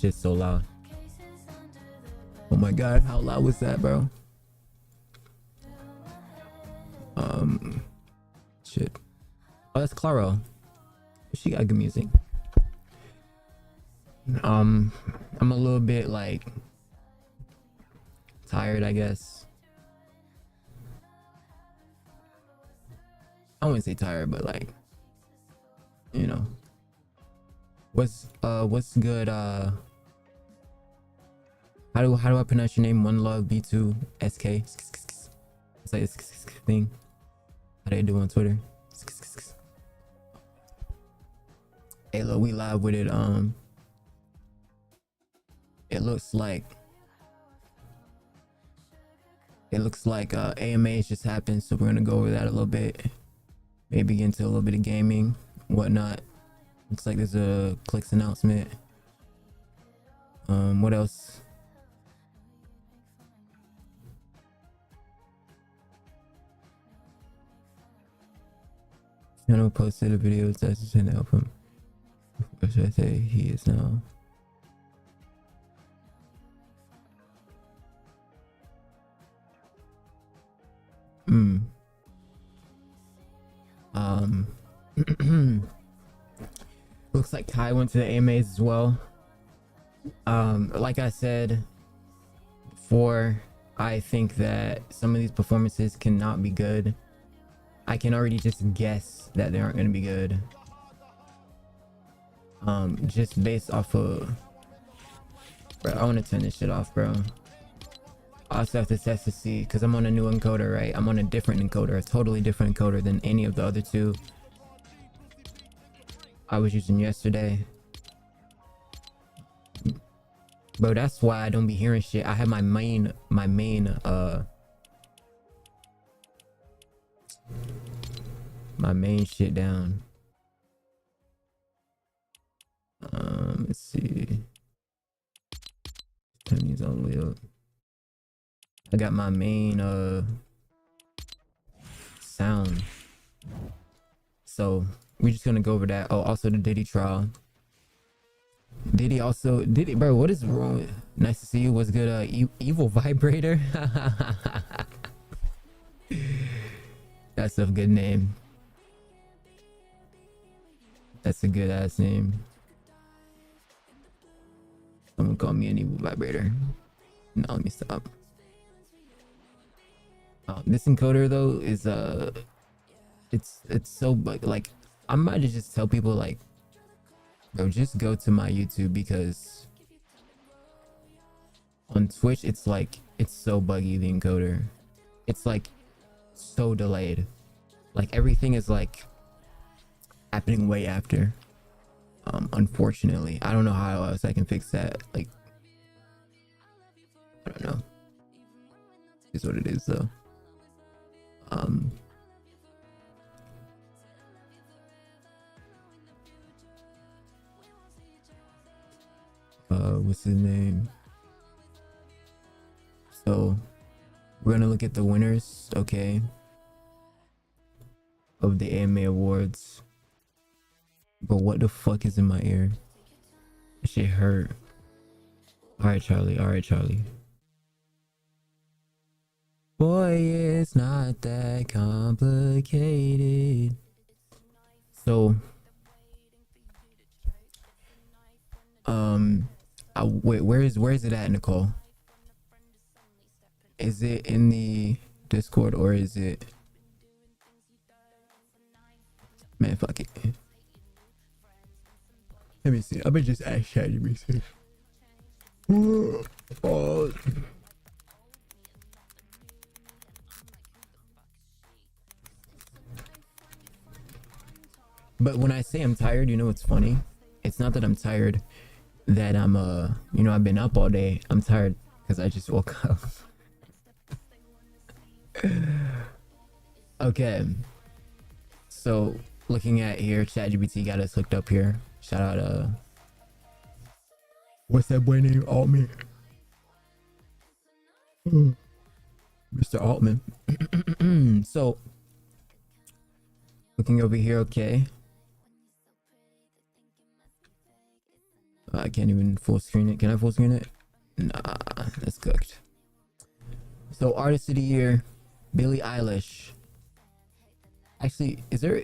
shit's so loud. Oh my god, how loud was that, bro? Shit. Oh, that's Claro. She got good music. I'm a little bit like tired, I guess. I wouldn't say tired, but like, you know. What's good? How do I pronounce your name? One Love B2 SK. It's like this thing. How they do on Twitter? Hey, look, we live with it. It looks like AMAs just happened, so we're gonna go over that a little bit. Maybe get into a little bit of gaming, whatnot. Looks like there's a clicks announcement. What else? Channel posted a video that's trying to help him. What should I say? He is now. Looks like Kai went to the AMAs as well. Like I said before, I think that some of these performances cannot be good. I can already just guess that they aren't going to be good. Just based off of... Bro, I want to turn this shit off, bro. I also have to test to see, because I'm on a new encoder, right? I'm on a different encoder, a totally different encoder than any of the other two I was using yesterday. Bro, that's why I don't be hearing shit. I have my main shit down. Let's see. Turn these all the way up. I got my main sound. So we're just gonna go over that. Oh, also the Diddy trial. Diddy, bro, what is wrong? Nice to see you. What's good? Evil vibrator. That's a good name. That's a good ass name. Someone call me an evil vibrator. No, let me stop. This encoder though is it's so like I might just tell people like, bro, just go to my YouTube, because on Twitch it's like it's so buggy, the encoder. It's like so delayed. Like everything is like happening way after. Unfortunately, I don't know how else I can fix that. Like, I don't know. Is what it is though. What's his name? So we're gonna look at the winners, okay, of the AMA awards. But what the fuck is in my ear? That shit hurt. Alright, Charlie. Alright, Charlie. Boy, it's not that complicated. So, wait, where is it at, Nicole? Is it in the Discord or is it? Man, fuck it. Let me see. I'm gonna just ask ChatGPT. Oh. But when I say I'm tired, you know what's funny? It's not that I'm tired that I'm you know, I've been up all day. I'm tired because I just woke up. Okay. So looking at here, ChatGPT got us hooked up here. Shout out what's that boy name? Altman. Mr. Altman. So looking over here, okay. I can't even full screen it. Can I full screen it? Nah, that's cooked. So artist of the year, Billie Eilish. Actually, is there?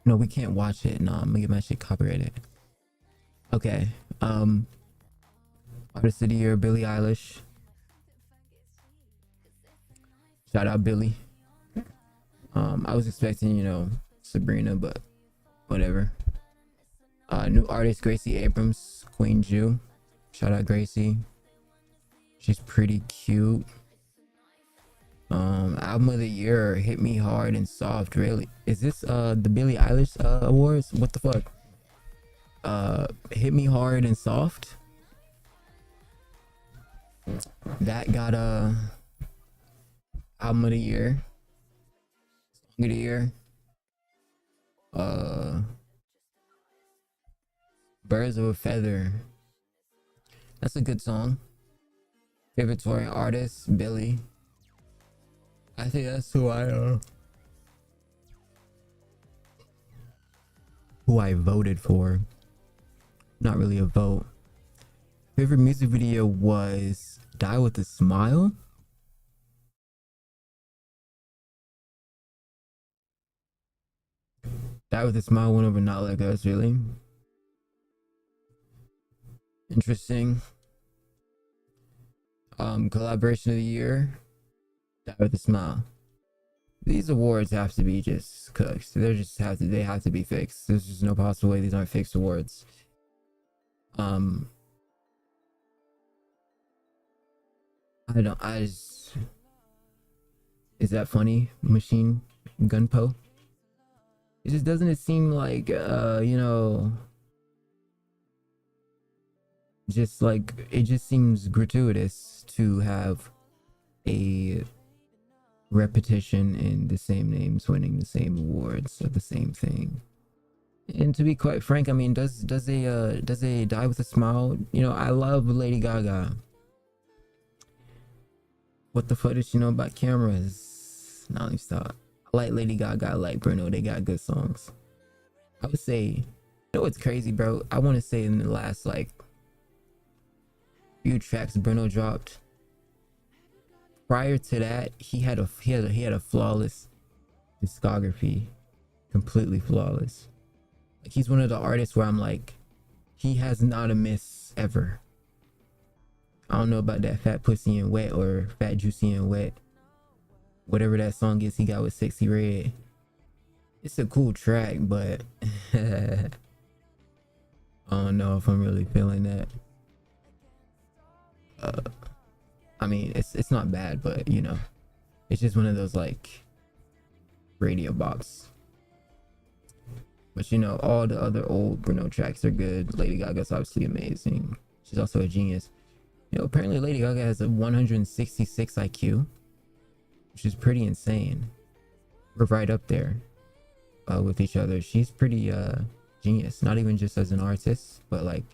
No, we can't watch it. No, I'm gonna get my shit copyrighted. Okay. Artist of the year, Billie Eilish. Shout out Billie. I was expecting, you know, Sabrina, but whatever. New artist Gracie Abrams, Queen Jew. Shout out Gracie. She's pretty cute. Album of the year, Hit Me Hard and Soft. Really, is this the Billie Eilish awards? What the fuck? Hit Me Hard and Soft. That got album of the year, song of the year. Birds of a Feather. That's a good song. Favorite touring artist, Billie. I think that's who I voted for. Not really a vote. Favorite music video was Die With a Smile. Die With a Smile went over Not Like Us, really. Interesting. Collaboration of the year, Die With a Smile. These awards have to be just cooked. They have to be fixed. There's just no possible way these aren't fixed awards. Is that funny? Machine Gun Po? Doesn't it seem like you know, just like it just seems gratuitous to have a repetition in the same names winning the same awards of the same thing. And to be quite frank, I mean, does a Die With a Smile, you know, I love Lady Gaga. What the fuck does she know about cameras? Now let me stop. I like Lady Gaga, I like Bruno, they got good songs. I would say, you know what's crazy, bro? I want to say in the last like few tracks Bruno dropped, prior to that, he had a flawless discography, completely flawless. Like, he's one of the artists where I'm like, he has not a miss ever. I don't know about that Fat Pussy and Wet or Fat Juicy and Wet, whatever that song is he got with Sexy Red. It's a cool track, but I don't know if I'm really feeling that. I mean, it's not bad, but you know, it's just one of those like radio bops. But you know, all the other old Bruno tracks are good. Lady Gaga's obviously amazing. She's also a genius. You know, apparently Lady Gaga has a 166 IQ, which is pretty insane. We're right up there with each other. She's pretty genius, not even just as an artist, but like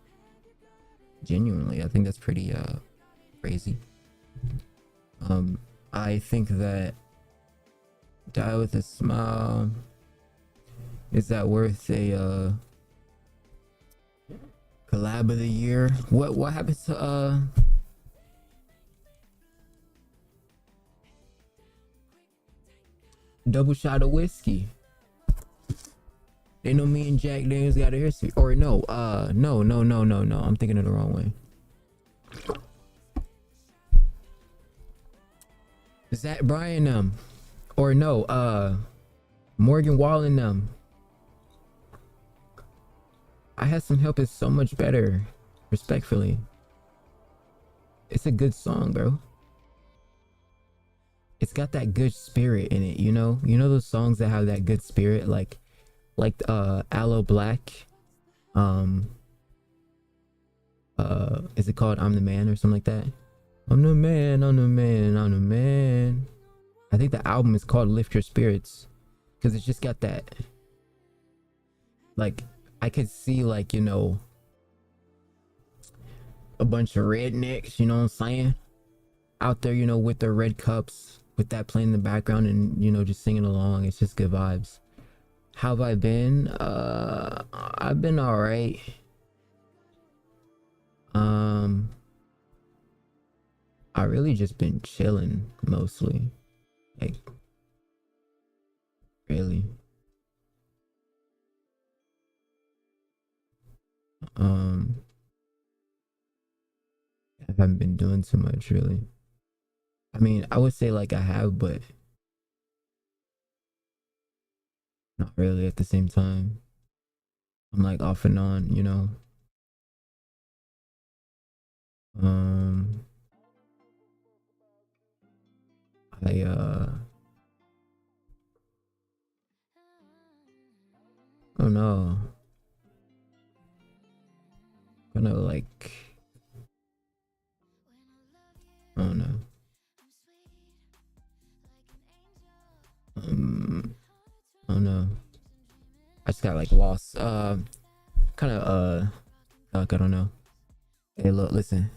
genuinely. I think that's pretty crazy. I think that Die With a Smile, is that worth a collab of the year? What happens to Double Shot of Whiskey? They know me and Jack Daniels got a history. Or no, no, I'm thinking of the wrong way. Zach Bryan or no, Morgan Wallen I Had Some Help is so much better, respectfully. It's a good song, bro. It's got that good spirit in it, you know those songs that have that good spirit, like Aloe Black, is it called I'm the Man or something like that? I'm the man, I'm the man, I'm the man. I think the album is called Lift Your Spirits, because it's just got that, like, I could see, like, you know, a bunch of rednecks, you know what I'm saying, out there, you know, with their red cups, with that playing in the background, and, you know, just singing along. It's just good vibes. How have I been? I've been all right. I really just been chilling mostly. Like, really. Um, I haven't been doing too much really. I mean, I would say like I have, but not really at the same time. I'm like off and on, you know. Um, I oh no, gonna like, oh no. Oh no. I just got like lost. Kind of like I don't know. Hey, look, listen.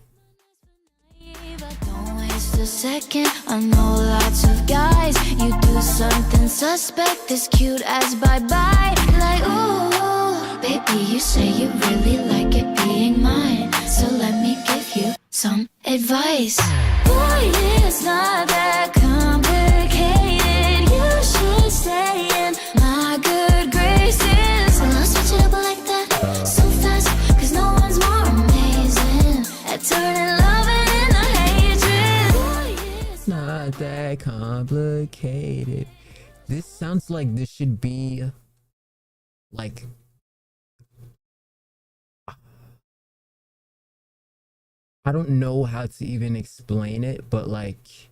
Don't waste a second. I know lots of guys. You do something suspect, this cute as bye-bye. Like, ooh, baby, you say you really like it being mine. So let me give you some advice. Boy, it's not that complicated. You should stay in my good graces. So let's switch it up like that so fast, cause no one's more amazing at turning loving into hatred. Boy, it's Not that complicated. This sounds like this should be like I don't know how to even explain it, but like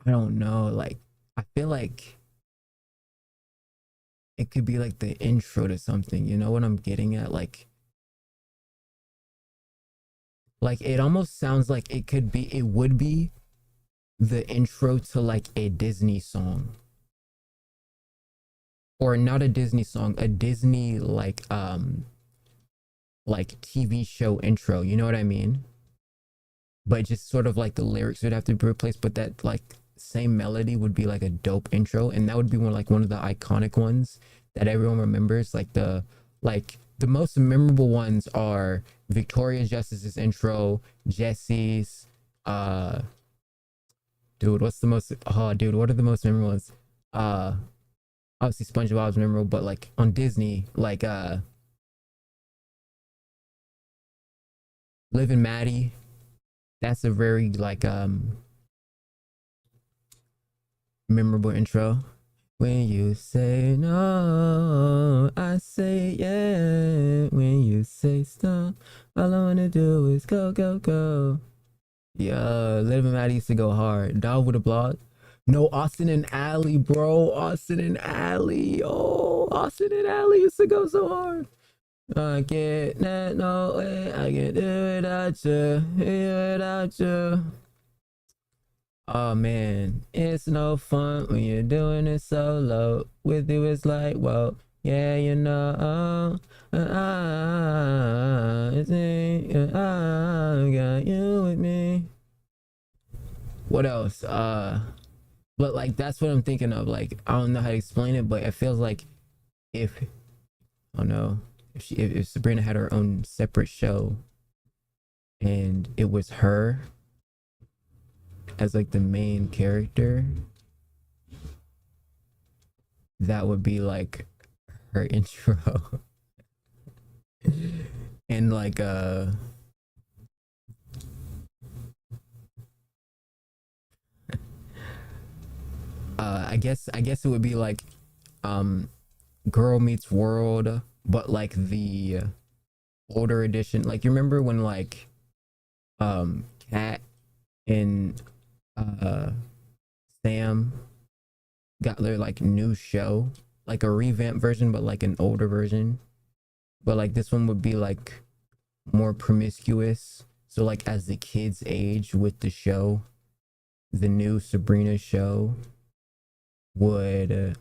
I don't know, like I feel like it could be like the intro to something, you know what I'm getting at? Like it almost sounds like it would be the intro to like a Disney song. Or not a Disney song, a Disney like TV show intro, you know what I mean? But just sort of like the lyrics would have to be replaced, but that like same melody would be like a dope intro, and that would be one of the iconic ones that everyone remembers. Like the most memorable ones are Victoria Justice's intro, Jesse's, uh, dude, what are the most memorable ones? Uh, Obviously SpongeBob's memorable, but like on Disney, like Liv and Maddie, that's a very like memorable intro. When you say no, I say yeah. When you say stop, all I wanna do is go, go, go. Yeah, Liv and Maddie used to go hard. Dog with a blog. No, Austin and Alley, bro. Austin and Alley. Oh, Austin and Alley used to go so hard. I can't, no way. I can't do it without you. Without you. Oh man, it's no fun when you're doing it solo. With you, it's like, whoa, yeah, you know, I got you with me. What else? But like that's what I'm thinking of. Like I don't know how to explain it, but it feels like if oh no, if Sabrina had her own separate show, and it was her as like the main character, that would be like her intro. And like I guess it would be like um Girl Meets World, but like the older edition. Like you remember when like Kat and Sam got their like new show, like a revamped version, but like an older version. But like this one would be like more promiscuous. So like as the kids age with the show, the new Sabrina show would it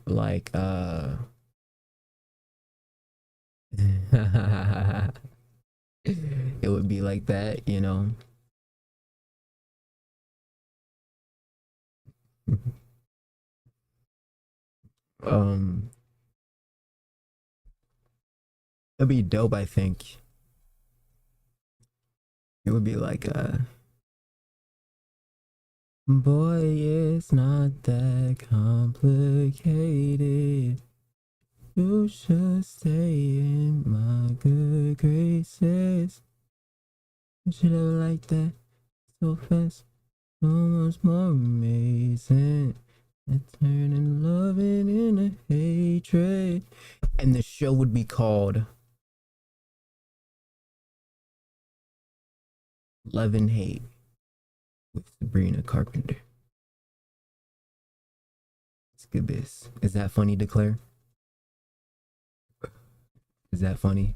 would be like that, you know. um it'd be dope, I think. It would be like boy, it's not that complicated. You should stay in my good graces. You should have like that so fast. So much more amazing. I turn and love it into hatred. And the show would be called Love and Hate with Sabrina Carpenter. It's good biz. Is that funny, Declare? Is that funny?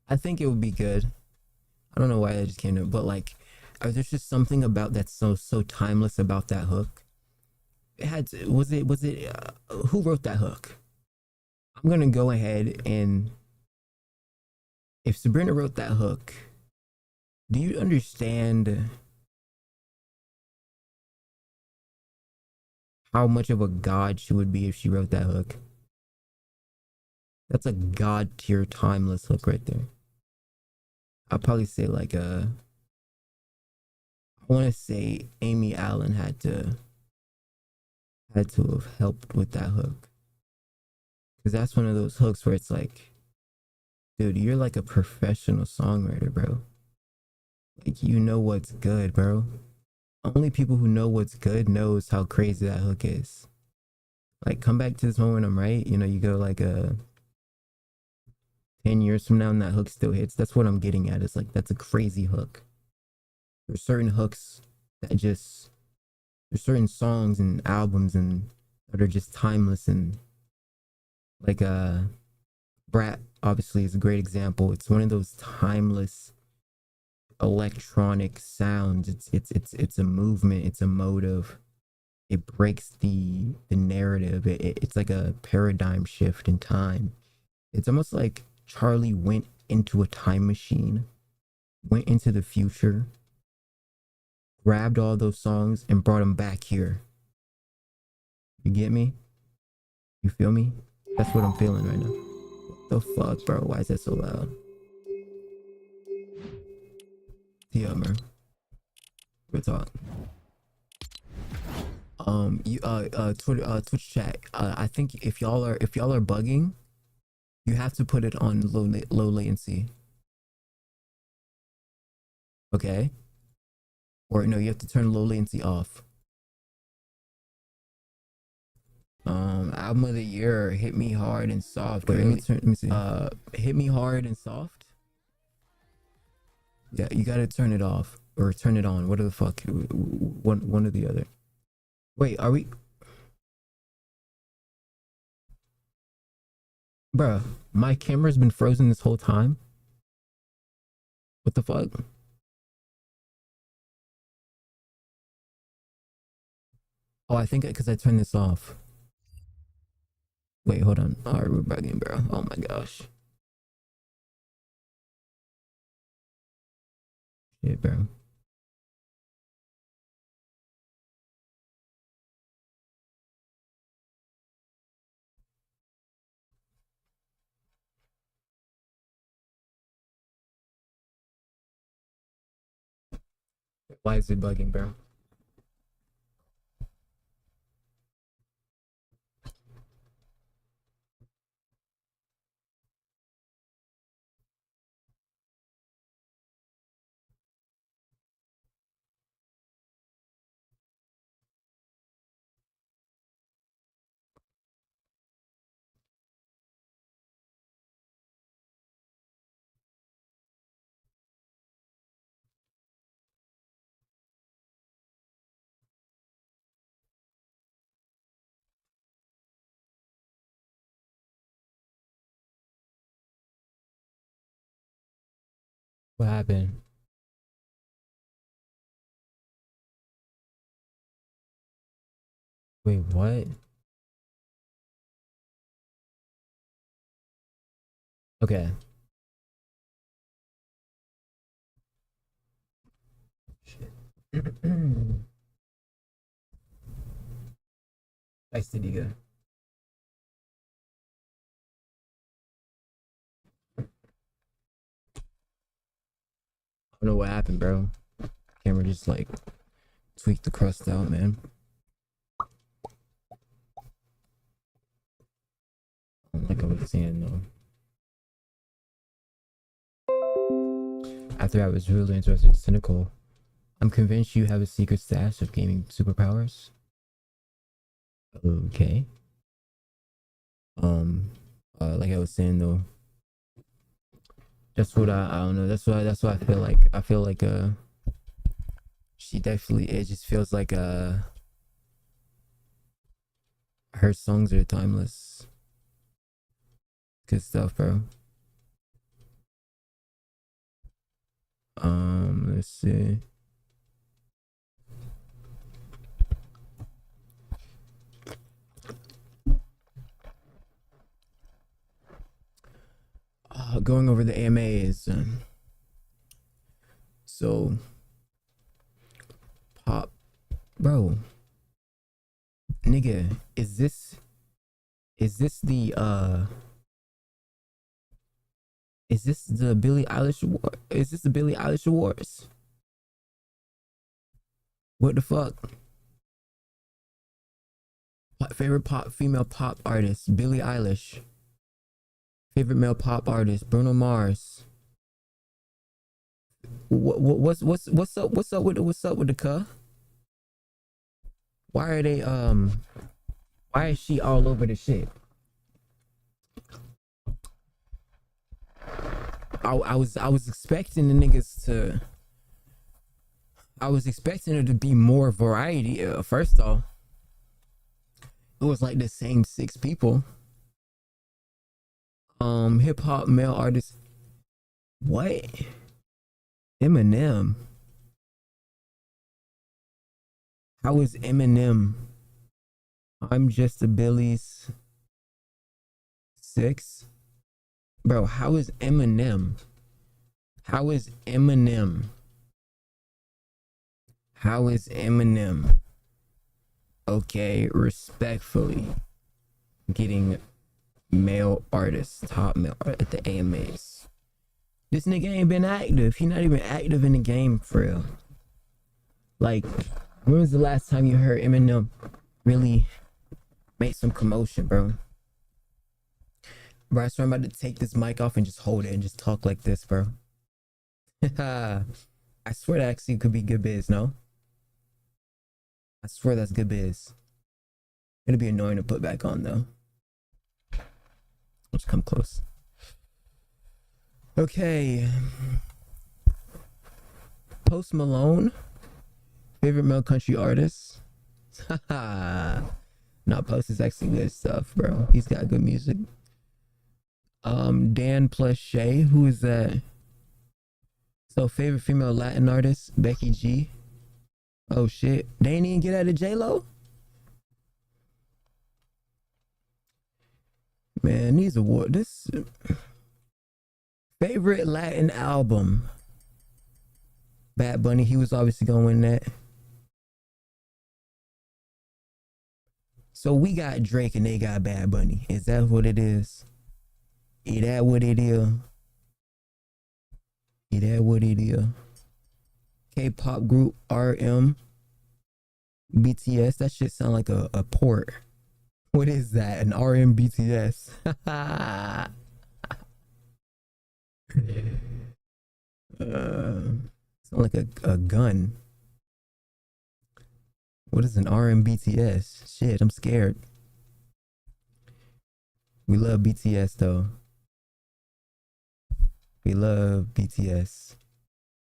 I think it would be good. I don't know why I just came to, but like, there's just something about that's so timeless about that hook. It had to, was it who wrote that hook? I'm gonna go ahead and if Sabrina wrote that hook, do you understand how much of a god she would be if she wrote that hook? That's a god tier timeless hook right there. I'll probably say like I want to say Amy Allen had to have helped with that hook, because that's one of those hooks where it's like, dude, you're like a professional songwriter, bro. Like, you know what's good, bro. Only people who know what's good knows how crazy that hook is. Like, come back to this moment, I'm right. You know, you go like 10 years from now and that hook still hits. That's what I'm getting at. It's like, that's a crazy hook. There's certain hooks that just, there's certain songs and albums and that are just timeless, and like Brat obviously is a great example. It's one of those timeless electronic sounds. It's a movement, it's a motive. It breaks the narrative. It's like a paradigm shift in time. It's almost like Charlie went into a time machine, went into the future, grabbed all those songs and brought them back here. You get me? You feel me? That's what I'm feeling right now. What the fuck, bro? Why is that so loud? Yeah, man. Good talk. You Twitter, Twitch chat. I think if y'all are bugging, you have to put it on low latency. Okay? Or no, you have to turn low latency off. Album of the year, Hit Me Hard and Soft. Wait, let me see. Hit Me Hard and Soft. Yeah, you gotta turn it off or turn it on. What the fuck? One or the other. Wait, are we? Bruh, my camera's been frozen this whole time. What the fuck? Oh, I think because I turned this off. Wait, hold on. Alright, we're back in, bro. Oh my gosh. Shit, bro. Why is it bugging, bro? What happened? Wait, what? Okay. Shit. Nice to go. don't know what happened, bro. Camera just like tweaked the crust out, man. Like I was saying though. After I was really interested in cynical, I'm convinced you have a secret stash of gaming superpowers. Okay. Like I was saying though, that's what I don't know. That's why I feel like she definitely, it just feels like her songs are timeless. Good stuff, bro. Let's see. Going over the AMAs. So, pop, bro, nigga, is this the Billie Eilish award? Is this the Billie Eilish awards? What the fuck? Favorite female pop artist, Billie Eilish. Favorite male pop artist, Bruno Mars. What's up with the cuh? Why are they why is she all over the shit? I was expecting the niggas to, I was expecting there to be more variety. First off, it was like the same 6 people. Hip hop male artist. What? Eminem. How is Eminem? I'm just a Billie's 6. Bro, how is Eminem? How is Eminem? How is Eminem? Okay, respectfully getting male artists, top male at the AMAs. This nigga ain't been active. He not even active in the game for real. Like, when was the last time you heard Eminem really make some commotion, bro? Bro, I swear I'm about to take this mic off and just hold it and just talk like this, bro. I swear that actually could be good biz, no? I swear that's good biz. It'll be annoying to put back on though. Let's come close. Okay. Post Malone. Favorite male country artist. Nah, Post is actually good stuff, bro. He's got good music. Dan plus Shay. Who is that? So favorite female Latin artist, Becky G. Oh shit. They ain't even get out of J-Lo? Man, these awards. This favorite Latin album. Bad Bunny, he was obviously gonna win that. So we got Drake and they got Bad Bunny. Is that what it is? Is that what it is? Is that what it is? K-pop group RM. BTS. That shit sound like a port. What is that? An RM BTS. Sound like a gun. What is an RM BTS? Shit, I'm scared. We love BTS though. We love BTS.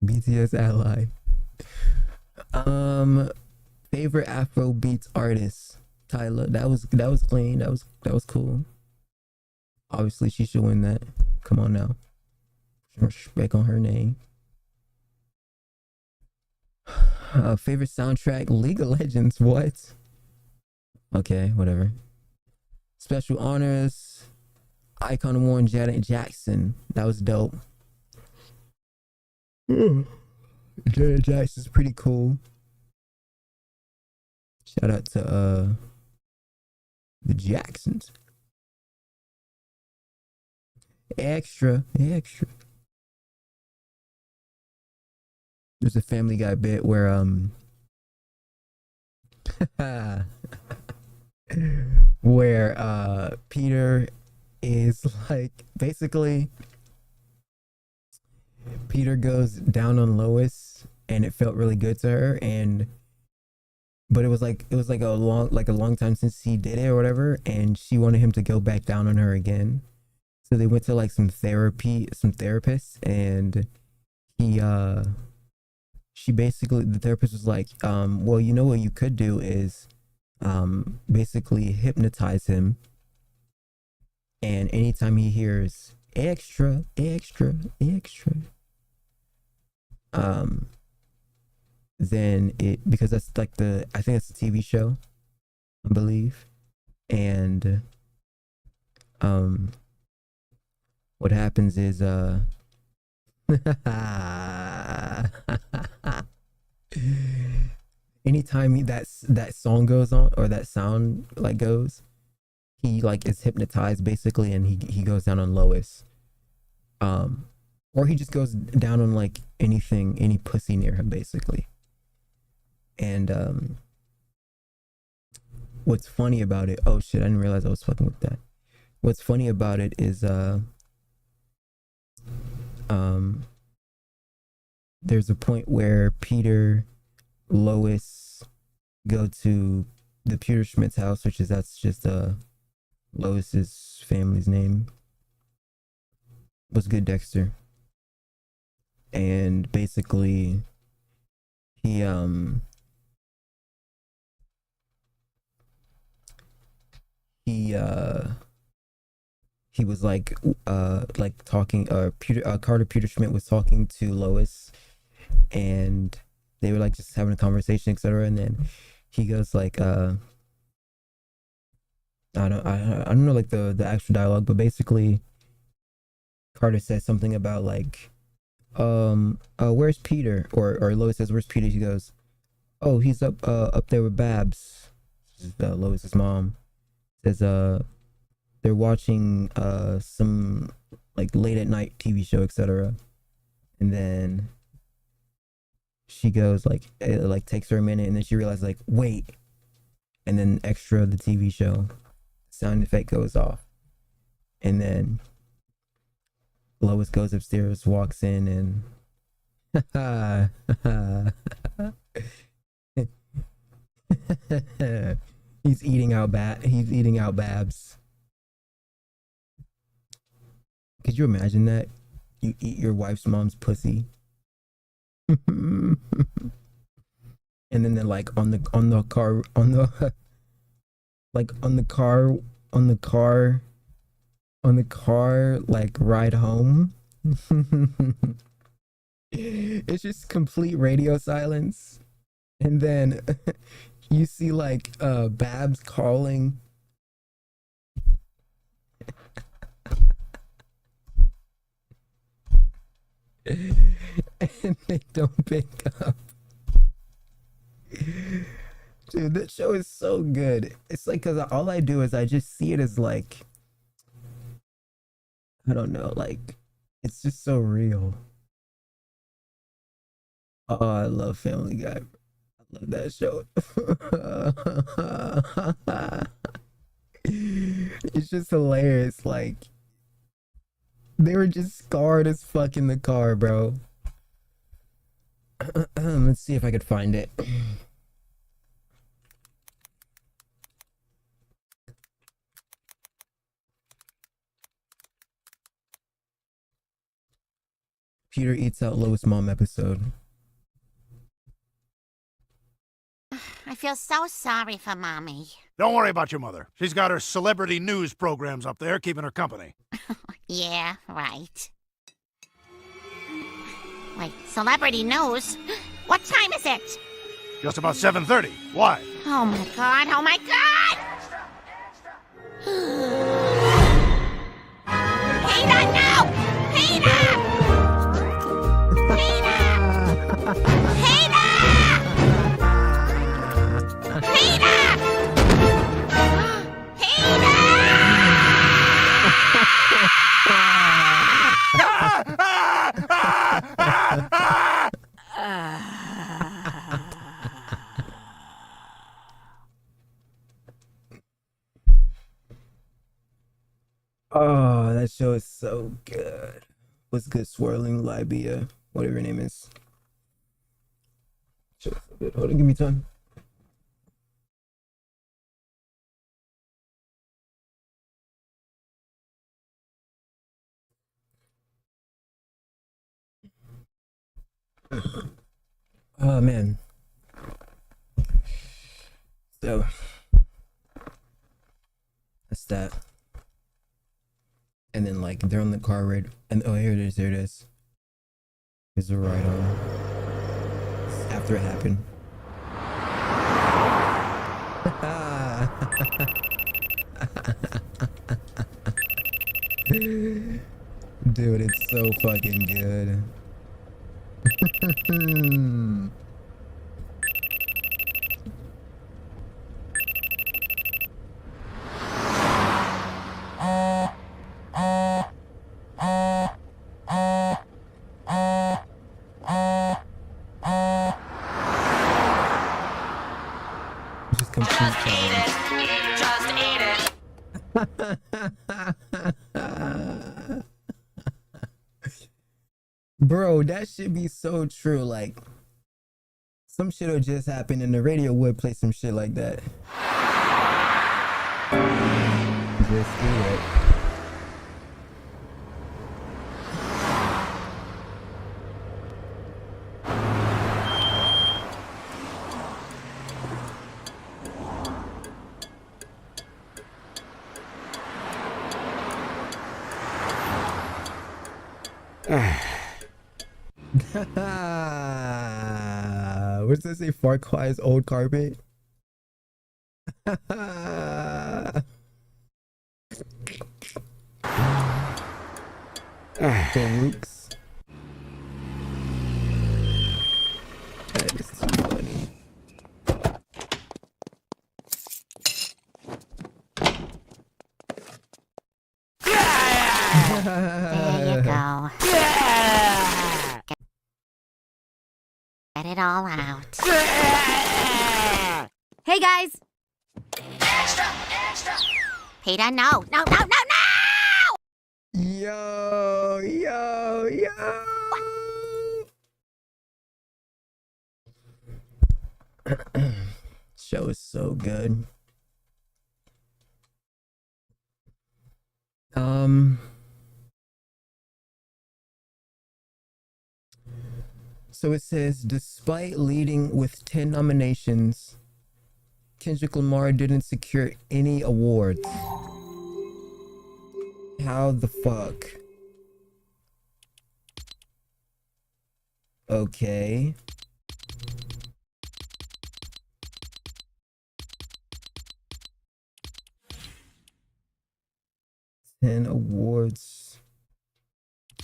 BTS ally. Favorite Afro beats artist. Tyler. That was clean. That was cool. Obviously she should win that. Come on now. Respect on her name. Favorite soundtrack, League of Legends. What? Okay, whatever. Special honors, Icon Warren Janet Jackson. That was dope. Janet Jackson's pretty cool. Shout out to the Jacksons. Extra. there's a Family Guy bit where where Peter is like basically Peter goes down on Lois and it felt really good to her, and but it was like a long time since he did it or whatever, and she wanted him to go back down on her again. So they went to like some therapists, and he she basically, the therapist was like, well, you know what you could do is basically hypnotize him, and anytime he hears extra extra extra, then it, because that's like I think it's a TV show, I believe, and what happens is anytime that song goes on, or that sound like goes, he like is hypnotized basically, and he goes down on Lois, or he just goes down on like any pussy near him basically. And what's funny about it, oh shit, I didn't realize I was fucking with that. What's funny about it is there's a point where Peter, Lois go to the Peter Schmidt's house, that's just Lois's family's name. What's good, Dexter? And basically he was like talking, Peter Schmidt was talking to Lois, and they were like just having a conversation, etc. And then he goes like I don't know like the actual dialogue, but basically Carter says something about like where's Peter, or Lois says, where's Peter? He goes, oh, he's up there with Babs, Lois's mom. Says they're watching some like late at night TV show, etc. And then she goes like, it like takes her a minute, and then she realizes like, wait, and then extra the TV show sound effect goes off, and then Lois goes upstairs, walks in, and he's eating out Babs. Could you imagine that? You eat your wife's mom's pussy. And then they're like on the car like ride home. It's just complete radio silence, and then you see like Babs calling, and they don't pick up. Dude, that show is so good. It's like, because all I do is I just see it as like, I don't know, like, it's just so real. Oh, I love Family Guy. I love that show. It's just hilarious. Like, they were just scarred as fuck in the car, bro. Let's see if I could find it. Peter eats out Lois' mom episode. I feel so sorry for Mommy. Don't worry about your mother. She's got her celebrity news programs up there keeping her company. Yeah, right. Wait, celebrity news? What time is it? Just about 7:30. Why? Oh my god, oh my god! Peter, no! Peter! Peter! Peter! Peter! Peter! that show is so good. What's good, Swirling Libya, whatever your name is. Show's so good. Hold on, give me time. Oh man. So that's that. And then like they're on the car ride, and oh, here it is, here it is. Here's the ride on. It's after it happened. Dude, it's so fucking good. Just complete silence. Just eat it. Bro, that should be so true. Like, some shit will just happen and the radio would play some shit like that. Just eat it. What's that say? Far Cry's old carpet? Farouk's. That is too funny. There you go. Get it all out. Hey guys! Peter, no. No, no, no, no! Yo. Show is so good. So it says, despite leading with 10 nominations, Kendrick Lamar didn't secure any awards. How the fuck? Okay. Ten awards.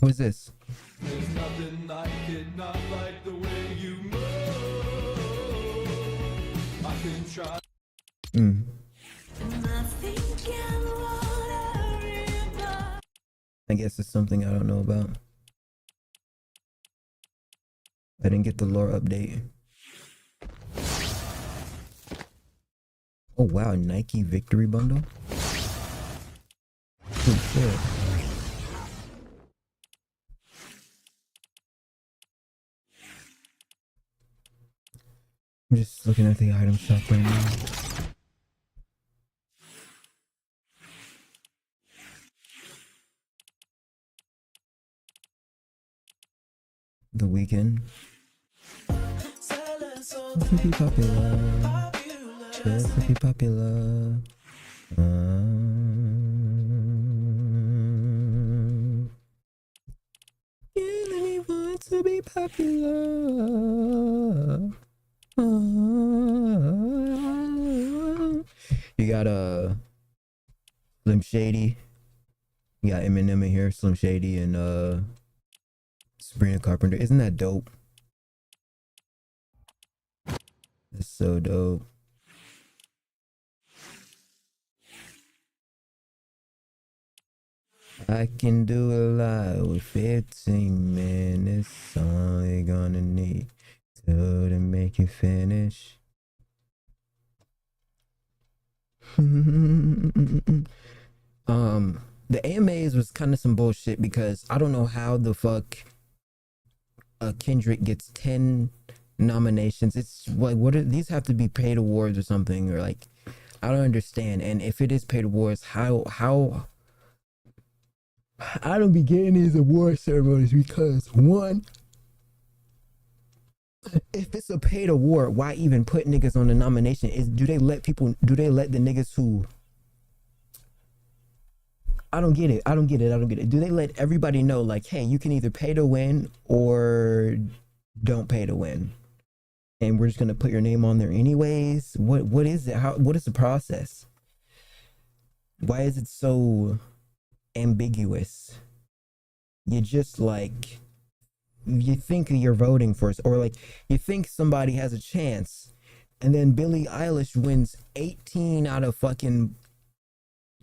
What is this? There's nothing like it, not like the way you move. I can try. I guess it's something I don't know about. I didn't get the lore update. Oh wow, Nike Victory Bundle? Good shit. I'm just looking at the item shop right now. The Weeknd. Just to be popular. Just to be popular. Killing want to be popular. You got Slim Shady. You got Eminem in here, Slim Shady, and Sabrina Carpenter. Isn't that dope? That's so dope. I can do a lot with 15 minutes. All you're gonna need to make you finish. the AMAs was kind of some bullshit because I don't know how the fuck Kendrick gets 10 nominations. It's what are these, have to be paid awards or something, or like I don't understand. And if it is paid awards, how I don't be getting these award ceremonies because one, if it's a paid award, why even put niggas on the nomination? Do they let the niggas who, I don't get it. Do they let everybody know, like, hey, you can either pay to win or don't pay to win, and we're just gonna put your name on there anyways? What is it? What is the process? Why is it so ambiguous? You just like, you think you're voting for us, or like you think somebody has a chance, and then Billie Eilish wins 18 out of fucking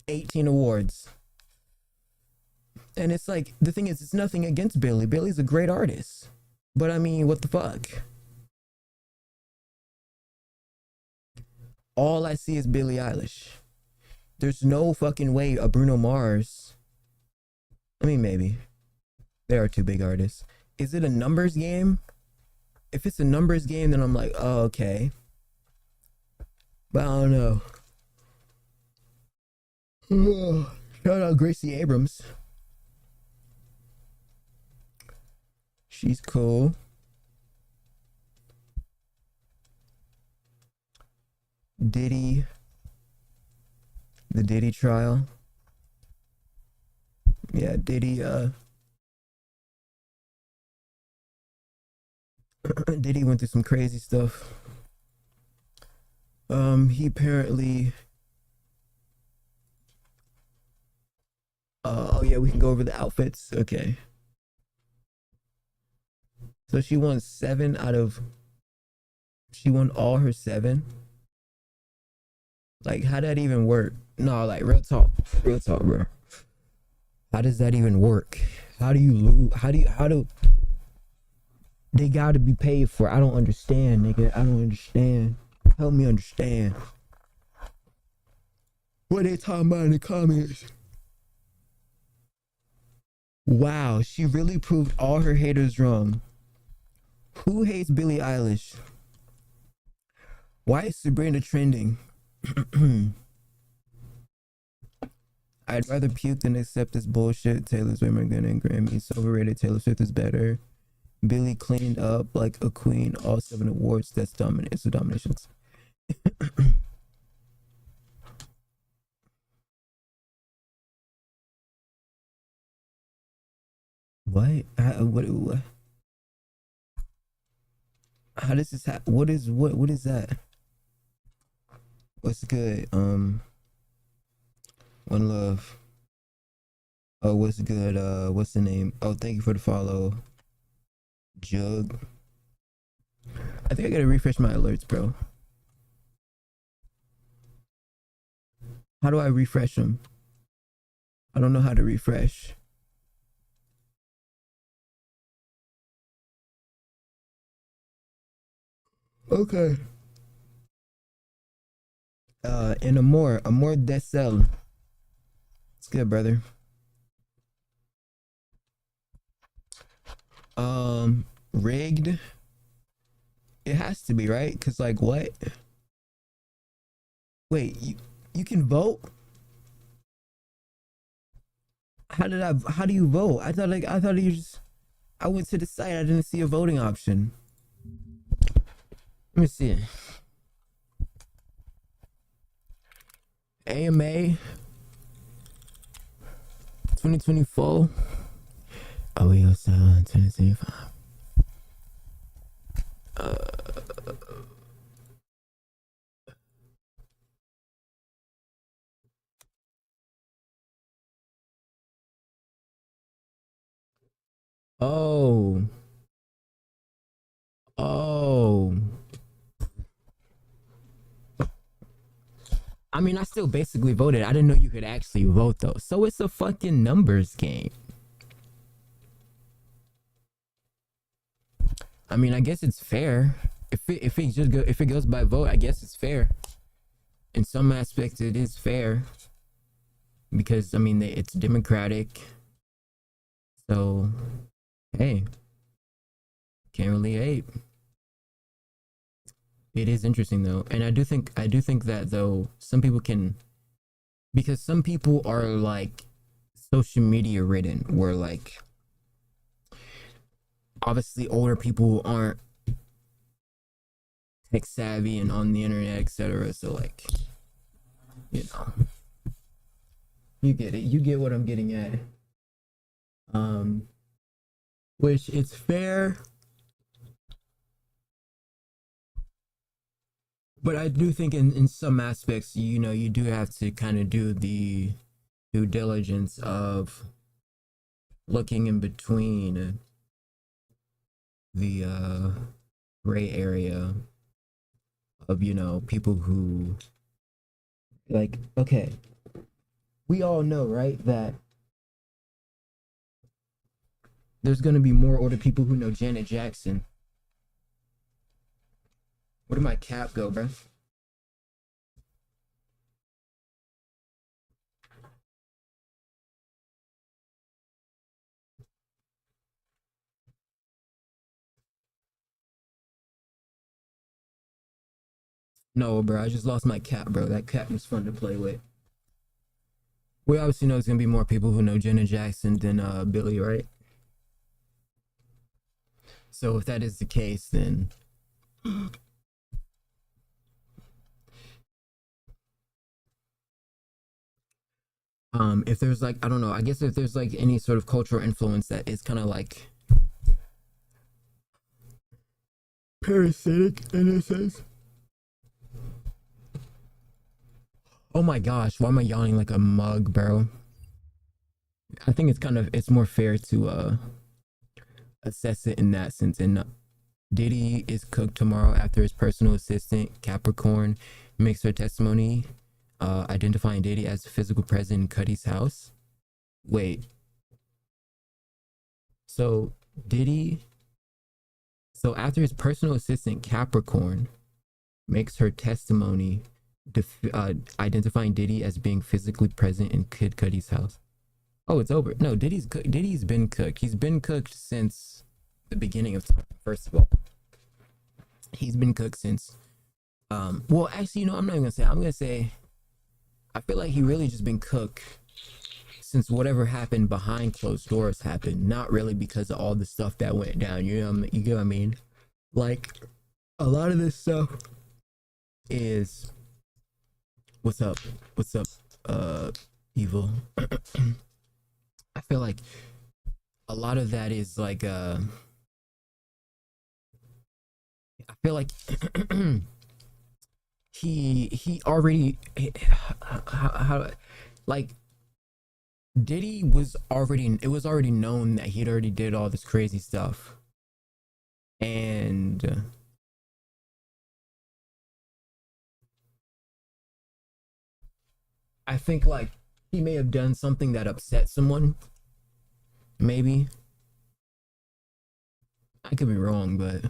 18 awards. And it's like, the thing is, it's nothing against Billie. Billie's a great artist. But I mean, what the fuck? All I see is Billie Eilish. There's no fucking way a Bruno Mars. I mean, maybe. They are two big artists. Is it a numbers game? If it's a numbers game, then I'm like, oh, okay. But I don't know. Shout out Gracie Abrams. She's cool. Diddy. The Diddy trial. Yeah, Diddy, Diddy went through some crazy stuff. He apparently, oh yeah, we can go over the outfits. Okay. So she won all her 7. Like, how'd that even work? No, like, real talk, bro. How does that even work? How do you lose? How do they gotta be paid for? I don't understand, nigga. I don't understand. Help me understand. What they talking about in the comments? Wow, she really proved all her haters wrong. Who hates Billie Eilish? Why is Sabrina trending? I'd rather puke than accept this bullshit. Taylor's way more good than Grammys. Overrated. Taylor Swift is better. Billie cleaned up like a queen. All 7 awards. That's dominant. It's the dominations. What? What? How does this happen? What is that? What's good? One love. Oh, what's good? What's the name? Oh, thank you for the follow. Jug. I think I gotta refresh my alerts, bro. How do I refresh them? I don't know how to refresh. Okay. And Amor Desel. It's good, brother. Rigged. It has to be, right? Cause like what? Wait, you can vote? How do you vote? I thought you just, I went to the site, I didn't see a voting option. Let me see. AMA 2024. Oh, we also 2025. Oh. I mean, I still basically voted. I didn't know you could actually vote though. So it's a fucking numbers game. I mean, I guess it's fair. If it goes by vote, I guess it's fair. In some aspects, it is fair. because I mean it's democratic. So hey, can't really hate. It is interesting though, and I do think that though some people can, because some people are like social media ridden, where like obviously older people aren't tech savvy and on the internet, etc. So like, you know, you get it. You get what I'm getting at. Which it's fair. But I do think in some aspects, you know, you do have to kind of do the due diligence of looking in between the gray area of, you know, people who, like, okay, we all know, right, that there's going to be more older people who know Janet Jackson. Where did my cap go, bro? No, bro, I just lost my cap, bro. That cap was fun to play with. We obviously know there's gonna be more people who know Janet Jackson than Billie, right? So if that is the case, then if there's like, I don't know, I guess if there's like any sort of cultural influence that is kind of like parasitic in a sense. Oh my gosh, why am I yawning like a mug, bro? I think it's more fair to assess it in that sense. And Diddy is cooked tomorrow after his personal assistant Capricorn makes her testimony identifying Diddy as physical present in Cuddy's house. Wait. So after his personal assistant Capricorn makes her testimony identifying Diddy as being physically present in Kid Cudi's house. Oh, it's over. No, Diddy's been cooked. He's been cooked since the beginning of time. First of all, he's been cooked since. Well, actually, you know, I'm not even gonna say. I'm gonna say, I feel like he really just been cooked since whatever happened behind closed doors happened. Not really because of all the stuff that went down. You know, you get what I mean? Like, a lot of this stuff is. What's up, evil? I feel like a lot of that is like I feel like he already how like Diddy was already, it was already known that he'd already did all this crazy stuff, and I think like he may have done something that upset someone. Maybe. I could be wrong, but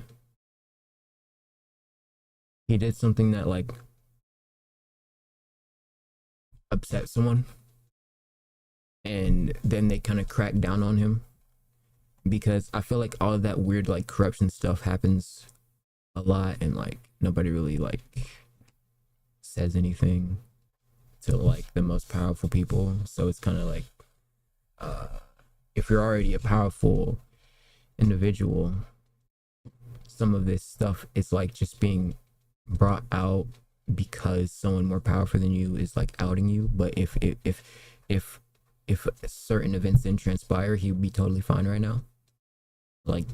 he did something that like upset someone. And then they kind of cracked down on him. Because I feel like all of that weird like corruption stuff happens a lot, and like nobody really like says anything to like the most powerful people. So it's kind of like if you're already a powerful individual, some of this stuff is like just being brought out because someone more powerful than you is like outing you. But if certain events didn't transpire, he would be totally fine right now. Like,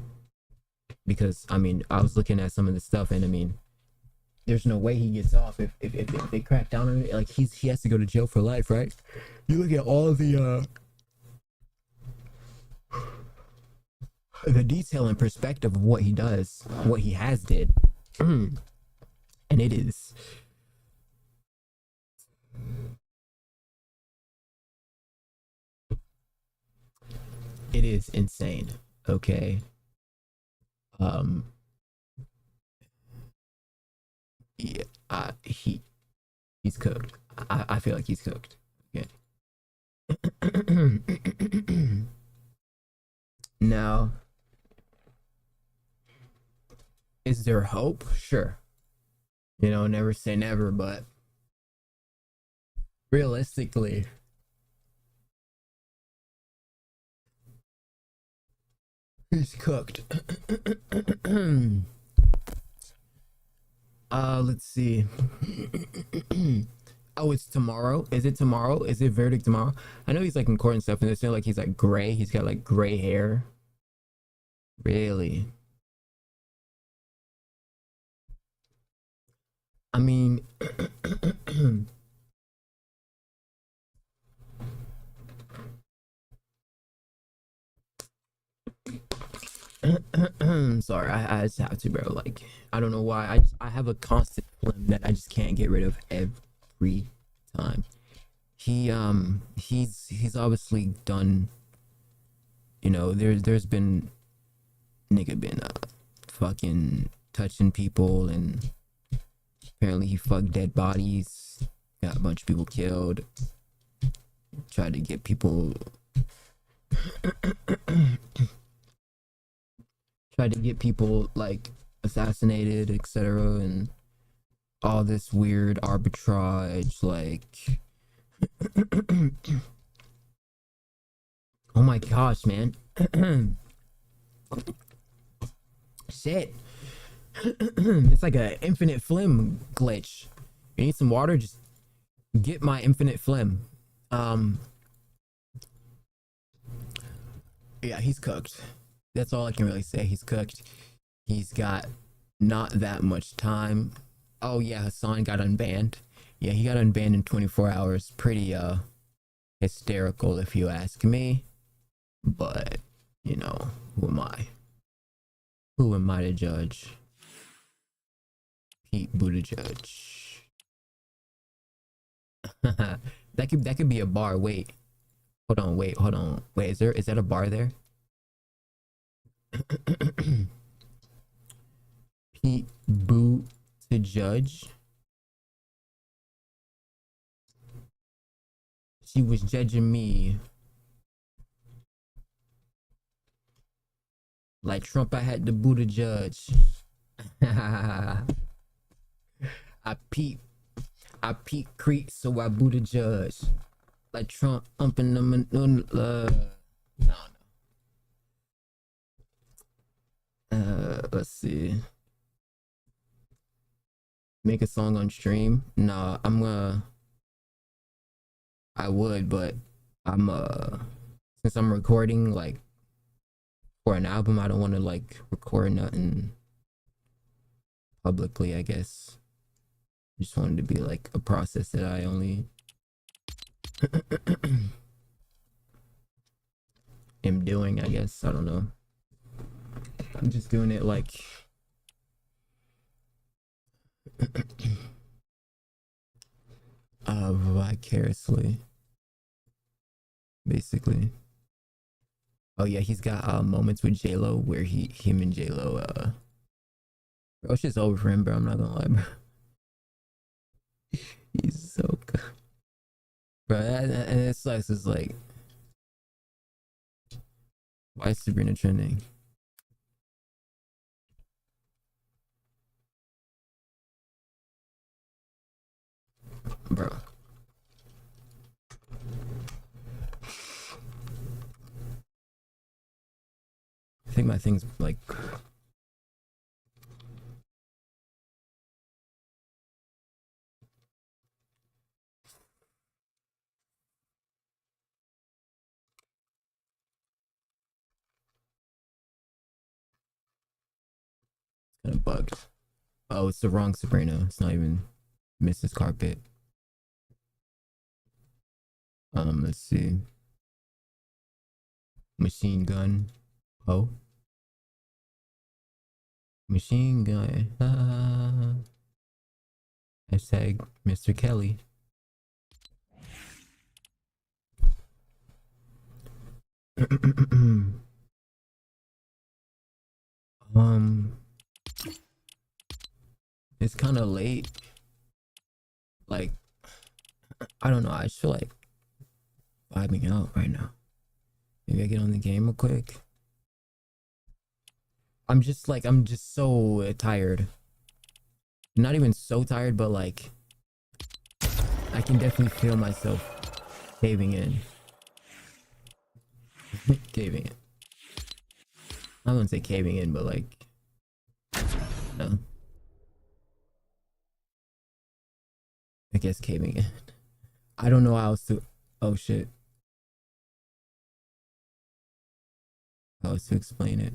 because I mean, I was looking at some of the stuff, and I mean, there's no way he gets off if they crack down on it. Like he has to go to jail for life, right? You look at all of the detail and perspective of what he does, what he has did, and it is insane. Okay. Yeah, he's cooked. I feel like he's cooked. Okay. Now, is there hope? Sure. You know, never say never, but realistically, he's cooked. Let's see. Oh, it's tomorrow. Is it tomorrow? Is it verdict tomorrow? I know he's like in court and stuff, and it's like he's like gray. He's got like gray hair. Really? I mean, sorry, I just have to, bro. Like, I don't know why. I have a constant phlegm that I just can't get rid of every time. He's obviously done. You know, there's been nigga been fucking touching people, and apparently he fucked dead bodies, got a bunch of people killed, tried to get people. Tried to get people like assassinated, etc., and all this weird arbitrage, like oh my gosh, man. Shit. It's like a infinite phlegm glitch. You need some water? Just get my infinite phlegm. Yeah, he's cooked. That's all I can really say. He's cooked. He's got not that much time. Oh yeah, Hassan got unbanned. Yeah, he got unbanned in 24 hours. Pretty hysterical if you ask me. But, you know, who am I? Who am I to judge? Pete Buttigieg. that could be a bar. Wait. Hold on. Wait, is that a bar there? Pete Buttigieg. She was judging me like Trump. I had to boot a judge. I peep creep, so I boot a judge. Like Trump umping them. No. Let's see. Make a song on stream? Nah, I would, but since I'm recording like for an album, I don't want to like record nothing publicly, I guess. Just wanted to be like a process that I only am doing, I guess. I don't know. I'm just doing it like vicariously, basically. Oh yeah, he's got moments with J-Lo where him and J-Lo bro, it's just over for him, bro. I'm not gonna lie, bro. He's so good, bro. And it sucks. It's like, why is Sabrina trending? Bro. I think my thing's like kind of bugged. Oh, it's the wrong Sabrina. It's not even Mrs. Carpet. Let's see. Machine Gun. Oh. Machine Gun. Hashtag Mr. Kelly. It's kind of late. Like, I don't know. I just feel like vibing out right now. Maybe I get on the game real quick. I'm just so tired. Not even so tired, but like I can definitely feel myself caving in. Caving in. I wouldn't say caving in, but like, no. I guess caving in. I don't know how else to. Oh shit. How else to explain it?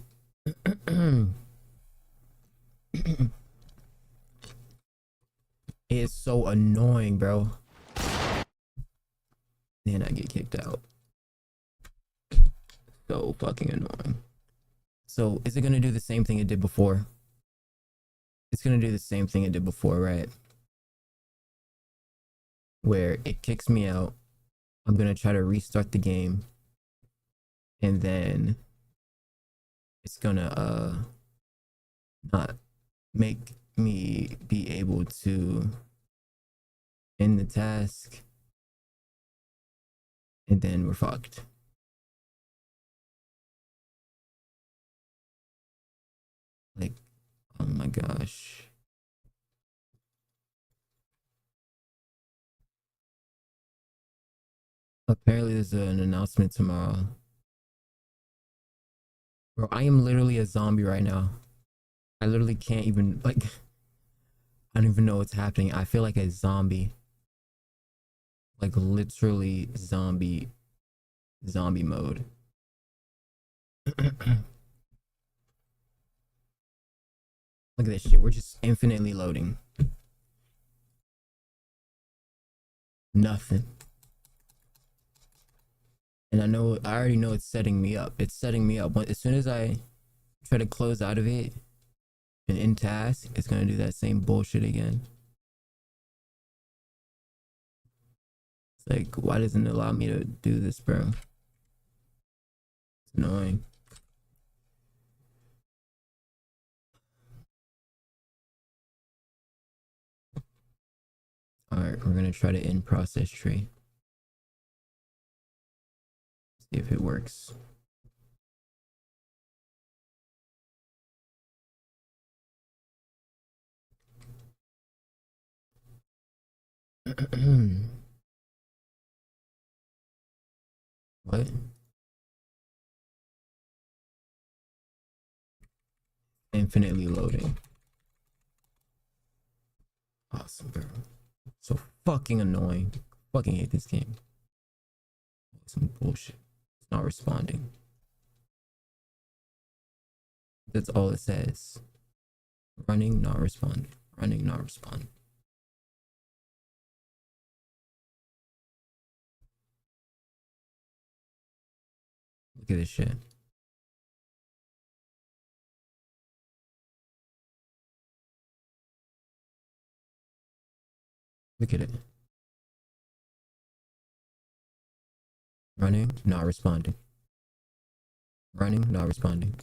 It's so annoying, bro. Then I get kicked out. So fucking annoying. So is it gonna do the same thing it did before? It's gonna do the same thing it did before, right? Where it kicks me out. I'm gonna try to restart the game. And then it's gonna not make me be able to end the task. And then we're fucked. Like, oh my gosh. Apparently there's an announcement tomorrow. Bro, I am literally a zombie right now. I literally can't even, like, I don't even know what's happening. I feel like a zombie. Like, literally zombie mode. Look at this shit. We're just infinitely loading. Nothing. And I already know it's setting me up. It's setting me up. As soon as I try to close out of it and end task, it's gonna do that same bullshit again. It's like, why doesn't it allow me to do this, bro? It's annoying. Alright, we're gonna try to end process tree. See if it works. What? Infinitely loading. Awesome, bro. So fucking annoying. Fucking hate this game. Some bullshit. It's not responding. That's all it says. Running, not responding. Running, not responding. Look at this shit. Look at it. Running, not responding. Running, not responding.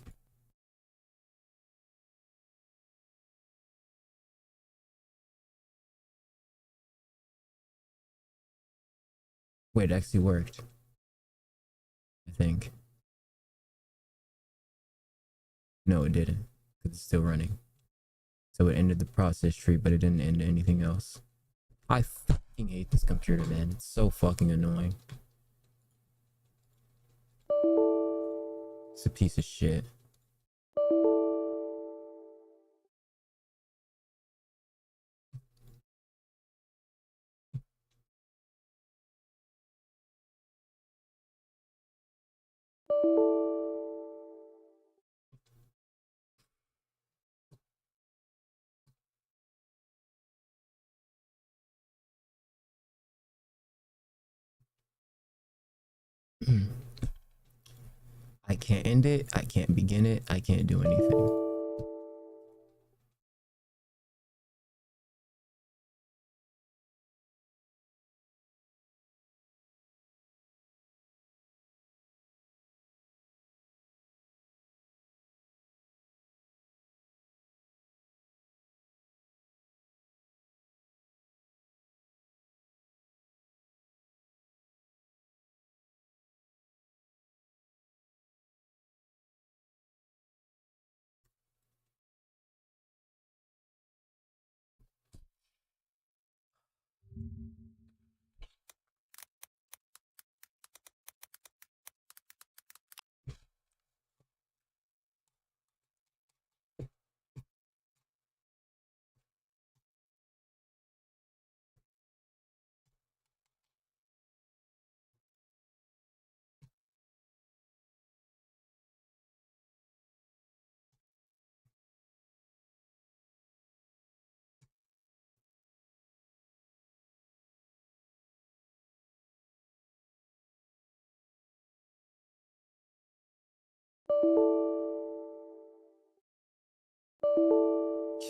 Wait, it actually worked. I think. No, it didn't. Because it's still running. So it ended the process tree, but it didn't end anything else. I fucking hate this computer, man. It's so fucking annoying. It's a piece of shit. I can't end it. I can't begin it. I can't do anything.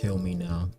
Kill me now.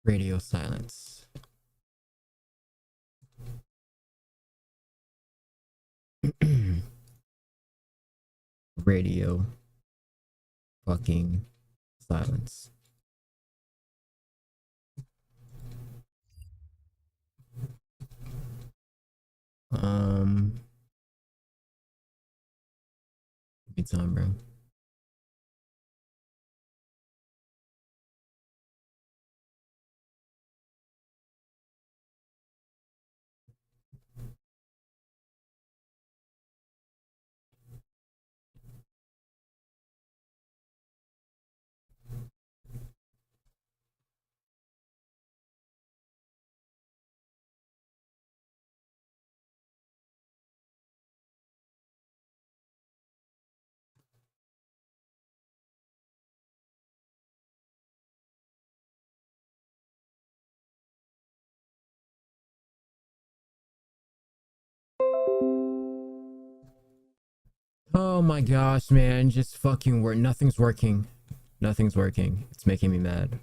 Radio silence. Radio fucking silence. Give me time, bro. Oh my gosh, man, just fucking work. Nothing's working. Nothing's working. It's making me mad.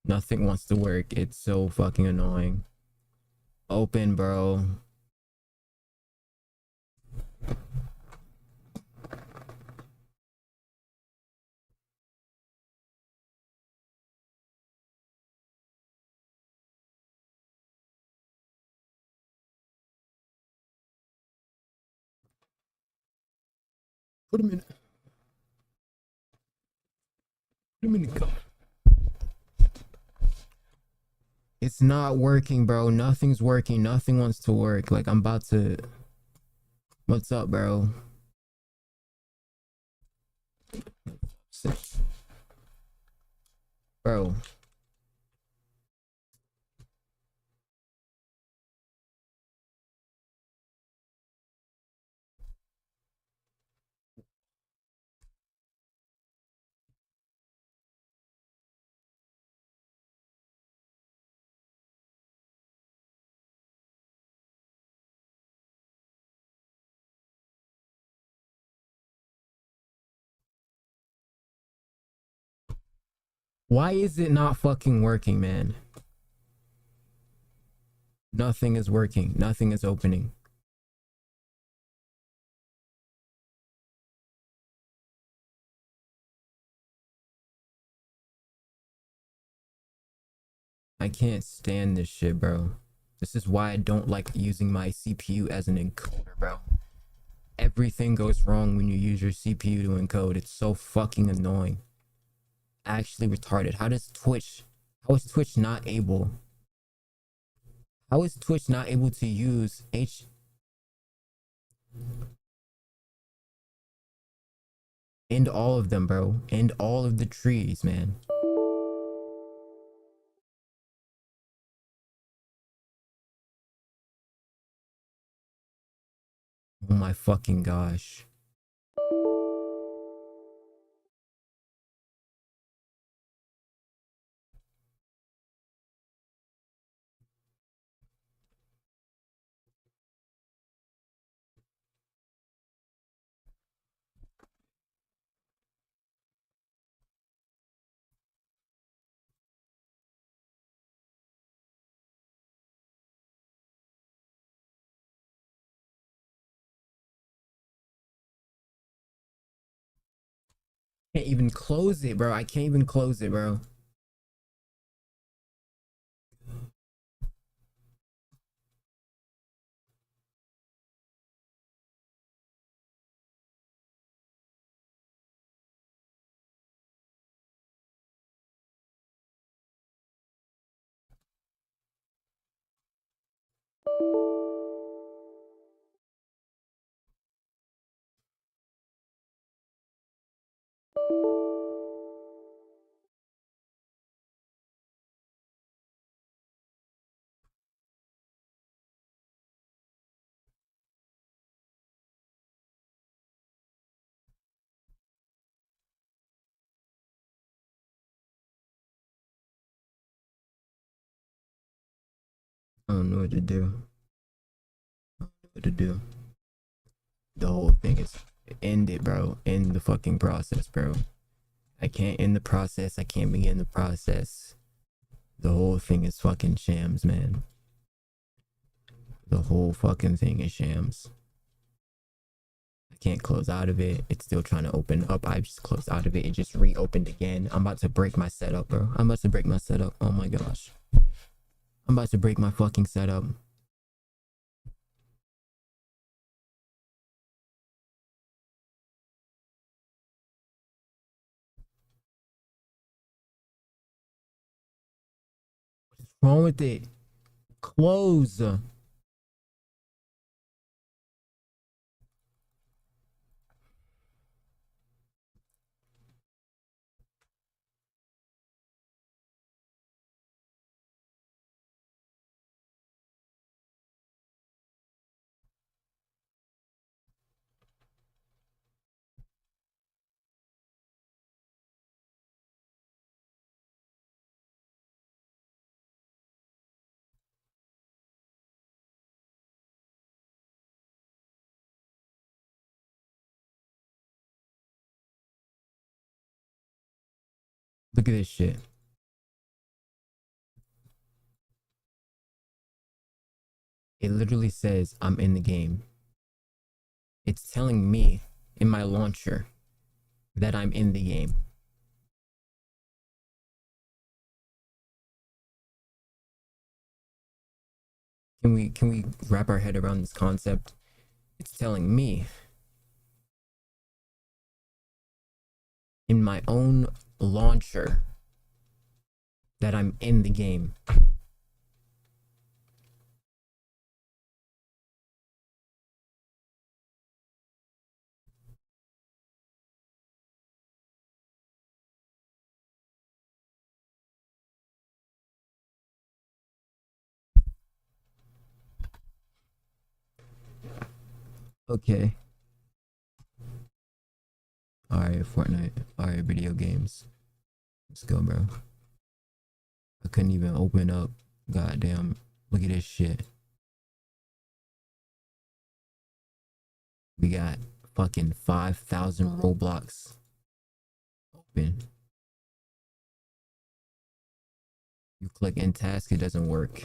Nothing wants to work. It's so fucking annoying. Open, bro. Put him in. Put him in the cup. It's not working, bro. Nothing's working. Nothing wants to work. Like, I'm about to... What's up, bro? Bro. Why is it not fucking working, man? Nothing is working. Nothing is opening. I can't stand this shit, bro. This is why I don't like using my CPU as an encoder, bro. Everything goes wrong when you use your CPU to encode. It's so fucking annoying. Actually retarded. How is Twitch not able? How is Twitch not able to use End all of them, bro. End all of the trees, man. Oh my fucking gosh. Can't even close it, bro. I can't even close it, bro. I don't know what to do. I don't know what to do. The whole thing is end it, bro. End the fucking process, bro. I can't end the process. I can't begin the process. The whole thing is fucking shams, man. The whole fucking thing is shams. I can't close out of it. It's still trying to open up. I just closed out of it. It just reopened again. I'm about to break my setup, bro. I'm about to break my setup. Oh my gosh. I'm about to break my fucking setup. What's wrong with it? Close. Look at this shit. It literally says I'm in the game. It's telling me in my launcher that I'm in the game. Can we wrap our head around this concept? It's telling me in my own launcher that I'm in the game. Okay. Alright, Fortnite. Alright, video games. Let's go, bro. I couldn't even open up. Goddamn. Look at this shit. We got fucking 5,000 Roblox open. You click in task, it doesn't work.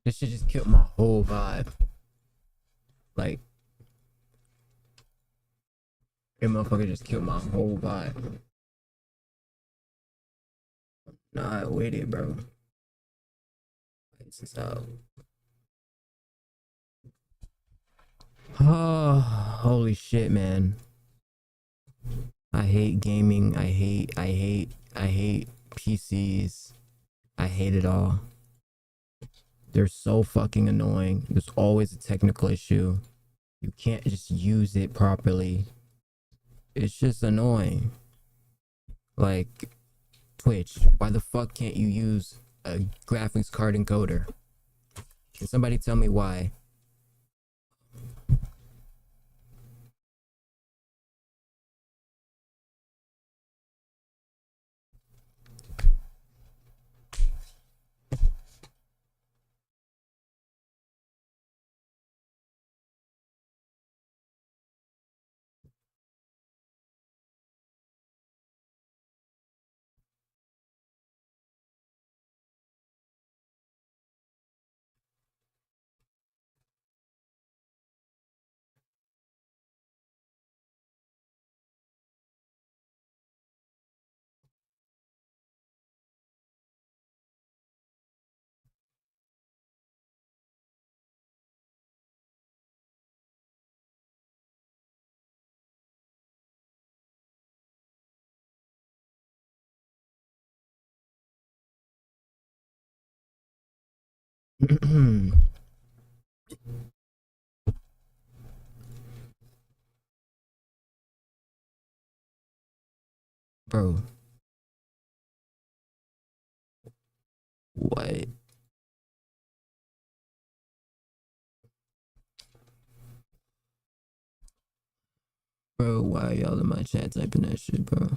This shit just killed my whole vibe. Like, That motherfucker just killed my whole vibe. Not with it, bro. Stop. Oh, holy shit, man. I hate gaming. I hate PCs. I hate it all. They're so fucking annoying. There's always a technical issue. You can't just use it properly. It's just annoying. Like, Twitch, why the fuck can't you use a graphics card encoder? Can somebody tell me why? Bro. What? Bro, why y'all in my chat typing that shit, bro?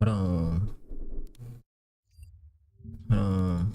Hold on. Hold on.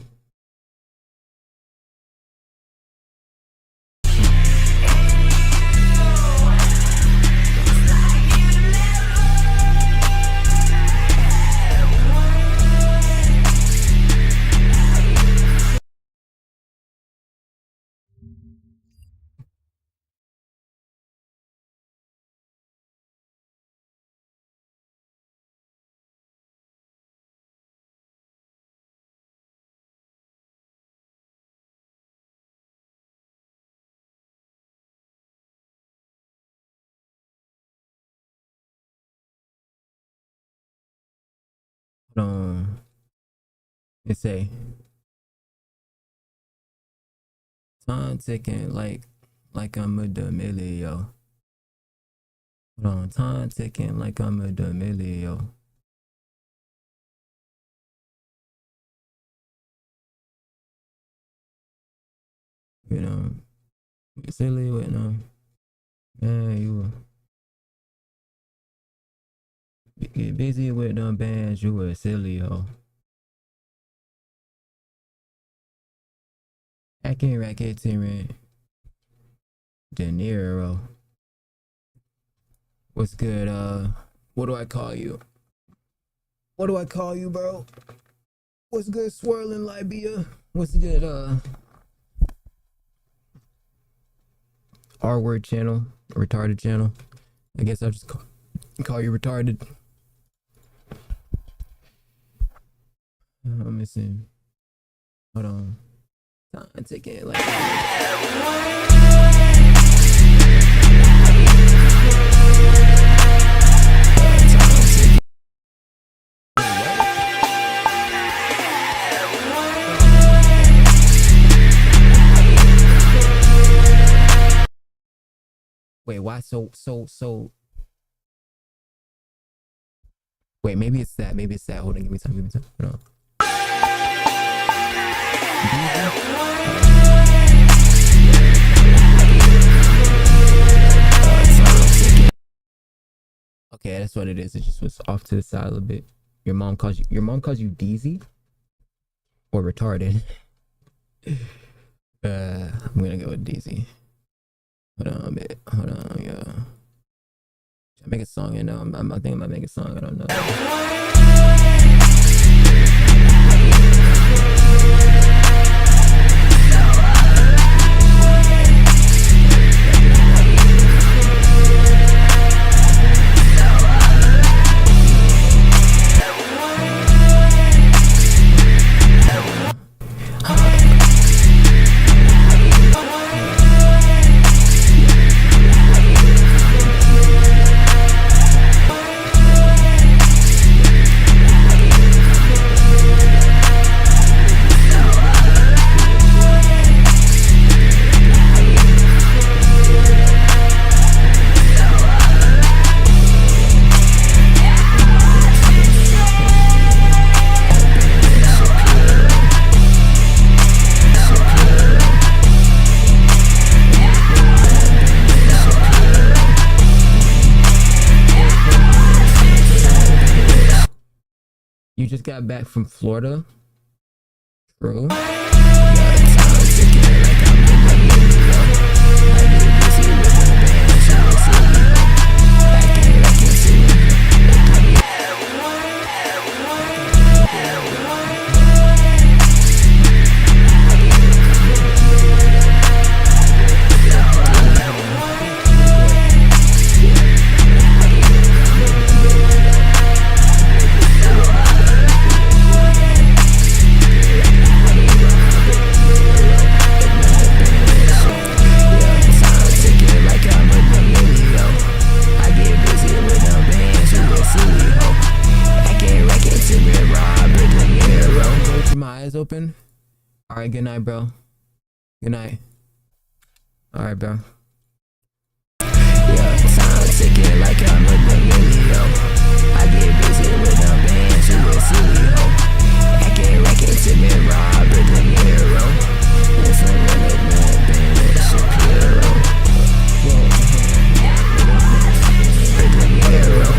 Hold on. It say time ticking like I'm a D'Amelio. Hold on, time ticking like I'm a D'Amelio. You know, you silly with no. Man, you get busy with them bands, you a silly hoe. Hacking racketeering. De Niro. What's good? What do I call you? What do I call you, bro? What's good, swirling Libya? What's good, R-word channel, retarded channel? I guess I'll just call you retarded. Let me see. Hold on. Time ticking like. Wait, why so wait, maybe it's that. Hold on, give me time. Hold on. Okay, that's what it is. It just was off to the side a little bit. Your mom calls you Deezy or retarded. I'm gonna go with Deezy. Hold on a bit. Hold on, yeah. Should I make a song? You know, I'm thinking about making a song. I don't know. You just got back from Florida? True. Open. All right, good night, bro. Good night. All right, bro. Yeah, time ticking like I'm a D'Amelio. I get busy with them bands, you a silly hoe. I can't reckon to me, Robert De Niro. If I'm really mad, then it's Shapiro. De Niro.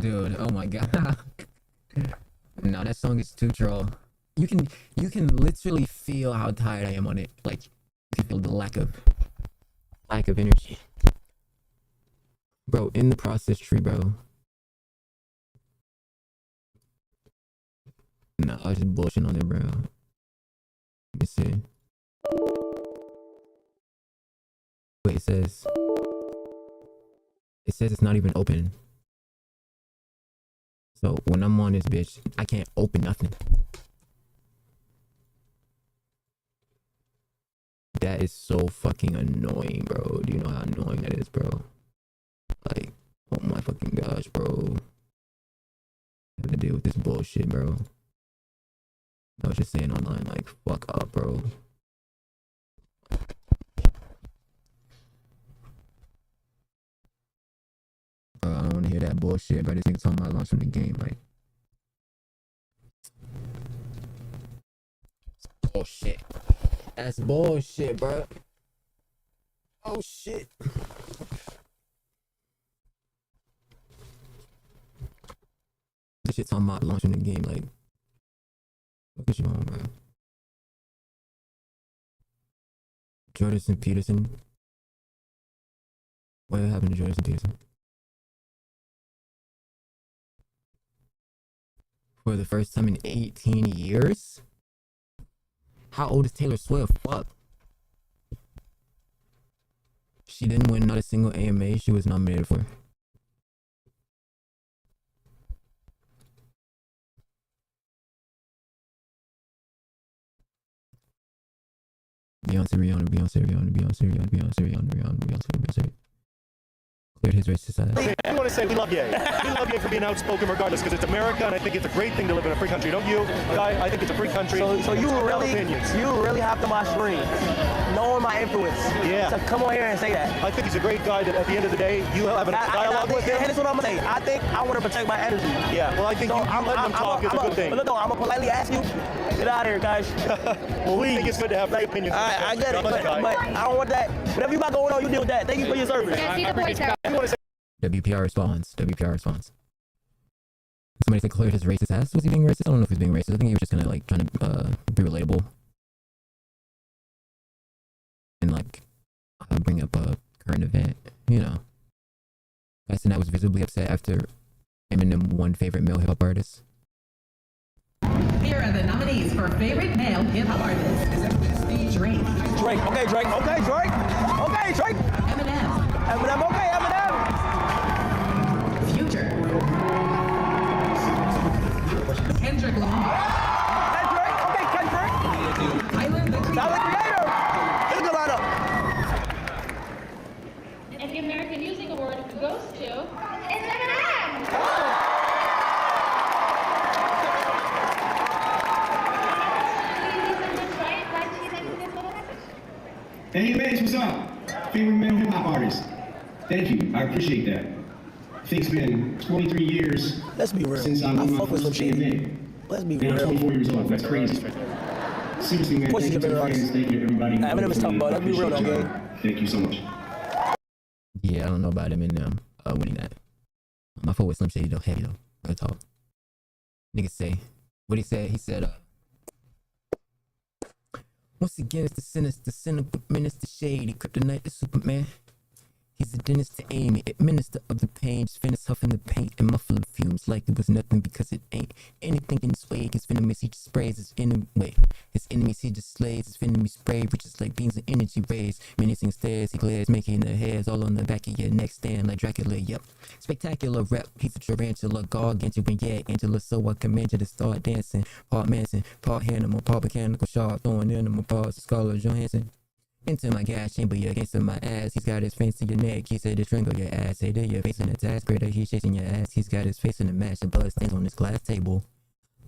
Dude, oh my god. No, that song is too troll. You can literally feel how tired I am on it. Like you can feel the lack of energy. Bro, in the process tree, bro. No, I was just bullshitting on it, bro. Let me see. Wait, it says it's not even open. So when I'm on this bitch, I can't open nothing. That is so fucking annoying, bro. Do you know how annoying that is, bro? Like, oh my fucking gosh, bro. I have to deal with this bullshit, bro. I was just saying online, like, fuck up, bro. I don't want to hear that bullshit, but this nigga talking about launching the game, like. Bullshit. That's bullshit, bro. Oh shit. This shit talking about launching the game, like. What is you on, bro? Jordan Peterson. What happened to Jordan Peterson? For the first time in 18 years? How old is Taylor Swift? Fuck. She didn't win not a single AMA she was nominated for. Beyonce. Cleared his racist ass. I want to say we love Ye. We love Ye for being outspoken regardless, because it's America, and I think it's a great thing to live in a free country. Don't you? I think it's a free country. So you really have to my stream, knowing my influence. Yeah. So come on here and say that. I think he's a great guy that at the end of the day, you have a dialogue with him. And that's what I'm going to say. I think I want to protect my energy. Yeah, well, I think letting him talk is a good thing. But look, I'm going to politely ask you, get out of here, guys. Well, we think it's good to have free opinions. I get it, but I don't want that. Whatever you got going on, you deal with that. Thank you for your service. WPR response. Somebody said cleared his racist ass. Was he being racist? I don't know if he was being racist. I think he was just kind of like trying to be relatable and like bring up a current event. You know, Tyson was visibly upset after Eminem won favorite male hip hop artist. Here are the nominees for favorite male hip hop artist. Drake. Okay, Drake. Eminem. Okay, Eminem. Future. Kendrick Lamar. Kendrick. Tyler, the Creator. It's a good lineup. And the American Music Award goes to Eminem. Hey, Max, what's up? Favorite male hip hop artist. Thank you. I appreciate that. I think it's been 23 years. Let's be real. Since I won my first AMA. Let's be real. I'm 24 years old. That's crazy. Seriously, man. Thank you to the fans. Thank you to everybody. Eminem is tough, bud. Let's be real, okay? Thank you so much. Yeah, I don't know about Eminem winning that. My foot was Slim Shady though, heavy though. Real talk. Niggas say, what he said? He said, once again, it's the sinister, cynical minister, shady, kryptonite, the Superman. He's a dentist to Amy, administer of the pain, just finish huffing the paint and muffle the fumes like it was nothing because it ain't anything in this way. His venomous, he just sprays his enemy. His enemies, he just slays his venomous spray, which is like beams of energy rays. Menacing stares, he glares, making the hairs all on the back of your neck stand like Dracula. Yep, spectacular rep. He's a tarantula, gargantuan, yeah, Angela. So I command you to start dancing. Part Manson, part Hannibal, part mechanical sharp, throwing animal parts, Scarlett Johansson. Into my gas chamber, you're against my ass. He's got his face to your neck. He said to strangle your ass. Hater, you're facing a task greater. He's chasing your ass. He's got his face in the match. The blood stains on this glass table.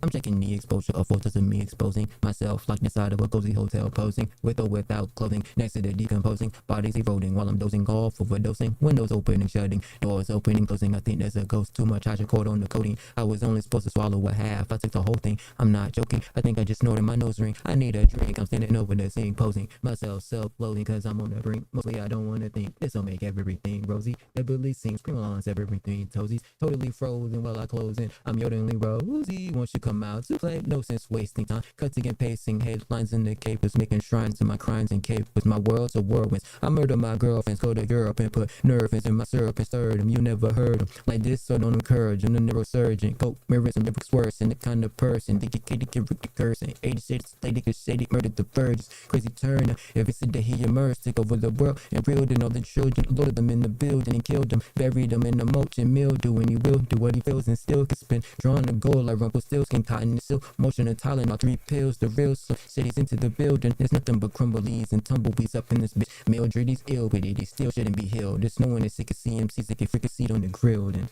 I'm checking the exposure of photos of me exposing myself like inside of a cozy hotel, posing with or without clothing next to the decomposing bodies eroding while I'm dozing off, overdosing, windows opening, shutting, doors opening, closing. I think there's a ghost, too much hydrocodone on the coating. I was only supposed to swallow a half, I took the whole thing. I'm not joking, I think I just snorted my nose ring. I need a drink, I'm standing over the sink, posing myself, self-loathing, cause I'm on the brink. Mostly I don't wanna think, this'll make everything rosy. The Billy sings, scream along, everything toesies, totally frozen while I close in. I'm yodeling rosy, won't you come out to play? No sense wasting time, cutting and pasting headlines in the capers, making shrines to my crimes and capers. My world's a whirlwind. I murder my girlfriends, go to Europe and put nerves in my syrup and stirred them. You never heard them like this, so don't encourage. I'm the neurosurgeon, coke mirrors and lyrics worse, and the kind of person dedicated to cursing. 86 lady shady murdered the virgins. Crazy turner, if it's a day he immersed, take over the world and reeled in all the children, loaded them in the building and killed them, buried them in the motion mildew, and he will do what he feels and still can spin. Drawing the goal like Rumpelstiltskin, cotton and silk, motion and Tylenol, 3 pills, the real cities into the building. There's nothing but crumblees and tumbleweeds up in this bitch. Mildred, he's ill with it, he still shouldn't be healed. There's no one that's sick of CMCs that can freaking seat on the grill. Then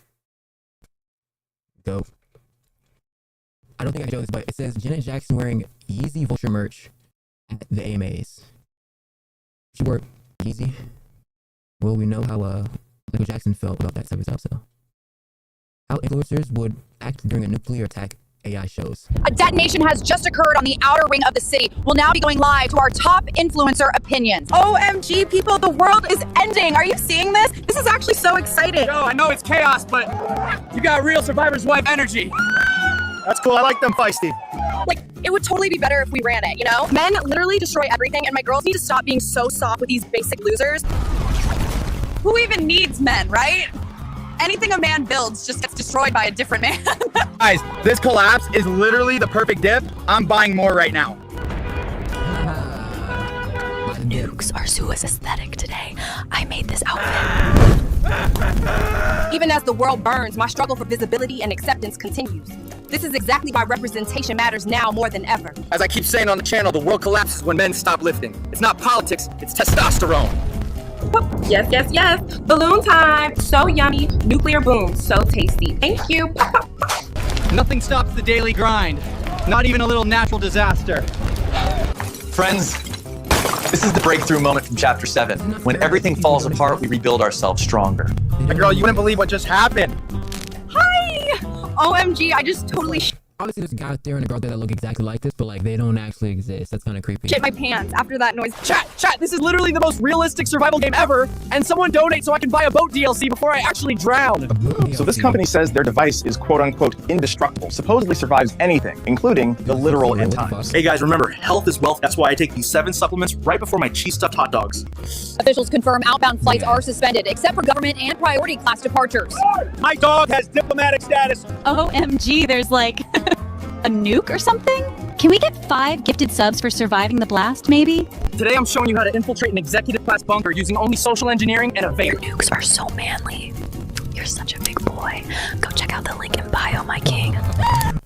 go. I don't think I can show this, but it says Janet Jackson wearing Yeezy Vulture merch at the AMAs. She wore Yeezy. Well, we know how Michael Jackson felt about that type of stuff. So, how influencers would act during a nuclear attack. AI shows. A detonation has just occurred on the outer ring of the city. We'll now be going live to our top influencer opinions. OMG, people, the world is ending. Are you seeing this? This is actually so exciting. Yo, I know it's chaos, but you got real survivor's wife energy. That's cool. I like them feisty. Like, it would totally be better if we ran it, you know? Men literally destroy everything, and my girls need to stop being so soft with these basic losers. Who even needs men, right? Anything a man builds just gets destroyed by a different man. Guys, this collapse is literally the perfect dip. I'm buying more right now. Nukes are Sua's aesthetic today. I made this outfit. Even as the world burns, my struggle for visibility and acceptance continues. This is exactly why representation matters now more than ever. As I keep saying on the channel, the world collapses when men stop lifting. It's not politics, it's testosterone. Yes, yes, yes. Balloon time. So yummy. Nuclear boom. So tasty. Thank you. Nothing stops the daily grind. Not even a little natural disaster. Friends, this is the breakthrough moment from Chapter 7. When everything falls apart, we rebuild ourselves stronger. My girl, you wouldn't believe what just happened. Hi! OMG, I just totally Obviously, there's a guy out there and a girl there that look exactly like this, but like they don't actually exist. That's kind of creepy. shit my pants after that noise. Chat, this is literally the most realistic survival game ever, and someone donate so I can buy a boat DLC before I actually drown. So this company says their device is quote-unquote indestructible, supposedly survives anything, including the literal end times. Hey guys, remember, health is wealth. That's why I take these 7 supplements right before my cheese-stuffed hot dogs. Officials confirm outbound flights are suspended, except for government and priority class departures. My dog has diplomatic status. OMG, there's like a nuke or something? Can we get 5 gifted subs for surviving the blast, maybe? Today I'm showing you how to infiltrate an executive class bunker using only social engineering and a vape. Your nukes are so manly. You're such a big boy. Go check out the link in bio, my king.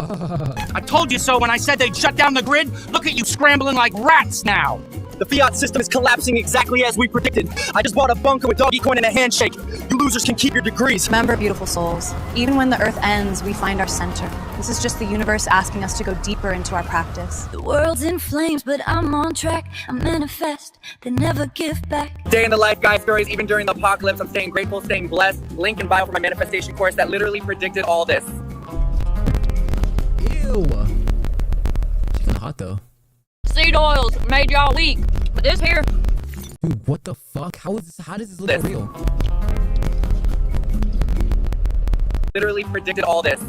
I told you so when I said they'd shut down the grid. Look at you scrambling like rats now. The fiat system is collapsing exactly as we predicted. I just bought a bunker with doggy coin and a handshake. You losers can keep your degrees. Remember, beautiful souls, even when the earth ends, we find our center. This is just the universe asking us to go deeper into our practice. The world's in flames, but I'm on track. I manifest, they never give back. Day in the life guy stories, even during the apocalypse. I'm staying grateful, staying blessed. Link in bio for my manifestation course that literally predicted all this. Ew. She's kinda hot though. Seed oils made y'all weak, but this here. Dude, what the fuck? How does this look real? Literally predicted all this.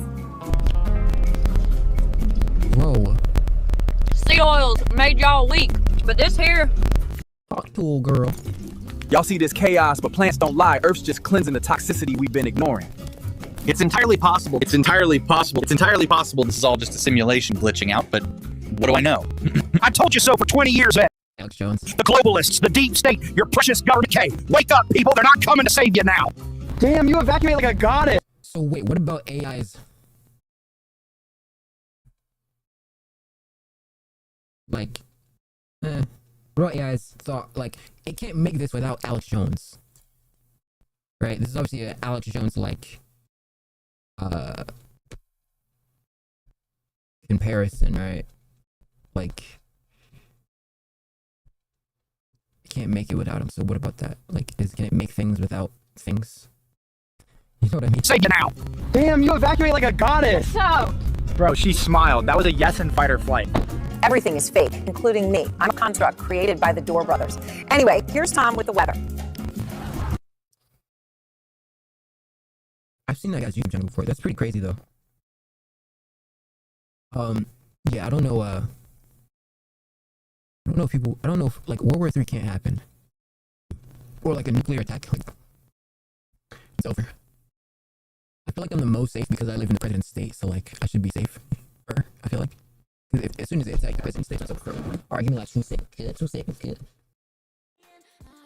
Bro. Seed oils made y'all weak, but this here. Talk to a girl. Y'all see this chaos, but plants don't lie. Earth's just cleansing the toxicity we've been ignoring. It's entirely possible. It's entirely possible. It's entirely possible this is all just a simulation glitching out, but what do I know? I told you so for 20 years, Ed. Alex Jones. The globalists, the deep state, your precious government decay. Wake up, people. They're not coming to save you now. Damn, you evacuate like a goddess. So wait, what about AI's? Like, what about AI's thought? Like, it can't make this without Alex Jones. Right? This is obviously an Alex Jones, like, comparison, right? Like, you can't make it without him. So what about that? Like, can it make things without things? You know what I mean? Say it now. Damn, you evacuate like a goddess. So, Bro, she smiled. That was a yes in fight or flight. Everything is fake, including me. I'm a construct created by the Door Brothers. Anyway, here's Tom with the weather. I've seen that guy's YouTube channel before. That's pretty crazy though. Yeah, I don't know. I don't know if people. I don't know if like World War III can't happen, or like a nuclear attack. Like, it's over. I feel like I'm the most safe because I live in the president's state, so like I should be safe. I feel like as soon as they attack the president's state, it's over. Alright, give me like 2 seconds, kid. 2 seconds, kid.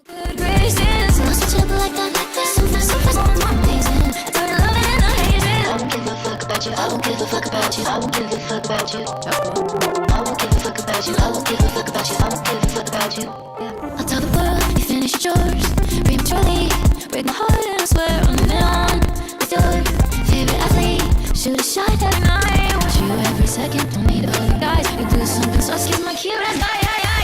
Good graces, lost your temper like that. So fast, amazing. I thought I love it and I hate it. I don't give a fuck about you. I don't give a fuck about you. I don't give a fuck about you. I won't give a fuck about you. I won't give a fuck about you. I won't give a fuck about you. I'll tell the world you finished yours prematurely. Break my heart and I swear I'm moving on with your favorite athlete. Shoot a shot every night. Want you every second. Don't need other guys. You do something so skip my cute ass guy.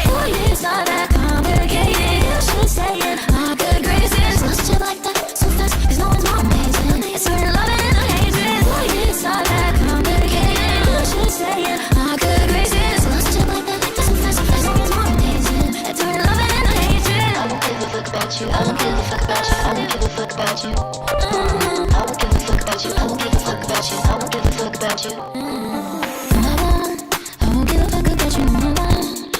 Boy, it's not that complicated. You should say it. My good graces, lost you like that so fast. 'Cause no one's more amazing. It's hard to love it and I hate it. Boy, it's not that complicated. You should say it. My good graces, lost you like that so fast. 'Cause no one's more amazing. It's hard to love it and I hate it. I won't give a fuck about you. I won't give a fuck about you. I won't give a fuck about you. I won't give a fuck about you. I won't give a fuck about you. I won't give a fuck about you. I won't give a fuck about you.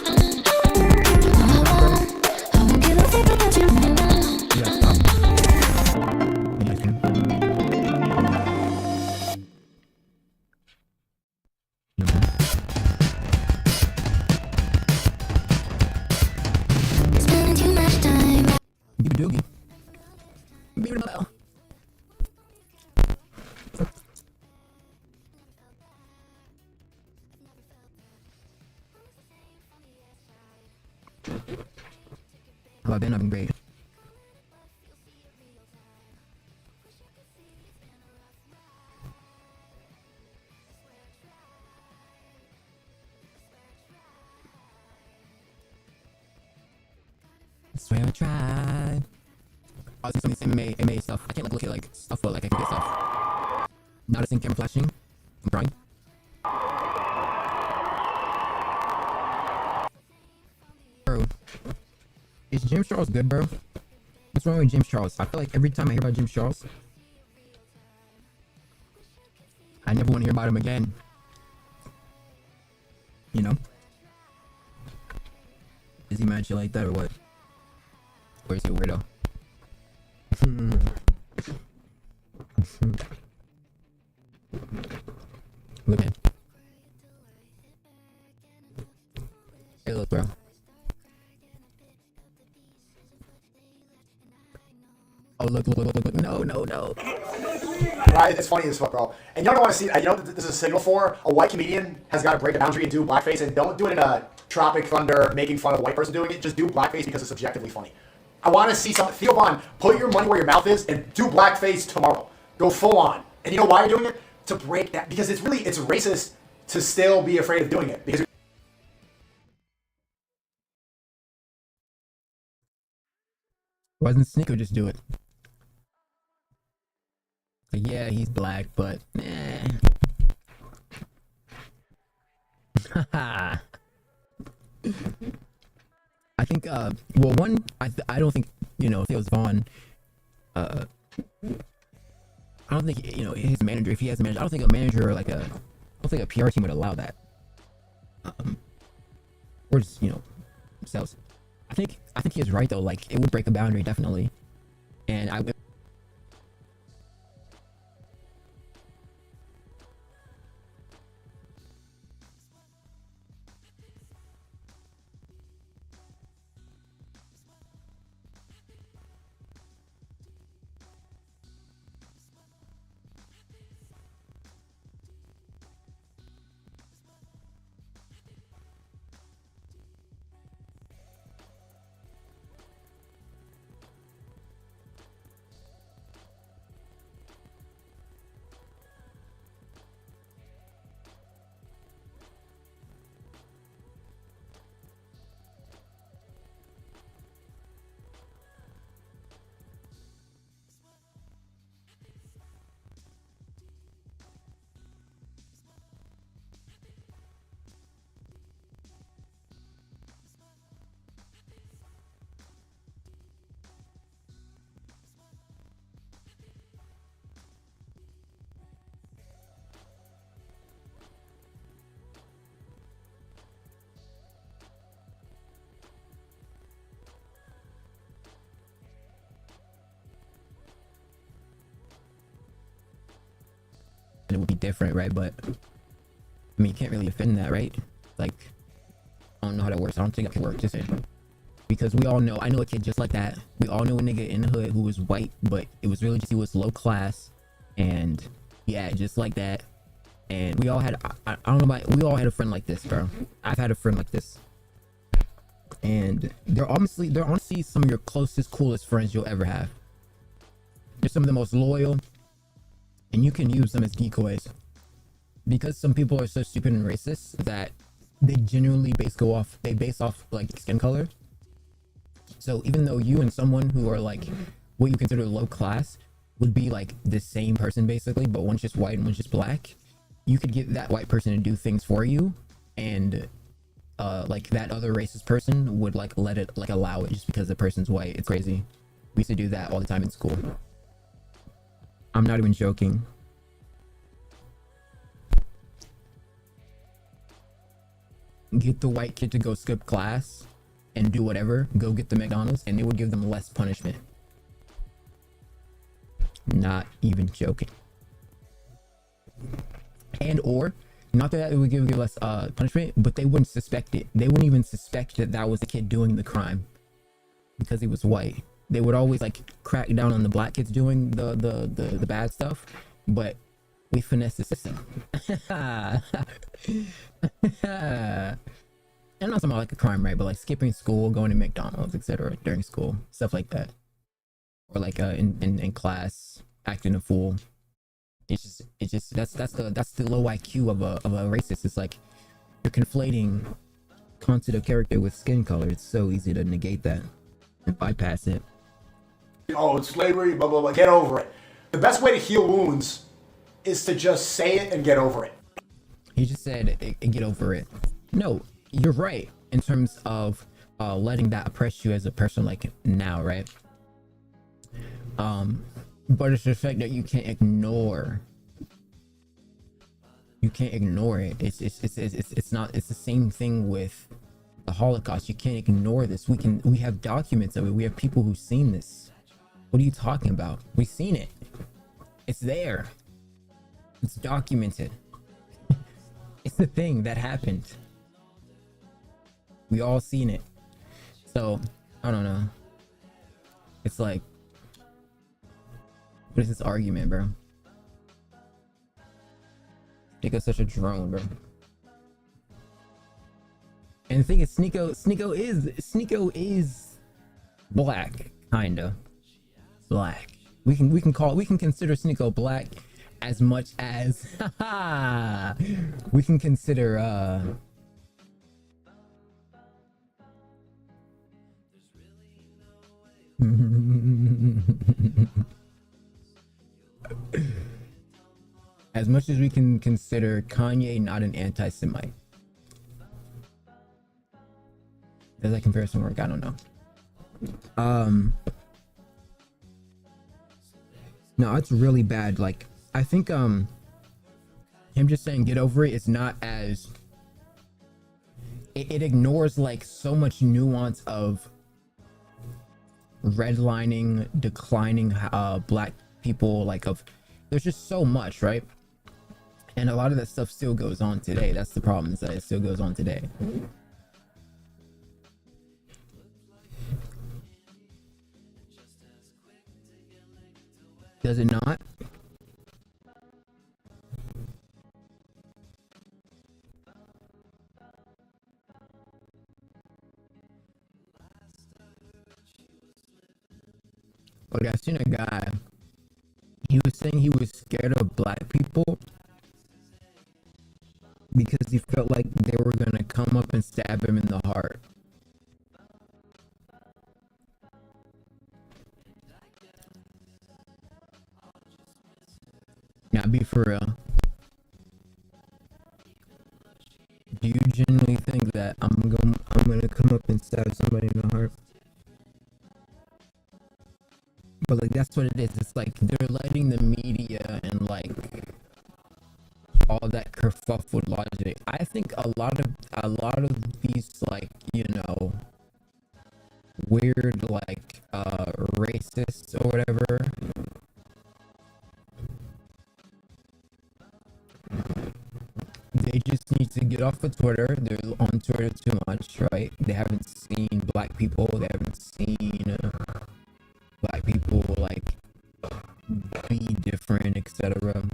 Spending too much time. Doogie. Beautiful. How have I been? I've been great. I swear I tried. I was doing some MA stuff. I can't like look at like stuff, but like I can get stuff. Not a sync camera flashing. I'm trying. Bro, is James Charles good, bro? What's wrong with James Charles? I feel like every time I hear about James Charles, I never want to hear about him again. You know? Is he mad shit like that or what? Or is he a weirdo? Look at him. Hey, look, bro. Oh, look. No. Right, it's funny as fuck, bro. And you don't want to see, you know what this is a signal for? A white comedian has got to break a boundary and do blackface, and don't do it in a Tropic Thunder making fun of a white person doing it. Just do blackface because it's objectively funny. I want to see something. Theo Von, put your money where your mouth is and do blackface tomorrow. Go full on. And you know why you're doing it? To break that. Because it's racist to still be afraid of doing it. Because why doesn't Snicker just do it? Like, yeah, he's black, but Haha. I think, well, one, I don't think, you know, Theo Von, I don't think, you know, his manager, if he has a manager, I don't think a manager or like I don't think a PR team would allow that. Or just, you know, themselves. I think he is right though, like, it would break a boundary, definitely. And I would. it would be different, right? But I mean, you can't really defend that, right? Like, I don't know how that works. I don't think it can work. Just saying. Because we all know, I know a kid just like that. We all know a nigga in the hood who was white, but it was really just he was low class, and yeah, just like that. And we all had, I don't know about, we all had a friend like this, bro. I've had a friend like this. And they're honestly some of your closest, coolest friends you'll ever have. They're some of the most loyal, and you can use them as decoys. Because some people are so stupid and racist that they genuinely base off like skin color. So even though you and someone who are like what you consider low class would be like the same person basically, but one's just white and one's just black, you could get that white person to do things for you, and like that other racist person would like let it, like allow it just because the person's white. It's crazy. We used to do that all the time in school. I'm not even joking. Get the white kid to go skip class and do whatever, go get the McDonald's, and they would give them less punishment. Not even joking. And or not that it would give less punishment, but they wouldn't suspect it. They wouldn't even suspect that that was the kid doing the crime because he was white. They would always like crack down on the black kids doing the bad stuff, but we finesse the system. I'm not talking about like a crime, right? But like skipping school, going to McDonald's, etc. during school, stuff like that, or like in class acting a fool. It's just that's the low IQ of a racist. It's like you're conflating concept of character with skin color. It's so easy to negate that and bypass it. Oh, it's slavery, blah blah blah. Get over it. The best way to heal wounds is to just say it and get over it. He just said get over it. No, you're right in terms of letting that oppress you as a person, like now, right? But it's the fact that you can't ignore. You can't ignore it. It's not. It's the same thing with the Holocaust. You can't ignore this. We have documents of it. We have people who've seen this. What are you talking about? We've seen it. It's there. It's documented. It's the thing that happened. We all seen it. So I don't know. It's like, what is this argument, bro? Sneako's such a drone, bro. And the thing is, Sneako is black, kinda black. We can consider Sneako black as much as we can consider as much as we can consider Kanye not an anti-Semite. Does that comparison work? I don't know. No, it's really bad. Like, I think him just saying get over it is not as it ignores like so much nuance of redlining, declining black people, like of there's just so much, right? And a lot of that stuff still goes on today. That's the problem, is that it still goes on today. Does it not? Like, I seen a guy, he was saying he was scared of black people because he felt like they were gonna come up and stab him in the heart. Now, be for real. Do you genuinely think that I'm gonna come up and stab somebody in the heart? But like, that's what it is. It's like they're letting the media and like all that kerfuffled logic. I think a lot of these, like, you know, weird like racists or whatever, They just need to get off of Twitter. They're on Twitter too much, right? They haven't seen black people. They haven't seen black people like be different, etc.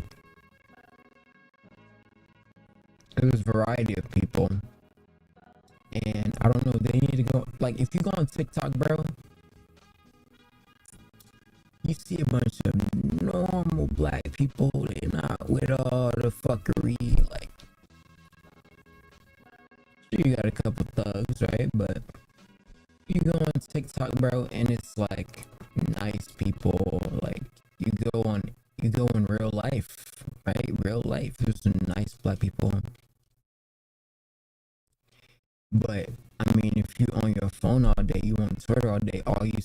There's a variety of people, and I don't know. They need to go. Like, if you go on TikTok, bro, you see a bunch of normal black people. They're not with all the fuckery. Like, sure, you got a couple thugs, right? But you go on TikTok, bro, and it's like nice people. Like, you go in real life, right? Real life. There's some nice black people. But I mean, if you on your phone all day, you on Twitter all day, all you're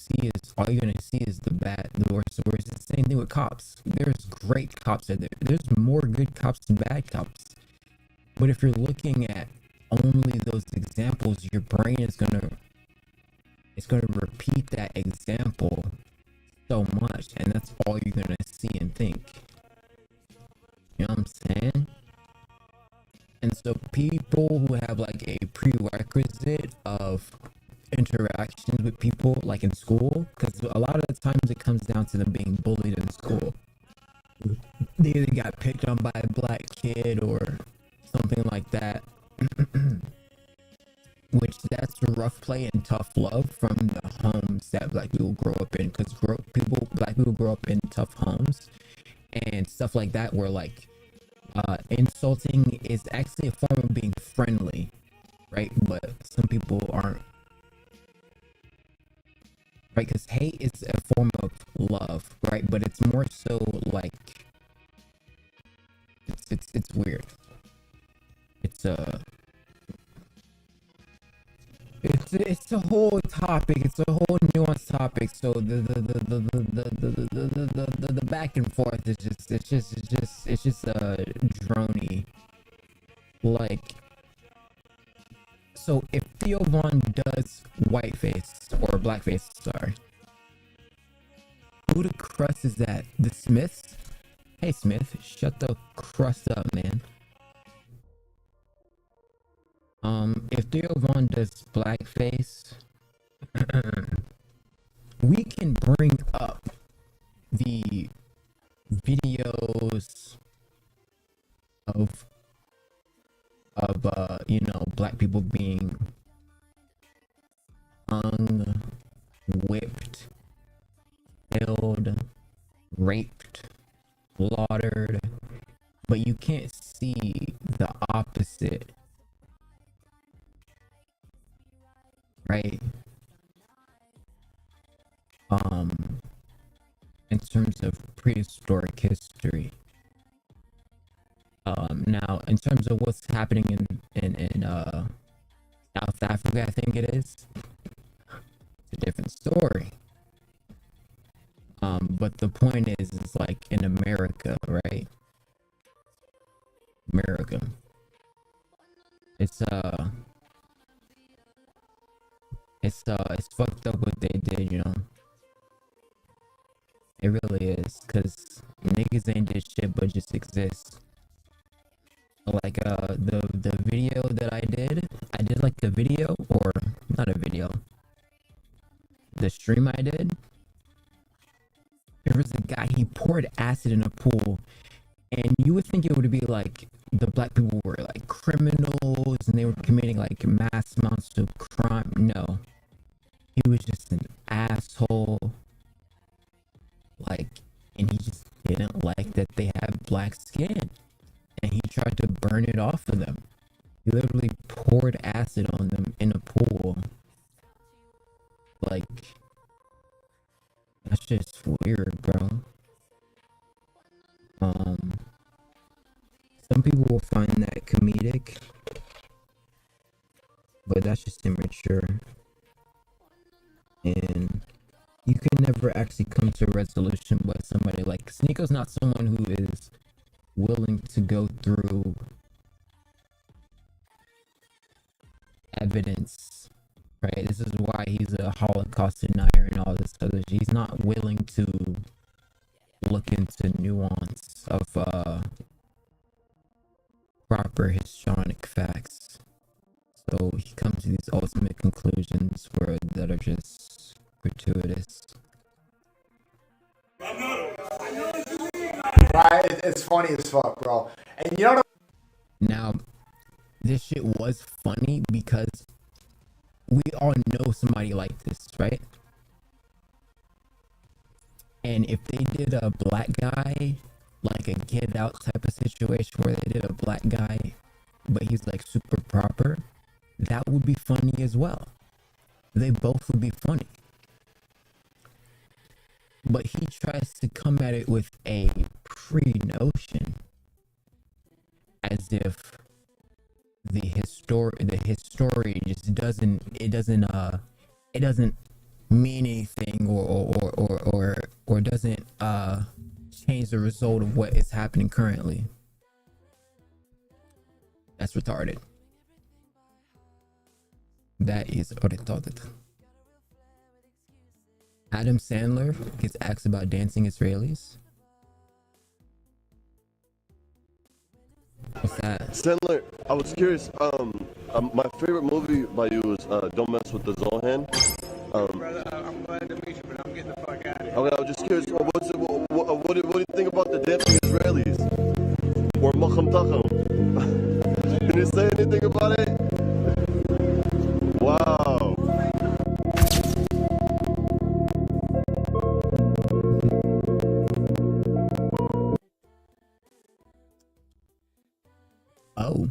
gonna see is the bad, the worst. It's the same thing with cops. There's great cops out there. There's more good cops than bad cops. But if you're looking at only those examples, your brain is gonna repeat that example so much, and that's all you're gonna see and think. You know what I'm saying? And so people who have like a prerequisite of interactions with people like in school, because a lot of the times it comes down to them being bullied in school. They either got picked on by a black kid or something like that. Which that's rough play and tough love from the homes that black people grow up in, because black people grow up in tough homes and stuff like that, where like insulting is actually a form of being friendly, right? But some people aren't, right? Because hate is a form of love, right? But it's more so like it's weird. It's a whole topic. It's a whole nuanced topic. So the back and forth is just drony. Like, so if Theo Von does whiteface or blackface, sorry, who the crust is that? The Smiths? Hey Smith, shut the crust up, man. If Theo Von does blackface, we can bring up the videos of you know, black people being hung, whipped, killed, raped, slaughtered, but you can't see the opposite. Right? In terms of prehistoric history. Now, in terms of what's happening in South Africa, I think it is, it's a different story. But the point is like in America, right? America. It's fucked up what they did, you know. It really is, cause niggas ain't did shit but just exist. Like the video that I did like the video, or not a video, the stream I did. There was a guy, he poured acid in a pool, and you would think it would be like the black people were like criminals and they were committing like mass amounts of crime. No, he was just an asshole. Like, and he just didn't like that they had black skin, and he tried to burn it off of them. He literally poured acid on them in a pool. Like, that's just weird, bro. Some people will find that comedic, but that's just immature. And you can never actually come to a resolution with somebody. Like, Sneako's not someone who is willing to go through evidence, right? This is why he's a Holocaust denier and all this other shit. He's not willing to look into nuance of proper histrionic facts. So he comes to these ultimate conclusions that are just gratuitous. Right, it's funny as fuck, bro. And you know what? Now, this shit was funny because we all know somebody like this, right? And if they did a black guy, like a Get Out type of situation where they did a black guy, but he's like super proper, that would be funny as well. They both would be funny. But he tries to come at it with a pre-notion, as if the history just doesn't mean anything or doesn't change the result of what is happening currently. That's retarded. That is retarded. Adam Sandler gets asked about dancing Israelis. What's that? Sandler, I was curious. My favorite movie by you was Don't Mess with the Zohan. Brother, I'm glad to meet you, but I'm getting the fuck out of here. Okay, I was just curious. What do you think about the dancing Israelis? Or Macham Tacham? Can you say anything about it? Wow. Oh.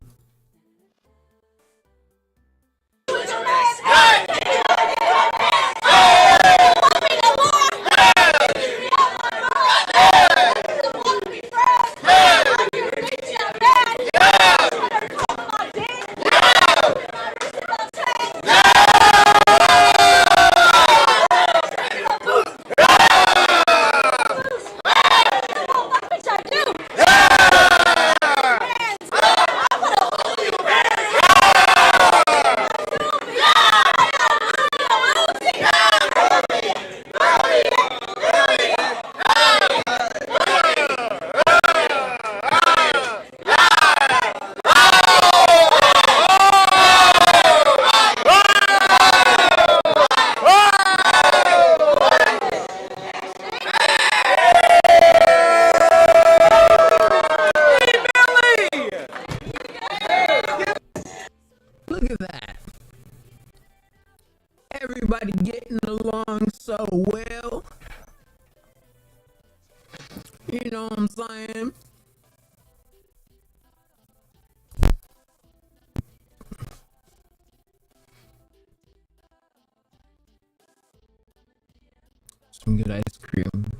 Look at that. Everybody getting along so well. You know what I'm saying? Some good ice cream.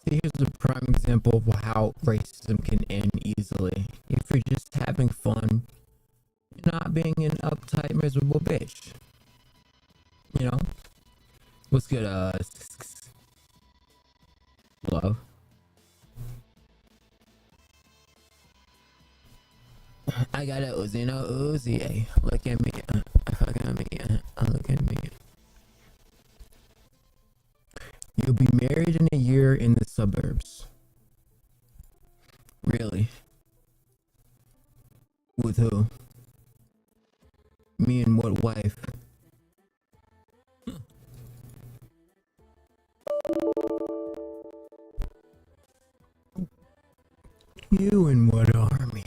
See, here's a prime example of how racism can end easily. If you're just having fun, you're not being an uptight, miserable bitch. You know? What's good, love? I got a Uzi, no Uzi, ay. Look at me, fucking me, look at me. You'll be married in a year in the suburbs. Really? With who? Me and what wife? You and what army?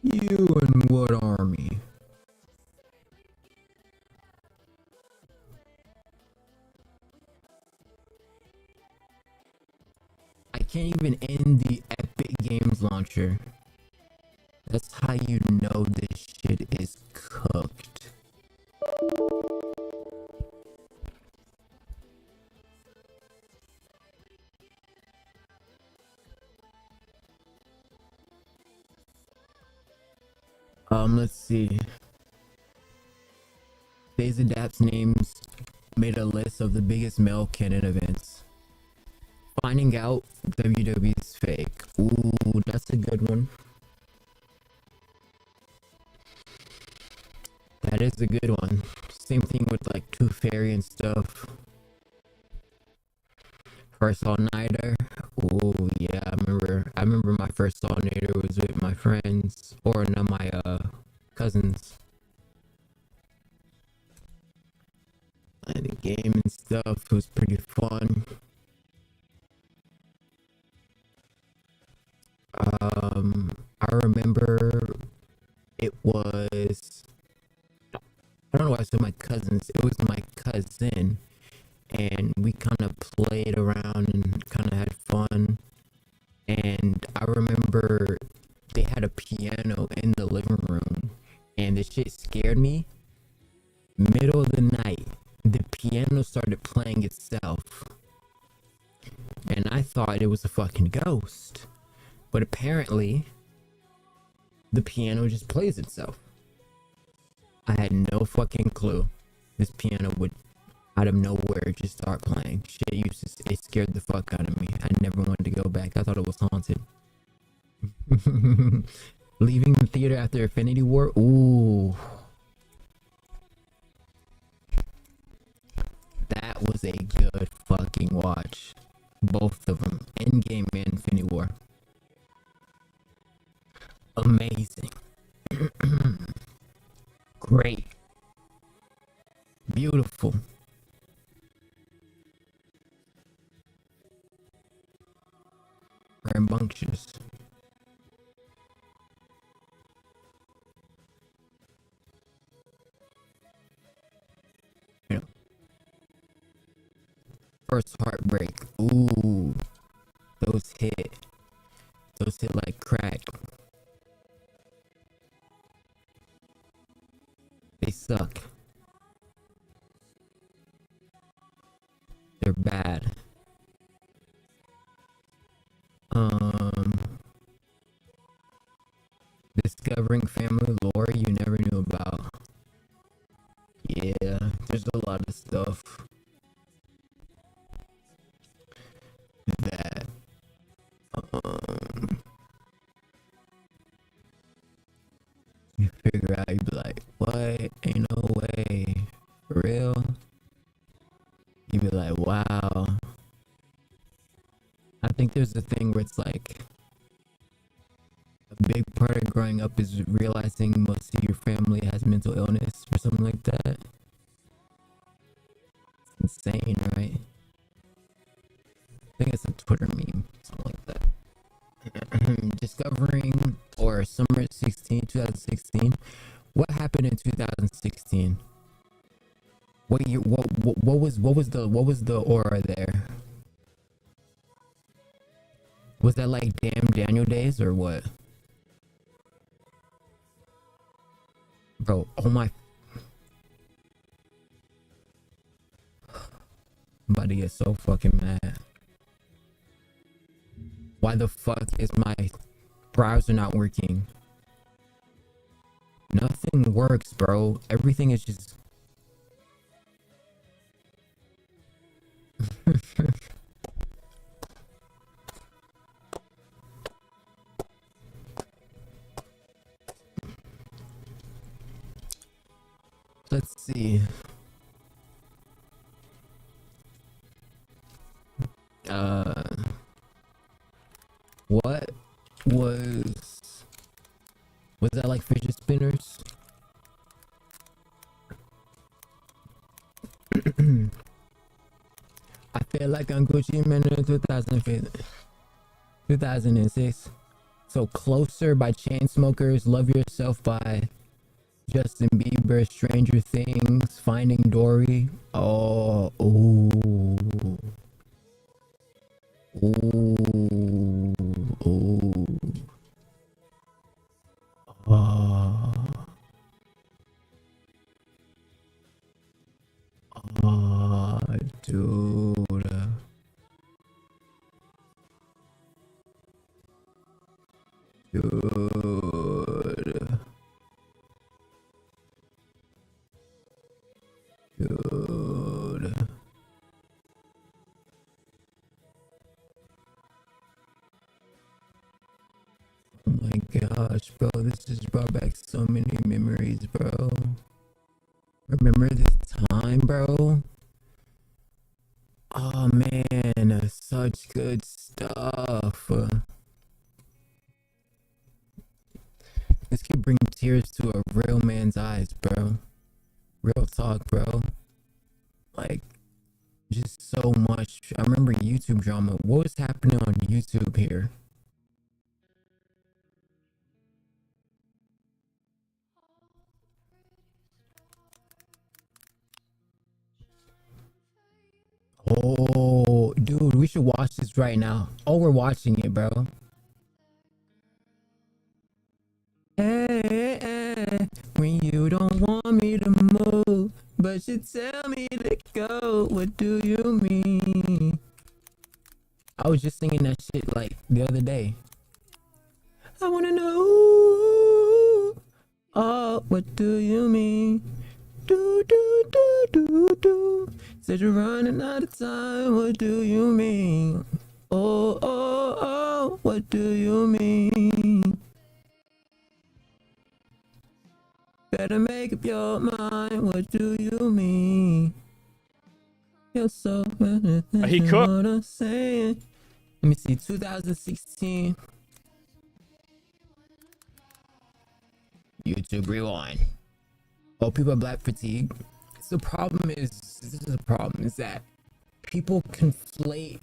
You and what army? I can't even end the Epic Games launcher. That's how you know this shit is cooked. Let's see. Days Adapt's names made a list of the biggest male canon events. Finding out WWE is fake. Ooh, that's a good one. That is a good one. Same thing with like Tooth Fairy and stuff. First all nighter. Oh yeah, I remember my first all nighter was with my friends or no, my cousins. And the game and stuff was pretty fun. I remember it was, I don't know why I said my cousins, it was my cousin, and we kind of played around and kind of had fun. And I remember they had a piano in the living room, and the shit scared me. Middle of the night, the piano started playing itself, and I thought it was a fucking ghost. But apparently, the piano just plays itself. I had no fucking clue. This piano would, out of nowhere, just start playing. Shit it scared the fuck out of me. I never wanted to go back. I thought it was haunted. Leaving the theater after Infinity War? Ooh. That was a good fucking watch. Both of them. Endgame and Infinity War. Amazing. Great. Beautiful. Rambunctious. You know. First heartbreak. Ooh. Those hit like crack. They suck. They're bad. Discovering family lore you never knew about. Yeah, there's a lot of stuff that you figure out, you be like, what? Ain't no way. For real? You be like, wow. I think there's a thing where it's like, a big part of growing up is realizing most of your family has mental illness or something like that. It's insane, right? I think it's a Twitter meme, something like that. Discovering, or summer 2016. What happened in 2016? What year? What was the aura there? Was that like Damn Daniel days or what? Bro, oh my. I'm about to get so fucking mad. Why the fuck is my browser not working? Nothing works, bro. Everything is just... Let's see. What was that like fidget spinners? I feel like I'm Gucci Mane in 2006. So Closer by Chainsmokers, Love Yourself by Justin Bieber, Stranger Things, Finding Dory. Oh, ooh. Ooh. Ooh. Oh. Oh, dude. Dude. Dude. Oh my gosh, bro, this just brought back so many memories, bro. Remember this time, bro? Oh man, tears to a real man's eyes, bro. Real talk, bro. Like, just so much. I remember YouTube drama. What was happening on YouTube here? Oh, dude, we should watch this right now. Oh, we're watching it, bro. Hey, when you don't want me to move, but you tell me to go, what do you mean? I was just singing that shit like the other day. I wanna know, oh, what do you mean? Do, do, do, do, do. Said you're running out of time, what do you mean? Oh, oh, oh, what do you mean? Better make up your mind, what do you mean? You're so He cooked. what I'm saying. Let me see, 2016. YouTube rewind. Oh, people are black fatigue. So the problem is, this is the problem, is that people conflate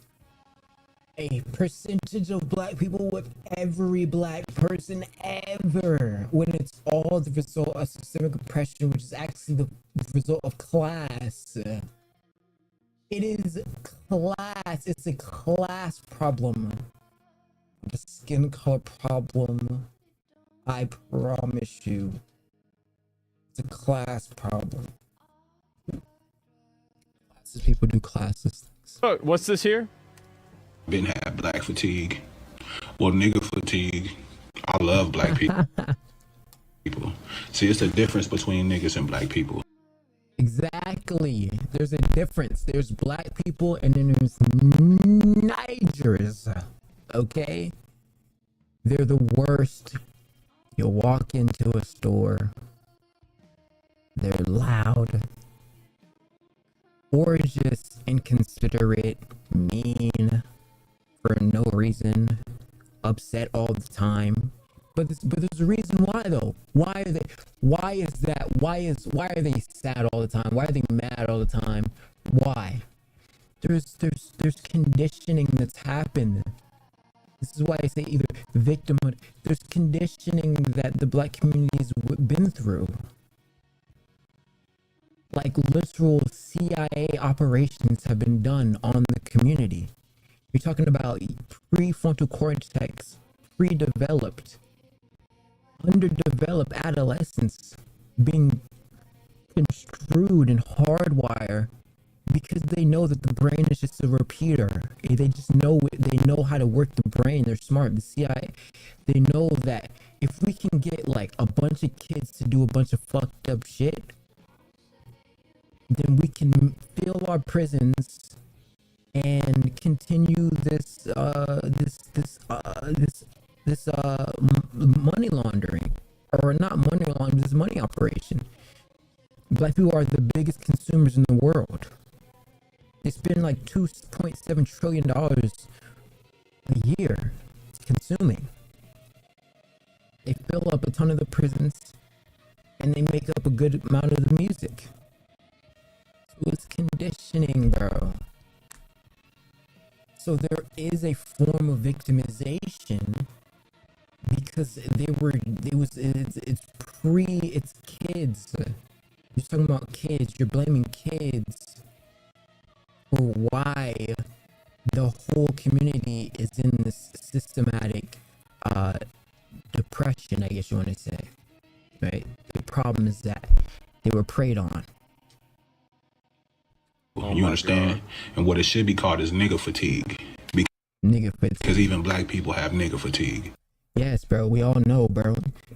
a percentage of black people with every black person ever, when it's all the result of systemic oppression, which is actually the result of class. It is class. It's a class problem. The skin color problem. I promise you. It's a class problem. Classes, people do classes things. Oh, what's this here? Been had black fatigue. Well, nigga fatigue. I love black people. See, it's the difference between niggas and black people. Exactly. There's a difference. There's black people and then there's Nigers. Okay? They're the worst. You walk into a store. They're loud. Or just inconsiderate, mean, for no reason, upset all the time. But there's a reason why though. Why are they? Why is that? Why are they sad all the time? Why are they mad all the time? Why? There's conditioning that's happened. This is why I say either victimhood. There's conditioning that the black community's been through. Like literal CIA operations have been done on the community. You're talking about prefrontal cortex, pre-developed, underdeveloped adolescents being construed and hardwired because they know that the brain is just a repeater. They just know it. They know how to work the brain. They're smart. The CIA, they know that if we can get like a bunch of kids to do a bunch of fucked up shit, then we can fill our prisons and continue this money laundering, or not money laundering, this money operation. Black people are the biggest consumers in the world. They spend like $2.7 trillion a year consuming. They fill up a ton of the prisons and they make up a good amount of the music. So it's conditioning, bro. So there is a form of victimization because it's kids. You're talking about kids. You're blaming kids for why the whole community is in this systematic depression, I guess you want to say. Right? The problem is that they were preyed on. You understand? And what it should be called is nigga fatigue. Nigga fatigue. Because even black people have nigga fatigue. Yes, bro. We all know, bro.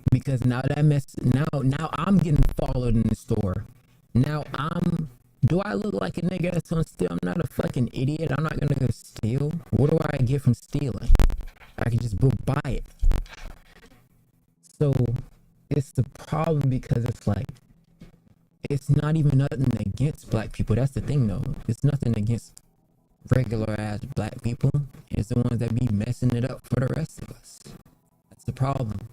Because now I'm getting followed in the store. Now do I look like a nigga that's gonna steal? I'm not a fucking idiot. I'm not gonna go steal. What do I get from stealing? I can just go buy it. So it's the problem because it's like, it's not even nothing against black people. That's the thing though. It's nothing against regular ass black people. It's the ones that be messing it up for the rest of us. That's the problem.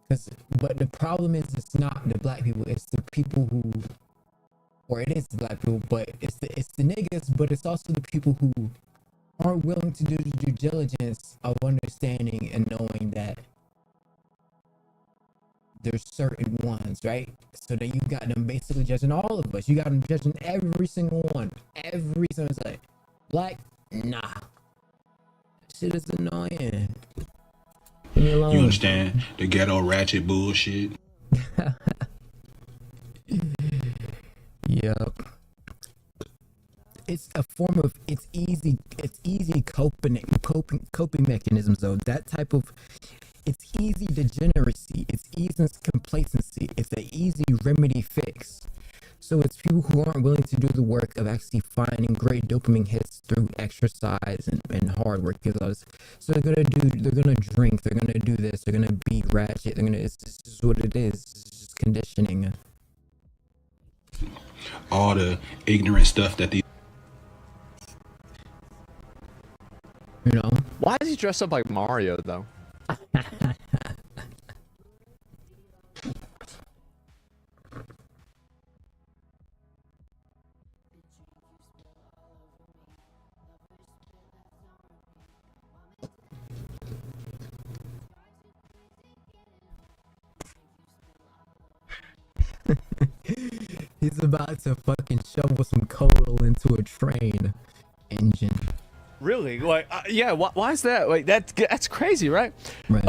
But the problem is, it's not the black people, it's the people who, or it is the black people, but it's the niggas, but it's also the people who aren't willing to do the due diligence of understanding and knowing that there's certain ones, right? So then you got them basically judging all of us. You got them judging every single one. Every single, it's like, black, nah. Shit is annoying. Leave me alone. You understand the ghetto ratchet bullshit? Yep. It's a form of, it's easy coping mechanisms though. That type of, it's easy degeneracy, it's easy complacency, it's an easy remedy fix. So it's people who aren't willing to do the work of actually finding great dopamine hits through exercise and hard work. So they're gonna drink, they're gonna do this, they're gonna be ratchet, it's just what it is. It's just conditioning. All the ignorant stuff that these. You know? Why is he dressed up like Mario though? He's about to fucking shovel some coal into a train engine. Really? Like, yeah. Why is that? Like, that's crazy, right? Right.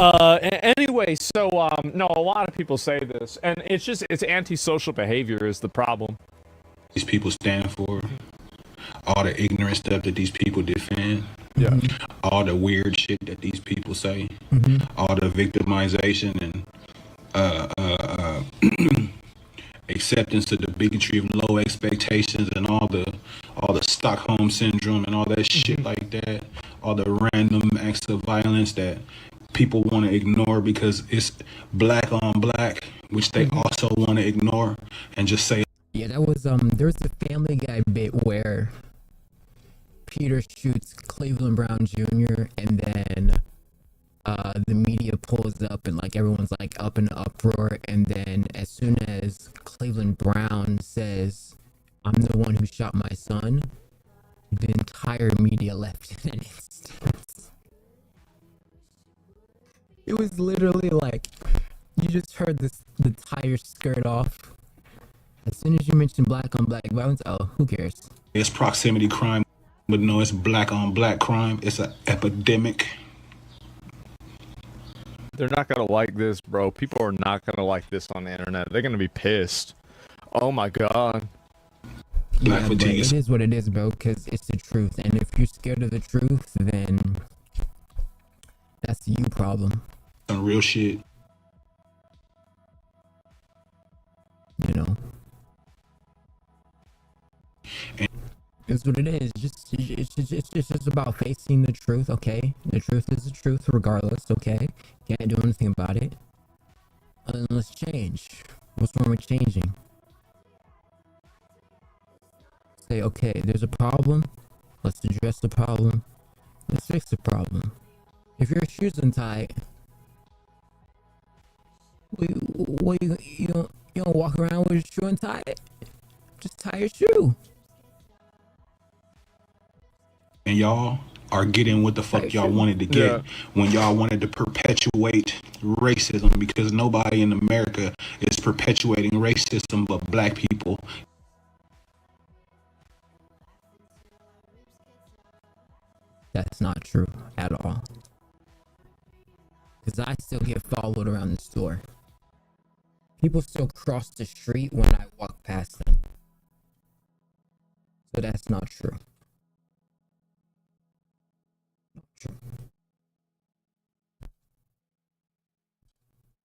Anyway, so no, a lot of people say this, and it's antisocial behavior is the problem. These people stand for, all the ignorant stuff that these people defend, all the weird shit that these people say, all the victimization and acceptance of the bigotry of low expectations and all the Stockholm syndrome and all that shit like that, all the random acts of violence that people want to ignore because it's black on black, which they also want to ignore and just say. Yeah, that was there's a Family Guy bit where Peter shoots Cleveland Brown Jr. and then the media pulls up and like everyone's like up in an uproar, and then as soon as Cleveland Brown says, "I'm the one who shot my son," the entire media left in an instant. It was literally like you just heard the tire skirt off. As soon as you mentioned black on black violence, oh, who cares? It's proximity crime, but no, it's black on black crime. It's an epidemic. They're not gonna like this, bro. People are not gonna like this on the internet. They're gonna be pissed. Oh my god. Yeah, but it is what it is, bro, because it's the truth. And if you're scared of the truth, then that's you problem. Some real shit. You know. It's what it is. It's just about facing the truth, okay? The truth is the truth regardless, okay? Can't do anything about it. Let's change. What's wrong with changing? Say, okay, there's a problem. Let's address the problem. Let's fix the problem. If your shoes untied, you don't walk around with your shoe untied. Just tie your shoe. And y'all are getting what the fuck y'all wanted to get when y'all wanted to perpetuate racism, because nobody in America is perpetuating racism but black people. That's not true at all. Because I still get followed around the store. People still cross the street when I walk past them. So that's not true.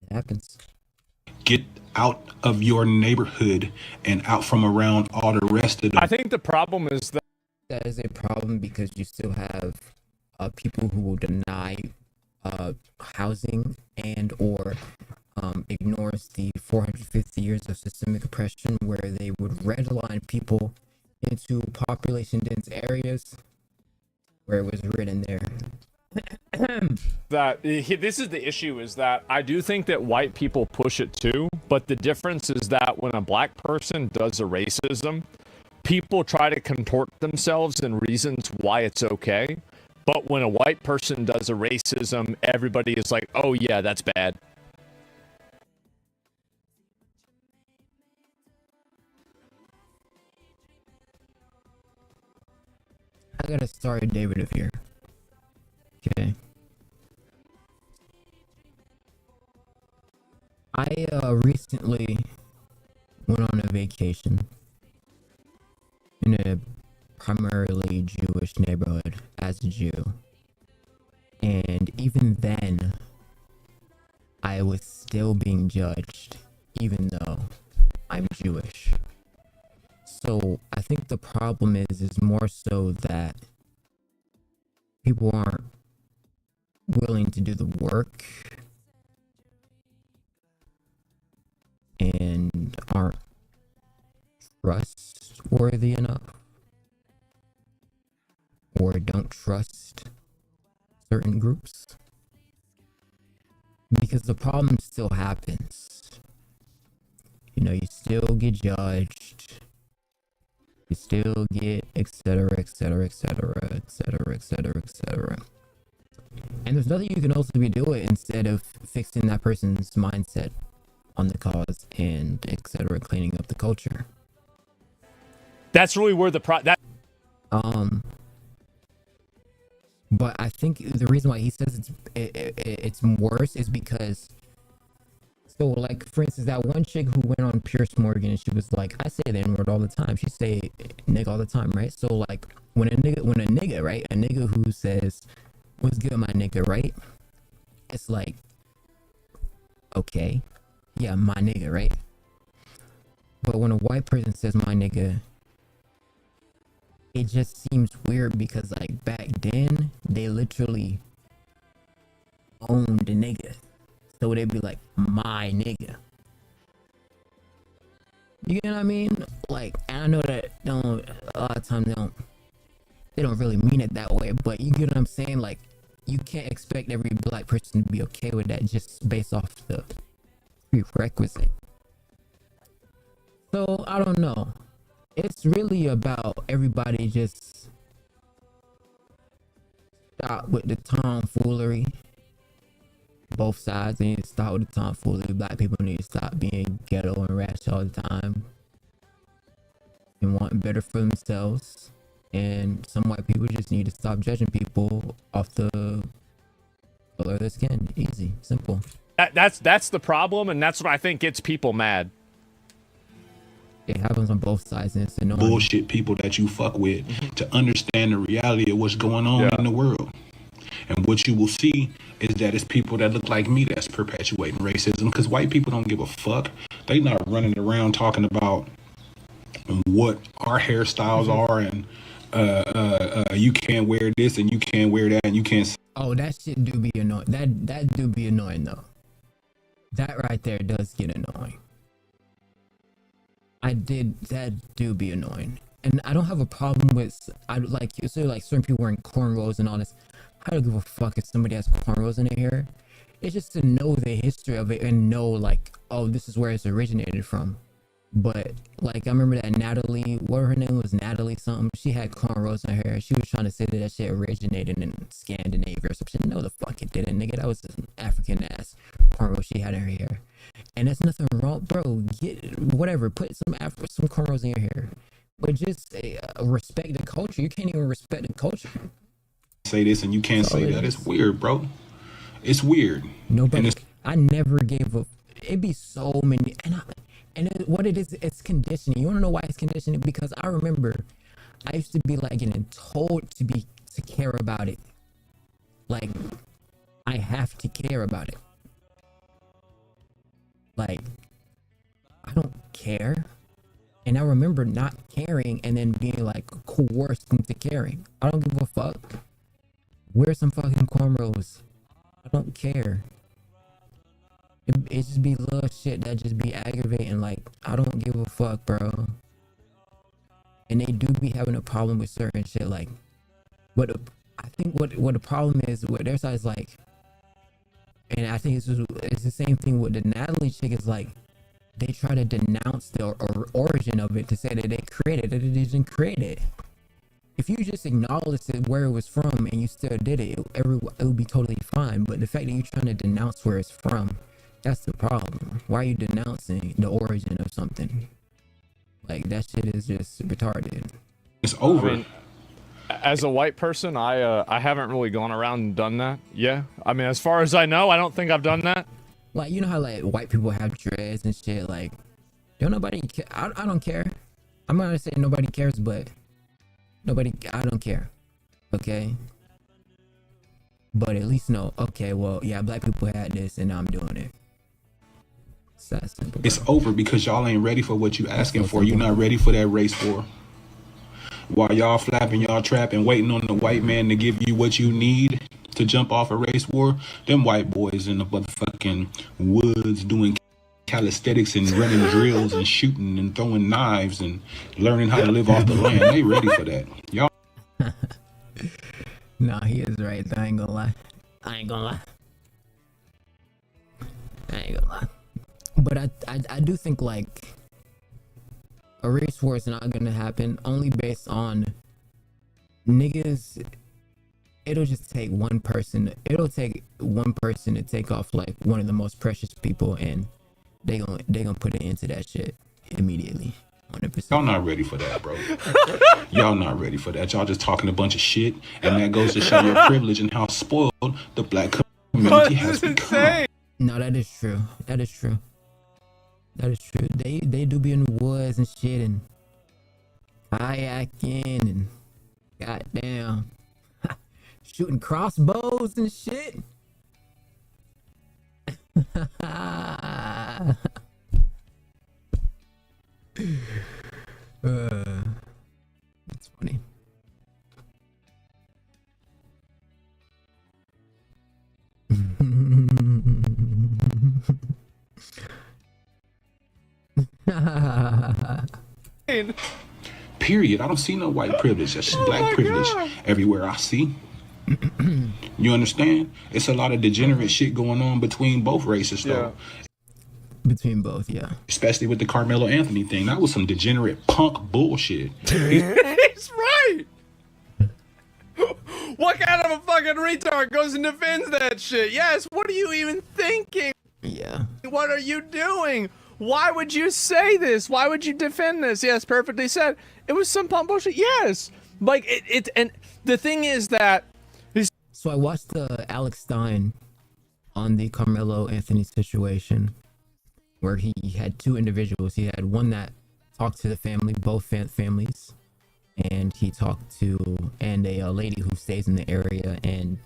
It happens. Get out of your neighborhood and out from around all the rest of them. I think the problem is that is a problem because you still have people who will deny housing and or ignores the 450 years of systemic oppression where they would redline people into population dense areas where it was written there, This is the issue, is that I do think that white people push it too, but the difference is that when a black person does a racism, people try to contort themselves in reasons why it's okay. But when a white person does a racism, everybody is like, oh yeah, that's bad. I got a story derivative here. Okay. I recently went on a vacation in a primarily Jewish neighborhood as a Jew. And even then, I was still being judged, even though I'm Jewish. So I think the problem is more so that people aren't willing to do the work and aren't trustworthy enough, or don't trust certain groups, because the problem still happens. You know, you still get judged, you still get etc, etc, etc, etc, etc, etc. And there's nothing you can also be doing instead of fixing that person's mindset on the cause and etc, cleaning up the culture. That's really where the but I think the reason why he says it's worse is because, so like for instance, that one chick who went on Pierce Morgan and she was like, I say the N-word all the time. She say nigga all the time, right? So like when a nigga, right? A nigga who says, what's good, my nigga, right? It's like, okay, yeah, my nigga, right? But when a white person says my nigga, it just seems weird because like back then they literally owned the nigga, so they'd be like my nigga. You know what I mean? Like, and I know that a lot of times they don't really mean it that way, but you get what I'm saying? Like, you can't expect every black person to be okay with that just based off the prerequisite. So I don't know. It's really about everybody just stop with the tomfoolery. Both sides, they need to stop with the tomfoolery. Black people need to stop being ghetto and ratchet all the time and wanting better for themselves. And some white people just need to stop judging people off the color of their skin. Easy, simple. That's the problem, and that's what I think gets people mad. It happens on both sides, and it's annoying. Bullshit people that you fuck with to understand the reality of what's going on in the world. And what you will see is that it's people that look like me that's perpetuating racism, because white people don't give a fuck. They not running around talking about what our hairstyles are and you can't wear this and you can't wear that and you can't. Oh, that shit do be annoying. That do be annoying though. That right there does get annoying. That do be annoying. And I don't have a problem with, like you say, like certain people wearing cornrows and all this. I don't give a fuck if somebody has cornrows in their hair. It's just to know the history of it and know like, oh, this is where it's originated from. But like I remember that Natalie, what her name was, Natalie something, she had cornrows in her hair. She was trying to say that shit originated in Scandinavia or some shit. No, the fuck it didn't, nigga. That was an African ass cornrow she had in her hair. And that's nothing wrong, bro. Get whatever, put some cornrows in your hair, but just respect the culture. You can't even respect the culture. Say this and you can't say that. It's weird, bro. It's weird. Nobody. I never gave up. It'd be so many, what it is, it's conditioning. You wanna know why it's conditioning? Because I remember I used to be like getting told to care about it. Like I have to care about it. Like I don't care. And I remember not caring and then being like coerced into caring. I don't give a fuck. Wear some fucking cornrows. I don't care. It just be little shit that just be aggravating. Like, I don't give a fuck, bro. And they do be having a problem with certain shit. Like, but I think what the problem is with their side is like, and I think it's the same thing with the Natalie chick. Is like they try to denounce the origin of it to say that they created it. They didn't create it. If you just acknowledge it where it was from and you still did it, it would be totally fine. But the fact that you're trying to denounce where it's from, that's the problem. Why are you denouncing the origin of something? Like, that shit is just retarded. It's over. I mean, as a white person, I haven't really gone around and done that. Yeah, I mean, as far as I know, I don't think I've done that. Like, you know how like white people have dreads and shit. Like, don't nobody care. I don't care. I'm not gonna say nobody cares, but I don't care. Okay. But at least know. Okay, well, yeah, black people had this, and now I'm doing it. It's that simple. It's over because y'all ain't ready for what you asking for. You're not ready for that race war. While y'all flapping, y'all trapping, waiting on the white man to give you what you need to jump off a race war, them white boys in the motherfucking woods doing calisthenics and running drills and shooting and throwing knives and learning how to live off the land. They ready for that. Y'all. Nah, he is right. I ain't gonna lie. But I do think like a race war is not gonna happen only based on niggas. It'll just take one person. It'll take one person to take off like one of the most precious people, and they gonna put it into that shit immediately. 100%. Y'all not ready for that, bro. Y'all not ready for that. Y'all just talking a bunch of shit, and that goes to show your privilege and how spoiled the black community has become. No, that is true. That is true. They do be in the woods and shit and kayaking and goddamn shooting crossbows and shit. That's funny. Period. I don't see no white privilege. That's black privilege everywhere I see. You understand? It's a lot of degenerate shit going on between both races, though. Between both, yeah. Especially with the Carmelo Anthony thing. That was some degenerate punk bullshit. He's right. What kind of a fucking retard goes and defends that shit? Yes, what are you even thinking? Yeah. What are you doing? Why would you say this? Why would you defend this? Yes, perfectly said. It was some punk bullshit. Yes. Like, and the thing is that... So I watched the Alex Stein on the Carmelo Anthony situation, where he had two individuals. He had one that talked to the family, both families, and he talked to a lady who stays in the area. And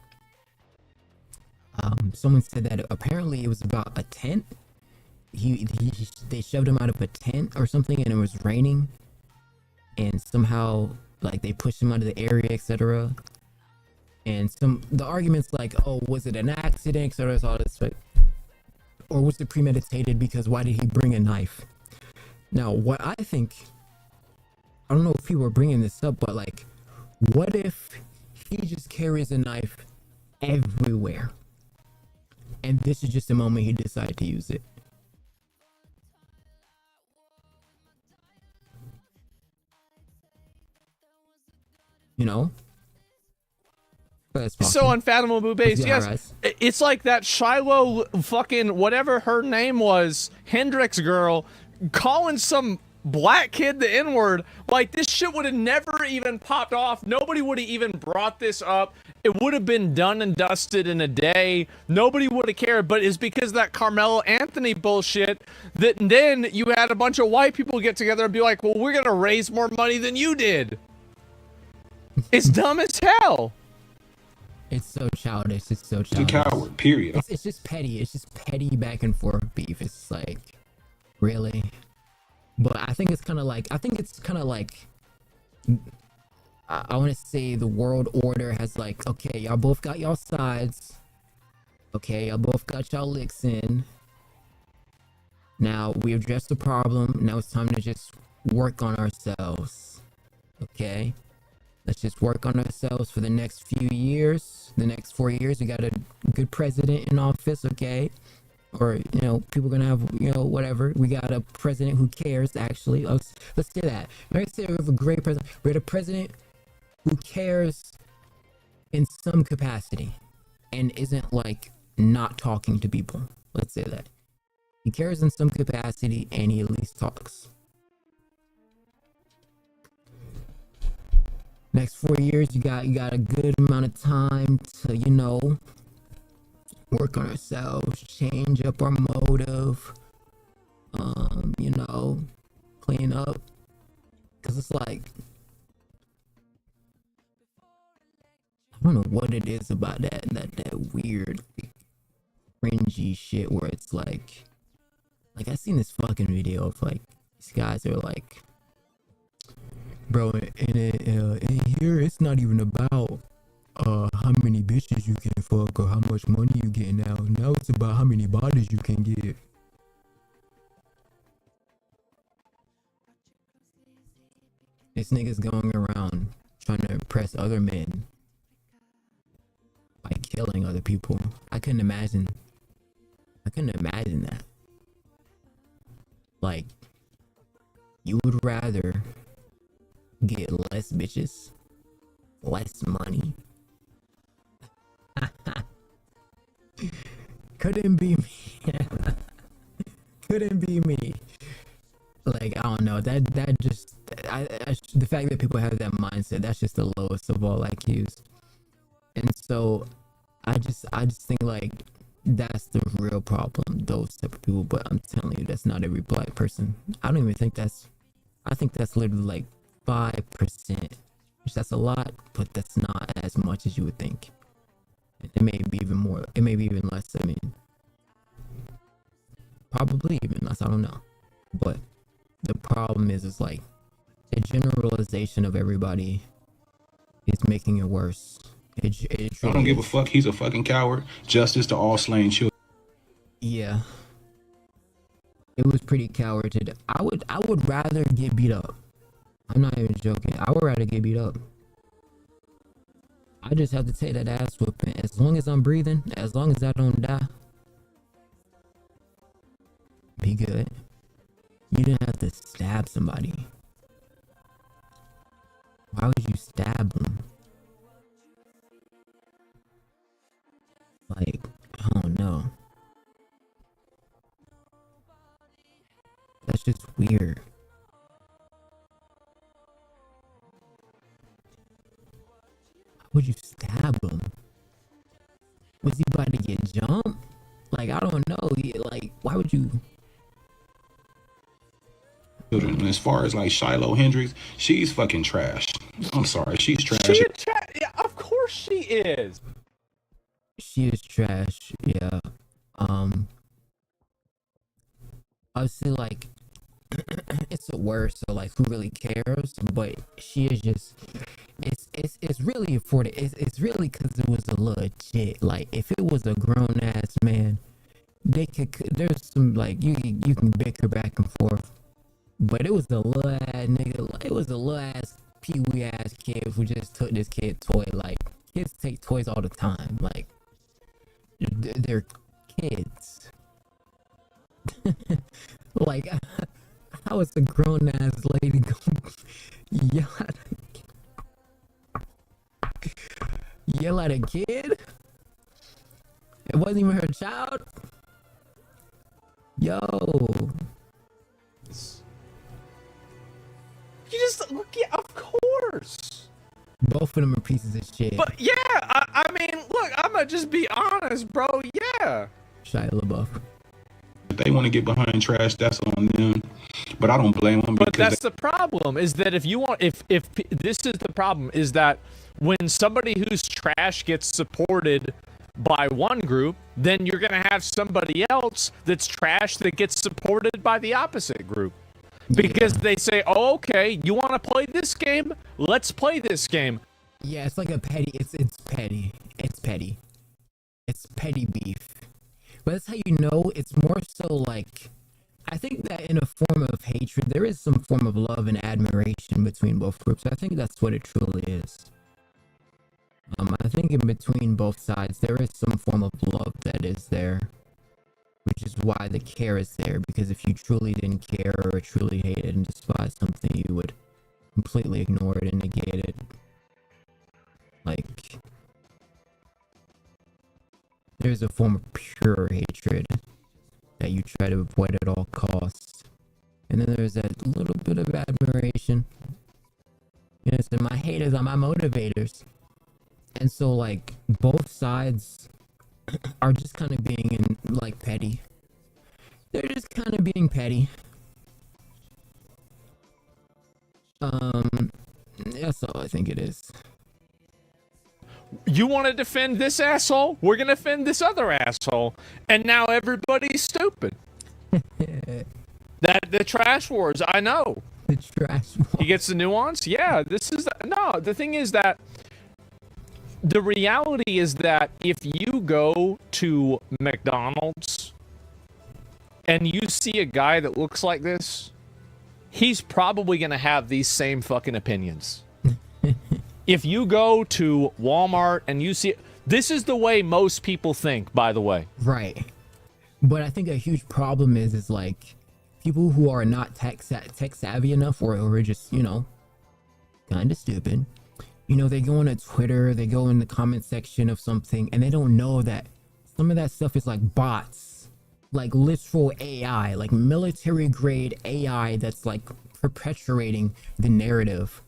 someone said that apparently it was about a tent. They shoved him out of a tent or something, and it was raining, and somehow like they pushed him out of the area, etc. And the arguments like, oh, was it an accident, etc. All this, like, or was it premeditated? Because why did he bring a knife? Now, what I think, I don't know if people are bringing this up, but like, what if he just carries a knife everywhere, and this is just the moment he decided to use it? You know? So unfathomable base. Yes, it's like that Shiloh fucking whatever her name was, Hendrix girl, calling some black kid the N-word. Like, this shit would have never even popped off. Nobody would have even brought this up. It would have been done and dusted in a day. Nobody would have cared. But it's because of that Carmelo Anthony bullshit that then you had a bunch of white people get together and be like, well, we're gonna raise more money than you did. It's dumb as hell. It's so childish. It's so childish. He's a coward, period. It's just petty. It's just petty back and forth beef. It's like, really? But I think it's kind of like, I want to say the world order has like, okay, y'all both got y'all sides. Okay, y'all both got y'all licks in. Now we addressed the problem. Now it's time to just work on ourselves. Okay? Let's just work on ourselves for the next few years. The next 4 years, we got a good president in office, okay? Or, you know, people are gonna have, you know, whatever. We got a president who cares, actually. Let's say that. Let's say we have a great president. We had a president who cares in some capacity and isn't, like, not talking to people. Let's say that. He cares in some capacity and he at least talks. Next 4 years, you got a good amount of time to, you know, work on ourselves, change up our motive, you know, clean up. Cause it's like, I don't know what it is about that weird, cringy shit where it's like I seen this fucking video of like these guys are like, bro, in here it's not even about how many bitches you can fuck or how much money you get now. Now it's about how many bodies you can get. This nigga's going around trying to impress other men by killing other people. I couldn't imagine that. Like, you would rather get less bitches, less money. Couldn't be me. Couldn't be me. Like, I don't know, that just the fact that people have that mindset, that's just the lowest of all IQs. And so I just think like that's the real problem, those type of people. But I'm telling you, that's not every black person. I don't even think I think that's literally like 5%, which that's a lot, but that's not as much as you would think. It may be even more, it may be even less. I mean, probably even less, I don't know. But the problem is like a generalization of everybody is making it worse. It I don't give a fuck. He's a fucking coward. Justice to all slain children. Yeah, it was pretty cowardly. I would rather get beat up. I'm not even joking. I would rather get beat up. I just have to take that ass whooping. As long as I'm breathing, as long as I don't die, be good. You didn't have to stab somebody. Why would you stab them? Like, I don't know. That's just weird. Why would you stab him? Was he about to get jumped? Like, I don't know. Like, why would you? Children. And as far as like Shiloh Hendrix, she's fucking trash. I'm sorry, she's trash. Yeah, of course she is. She is trash. Yeah. Obviously, like, it's the worst. So like, who really cares? But she is just. It's really for the. It's really because it was a legit. Like, if it was a grown ass man, they could. There's some like you can bicker back and forth. But it was a little ass nigga. It was a little ass pee-wee ass kid who just took this kid toy. Like, kids take toys all the time. Like, they're kids. Like, how is a grown ass lady gonna yell at a kid? It wasn't even her child. Yo. You just look, yeah, of course. Both of them are pieces of shit. But yeah, I mean, look, I'm gonna just be honest, bro. Yeah. Shia LaBeouf. If they want to get behind trash, that's on them. But I don't blame them. But that's the problem, is that if this is the problem, is that when somebody who's trash gets supported by one group, then you're gonna have somebody else that's trash that gets supported by the opposite group. Because they say, oh, okay, you want to play this game? Let's play this game. Yeah, it's like a petty. It's petty. It's petty. It's petty beef. But that's how you know. It's more so like I think that in a form of hatred, there is some form of love and admiration between both groups. I think that's what it truly is. I think in between both sides, there is some form of love that is there, which is why the care is there. Because if you truly didn't care or truly hated and despised something, you would completely ignore it and negate it. Like, there's a form of pure hatred that you try to avoid at all costs. And then there's that little bit of admiration. You know, so my haters are my motivators. And so, like, both sides are just kind of being, like, petty. They're just kind of being petty. That's all I think it is. You want to defend this asshole? We're going to defend this other asshole. And now everybody's stupid. The trash wars, I know. The trash wars. He gets the nuance? Yeah, this is... No, the thing is that... The reality is that if you go to McDonald's and you see a guy that looks like this, he's probably going to have these same fucking opinions. If you go to Walmart and you see... This is the way most people think, by the way. Right. But I think a huge problem is like, people who are not tech savvy enough or are just, you know, kind of stupid. You know, they go on a Twitter, they go in the comment section of something, and they don't know that some of that stuff is like bots, like literal AI, like military grade AI that's like perpetuating the narrative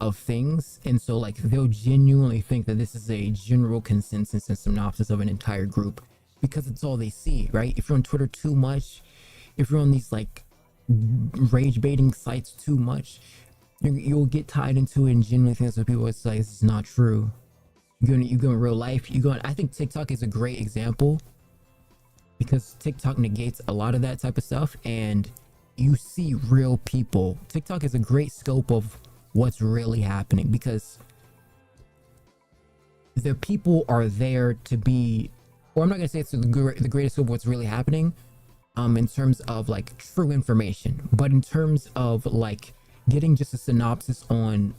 of things. And so like they'll genuinely think that this is a general consensus and synopsis of an entire group because it's all they see, right? If you're on Twitter too much, if you're on these like rage baiting sites too much, you'll get tied into it and genuinely think that people are like, this is not true. You go in real life, I think TikTok is a great example because TikTok negates a lot of that type of stuff and you see real people. TikTok is a great scope of what's really happening because the people are there to be, or I'm not gonna say it's the greatest scope of what's really happening in terms of like true information, but in terms of like getting just a synopsis on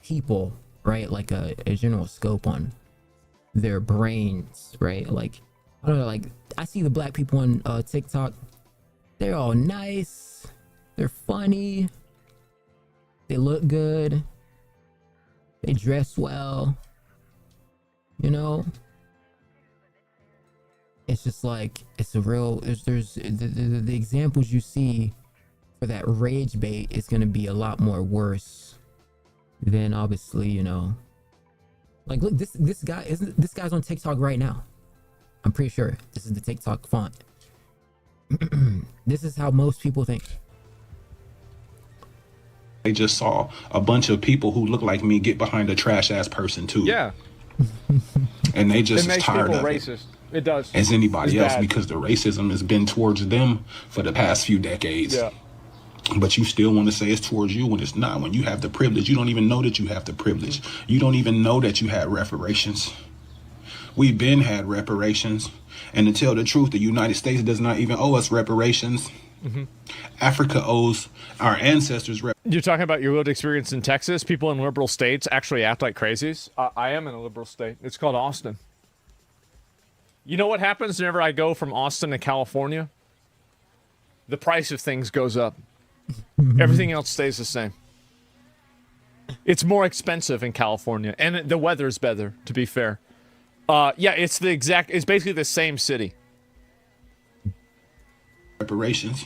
people, right? Like a general scope on their brains, right? Like, I don't know, like I see the black people on TikTok, they're all nice, they're funny, they look good, they dress well, you know? It's just like, it's a real, there's the examples you see for that rage bait is going to be a lot more worse than obviously, you know, like look, this guy's on TikTok right now. I'm pretty sure this is the TikTok font. This is how most people think. They just saw a bunch of people who look like me get behind a trash ass person too. Yeah. And they just it makes tired people of racist. It does. As anybody It's else bad. because the racism has been towards them for the past few decades. Yeah. But you still want to say it's towards you when it's not. When you have the privilege, you don't even know that you have the privilege. You don't even know that you had reparations. We've been had reparations. And to tell the truth, the United States does not even owe us reparations. Mm-hmm. Africa owes our ancestors You're talking about your lived experience in Texas. People in liberal states actually act like crazies. I am in a liberal state. It's called Austin. You know what happens whenever I go from Austin to California? The price of things goes up. Everything else stays the same. It's more expensive in California, and the weather's better, to be fair. Yeah, it's basically the same city. reparations.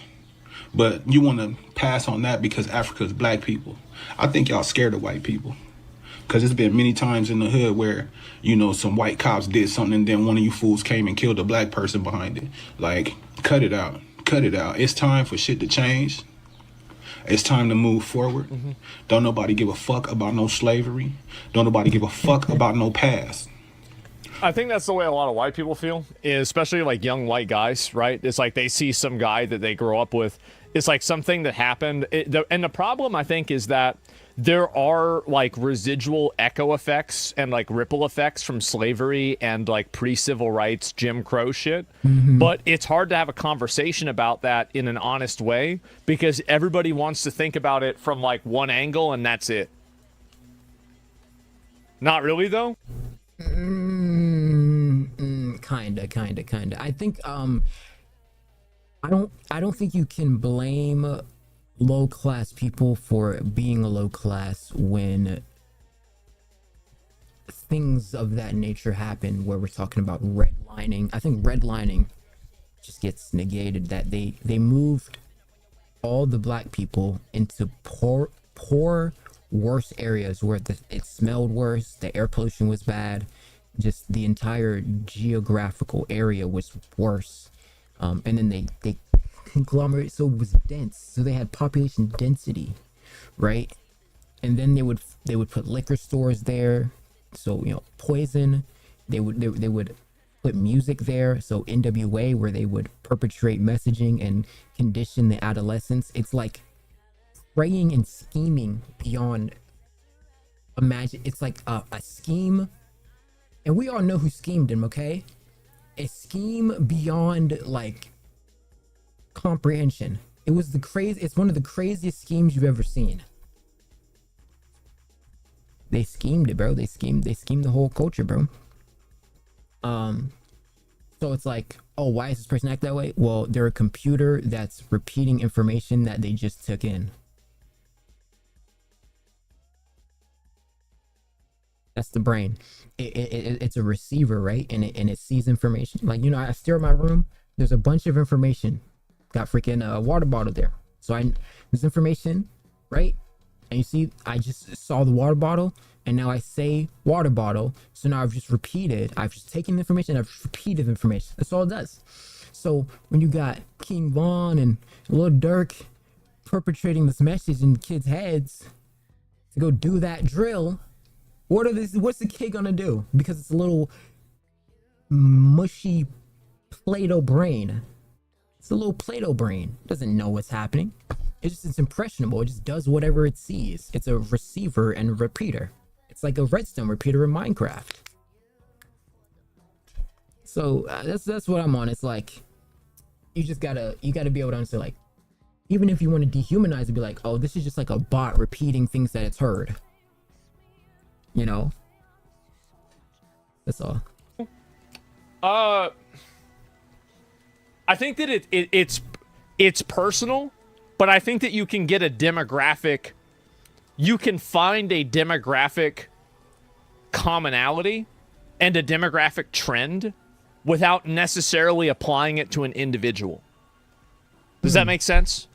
But you want to pass on that because Africa's black people. I think y'all scared of white people. Because it's been many times in the hood where, you know, some white cops did something and then one of you fools came and killed a black person behind it. Like, cut it out. Cut it out. It's time for shit to change. It's time to move forward. Mm-hmm. Don't nobody give a fuck about no slavery. Don't nobody give a fuck about no past. I think that's the way a lot of white people feel, especially like young white guys, right? It's like they see some guy that they grow up with It's like something that happened. And the problem, I think, is that there are like residual echo effects and like ripple effects from slavery and like pre-civil rights Jim Crow shit. But it's hard to have a conversation about that in an honest way because everybody wants to think about it from like one angle and that's it. Not really though. Kinda. I think I don't think you can blame low class people for being a low class when things of that nature happen where we're talking about redlining. I think redlining just gets negated, that they moved all the black people into poor worse areas where it smelled worse, the air pollution was bad, just the entire geographical area was worse. And then they conglomerate, so it was dense, so they had population density, right? And then they would put liquor stores there, so poison. They would put music there, so NWA, where they would perpetrate messaging and condition the adolescents. It's like praying and scheming beyond imagine. It's like a scheme, and we all know who schemed him, okay? A scheme beyond like comprehension. It's one of the craziest schemes you've ever seen. They schemed it, bro. They schemed the whole culture, bro. So it's like, oh, why is this person act that way? Well, they're a computer that's repeating information that they just took in. That's the brain. It's a receiver, right? And it sees information. Like, I stare at my room. There's a bunch of information. Got freaking a water bottle there. So there's information, right? And you see, I just saw the water bottle, and now I say water bottle. So now I've just taken information, I've repeated information. That's all it does. So when you got King Von and Lil Durk perpetrating this message in kids' heads to go do that drill, what's the kid gonna do? Because it's a little mushy Play-Doh brain. It's a little Play-Doh brain. It doesn't know what's happening. It's impressionable. It just does whatever it sees. It's a receiver and a repeater. It's like a redstone repeater in Minecraft. So that's what I'm on. It's like you gotta be able to understand, like, even if you want to dehumanize it, be like, oh, this is just like a bot repeating things that it's heard. That's all. I think that it's personal, but I think that you can get a demographic. You can find a demographic commonality and a demographic trend without necessarily applying it to an individual. Does that make sense?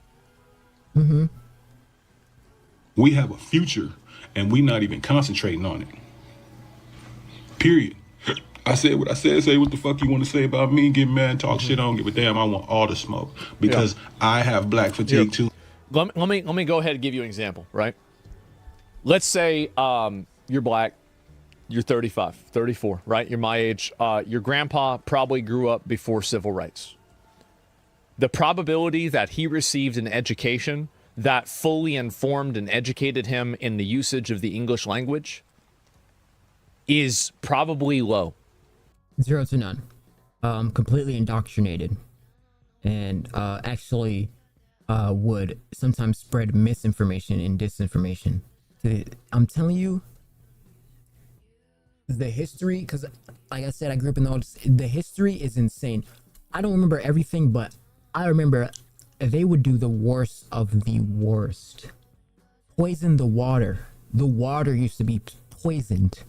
We have a future, and we not even concentrating on it. Period. I said what I said. Say what the fuck you want to say about me. Get mad, talk shit. I don't give a damn. I want all the smoke because I have black fatigue too. Let me go ahead and give you an example, right? Let's say you're black, you're 35, 34, right? You're my age. Your grandpa probably grew up before civil rights. The probability that he received an education that fully informed and educated him in the usage of the English language is probably low. 0 to none. Completely indoctrinated, and actually would sometimes spread misinformation and disinformation. I'm telling you, the history, because like I said, I grew up in the history is insane. I don't remember everything, but I remember they would do the worst of the worst. Poison the water. The water used to be poisoned,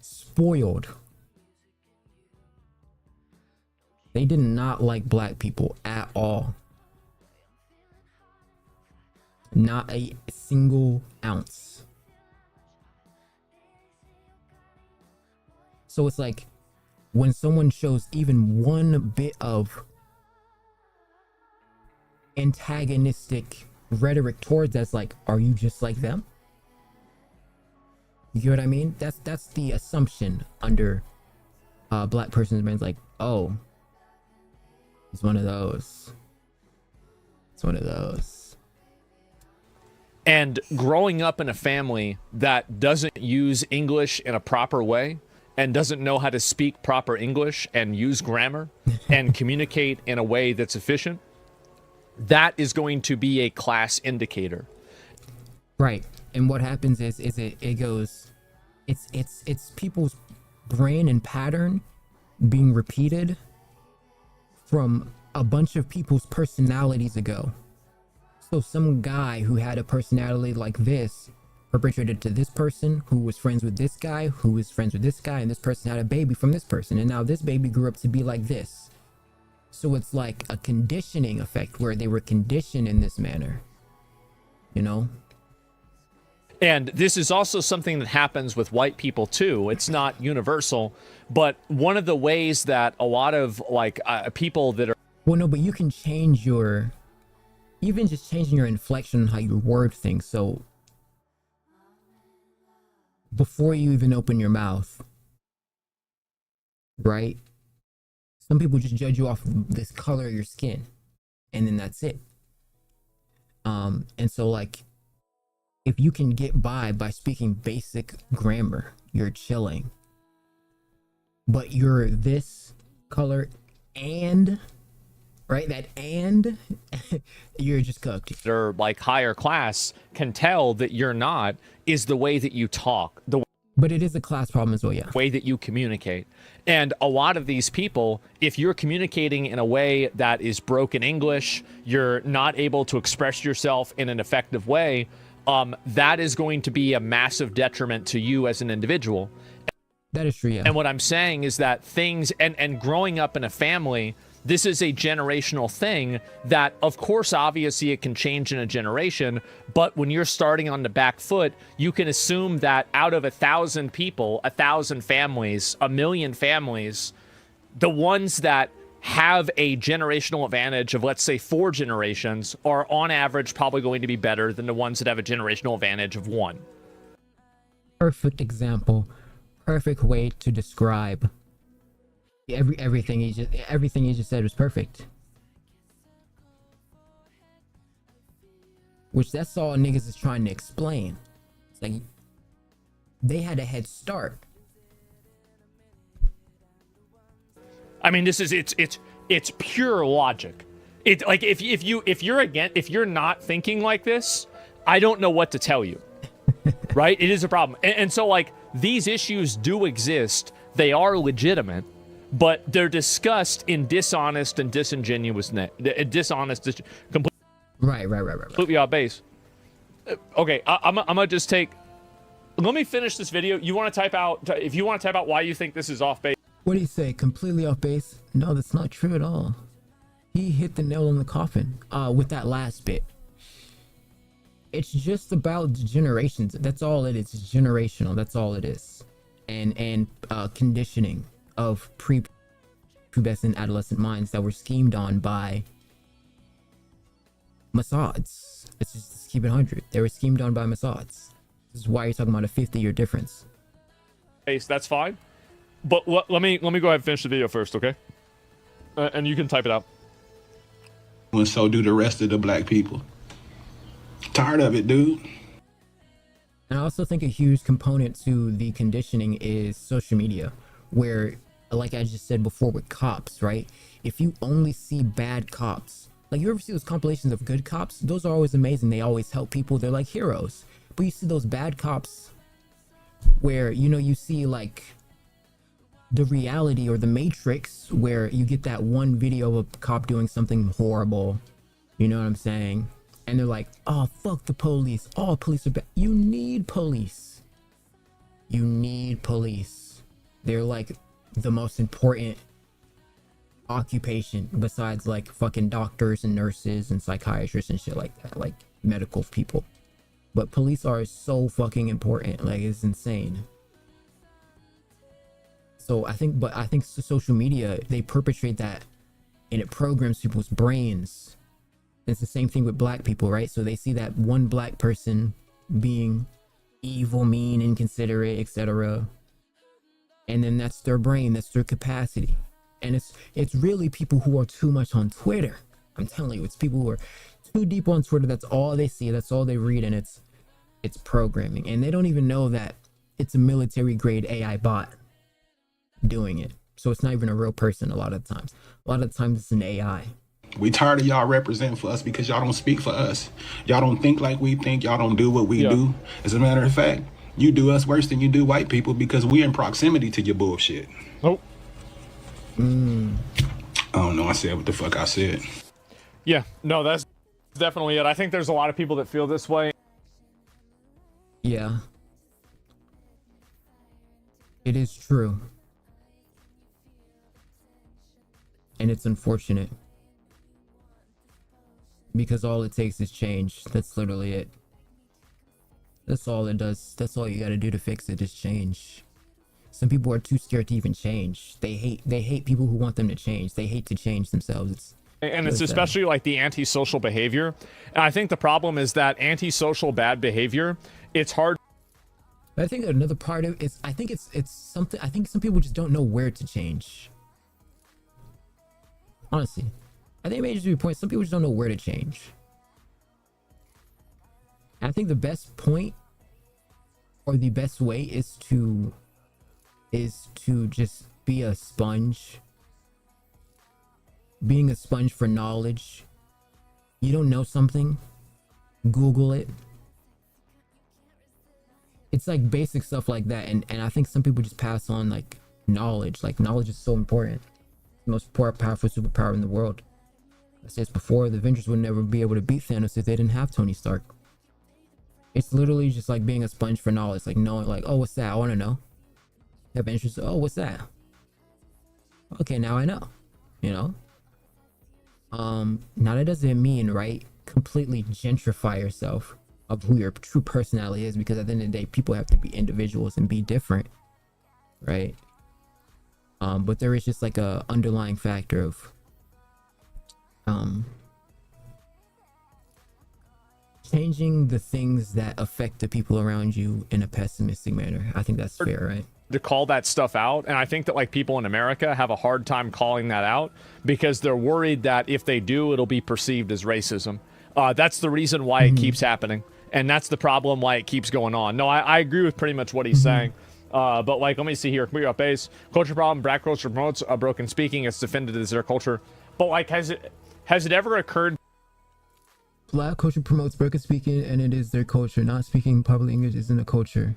spoiled. They did not like black people at all. Not a single ounce. So it's like when someone shows even one bit of antagonistic rhetoric towards us, like, are you just like them? You get what I mean? That's the assumption under black person's brains, like, oh, he's one of those. It's one of those. And growing up in a family that doesn't use English in a proper way and doesn't know how to speak proper English and use grammar and communicate in a way that's efficient, that is going to be a class indicator. Right. And what happens is it goes, it's people's brain and pattern being repeated from a bunch of people's personalities ago. So some guy who had a personality like this perpetrated to this person who was friends with this guy, who was friends with this guy, and this person had a baby from this person, and now this baby grew up to be like this. So it's like a conditioning effect where they were conditioned in this manner, you know? And this is also something that happens with white people too. It's not universal, but one of the ways that a lot of like people that are... Well, no, but you can change your, even just changing your inflection on how you word things. So before you even open your mouth, right? Some people just judge you off of this color of your skin, and then that's it. And so like, if you can get by speaking basic grammar, you're chilling. But you're this color and, right? That and, you're just cooked. They're like higher class can tell that you're not, is the way that you talk. But it is a class problem as well, yeah. Way that you communicate. And a lot of these people, if you're communicating in a way that is broken English, you're not able to express yourself in an effective way, that is going to be a massive detriment to you as an individual. That is true, yeah. And what I'm saying is that things, and growing up in a family, this is a generational thing that, of course, obviously it can change in a generation, but when you're starting on the back foot, you can assume that out of 1,000 people, 1,000 families, 1,000,000 families, the ones that have a generational advantage of, let's say, 4 generations are on average probably going to be better than the ones that have a generational advantage of 1. Perfect example. Perfect way to describe everything he just said was perfect. Which that's all niggas is trying to explain. It's like they had a head start. I mean, this is it's pure logic. It like if you're not thinking like this, I don't know what to tell you. Right? It is a problem. And so like these issues do exist. They are legitimate, but they're discussed in dishonest and disingenuous completely off base. Okay, I'm gonna just take. Let me finish this video. You want to type out if you want to type out why you think this is off base. What do you say? Completely off base? No, that's not true at all. He hit the nail on the coffin with that last bit. It's just about generations. That's all it is. It's generational. That's all it is. And conditioning of prepubescent adolescent minds that were schemed on by Mossads. Let's just keep it 100. They were schemed on by Mossads. This is why you're talking about a 50-year difference. That's fine. But let me go ahead and finish the video first, okay? And you can type it out. And so do the rest of the black people. Tired of it, dude. And I also think a huge component to the conditioning is social media, where, like I just said before with cops, right? If you only see bad cops, like you ever see those compilations of good cops? Those are always amazing. They always help people. They're like heroes. But you see those bad cops where, you know, you see like the reality or the Matrix where you get that one video of a cop doing something horrible. You know what I'm saying? And they're like, oh, fuck the police. Oh, police are bad. You need police. You need police. They're like the most important occupation besides like fucking doctors and nurses and psychiatrists and shit like that, like medical people. But police are so fucking important. Like, it's insane. So I think social media, they perpetrate that and it programs people's brains. It's the same thing with black people, right? So they see that one black person being evil, mean, inconsiderate, etc. And then that's their brain, that's their capacity. And it's really people who are too much on Twitter. I'm telling you, it's people who are too deep on Twitter, that's all they see, that's all they read, and it's programming, and they don't even know that it's a military grade AI bot doing it. So it's not even a real person a lot of times. A lot of times it's an AI. We tired of y'all representing for us because y'all don't speak for us. Y'all don't think like we think. Y'all don't do what we do. As a matter of fact, you do us worse than you do white people because we're in proximity to your bullshit. Nope. I don't know. I said what the fuck I said. Yeah, no, that's definitely it. I think there's a lot of people that feel this way. Yeah. It is true. And it's unfortunate. Because all it takes is change. That's literally it. That's all it does. That's all you gotta do to fix it is change. Some people are too scared to even change. They hate people who want them to change. They hate to change themselves. And it's especially like the antisocial behavior. And I think the problem is that antisocial bad behavior, it's hard. I think another part of it is, I think it's something, I think some people just don't know where to change. Honestly. I think it may just be a point, some people just don't know where to change. And I think the best point, or the best way is to just be a sponge. Being a sponge for knowledge. You don't know something, Google it. It's like basic stuff like that, and I think some people just pass on like knowledge. Like knowledge is so important. The most powerful superpower in the world. I said this before, the Avengers would never be able to beat Thanos if they didn't have Tony Stark. It's literally just like being a sponge for knowledge, like knowing like, oh, what's that? I want to know. You have interest, oh, what's that? Okay, now I know, you know? Now that doesn't mean, right, completely gentrify yourself of who your true personality is, because at the end of the day, people have to be individuals and be different, right? But there is just like a underlying factor of changing the things that affect the people around you in a pessimistic manner. I think that's fair, right? To call that stuff out, and I think that like people in America have a hard time calling that out because they're worried that if they do, it'll be perceived as racism. That's the reason why it keeps happening, and that's the problem why it keeps going on. No, I agree with pretty much what he's saying. But like, let me see here. Clear up base. Culture problem. Black culture promotes broken speaking. It's defended as their culture. But like, has it ever occurred? Black culture promotes broken speaking, and it is their culture. Not speaking public English isn't a culture.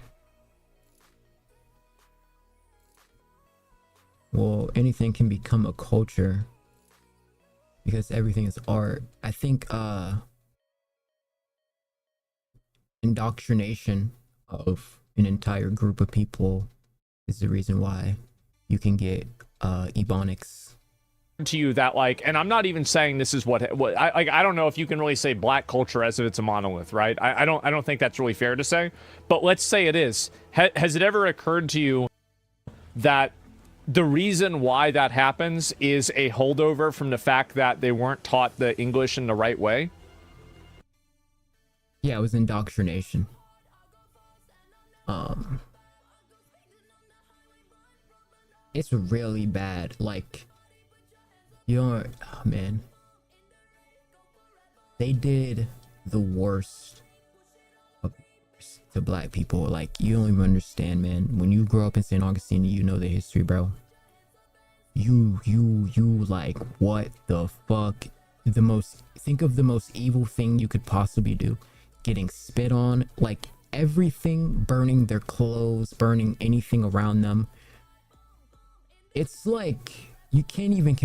Well, anything can become a culture because everything is art. I think indoctrination of an entire group of people is the reason why you can get ebonics. To you that like, and I'm not even saying this is what I don't know if you can really say black culture as if it's a monolith, right? I don't think that's really fair to say, but let's say it is. Has it ever occurred to you that the reason why that happens is a holdover from the fact that they weren't taught the English in the right way? Yeah, it was indoctrination. It's really bad. Like, you don't, oh man, they did the worst to black people. Like, you don't even understand, man. When you grow up in St. Augustine, you know the history, bro. You like, what the fuck? Think of the most evil thing you could possibly do. Getting spit on, like everything, burning their clothes, burning anything around them. It's like, you can't even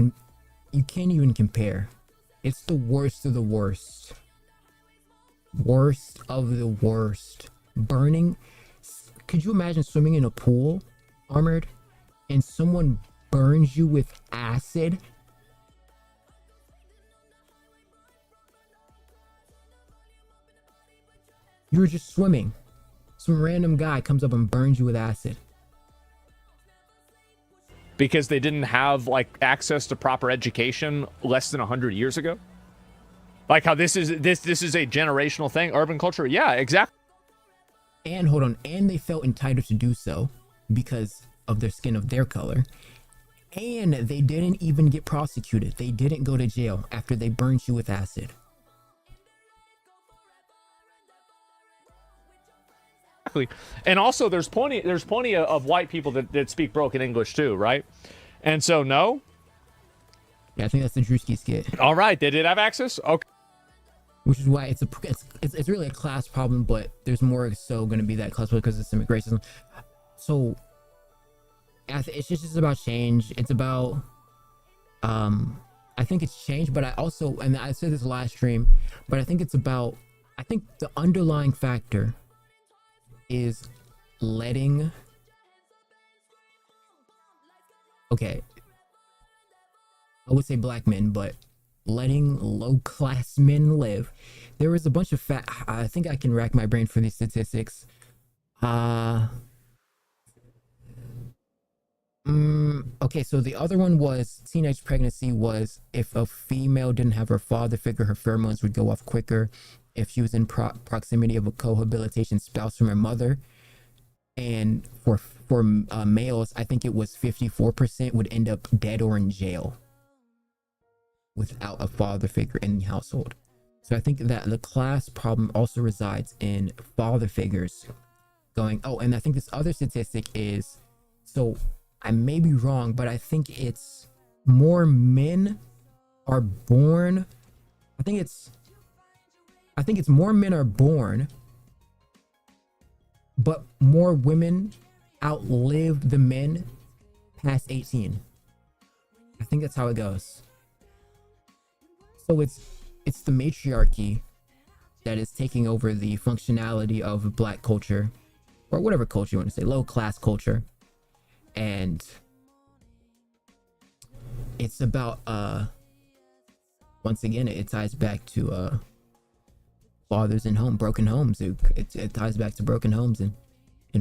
compare. It's the worst of the worst. Worst of the worst. Burning. Could you imagine swimming in a pool, armored, and someone burns you with acid? You were just swimming. Some random guy comes up and burns you with acid. Because they didn't have like access to proper education less than 100 years ago? Like how this is a generational thing, urban culture? Yeah, exactly. And hold on, and they felt entitled to do so because of their skin of their color. And they didn't even get prosecuted. They didn't go to jail after they burned you with acid. Exactly. And also, there's plenty of white people that speak broken English too, right? And so, no. Yeah, I think that's the Drewski skit. All right, they did have access. Okay. Which is why it's really a class problem, but there's more so going to be that class because of systemic racism. So it's just about change. It's about I think it's change, but I also, and I said this last stream, but I think it's about, I think the underlying factor is letting, okay, I would say black men, but letting low-class men live. There was a bunch of I think I can rack my brain for these statistics. Okay, so the other one was teenage pregnancy was if a female didn't have her father figure, her pheromones would go off quicker if she was in proximity of a cohabitation spouse from her mother. And for males, I think it was 54% would end up dead or in jail without a father figure in the household. So I think that the class problem also resides in father figures going, oh, and I think this other statistic is, so I may be wrong, but I think it's more men are born. I think it's more men are born, but more women outlive the men past 18. I think that's how it goes. So it's the matriarchy that is taking over the functionality of black culture, or whatever culture you want to say, low class culture. And it's about once again it ties back to fathers in broken homes. It ties back to broken homes and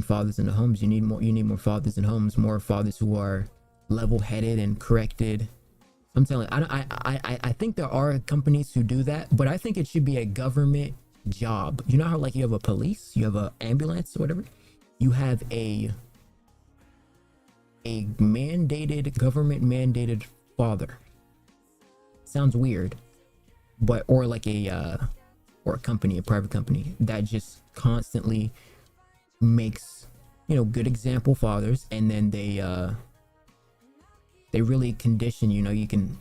fathers in the homes. You need more fathers in homes, more fathers who are level-headed and corrected. I'm telling you, I think there are companies who do that, but I think it should be a government job. You know how like you have a police, you have a ambulance or whatever, you have a mandated, government mandated father. Sounds weird, but or like a company, a private company that just constantly makes, you know, good example fathers, and then they really condition, you know, you can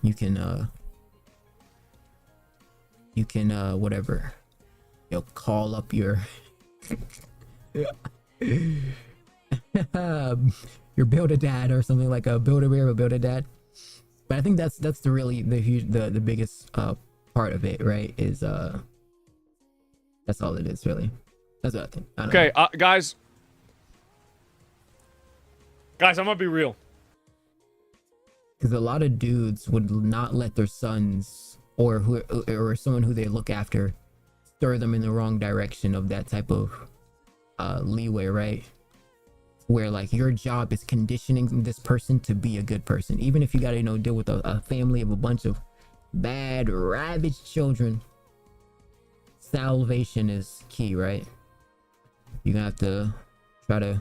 whatever, you know, call up your your Build-A-Dad or something, like a Build-A-Bear or Build-A-Dad. But I think that's the really the biggest part of it, right? Is that's all it is, really. That's what I think. I don't know. Guys, I'm gonna be real. Because a lot of dudes would not let their sons or someone who they look after stir them in the wrong direction of that type of leeway, right? Where like your job is conditioning this person to be a good person, even if you gotta, you know, deal with a family of a bunch of bad, ravaged children. Salvation is key, right? You're gonna have to try to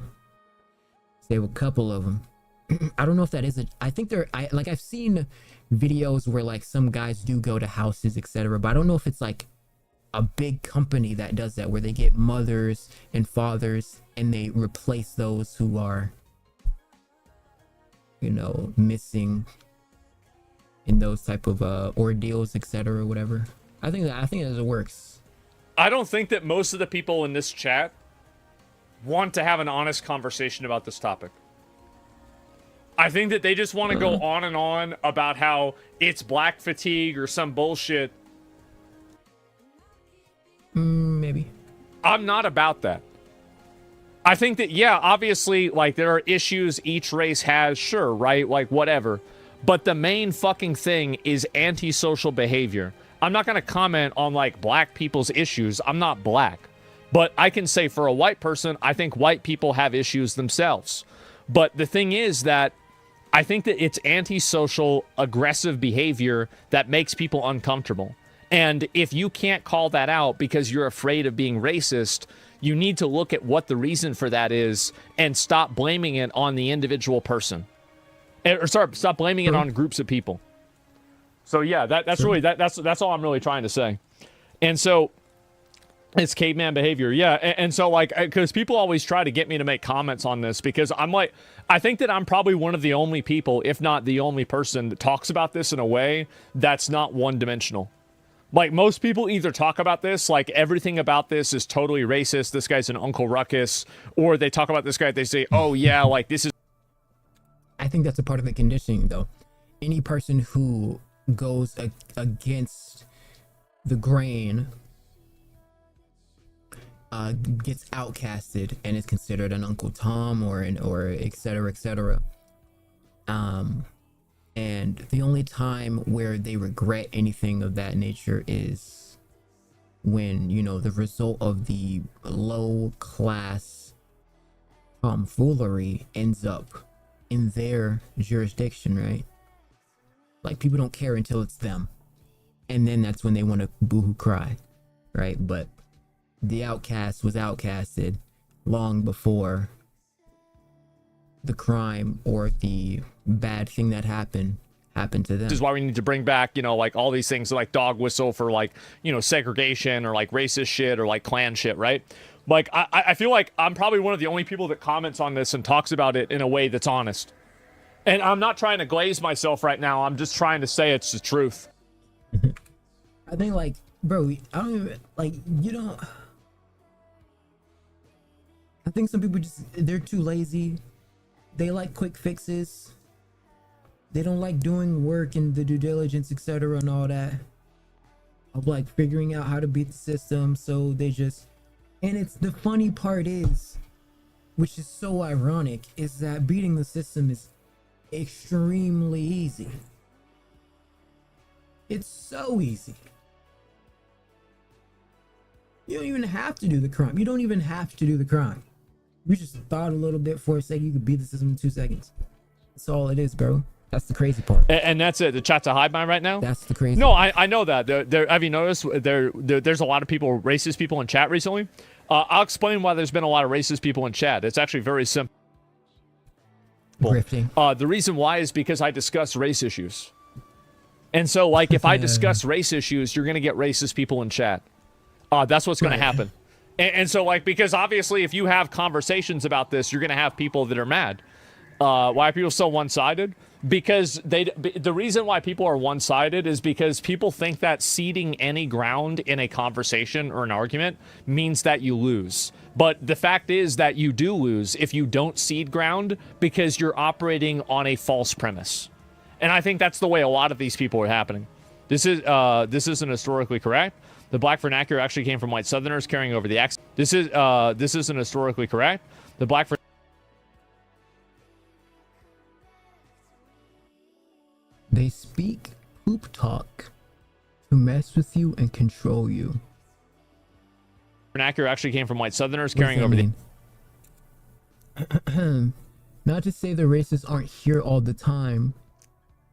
save a couple of them. I don't know if that is I think I've seen videos where like some guys do go to houses, etc., but I don't know if it's like a big company that does that, where they get mothers and fathers and they replace those who are, you know, missing in those type of ordeals, etc., or whatever. I think it works. I don't think that most of the people in this chat want to have an honest conversation about this topic. I think that they just want to go on and on about how it's black fatigue or some bullshit. Maybe. I'm not about that. I think that, yeah, obviously, like, there are issues each race has, sure, right? Like, whatever. But the main fucking thing is antisocial behavior. I'm not going to comment on, like, black people's issues. I'm not black. But I can say for a white person, I think white people have issues themselves. But the thing is that I think that it's antisocial, aggressive behavior that makes people uncomfortable. And if you can't call that out because you're afraid of being racist, you need to look at what the reason for that is and stop blaming it on the individual person. Or sorry, stop blaming it on groups of people. So yeah, that's really that's all I'm really trying to say. And so It's caveman behavior, yeah. And so, like, because people always try to get me to make comments on this because I'm like, I think that I'm probably one of the only people, if not the only person, that talks about this in a way that's not one-dimensional. Like, most people either talk about this, like, everything about this is totally racist, this guy's an Uncle Ruckus, or they talk about this guy, they say, oh, yeah, like, this is... I think that's a part of the conditioning, though. Any person who goes against the grain gets outcasted and is considered an Uncle Tom or et cetera, et cetera. And the only time where they regret anything of that nature is when, you know, the result of the low class tomfoolery ends up in their jurisdiction, right? Like, people don't care until it's them. And then that's when they want to boo-hoo cry, right? But the outcast was outcasted long before the crime or the bad thing that happened to them. This is why we need to bring back, you know, like all these things like dog whistle for like, you know, segregation or like racist shit or like Klan shit, right? Like, I feel like I'm probably one of the only people that comments on this and talks about it in a way that's honest. And I'm not trying to glaze myself right now. I'm just trying to say it's the truth. I think, like, bro, I don't even, like, you don't... I think some people just, they're too lazy. They like quick fixes. They don't like doing work and the due diligence, etc. and all that. Of like figuring out how to beat the system. So they just, and it's the funny part is, which is so ironic, is that beating the system is extremely easy. It's so easy. You don't even have to do the crime. You don't even have to do the crime. You just thought a little bit for a second, you could beat the system in 2 seconds. That's all it is, bro. That's the crazy part. And that's it. The chat's a hive mind right now? That's the crazy No, part. I know that. Have you noticed there's a lot of people, racist people in chat recently? I'll explain why there's been a lot of racist people in chat. It's actually very simple. Grifting. The reason why is because I discuss race issues. And so, like, if I discuss race issues, you're going to get racist people in chat. That's what's going to happen. And so, like, because obviously if you have conversations about this, you're going to have people that are mad. Why are people so one-sided? Because the reason why people are one-sided is because people think that ceding any ground in a conversation or an argument means that you lose. But the fact is that you do lose if you don't cede ground because you're operating on a false premise. And I think that's the way a lot of these people are happening. This isn't historically correct. The black vernacular actually came from white Southerners carrying over the accent. This isn't historically correct. The black They speak poop talk to mess with you and control you. vernacular actually came from white Southerners carrying over the... Not to say the racists aren't here all the time.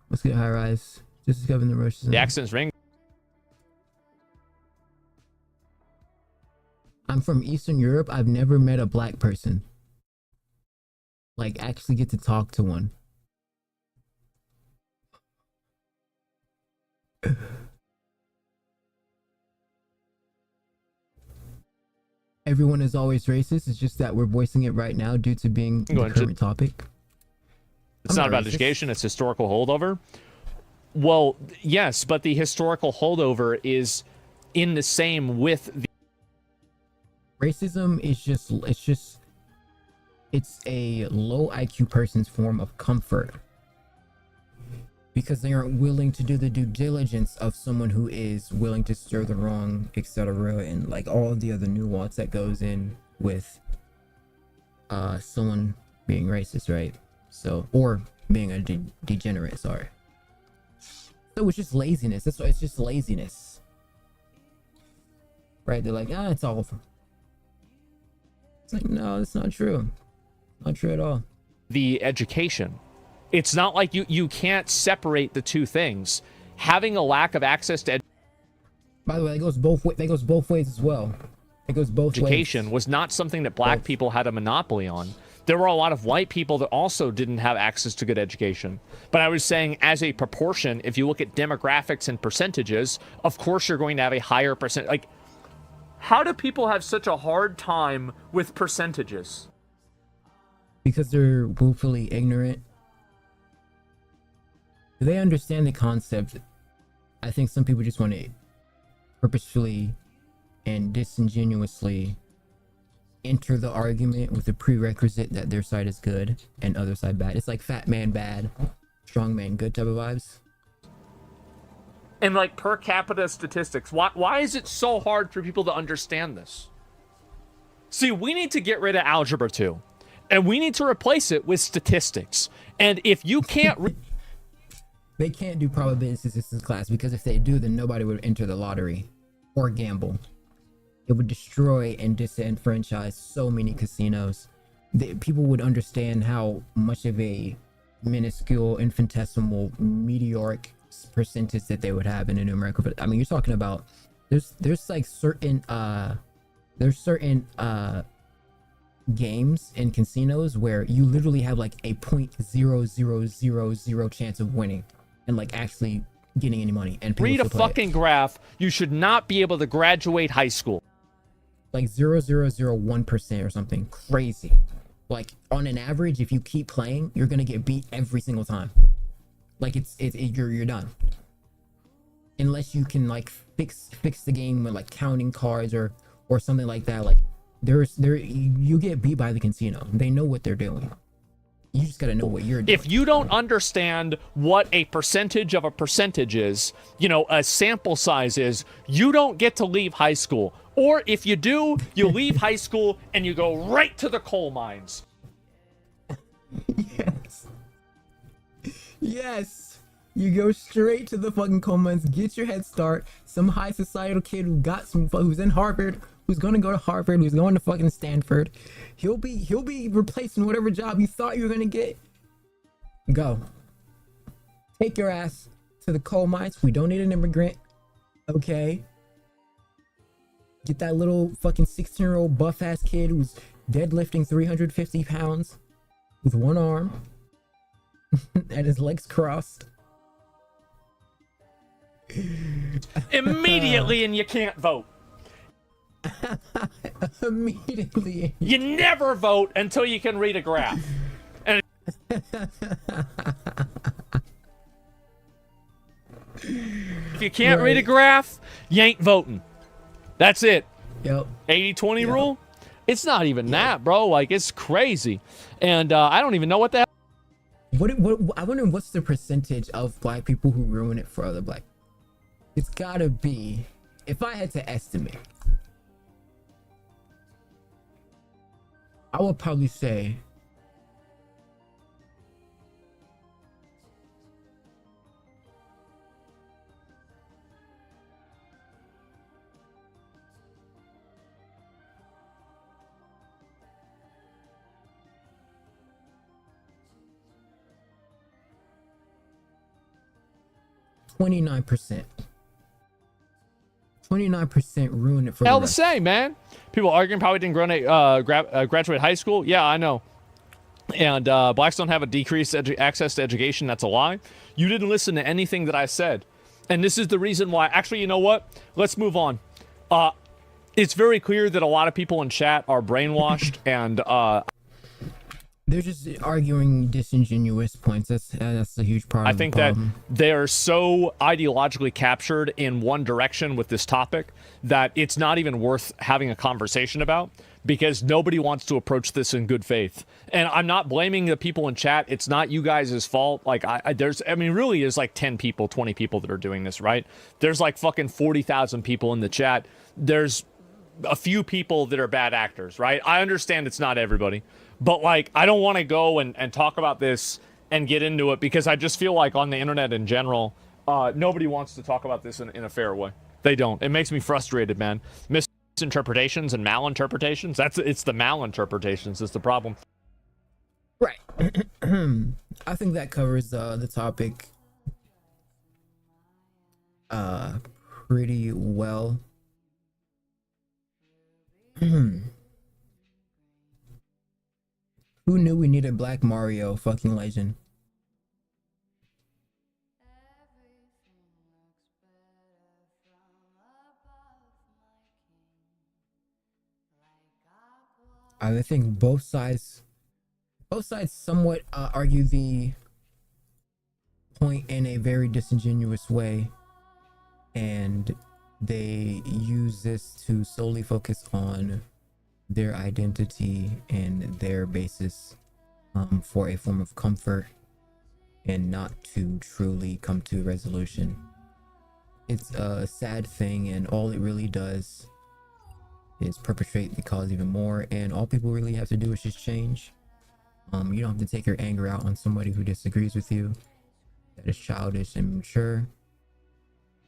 Let's get high rise. Just discovering the racism. The accent's ring. I'm from Eastern Europe. I've never met a black person. Like, actually get to talk to one. Everyone is always racist. It's just that we're voicing it right now due to being the current topic. It's not about education. It's historical holdover. Well, yes, but the historical holdover is in the same with the... Racism is it's a low IQ person's form of comfort because they aren't willing to do the due diligence of someone who is willing to stir the wrong, etc., and like all of the other nuance that goes in with someone being racist, right? So, or being a degenerate, sorry. So it's just laziness. That's why it's just laziness, right? They're like, it's all over. It's like, no, that's not true. Not true at all. The education. It's not like you can't separate the two things. Having a lack of access to By the way, that goes both ways as well. It goes both ways. Education was not something that black people had a monopoly on. There were a lot of white people that also didn't have access to good education. But I was saying, as a proportion, if you look at demographics and percentages, of course you're going to have a higher percent. Like, How do people have such a hard time with percentages? Because they're willfully ignorant. They understand the concept. I think some people just want to purposefully and disingenuously enter the argument with the prerequisite that their side is good and other side bad. It's like fat man bad, strong man good type of vibes. And like per capita statistics, why is it so hard for people to understand this? See, we need to get rid of algebra 2, and we need to replace it with statistics. And if you can't they can't do probability statistics class, because if they do, then nobody would enter the lottery or gamble. It would destroy and disenfranchise so many casinos. People would understand how much of a minuscule, infinitesimal, meteoric percentage that they would have in a numerical. But I mean, you're talking about there's like certain games in casinos where you literally have like a 0.0000 chance of winning and like actually getting any money. And read a fucking graph, you should not be able to graduate high school. Like 0.001% or something crazy. Like on an average, if you keep playing, you're gonna get beat every single time. Like you're done. Unless you can like fix the game with like counting cards or something like that. Like you get beat by the casino. They know what they're doing. You just gotta know what you're doing. If you don't understand what a percentage of a percentage is, you know, a sample size is, you don't get to leave high school. Or if you do, you leave high school and you go right to the coal mines. Yes. You go straight to the fucking coal mines, get your head start. Some high societal kid who's in Harvard, who's gonna go to Harvard, who's going to fucking Stanford. He'll be replacing whatever job you thought you were gonna get. Go. Take your ass to the coal mines. We don't need an immigrant. Okay. Get that little fucking 16-year-old buff ass kid who's deadlifting 350 pounds with one arm and his legs crossed. Immediately, and you can't vote. Immediately. You never vote until you can read a graph. And if you can't read a graph, you ain't voting. That's it. Yep. 80-20 rule? It's not even that, bro. Like, it's crazy. And I don't even know what the hell. What I wonder what's the percentage of black people who ruin it for other black. It's gotta be, if I had to estimate, I would probably say 29%. 29% ruin it for Hell the the same, man. People arguing probably didn't graduate high school. Yeah, I know. And blacks don't have a decreased access to education. That's a lie. You didn't listen to anything that I said. And this is the reason why. Actually, you know what? Let's move on. It's very clear that a lot of people in chat are brainwashed and they're just arguing disingenuous points. That's a huge problem. I think that they're so ideologically captured in one direction with this topic that it's not even worth having a conversation about, because nobody wants to approach this in good faith. And I'm not blaming the people in chat. It's not you guys' fault. Like, really there's like 10 people, 20 people that are doing this, right? There's like fucking 40,000 people in the chat. There's a few people that are bad actors, right? I understand it's not everybody. But, like, I don't want to go and talk about this and get into it, because I just feel like on the internet in general, nobody wants to talk about this in a fair way. They don't. It makes me frustrated, man. Misinterpretations and malinterpretations. It's the malinterpretations that's the problem. Right. I think that covers the topic pretty well. Who knew we needed Black Mario? Fucking legend. I think both sides somewhat argue the point in a very disingenuous way, and they use this to solely focus on their identity and their basis for a form of comfort, and not to truly come to a resolution. It's a sad thing, and all it really does is perpetrate the cause even more, and all people really have to do is just change. You don't have to take your anger out on somebody who disagrees with you. That is childish and immature.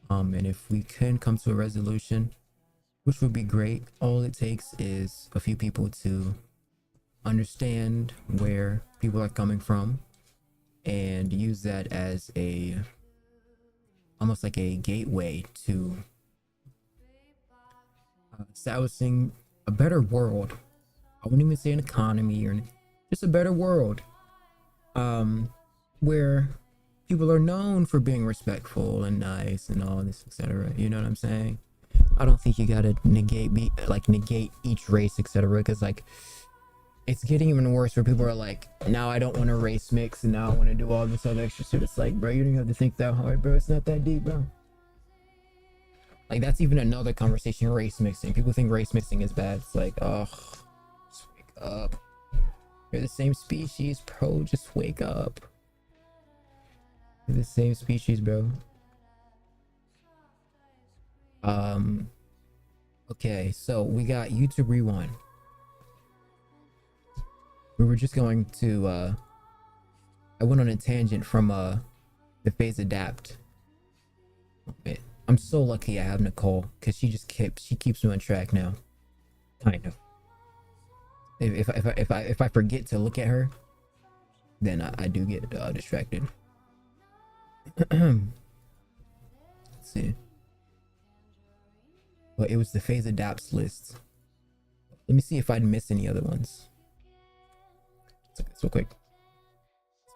And if we can come to a resolution, which would be great, all it takes is a few people to understand where people are coming from and use that as a almost like a gateway to establishing a better world. I wouldn't even say an economy or just a better world, where people are known for being respectful and nice and all this, etc. You know what I'm saying? I don't think you gotta negate each race, etc. Because like it's getting even worse where people are like, now I don't want to race mix and now I want to do all this other extra shit. It's like, bro, you don't have to think that hard, bro. It's not that deep, bro. Like that's even another conversation, race mixing. People think race mixing is bad. It's like, oh, just wake up. You're the same species, bro. Just wake up. You're the same species, bro. Okay, so we got YouTube Rewind. We were just going to I went on a tangent from the phase adapt. I'm so lucky I have Nicole, because she keeps me on track now. Kind of. If I forget to look at her, then I do get distracted. Let's see. Well, it was the phase adapts list. Let me see if I'd miss any other ones. So quick.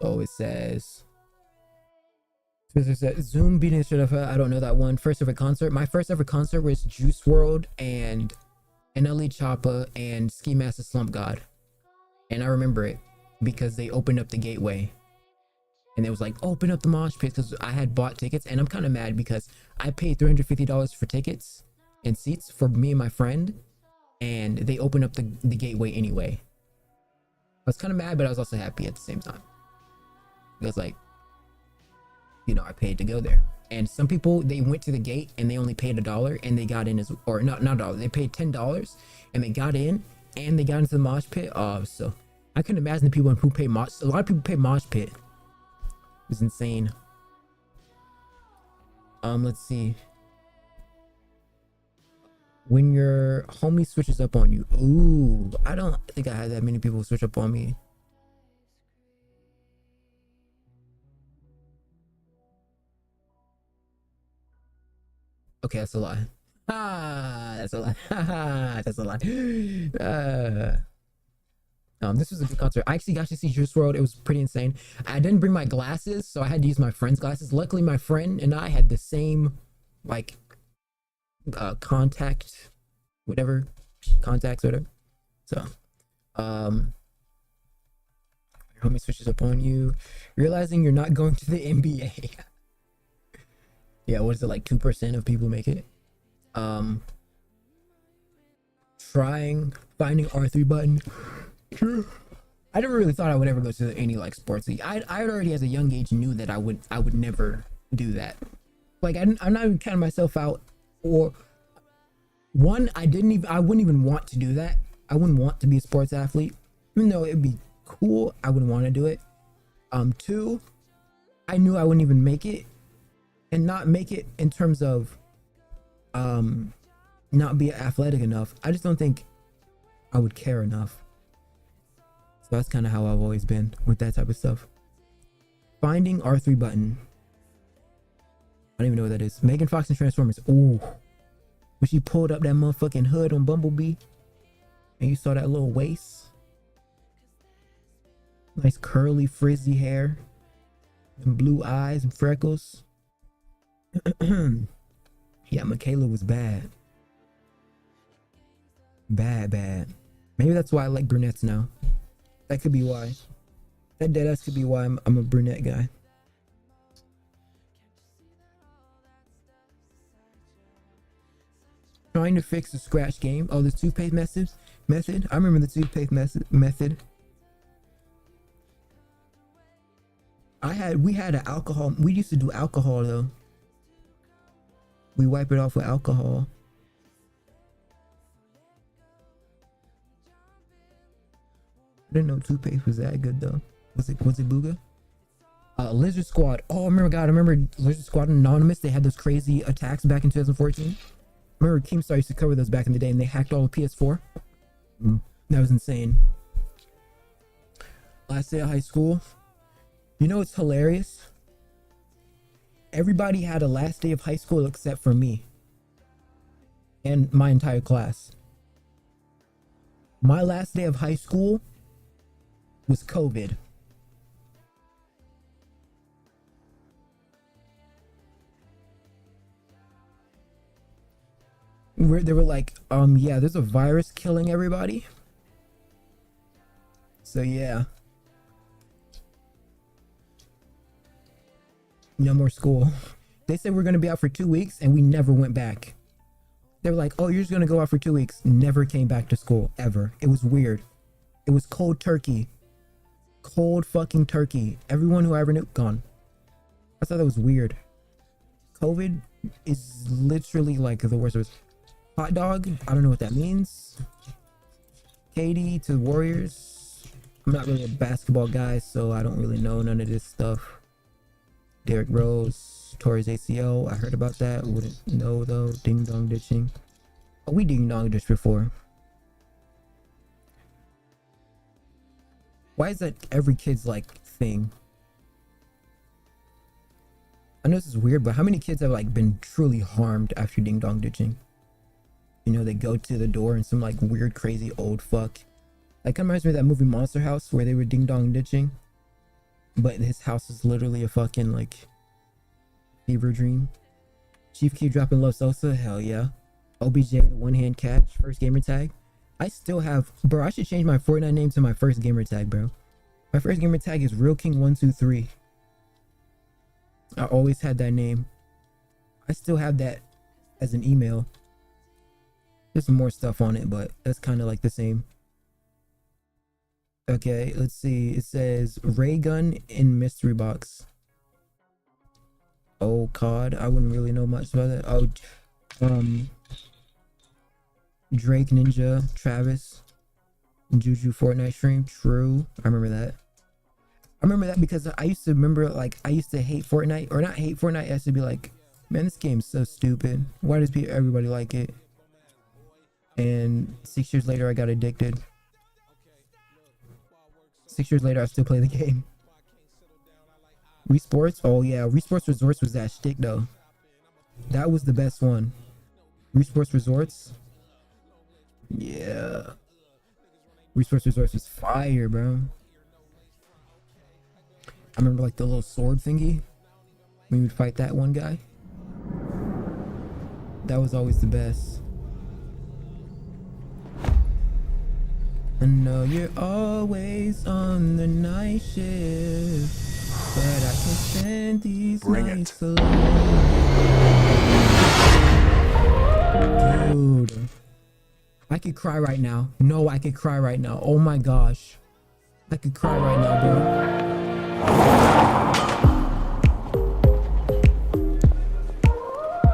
So it says Zoom beating the shit out of her. I don't know that one. First ever concert. My first ever concert was Juice WRLD and NLE Choppa and Ski Master Slump God. And I remember it because they opened up the gateway. And it was like, open up the mosh pit, because I had bought tickets. And I'm kind of mad because I paid $350 for tickets and seats for me and my friend. And they opened up the gateway anyway. I was kind of mad, but I was also happy at the same time. Because like, you know, I paid to go there. And some people, they went to the gate and they only paid $1 and they got in as, or not $1, they paid $10 and they got in and they got into the mosh pit. Oh, so I couldn't imagine the people who pay mosh. A lot of people pay mosh pit. It was insane. Let's see. When your homie switches up on you. Ooh, I don't think I had that many people switch up on me. Okay, that's a lie. That's a lie. That's a lie. This was a good concert. I actually got to see Juice WRLD. It was pretty insane. I didn't bring my glasses, so I had to use my friend's glasses. Luckily, my friend and I had the same, like, contacts, whatever. So, your homie switches up on you. Realizing you're not going to the NBA. Yeah, what is it, like 2% of people make it? Finding R3 button. Sure. I never really thought I would ever go to any like sports league. I already as a young age knew that I would never do that. Like I'm not even counting myself out. Or one, I wouldn't even want to do that. I wouldn't want to be a sports athlete, even though it'd be cool. I wouldn't want to do it. Two, I knew I wouldn't even make it. And not make it in terms of not be athletic enough. I just don't think I would care enough. So that's kind of how I've always been with that type of stuff. Finding R3 button. I don't even know what that is. Megan Fox and Transformers. Ooh. When she pulled up that motherfucking hood on Bumblebee and you saw that little waist. Nice curly frizzy hair and blue eyes and freckles. Yeah, Michaela was bad. Bad. Maybe that's why I like brunettes now. That could be why. That deadass could be why I'm a brunette guy. Trying to fix the scratch game. Oh, the toothpaste method. I remember the toothpaste method. We had an alcohol. We used to do alcohol though. We wipe it off with alcohol. I didn't know toothpaste was that good though. Was it Booga? Lizard Squad. Oh, I remember Lizard Squad Anonymous. They had those crazy attacks back in 2014. I remember Keemstar used to cover those back in the day, and they hacked all of PS4. That was insane. Last day of high school. You know what's hilarious? Everybody had a last day of high school except for me. And my entire class. My last day of high school was COVID. Where they were like, yeah, there's a virus killing everybody. So yeah. No more school. They said we're gonna be out for 2 weeks and we never went back. They were like, oh, you're just gonna go out for 2 weeks. Never came back to school, ever. It was weird. It was cold turkey. Cold fucking turkey. Everyone who I ever knew, gone. I thought that was weird. COVID is literally like the worst. It was hot dog. I don't know what that means. KD to Warriors. I'm not really a basketball guy, so I don't really know none of this stuff. Derrick Rose, Torres ACL. I heard about that. Wouldn't know though. Ding dong ditching. Oh, we ding dong ditched before. Why is that every kid's like thing? I know this is weird, but how many kids have like been truly harmed after ding dong ditching? You know, they go to the door and some like weird, crazy old fuck. Like, kind of reminds me of that movie Monster House where they were ding dong ditching, but his house is literally a fucking like fever dream. Chief Keef dropping Love Sosa, hell yeah. OBJ, the one hand catch, first gamer tag. I still have, bro. I should change my Fortnite name to my first gamer tag, bro. My first gamer tag is Real King 123. I always had that name. I still have that as an email. There's some more stuff on it, but that's kind of like the same. Okay, let's see. It says ray gun in mystery box. Oh, COD. I wouldn't really know much about that. Oh, Drake Ninja, Travis, Juju Fortnite stream. True. I remember that. I remember that because I used to remember, like, I used to hate Fortnite, or not hate Fortnite. I used to be like, man, this game's so stupid. Why does everybody like it? And 6 years later, I got addicted. 6 years later, I still play the game. Wii Sports? Oh yeah, Wii Sports Resorts was that shtick though. That was the best one. Wii Sports Resorts? Yeah. Wii Sports Resorts was fire, bro. I remember like the little sword thingy. We would fight that one guy. That was always the best. I know you're always on the night shift, but I can spend these nights alone. Dude, I could cry right now. No, I could cry right now. Oh my gosh, I could cry right now, bro.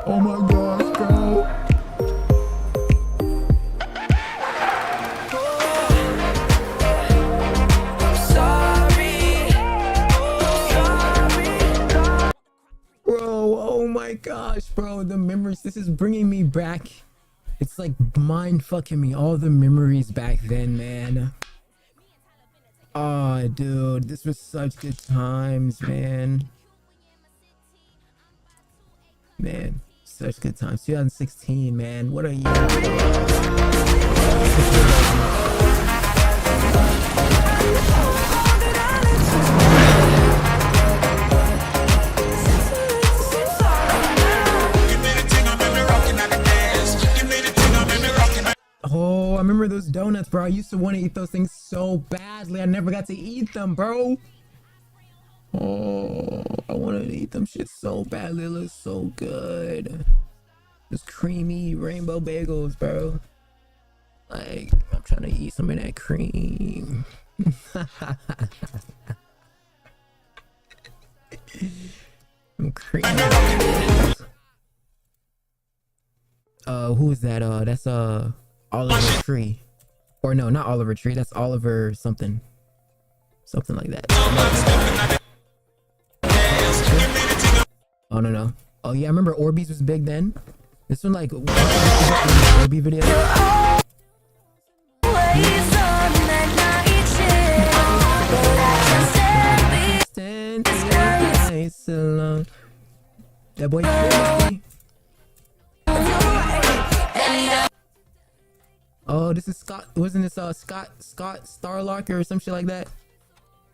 Oh my gosh, bro. Oh my gosh, bro, the memories. This is bringing me back. It's like mind fucking me. All the memories back then, man. Oh, dude, this was such good times, man. Man, such good times. 2016, man. What a year. Oh, I remember those donuts. donuts, bro. I used to want to eat those things so badly. I never got to eat them, bro. Oh, I wanted to eat them shit so badly. It looks so good. Just creamy rainbow bagels, bro. Like, I'm trying to eat some of that cream. Cream. Who is that? That's Oliver Tree. Or no, not Oliver Tree. That's Oliver something. Something like that. Oh no. Oh yeah, I remember Orbeez was big then. This one like Orbeez video. That boy. Oh, this is Scott. Wasn't this Scott Starlock or some shit like that?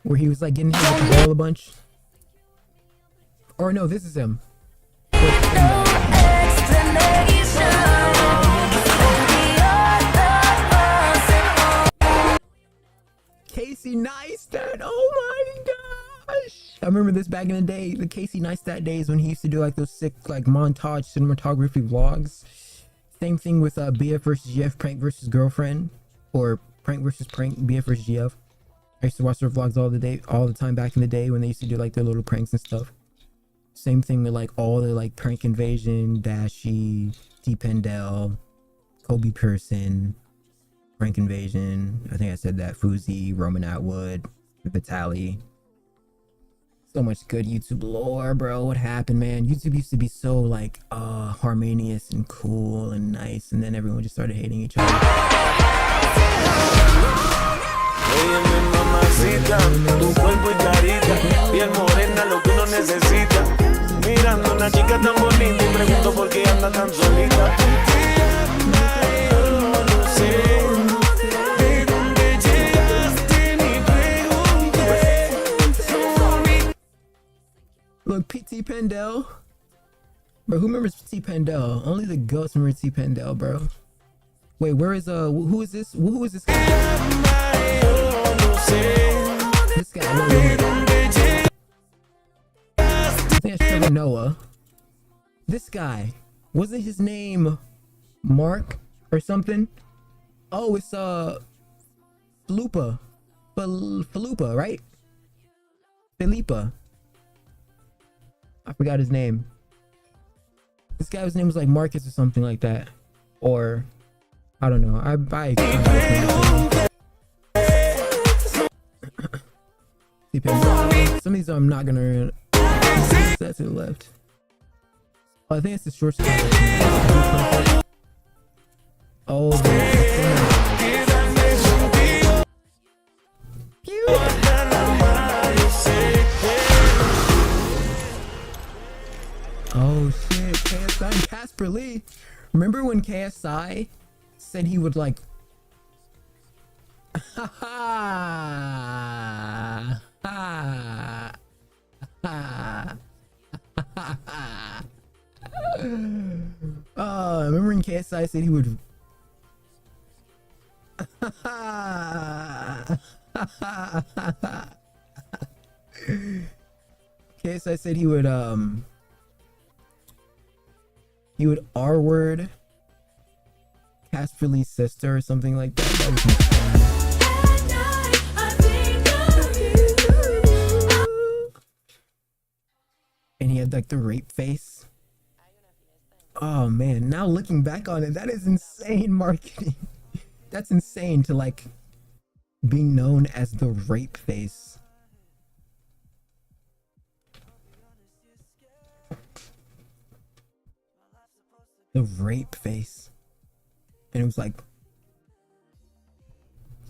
Where he was like getting hit with the ball a bunch. Or no, this is him. Casey Neistat. Oh my gosh. I remember this back in the day. The Casey Neistat days when he used to do like those sick like montage cinematography vlogs. Same thing with BF versus GF, prank versus girlfriend, or prank versus prank, BF versus GF. I used to watch their vlogs all the time back in the day when they used to do like their little pranks and stuff. Same thing with like all the like Prank Invasion, Dashie, T Pendel, Kobe Pearson, Prank Invasion. I think I said that. Fuzi, Roman Atwood, Vitaly. So much good YouTube lore, bro. What happened, man? YouTube used to be so like harmonious and cool and nice, and then everyone just started hating each other. Mirando una chica tan bonita y pregunto por qué anda tan solita. Yo no sé de dónde llegaste ni pregunté. Look, T Pendel. Bro, who remembers T Pendel? Only the ghosts remember T Pendel, bro. Wait, where is who is this? Who is this guy? This guy. I think that's Trevor Noah. This guy, wasn't his name Mark or something? Oh, it's Falupa, right? Philippa. I forgot his name. This guy's name was like Marcus or something like that, or I don't know. Some of these I'm not gonna. That's to the left. Oh, I think it's the short side. Oh, oh shit, KSI and Casper Lee. Remember when KSI said he would like remember when KSI said he would KSI said he would R-word Casper Lee's sister or something like that. That was insane. And he had like the rape face. Oh man, now looking back on it, that is insane marketing. That's insane to like being known as the rape face. The rape face. And it was like,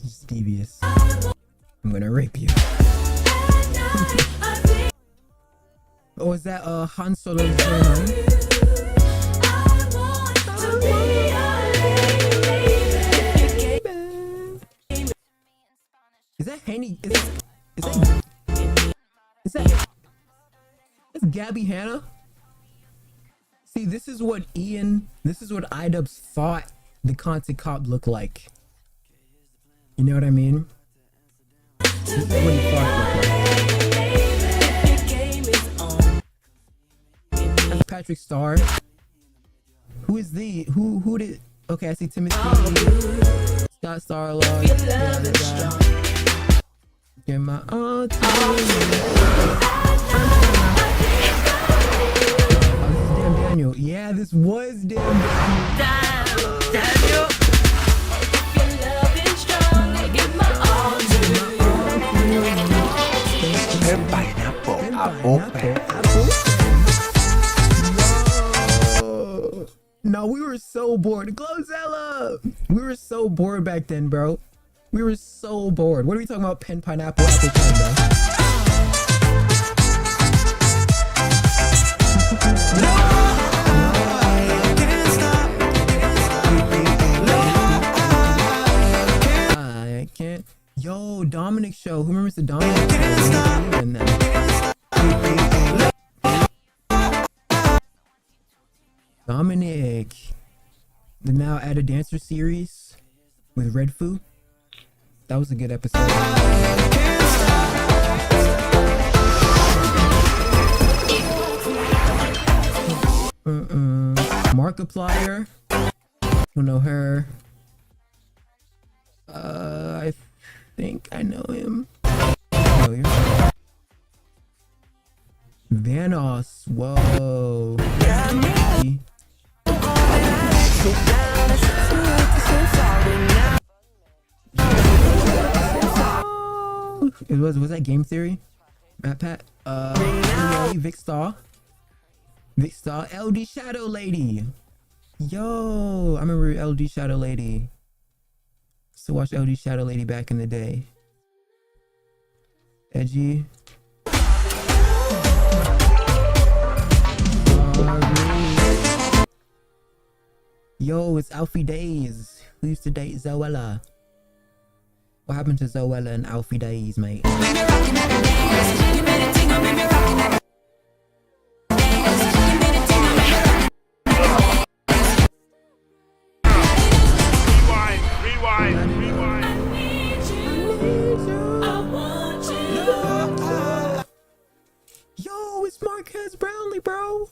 just devious. I'm gonna rape you. Oh, is that Han Solo's Is that Hanny? That's Gabby Hanna? See, this is what IDubbbz thought the content cop looked like. You know what I mean? This is what he thought it looked like. That's Patrick Starr. Who is who did? Okay, I see Timothy. Scott Starlord. Get my oh, this is Damn Daniel. Yeah, this was Damn Daniel. Pineapple, apple. No, we were so bored. Glozella! We were so bored back then, bro. We were so bored. What are we talking about? Pen, pineapple, apple, pen, bro? I can't. Yo, Dominic show. Who remembers the Dominic show? Dominic. The Now Add a Dancer series with Red Foo. That was a good episode. Markiplier. Don't know her. I think I know him. Vanos. Whoa. Was that Game Theory? Pat? Vic Star, LD Shadow Lady. Yo, I remember LD Shadow Lady. Used to watch LD Shadow Lady back in the day. Edgy. Yo, it's Alfie Days. Who used to date Zoella? What happened to Zoella and Alfie Days, mate? Yo, it's Marquez Brownlee, bro.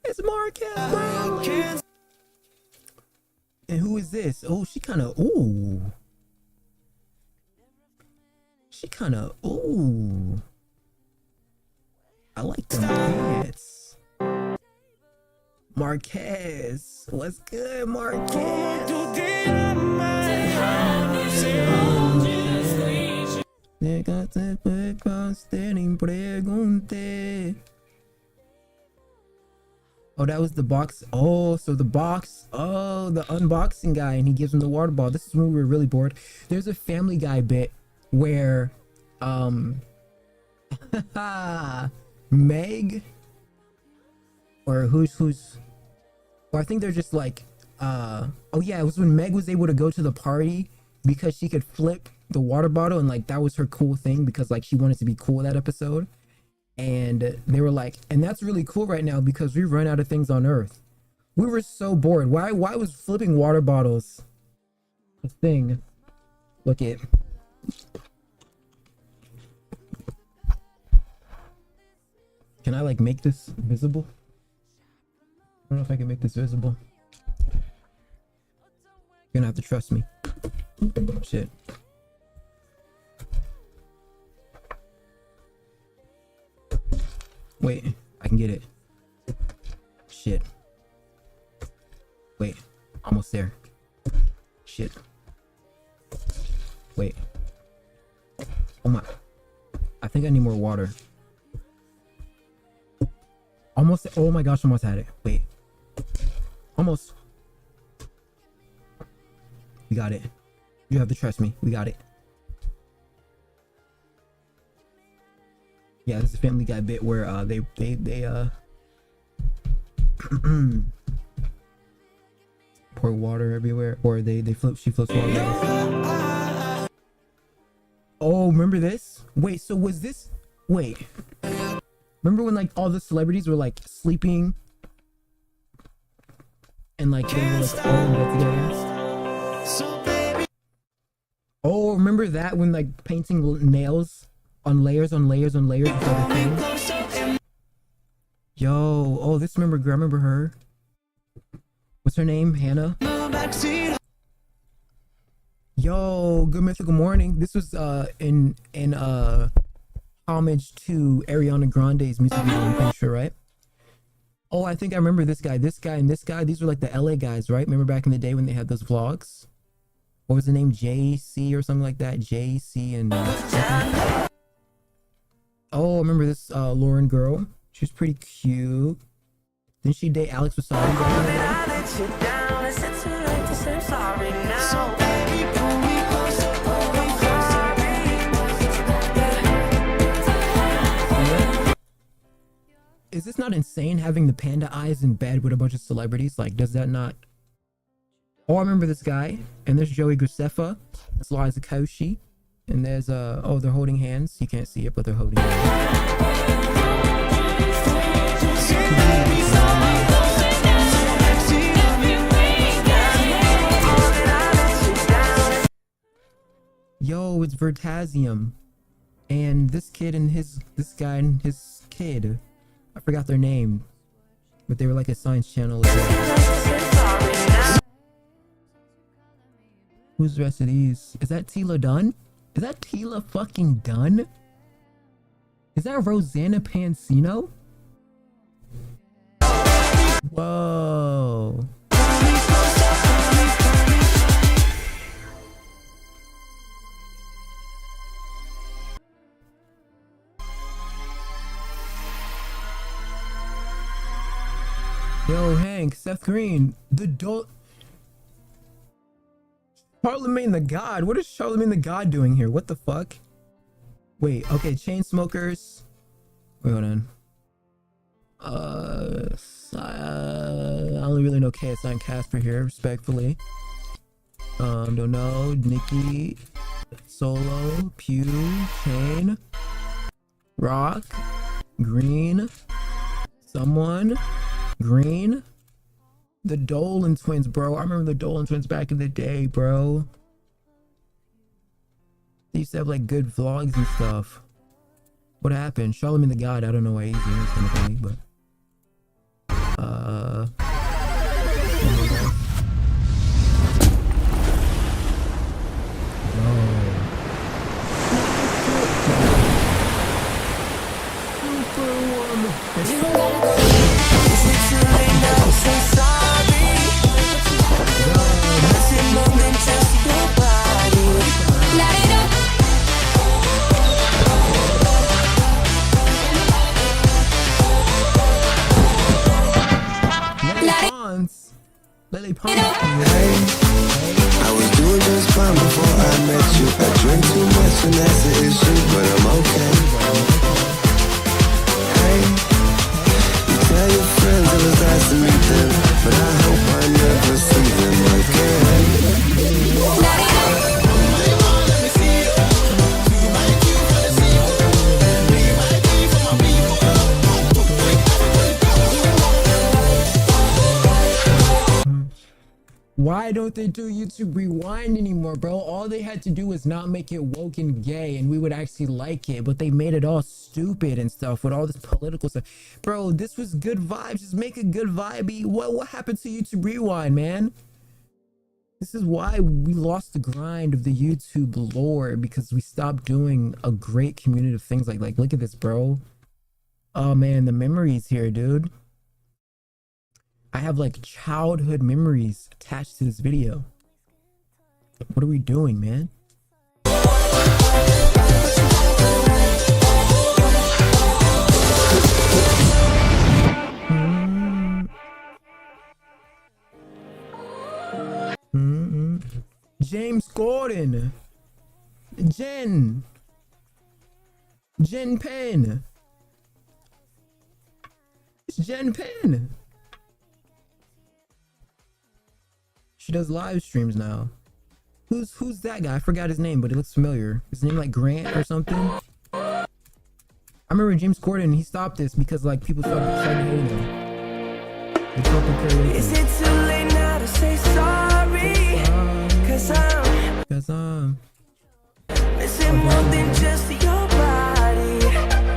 It's Marquez Brownlee. And who is this? Oh, she kind of, ooh. She kind of, ooh. I like the pants. Marquez. What's good, Marquez? Oh, that was the box. Oh, so the box. Oh, the unboxing guy, and he gives him the water bottle. This is when we were really bored. There's a Family Guy bit where, Meg, or who's, or I think they're just like, oh yeah, it was when Meg was able to go to the party because she could flip the water bottle, and like that was her cool thing because like she wanted to be cool that episode. And they were like, and that's really cool right now because we run out of things on Earth. We were so bored. Why was flipping water bottles a thing? Look it. Can I like make this visible? I don't know if I can make this visible. You're gonna have to trust me. Shit. Wait, I can get it. Shit. Wait, almost there. Shit. Wait. Oh my. I think I need more water. Almost. Oh my gosh, almost had it. Wait. Almost. We got it. You have to trust me. We got it. Yeah, this is a Family Guy bit where they pour water everywhere, or she flips water. Oh, remember this? Wait, so was this? Wait, remember when like all the celebrities were like sleeping, and like they were like all in bed together? Oh remember that when like painting nails on layers on layers on layers was like a thing? Yo, oh, this girl, I remember her. What's her name? Hannah? Yo, good mythical morning. This was in homage to Ariana Grande's music video, I'm pretty sure, right? Oh, I think I remember this guy, and this guy. These were like the LA guys, right? Remember back in the day when they had those vlogs? What was the name? JC or something like that? JC and something. Oh, I remember this Lauren girl. She was pretty cute. Didn't she date Alex Wasabi back in the day? Is this not insane having the panda eyes in bed with a bunch of celebrities? Like, does that not... Oh, I remember this guy. And there's Joey Graceffa. There's Liza Koshy. And there's, oh, they're holding hands. You can't see it, but they're holding hands. Yo, it's Vertasium. And this kid and this guy and his kid, I forgot their name, but they were like a science channel as well. Who's the rest of these? Is that Tila Dunn? Is that Tila fucking Dunn? Is that Rosanna Pansino? Whoa. Yo, Hank, Seth Green, Charlemagne the God. What is Charlemagne the God doing here? What the fuck? Wait, okay, Chainsmokers. Wait, hold on. I only really know KSI and Casper here, respectfully. Don't know. Nikki, Solo, Pew, Chain, Rock, Green, someone, Green, the Dolan twins, bro. I remember the Dolan twins back in the day, bro. They used to have like good vlogs and stuff. What happened? Charlemagne the God. I don't know why he's here. It's kind of funny, but Lily Pond. I was doing just fine before I met you. I drink too much and that's the issue, but I'm okay. Hey, you tell your friends it was nice to meet them, but I hope I never see them again. Why don't they do YouTube Rewind anymore, bro? All they had to do was not make it woke and gay and we would actually like it, but they made it all stupid and stuff with all this political stuff. Bro, this was good vibes. Just make a good vibe. What happened to YouTube Rewind, man? This is why we lost the grind of the YouTube lore, because we stopped doing a great community of things like look at this, bro. Oh man, the memories here, dude. I have like childhood memories attached to this video. What are we doing, man? James Gordon. Jen Penn. It's Jen Penn. She does live streams now. Who's that guy? I forgot his name, but it looks familiar. His name like Grant or something. I remember James Gordon. He stopped this because like people started hating him. Is it too late now to say sorry? Cause I'm Is it more than just your body?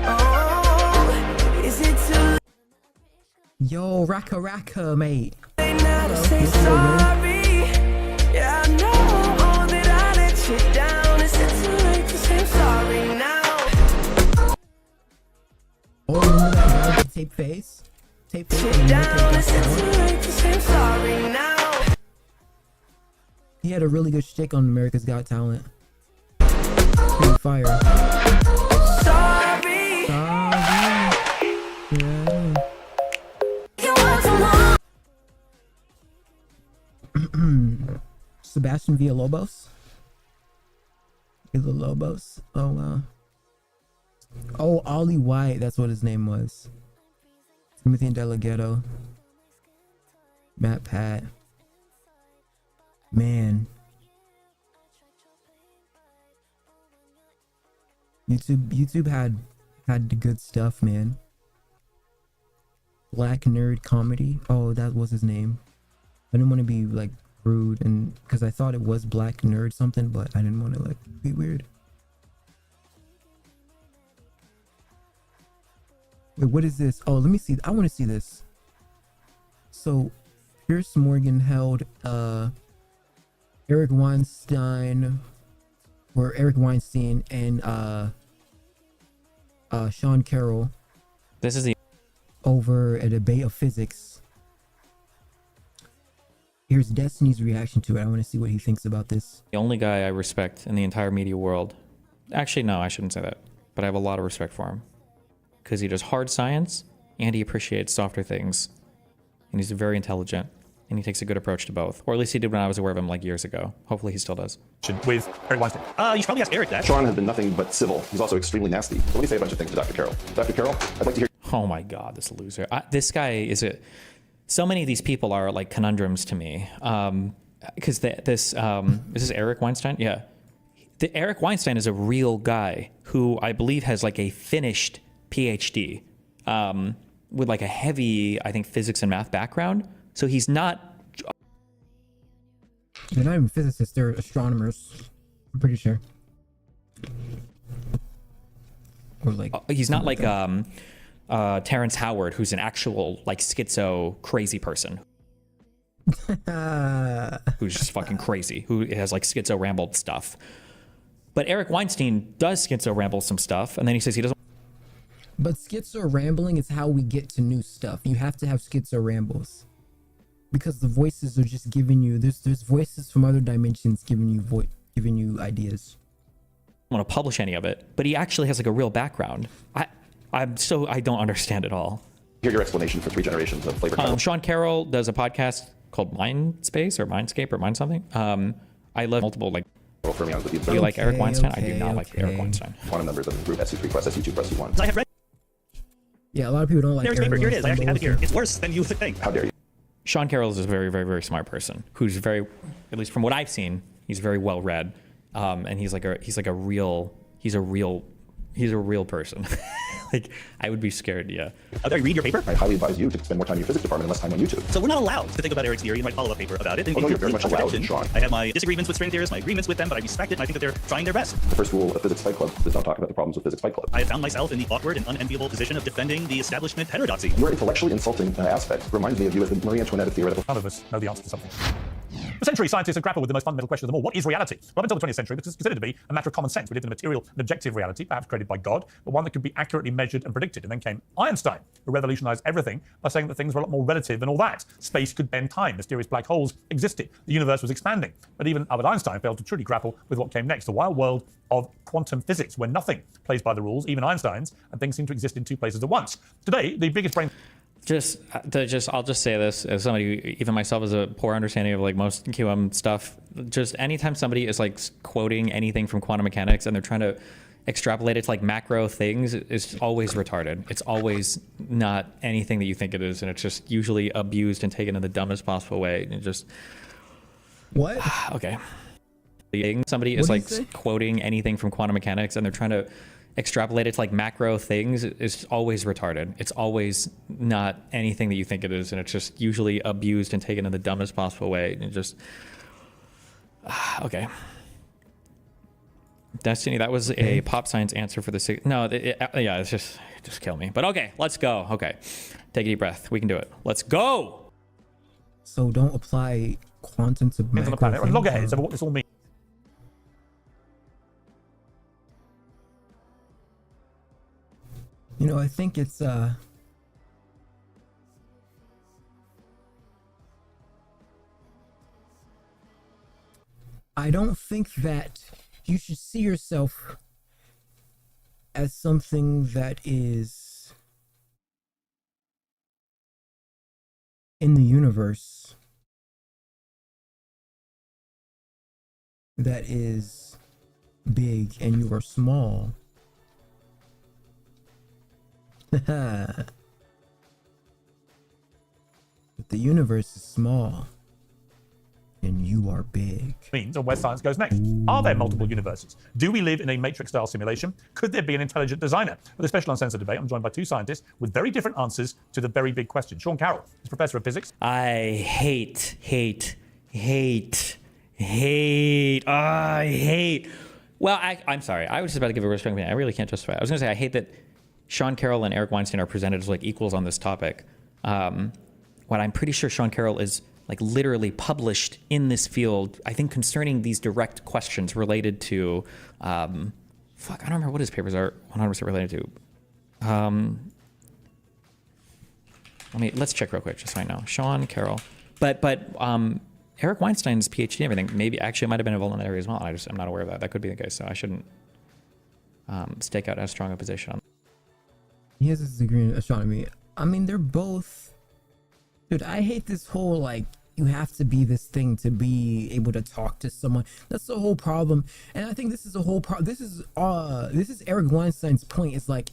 Oh, is it too Yo, Raka, mate. late now to say sorry? Yeah, I know that I let you down. Is it too late to say sorry now? Oh, remember that guy with tape face? Tape face. Sit down. Is it too late to say sorry now? He had a really good shtick on America's Got Talent. Pretty fire. Sorry. Yeah. You want to Sebastian Villalobos. Villalobos. Oh wow. Oh, Ollie White. That's what his name was. Timothy Delgado. Matt Pat. Man. YouTube had the good stuff, man. Black Nerd Comedy. Oh, that was his name. I didn't want to be like rude, and because I thought it was Black Nerd something, but I didn't want to like be weird. Wait, what is this? Oh, let me see. I want to see this. So, Pierce Morgan held Eric Weinstein and Sean Carroll. This is the over a debate of physics. Here's Destiny's reaction to it. I want to see what he thinks about this. the only guy I respect in the entire media world. Actually, no, I shouldn't say that. But I have a lot of respect for him. Because he does hard science, and he appreciates softer things. And he's very intelligent, and he takes a good approach to both. Or at least he did when I was aware of him like years ago. Hopefully he still does. With Eric Weinstein. You should probably ask Eric that. Sean has been nothing but civil. He's also extremely nasty. So let me say a bunch of things to Dr. Carroll. Dr. Carroll, I'd like to hear. Oh my God, this loser. This guy is a... So many of these people are like conundrums to me. Because is this Eric Weinstein? Yeah. Eric Weinstein is a real guy who I believe has like a finished PhD with like a heavy, I think, physics and math background. So he's not... They're not even physicists, they're astronomers. I'm pretty sure. Or like... he's not like Terrence Howard, who's an actual like schizo crazy person. Who's just fucking crazy, who has like schizo rambled stuff. But Eric Weinstein does schizo ramble some stuff, and then he says he doesn't... But schizo rambling is how we get to new stuff. You have to have schizo rambles. Because the voices are just giving you... There's voices from other dimensions giving you ideas. want to publish any of it, but he actually has like a real background. I don't understand it all. Hear your explanation for 3 generations of flavor. Sean Carroll does a podcast called Mindspace or Mindscape or Mind something. I love multiple like. Do you like Eric Weinstein? I do not like Eric Weinstein. Quantum numbers of the group SU3 plus SU2 plus U1. I have read. Yeah, a lot of people don't like Eric's paper. Here it is. I actually have it here. It's worse than you would think. How dare you? Sean Carroll is a very, very, very smart person who's very, at least from what I've seen, he's very well read, and he's a real person. Like, I would be scared, yeah. How dare you read your paper? I highly advise you to spend more time in your physics department and less time on YouTube. So we're not allowed to think about Eric's theory and write follow-up paper about it. And you're very much allowed, Sean. I have my disagreements with string theorists, my agreements with them, but I respect it, and I think that they're trying their best. The first rule of Physics Fight Club does not talk about the problems with Physics Fight Club. I have found myself in the awkward and unenviable position of defending the establishment heterodoxy. Your intellectually insulting aspect reminds me of you as the Marie Antoinette of theoretical. None of us know the answer to something. For centuries, scientists have grappled with the most fundamental question of them all. What is reality? Well, up until the 20th century, this was considered to be a matter of common sense. We lived in a material and objective reality, perhaps created by God, but one that could be accurately measured and predicted. And then came Einstein, who revolutionized everything by saying that things were a lot more relative than all that. Space could bend time. Mysterious black holes existed. The universe was expanding. But even Albert Einstein failed to truly grapple with what came next, the wild world of quantum physics, where nothing plays by the rules, even Einstein's, and things seem to exist in 2 places at once. Today, the biggest brain... I'll just say this as somebody who, even myself, has a poor understanding of like most QM stuff. Just anytime somebody is like quoting anything from quantum mechanics and they're trying to extrapolate it to like macro things, it's always retarded. It's always not anything that you think it is, and it's just usually abused and taken in the dumbest possible way. And just what? Okay. Somebody is like quoting anything from quantum mechanics and they're trying to extrapolate it to like macro things, is always retarded. It's always not anything that you think it is, and it's just usually abused and taken in the dumbest possible way. And just okay. Destiny, that was a pop science answer for the yeah, it's just kill me. But okay, let's go. Okay, take a deep breath. We can do it. Let's go. So don't apply quantum to Into the planet. Loggerheads over what this all means. You know, I think it's I don't think that you should see yourself as something that is in the universe that is big and you are small. But the universe is small and you are big. Means and where science goes next. Are there multiple universes? Do we live in a Matrix-style simulation? Could there be an intelligent designer? For the special uncensored debate, I'm joined by two scientists with very different answers to the very big question. Sean Carroll is professor of physics. I hate. Well, I'm sorry. I was just about to give a real strong opinion. I really can't justify it. I was going to say I hate that Sean Carroll and Eric Weinstein are presented as like equals on this topic. When I'm pretty sure Sean Carroll is like literally published in this field, I think concerning these direct questions related to, I don't remember what his papers are 100% related to. Let's check real quick just so I know. Sean Carroll. But Eric Weinstein's PhD and everything maybe actually might have been involved in that area as well. I'm not aware of that. That could be the case, so I shouldn't stake out as strong a position on. He has his degree in astronomy. I mean, they're both... Dude, I hate this whole, like, you have to be this thing to be able to talk to someone. That's the whole problem. And I think this is the whole problem. This is Eric Weinstein's point. It's like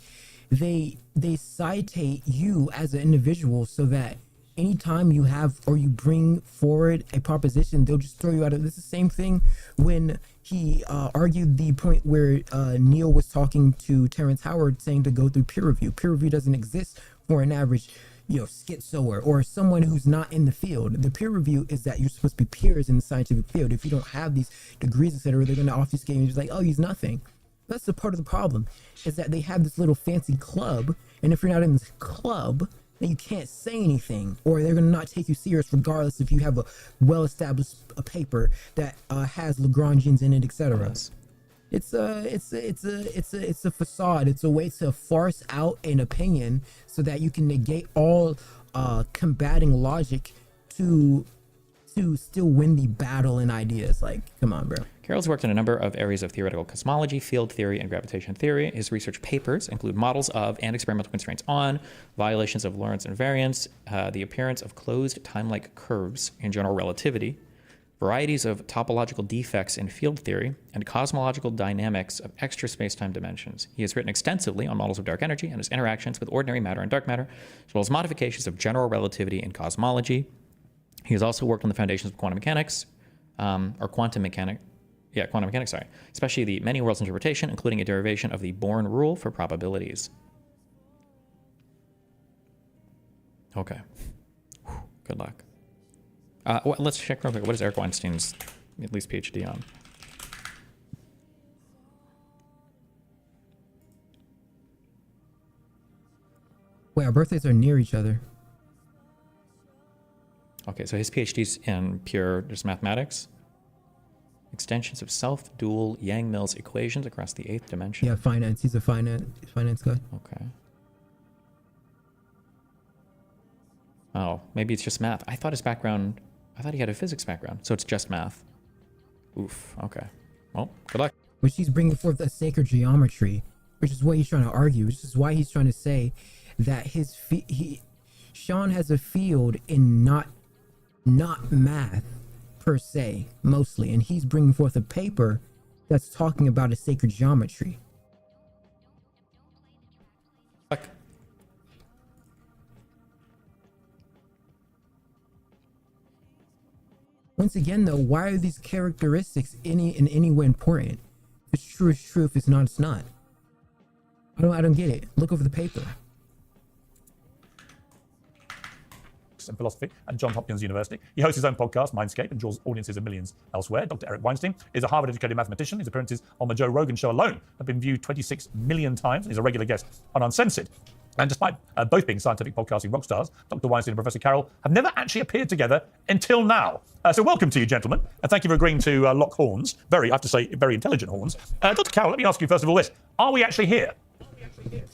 they citate you as an individual so that anytime you have or you bring forward a proposition, they'll just throw you out of this. Is the same thing when he argued the point where Neil was talking to Terrence Howard saying to go through peer review. Peer review doesn't exist for an average, schizoer or someone who's not in the field. The peer review is that you're supposed to be peers in the scientific field. If you don't have these degrees, etc., they're going to obfuscate you and just like, oh, he's nothing. That's the part of the problem, is that they have this little fancy club, and if you're not in this club, then you can't say anything, or they're going to not take you serious regardless if you have a well-established paper that has Lagrangians in it, etc. It's a facade. It's a way to farce out an opinion so that you can negate all combating logic to still win the battle in ideas. Like, come on, bro. Carroll's worked in a number of areas of theoretical cosmology, field theory, and gravitation theory. His research papers include models of and experimental constraints on violations of Lorentz invariance, the appearance of closed time-like curves in general relativity, varieties of topological defects in field theory, and cosmological dynamics of extra space-time dimensions. He has written extensively on models of dark energy and its interactions with ordinary matter and dark matter, as well as modifications of general relativity in cosmology. He has also worked on the foundations of quantum mechanics, quantum mechanics, especially the many worlds interpretation, including a derivation of the Born rule for probabilities. Okay. Good luck. Let's check real quick. What is Eric Weinstein's at least PhD on? Wait, our birthdays are near each other. Okay, so his PhD's in pure just mathematics. Extensions of self-dual Yang-Mills equations across the 8th dimension. Yeah, finance. He's a finance guy. Okay. Oh, maybe it's just math. I thought he had a physics background, so it's just math. Oof, okay. Well, good luck. But she's bringing forth a sacred geometry, which is what he's trying to argue. Which is why he's trying to say that Sean has a field in not math per se, mostly, and he's bringing forth a paper that's talking about a sacred geometry. Once again, though, why are these characteristics in any way important? If it's true, it's true. If it's not, it's not. I don't get it. Look over the paper. physics and philosophy at Johns Hopkins University. He hosts his own podcast, Mindscape, and draws audiences of millions elsewhere. Dr. Eric Weinstein is a Harvard-educated mathematician. His appearances on the Joe Rogan Show alone have been viewed 26 million times. He's a regular guest on Uncensored. And despite both being scientific podcasting rock stars, Dr. Weinstein and Professor Carroll have never actually appeared together until now. So welcome to you, gentlemen, and thank you for agreeing to lock horns. I have to say, very intelligent horns. Dr. Carroll, let me ask you first of all this. Are we actually here?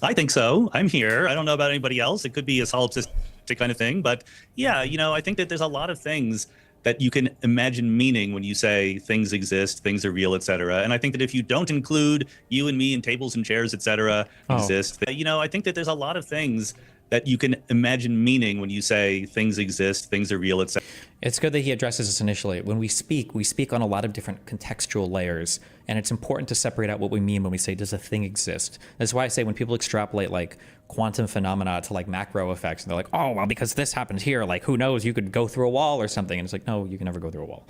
I think so. I'm here. I don't know about anybody else. It could be a solipsistic kind of thing. But yeah, I think that there's a lot of things that you can imagine meaning when you say things exist, things are real, etc. And I think that if you don't include you and me and tables and chairs, etc., exist, I think that there's a lot of things that you can imagine meaning when you say things exist, things are real, etc. It's good that he addresses this initially. When we speak on a lot of different contextual layers, and it's important to separate out what we mean when we say, does a thing exist? That's why I say when people extrapolate like quantum phenomena to like macro effects, and they're like, oh, well, because this happened here, like who knows, you could go through a wall or something. And it's like, no, you can never go through a wall.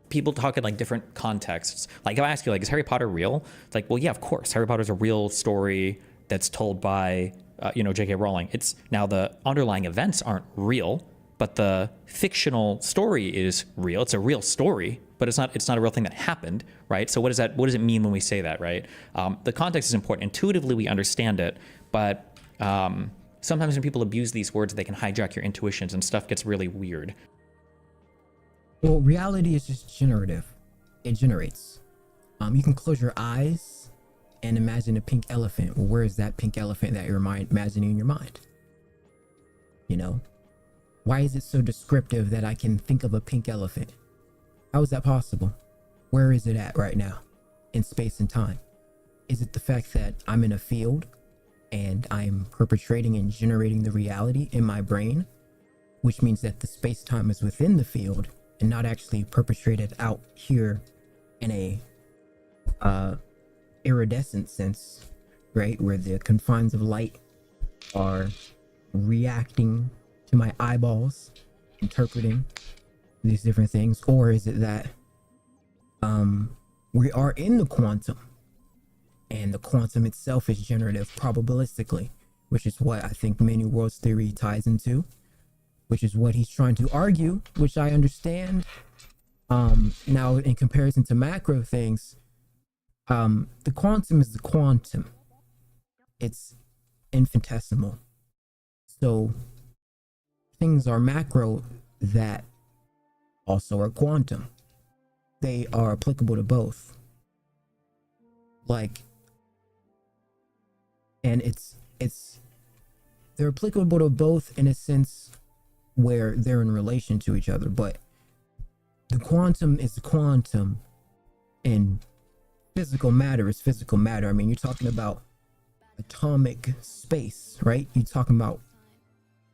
People talk in like different contexts. Like if I ask you, like, is Harry Potter real? It's like, well, yeah, of course. Harry Potter's a real story that's told by, J.K. Rowling. It's now the underlying events aren't real, but the fictional story is real. It's a real story, but it's not a real thing that happened, right? So what does it mean when we say that, right? The context is important. Intuitively, we understand it, but sometimes when people abuse these words, they can hijack your intuitions and stuff gets really weird. Well, reality is just generative. It generates. You can close your eyes and imagine a pink elephant. Well, where is that pink elephant that you're imagining in your mind? Why is it so descriptive that I can think of a pink elephant? How is that possible? Where is it at right now in space and time? Is it the fact that I'm in a field and I'm perpetrating and generating the reality in my brain, which means that the space-time is within the field and not actually perpetrated out here in a iridescent sense, right, where the confines of light are reacting to my eyeballs, interpreting these different things? Or is it that we are in the quantum and the quantum itself is generative probabilistically, which is what I think many worlds theory ties into, which is what he's trying to argue, which I understand. Now in comparison to macro things, the quantum is the quantum. It's infinitesimal. So things are macro that also are quantum. They are applicable to both. And they're applicable to both in a sense where they're in relation to each other, but the quantum is the quantum and physical matter is physical matter. I mean, you're talking about atomic space, right? You're talking about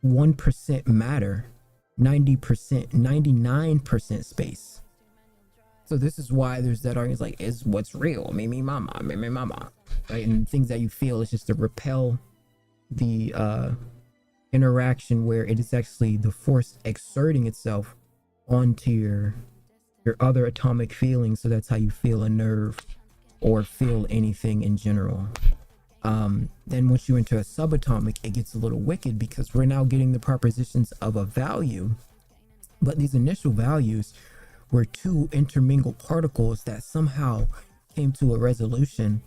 1% matter, 90%, 99% space. So this is why there's that argument like, is what's real? Me, mama, right? And things that you feel is just to repel the interaction where it is actually the force exerting itself onto your other atomic feelings. So that's how you feel a nerve or feel anything in general. Then once you enter a subatomic, it gets a little wicked because we're now getting the propositions of a value, but these initial values were two intermingled particles that somehow came to a resolution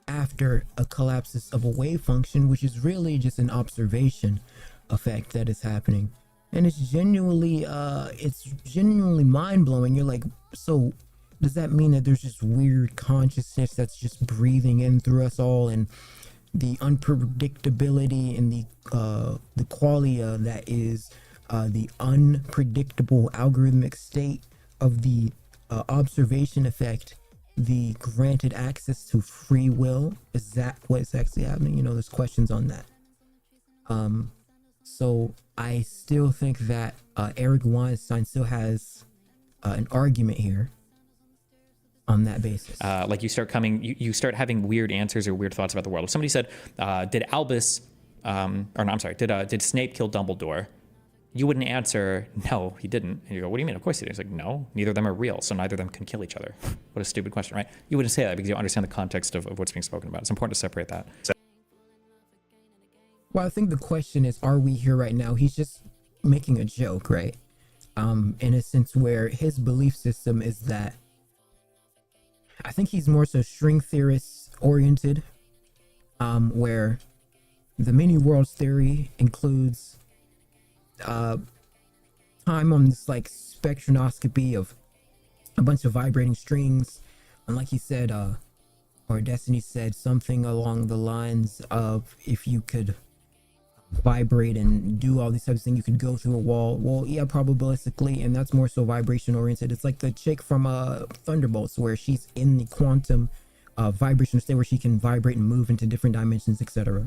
after a collapse of a wave function, which is really just an observation effect that is happening. And it's genuinely mind-blowing. You're like, so does that mean that there's just weird consciousness that's just breathing in through us all, and the unpredictability and the qualia that is the unpredictable algorithmic state of the observation effect, the granted access to free will? Is that what's actually happening? There's questions on that. So I still think that Eric Weinstein still has an argument here on that basis. Like you start having weird answers or weird thoughts about the world. If somebody said, did Snape kill Dumbledore? You wouldn't answer, no, he didn't. And you go, what do you mean? Of course he did. He's like, no, neither of them are real, so neither of them can kill each other. What a stupid question, right? You wouldn't say that because you understand the context of what's being spoken about. It's important to separate that. Well, I think the question is, are we here right now? He's just making a joke, right? In a sense where his belief system is that, I think he's more so string theorist oriented, where the many worlds theory includes time on this like spectroscopy of a bunch of vibrating strings, and like he said, or Destiny said something along the lines of, if you could vibrate and do all these types of things, you could go through a wall. Well, yeah, probabilistically, and that's more so vibration oriented. It's like the chick from Thunderbolts, where she's in the quantum vibration state where she can vibrate and move into different dimensions, etc.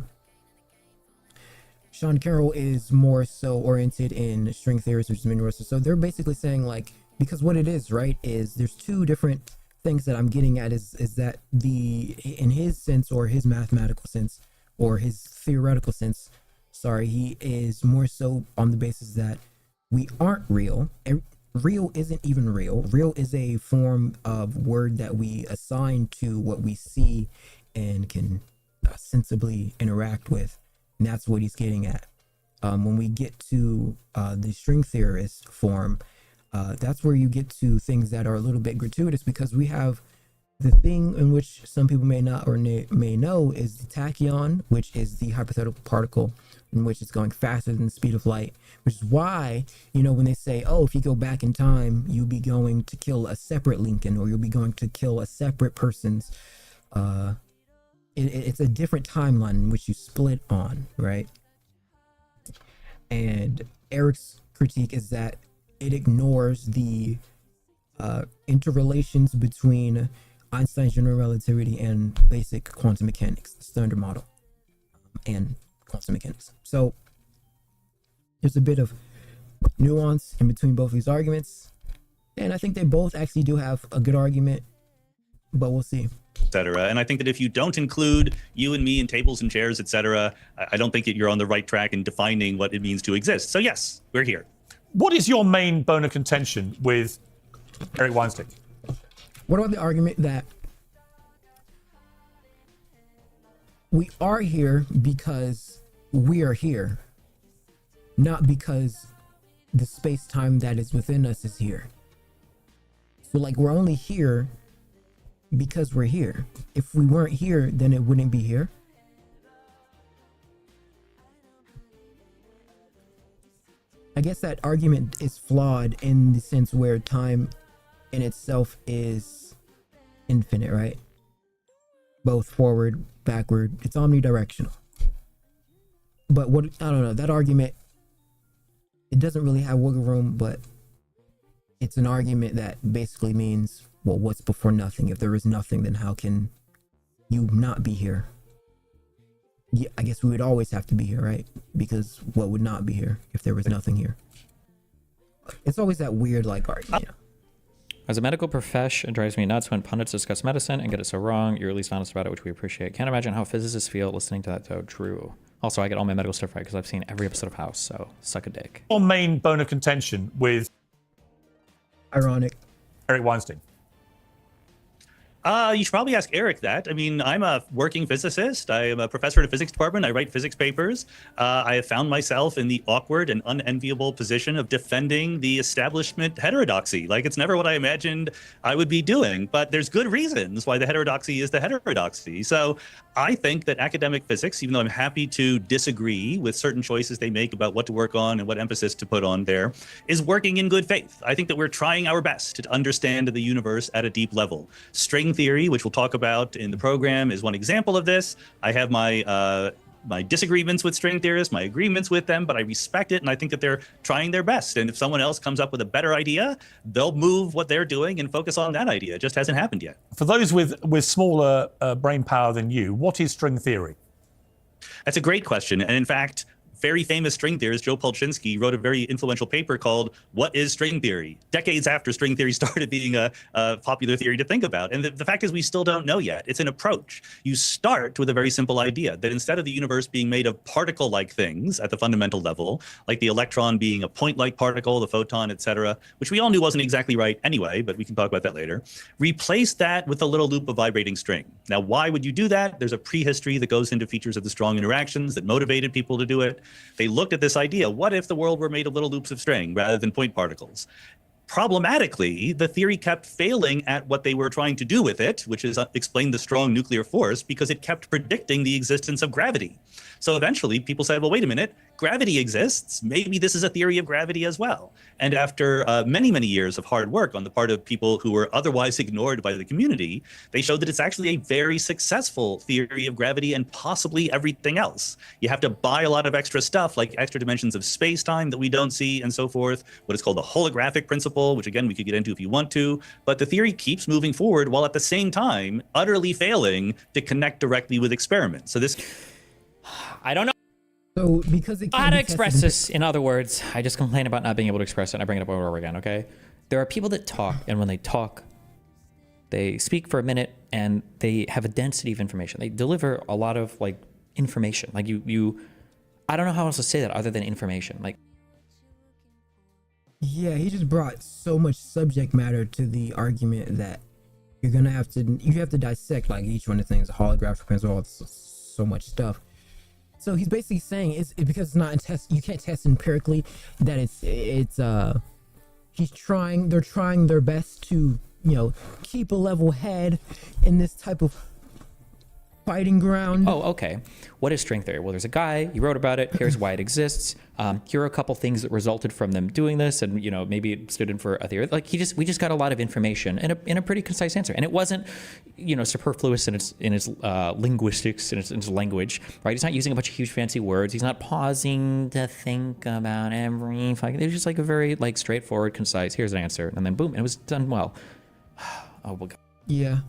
Sean Carroll is more so oriented in string theories, which is universal. So they're basically saying, like, because what it is, right, is there's two different things that I'm getting at is that in his sense, or his mathematical sense, or his theoretical sense, sorry, he is more so on the basis that we aren't real. Real isn't even real. Real is a form of word that we assign to what we see and can sensibly interact with. And that's what he's getting at. When we get to the string theorist form, that's where you get to things that are a little bit gratuitous, because we have the thing in which some people may not or may know is the tachyon, which is the hypothetical particle in which it's going faster than the speed of light, which is why, you know, when they say, oh, if you go back in time, you'll be going to kill a separate Lincoln, or you'll be going to kill a separate person's, it's a different timeline in which you split on, right? And Eric's critique is that it ignores the interrelations between Einstein's general relativity and basic quantum mechanics, the Standard Model, and quantum mechanics. So there's a bit of nuance in between both of these arguments, and I think they both actually do have a good argument, but we'll see. Etc. And I think that if you don't include you and me in tables and chairs, etc., I don't think that you're on the right track in defining what it means to exist. So yes, we're here. What is your main bone of contention with Eric Weinstein? What about the argument that we are here because we are here, not because the space-time that is within us is here? So, like, we're only here because we're here. If we weren't here, then it wouldn't be here. I guess that argument is flawed in the sense where time in itself is infinite, right? Both forward, backward, it's omnidirectional. But what, I don't know, that argument, it doesn't really have wiggle room, but it's an argument that basically means, well, what's before nothing? If there is nothing, then how can you not be here? Yeah, I guess we would always have to be here, right? Because what would not be here if there was nothing here? It's always that weird, like, argument. Yeah. As a medical profession, it drives me nuts when pundits discuss medicine and get it so wrong. You're at least honest about it, which we appreciate. Can't imagine how physicists feel listening to that, though. True. Also, I get all my medical stuff right because I've seen every episode of House, so suck a dick. Your main bone of contention with ironic Eric Weinstein? You should probably ask Eric that. I mean, I'm a working physicist. I am a professor in the physics department. I write physics papers. I have found myself in the awkward and unenviable position of defending the establishment heterodoxy. Like, it's never what I imagined I would be doing, but there's good reasons why the heterodoxy is the heterodoxy. So I think that academic physics, even though I'm happy to disagree with certain choices they make about what to work on and what emphasis to put on there, is working in good faith. I think that we're trying our best to understand the universe at a deep level. String theory, which we'll talk about in the program, is one example of this. I have my my disagreements with string theorists, my agreements with them, but I respect it, and I think that they're trying their best. And if someone else comes up with a better idea, they'll move what they're doing and focus on that idea. It just hasn't happened yet. For those with smaller brain power than you, what is string theory? That's a great question. And in fact, very famous string theorist, Joe Polchinski, wrote a very influential paper called What is String Theory? Decades after string theory started being a popular theory to think about. And the fact is we still don't know yet. It's an approach. You start with a very simple idea that instead of the universe being made of particle-like things at the fundamental level, like the electron being a point-like particle, the photon, etc., which we all knew wasn't exactly right anyway, but we can talk about that later, replace that with a little loop of vibrating string. Now, why would you do that? There's a prehistory that goes into features of the strong interactions that motivated people to do it. They looked at this idea, what if the world were made of little loops of string rather than point particles? Problematically, the theory kept failing at what they were trying to do with it, which is explain the strong nuclear force, because it kept predicting the existence of gravity. So eventually people said, well, wait a minute, gravity exists. Maybe this is a theory of gravity as well. And after many, many years of hard work on the part of people who were otherwise ignored by the community, they showed that it's actually a very successful theory of gravity and possibly everything else. You have to buy a lot of extra stuff, like extra dimensions of space-time that we don't see and so forth, what is called the holographic principle, which again, we could get into if you want to. But the theory keeps moving forward while at the same time utterly failing to connect directly with experiments. So this... I don't know. So because it how to express this, in other words, I just complain about not being able to express it, and I bring it up over and over again, okay? There are people that talk, and when they talk, they speak for a minute, and they have a density of information. They deliver a lot of, like, information. Like, I don't know how else to say that other than information. Like, yeah, he just brought so much subject matter to the argument that you have to dissect, like, each one of the things, holographic principle, all so much stuff. So he's basically saying it's because it's not in test. You can't test empirically that they're trying their best to, keep a level head in this type of fighting ground. oh, okay. What is string theory? Well, there's a guy, he wrote about it. Here's why it exists. Here are a couple things that resulted from them doing this, and maybe it stood in for a theory. Like we just got a lot of information in a pretty concise answer, and it wasn't, superfluous in its linguistics, in its language, right? He's not using a bunch of huge fancy words. He's not pausing to think about every fucking. It was just like a very straightforward, concise. Here's an answer, and then boom, and it was done well. Oh, well, God. Yeah,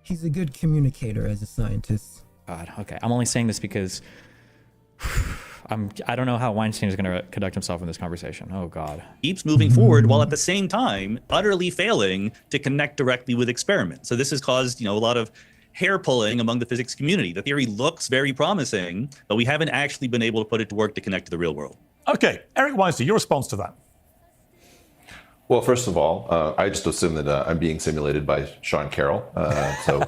he's a good communicator as a scientist. God, okay. I'm only saying this because I don't know how Weinstein is going to conduct himself in this conversation. Oh, God. Keeps moving forward while at the same time utterly failing to connect directly with experiments. So this has caused, a lot of hair pulling among the physics community. The theory looks very promising, but we haven't actually been able to put it to work to connect to the real world. Okay, Eric Weinstein, your response to that? Well, first of all, I just assume that I'm being simulated by Sean Carroll. So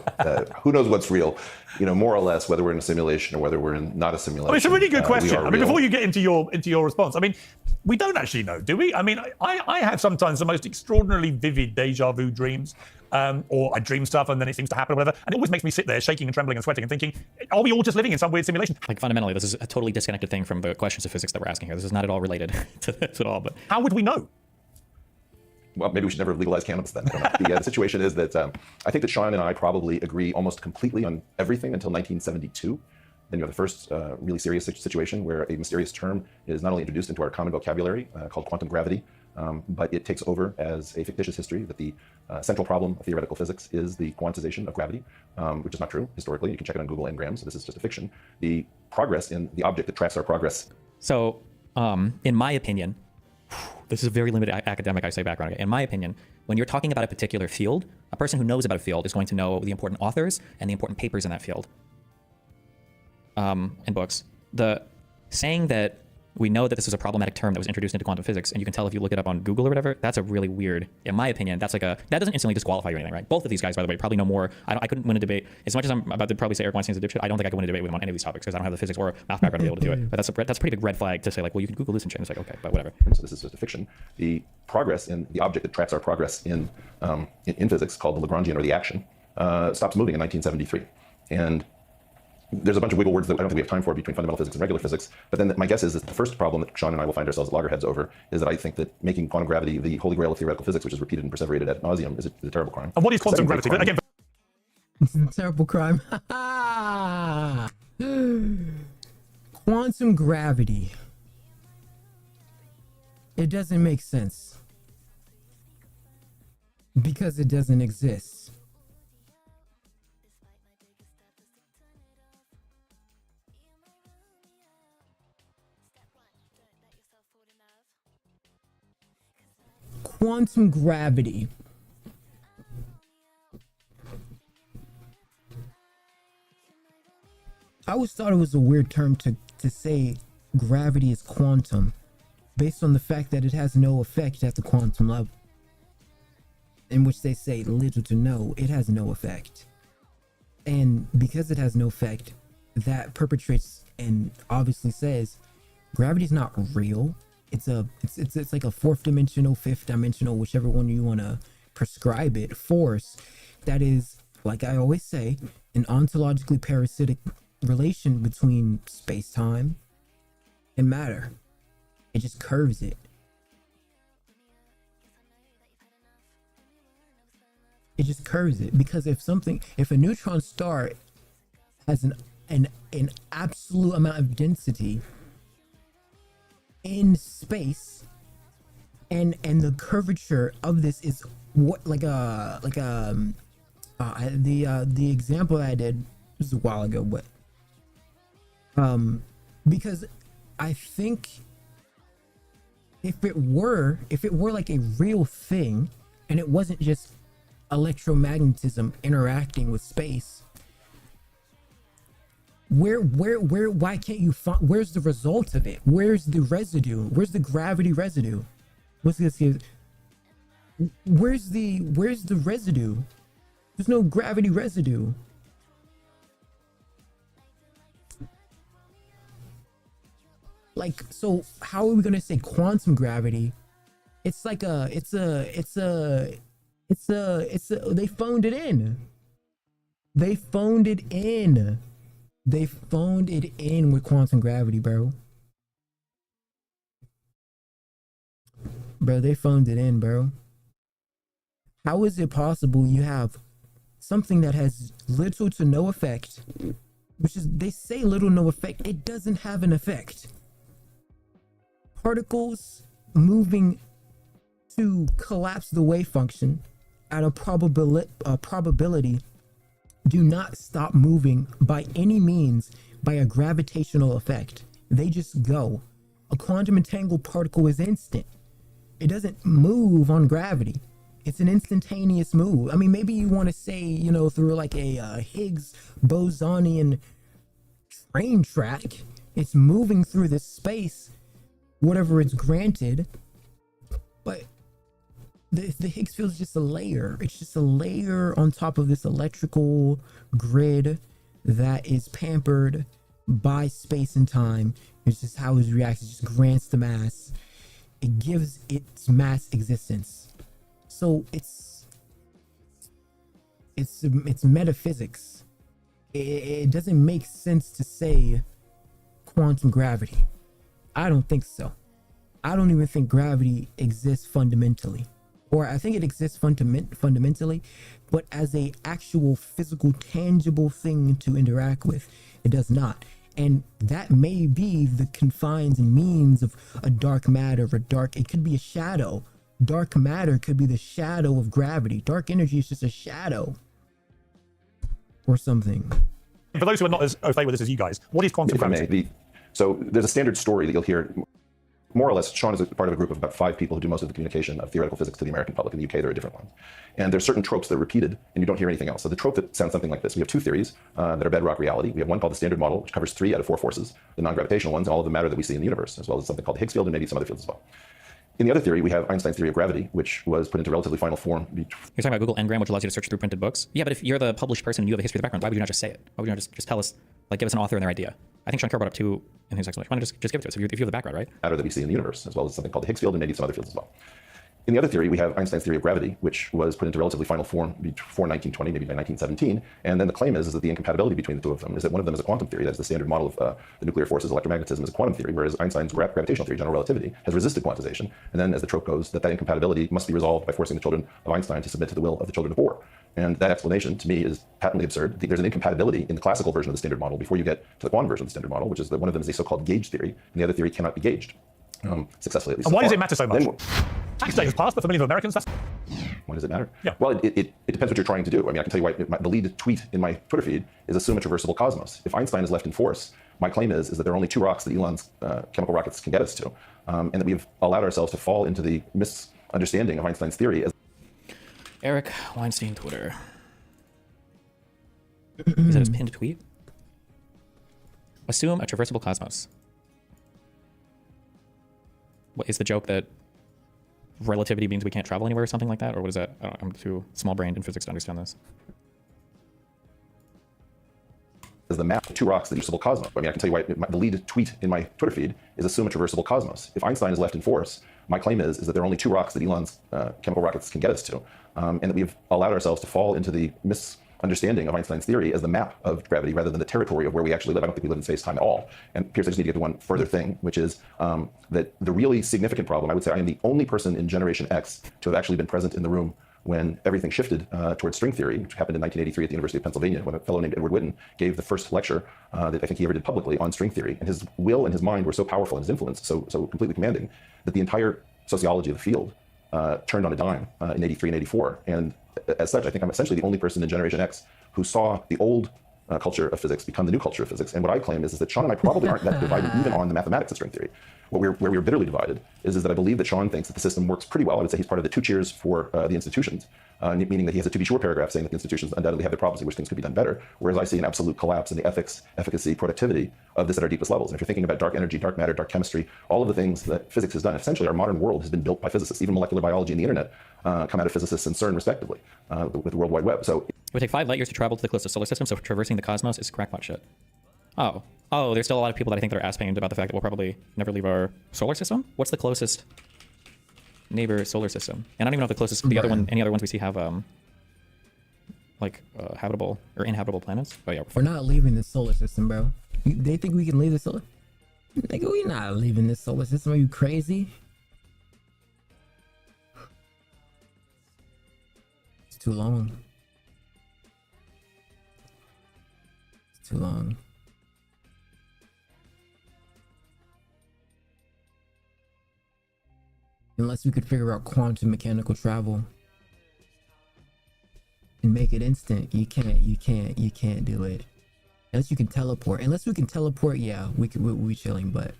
who knows what's real, more or less, whether we're in a simulation or whether we're in not a simulation. It's a really good question. Before you get into your response, we don't actually know, do we? I have sometimes the most extraordinarily vivid deja vu dreams, or I dream stuff and then it seems to happen or whatever, and it always makes me sit there shaking and trembling and sweating and thinking, are we all just living in some weird simulation? Like, fundamentally, this is a totally disconnected thing from the questions of physics that we're asking here. This is not at all related to this at all. But how would we know? Well, maybe we should never have legalized cannabis then. I don't know. The situation is that I think that Sean and I probably agree almost completely on everything until 1972. Then you have the first really serious situation where a mysterious term is not only introduced into our common vocabulary called quantum gravity, but it takes over as a fictitious history that the central problem of theoretical physics is the quantization of gravity, which is not true historically. You can check it on Google Ngrams, so this is just a fiction. The progress in the object that tracks our progress. So, in my opinion, this is a very limited academic, I say, background. In my opinion, when you're talking about a particular field, a person who knows about a field is going to know the important authors and the important papers in that field, and books. The saying that we know that this is a problematic term that was introduced into quantum physics, and you can tell if you look it up on Google or whatever, that's a really weird, in my opinion, that doesn't instantly disqualify you or anything, right? Both of these guys, by the way, probably know more. I couldn't win a debate. As much as I'm about to probably say Eric Weinstein's a dipshit, I don't think I could win a debate with him on any of these topics because I don't have the physics or math background to be able to do it. But that's a pretty big red flag to say, like, well, you can Google this and shit. It's like, okay, but whatever. So this is just a fiction. The progress in the object that tracks our progress in physics, called the Lagrangian or the action, stops moving in 1973. And there's a bunch of wiggle words that I don't think we have time for between fundamental physics and regular physics. But then my guess is that the first problem that Sean and I will find ourselves at loggerheads over is that I think that making quantum gravity the holy grail of theoretical physics, which is repeated and perseverated ad nauseum, is a terrible crime. And what is quantum gravity? Again, it's a terrible crime. Quantum gravity. It doesn't make sense. Because it doesn't exist. quantum gravity. I always thought it was a weird term to say gravity is quantum, based on the fact that it has no effect at the quantum level, in which they say little to no, it has no effect. And because it has no effect, that perpetrates and obviously says gravity is not real. It's like a fourth dimensional, fifth dimensional, whichever one you want to prescribe it, force that is, like I always say, an ontologically parasitic relation between space-time and matter. It just curves it. It just curves it, because if a neutron star has an absolute amount of density in space, and the curvature of this is what the example I did was a while ago, but because I think if it were like a real thing and it wasn't just electromagnetism interacting with space, why can't you find, where's the result of it? Where's the residue? Where's the gravity residue? What's this? Where's the residue? There's no gravity residue. Like, so how are we gonna say quantum gravity? It's like they phoned it in. They phoned it in. They phoned it in with quantum gravity, bro. Bro, they phoned it in, bro. How is it possible you have something that has little to no effect, which is, they say little no effect, it doesn't have an effect. Particles moving to collapse the wave function at a probability do not stop moving by any means by a gravitational effect. They just go. A quantum entangled particle is instant. It doesn't move on gravity. It's an instantaneous move. I mean, maybe you want to say, you know, through like a Higgs bosonian train track, it's moving through this space, whatever it's granted, but the Higgs field is just a layer. It's just a layer on top of this electrical grid that is pampered by space and time. It's just how it reacts. It just grants the mass. It gives its mass existence. So it's metaphysics. It doesn't make sense to say quantum gravity. I don't think so. I don't even think gravity exists fundamentally. Or I think it exists fundamentally, but as a actual physical, tangible thing to interact with, it does not. And that may be the confines and means of a dark matter, it could be a shadow. Dark matter could be the shadow of gravity. Dark energy is just a shadow or something. For those who are not as au fait with this as you guys, what is quantum gravity? So there's a standard story that you'll hear. More or less, Sean is a part of a group of about 5 people who do most of the communication of theoretical physics to the American public. In the UK, there are different ones. And there's certain tropes that are repeated, and you don't hear anything else. So the trope that sounds something like this: we have 2 theories that are bedrock reality. We have one called the standard model, which covers 3 out of 4 forces, the non-gravitational ones, and all of the matter that we see in the universe, as well as something called the Higgs field and maybe some other fields as well. In the other theory, we have Einstein's theory of gravity, which was put into relatively final form. You're talking about Google Ngram, which allows you to search through printed books? Yeah, but if you're the published person and you have a history of the background, why would you not just say it? Why would you not just tell us, like, give us an author and their idea? I think Sean Kerr brought up 2 in his explanation. Why don't you just give it to us if you have the background, right? Matter that we see in the universe, as well as something called the Higgs field and maybe some other fields as well. In the other theory, we have Einstein's theory of gravity, which was put into relatively final form before 1920, maybe by 1917. And then the claim is that the incompatibility between the 2 of them is that one of them is a quantum theory. That's the standard model of the nuclear forces. Electromagnetism is a quantum theory, whereas Einstein's gravitational theory, general relativity, has resisted quantization. And then, as the trope goes, that incompatibility must be resolved by forcing the children of Einstein to submit to the will of the children of Bohr. And that explanation, to me, is patently absurd. There's an incompatibility in the classical version of the standard model before you get to the quantum version of the standard model, which is that one of them is a so-called gauge theory, and the other theory cannot be gauged successfully, at least. And why does it matter so much? Tax day has passed, but for many of Americans, that's... Why does it matter? Yeah. Well, it depends what you're trying to do. I mean, I can tell you why the lead tweet in my Twitter feed is assume a traversable cosmos. If Einstein is left in force, my claim is that there are only 2 rocks that Elon's chemical rockets can get us to, and that we've allowed ourselves to fall into the mists understanding of Einstein's theory as Eric Weinstein Twitter. Is that his pinned tweet? Assume a traversable cosmos. What is the joke that relativity means we can't travel anywhere or something like that? Or what is that? I'm too small-brained in physics to understand this. the map of two rocks that are traversable cosmos. I mean, I can tell you why the lead tweet in my Twitter feed is assume a traversable cosmos. If Einstein is left in force, my claim is that there are only two rocks that Elon's chemical rockets can get us to, and that we've allowed ourselves to fall into the misunderstanding of Einstein's theory as the map of gravity rather than the territory of where we actually live. I don't think we live in space-time at all. And Pierce, I just need to get to one further thing, which is that the really significant problem, I would say I am the only person in Generation X to have actually been present in the room when everything shifted towards string theory, which happened in 1983 at the University of Pennsylvania, when a fellow named Edward Witten gave the first lecture that I think he ever did publicly on string theory. And his will and his mind were so powerful and his influence so completely commanding that the entire sociology of the field turned on a dime in 83 and 84. And as such, I think I'm essentially the only person in Generation X who saw the old culture of physics become the new culture of physics. And what I claim is that Sean and I probably aren't that divided even on the mathematics of string theory. Where we're bitterly divided is that I believe that Sean thinks that the system works pretty well. I would say he's part of the two cheers for the institutions, meaning that he has a to be sure paragraph saying that the institutions undoubtedly have their problems in which things could be done better, whereas I see an absolute collapse in the ethics, efficacy, productivity of this at our deepest levels. And if you're thinking about dark energy, dark matter, dark chemistry, all of the things that physics has done, essentially our modern world has been built by physicists. Even molecular biology and the internet come out of physicists and CERN respectively with the World Wide Web. So it would take 5 light years to travel to the closest solar system, so traversing the cosmos is crackpot shit. Oh, there's still a lot of people that I think that are ass-pained about the fact that we'll probably never leave our solar system. What's the closest neighbor solar system? And I don't even know if the closest, the other one, any other ones we see have habitable or inhabitable planets. Oh yeah, we're not leaving the solar system, bro. They think we can leave the solar? Nigga, we're not leaving the solar system. Are you crazy? It's too long. It's too long. Unless we could figure out quantum mechanical travel and make it instant, you can't do it. Unless you can teleport. Unless we can teleport, yeah, we chilling, but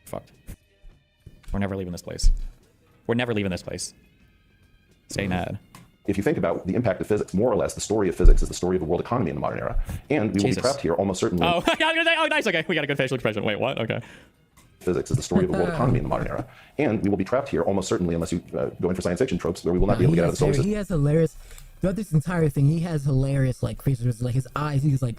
fucked. We're never leaving this place. We're never leaving this place. Stay mad. If you think about the impact of physics, more or less, the story of physics is the story of the world economy in the modern era. And we will be trapped here almost certainly. Oh, nice. Okay, we got a good facial expression. Wait, what? Okay. Physics is the story of the world economy in the modern era. And we will be trapped here almost certainly unless you go in for science fiction tropes where we will not be able to get out of the solar system. He has hilarious, throughout this entire thing, he has hilarious, like, faces, like his eyes, he's like,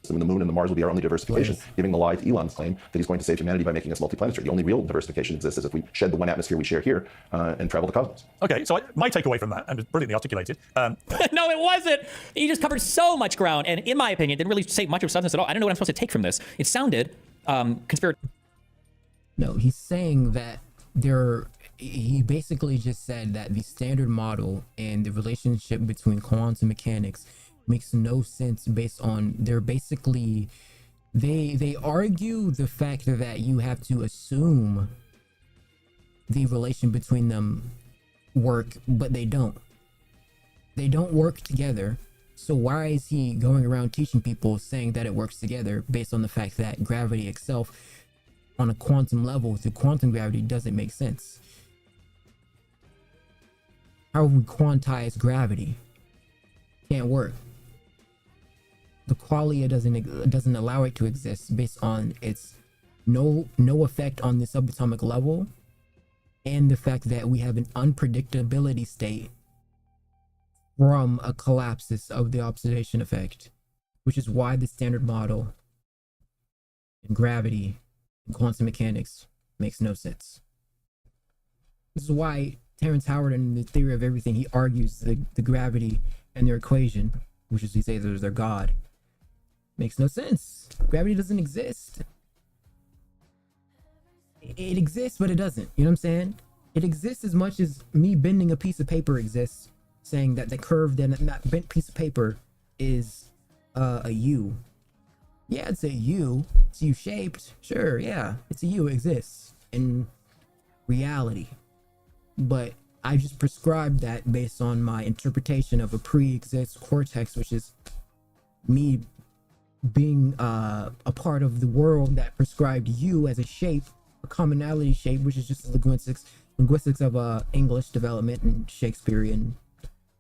and the moon and the Mars will be our only diversification, giving the lie to Elon's claim that he's going to save humanity by making us multiplanetary. The only real diversification exists is if we shed the one atmosphere we share here and travel the cosmos. Okay, so my takeaway from that, and it's brilliantly articulated. No, it wasn't. You just covered so much ground, and in my opinion, didn't really say much of substance at all. I don't know what I'm supposed to take from this. It sounded conspiratorial. No, he's saying that he basically just said that the standard model and the relationship between quantum mechanics makes no sense based on they're basically they argue the fact that you have to assume the relation between them work, but they don't work together. So why is he going around teaching people saying that it works together based on the fact that gravity itself on a quantum level through quantum gravity doesn't make sense? How we quantize gravity can't work. The qualia doesn't allow it to exist based on its no effect on the subatomic level, and the fact that we have an unpredictability state from a collapse of the observation effect, which is why the standard model in gravity and quantum mechanics makes no sense. This is why Terrence Howard in the theory of everything, he argues the gravity and their equation, which is he says is their God. Makes no sense. Gravity doesn't exist. It exists, but it doesn't. You know what I'm saying? It exists as much as me bending a piece of paper exists, saying that the curved and that bent piece of paper is a U. Yeah, it's a U. It's U-shaped. Sure, yeah. It's a U. It exists in reality. But I just prescribed that based on my interpretation of a pre-exist cortex, which is me being a part of the world that prescribed you as a shape, a commonality shape, which is just linguistics of English development and Shakespearean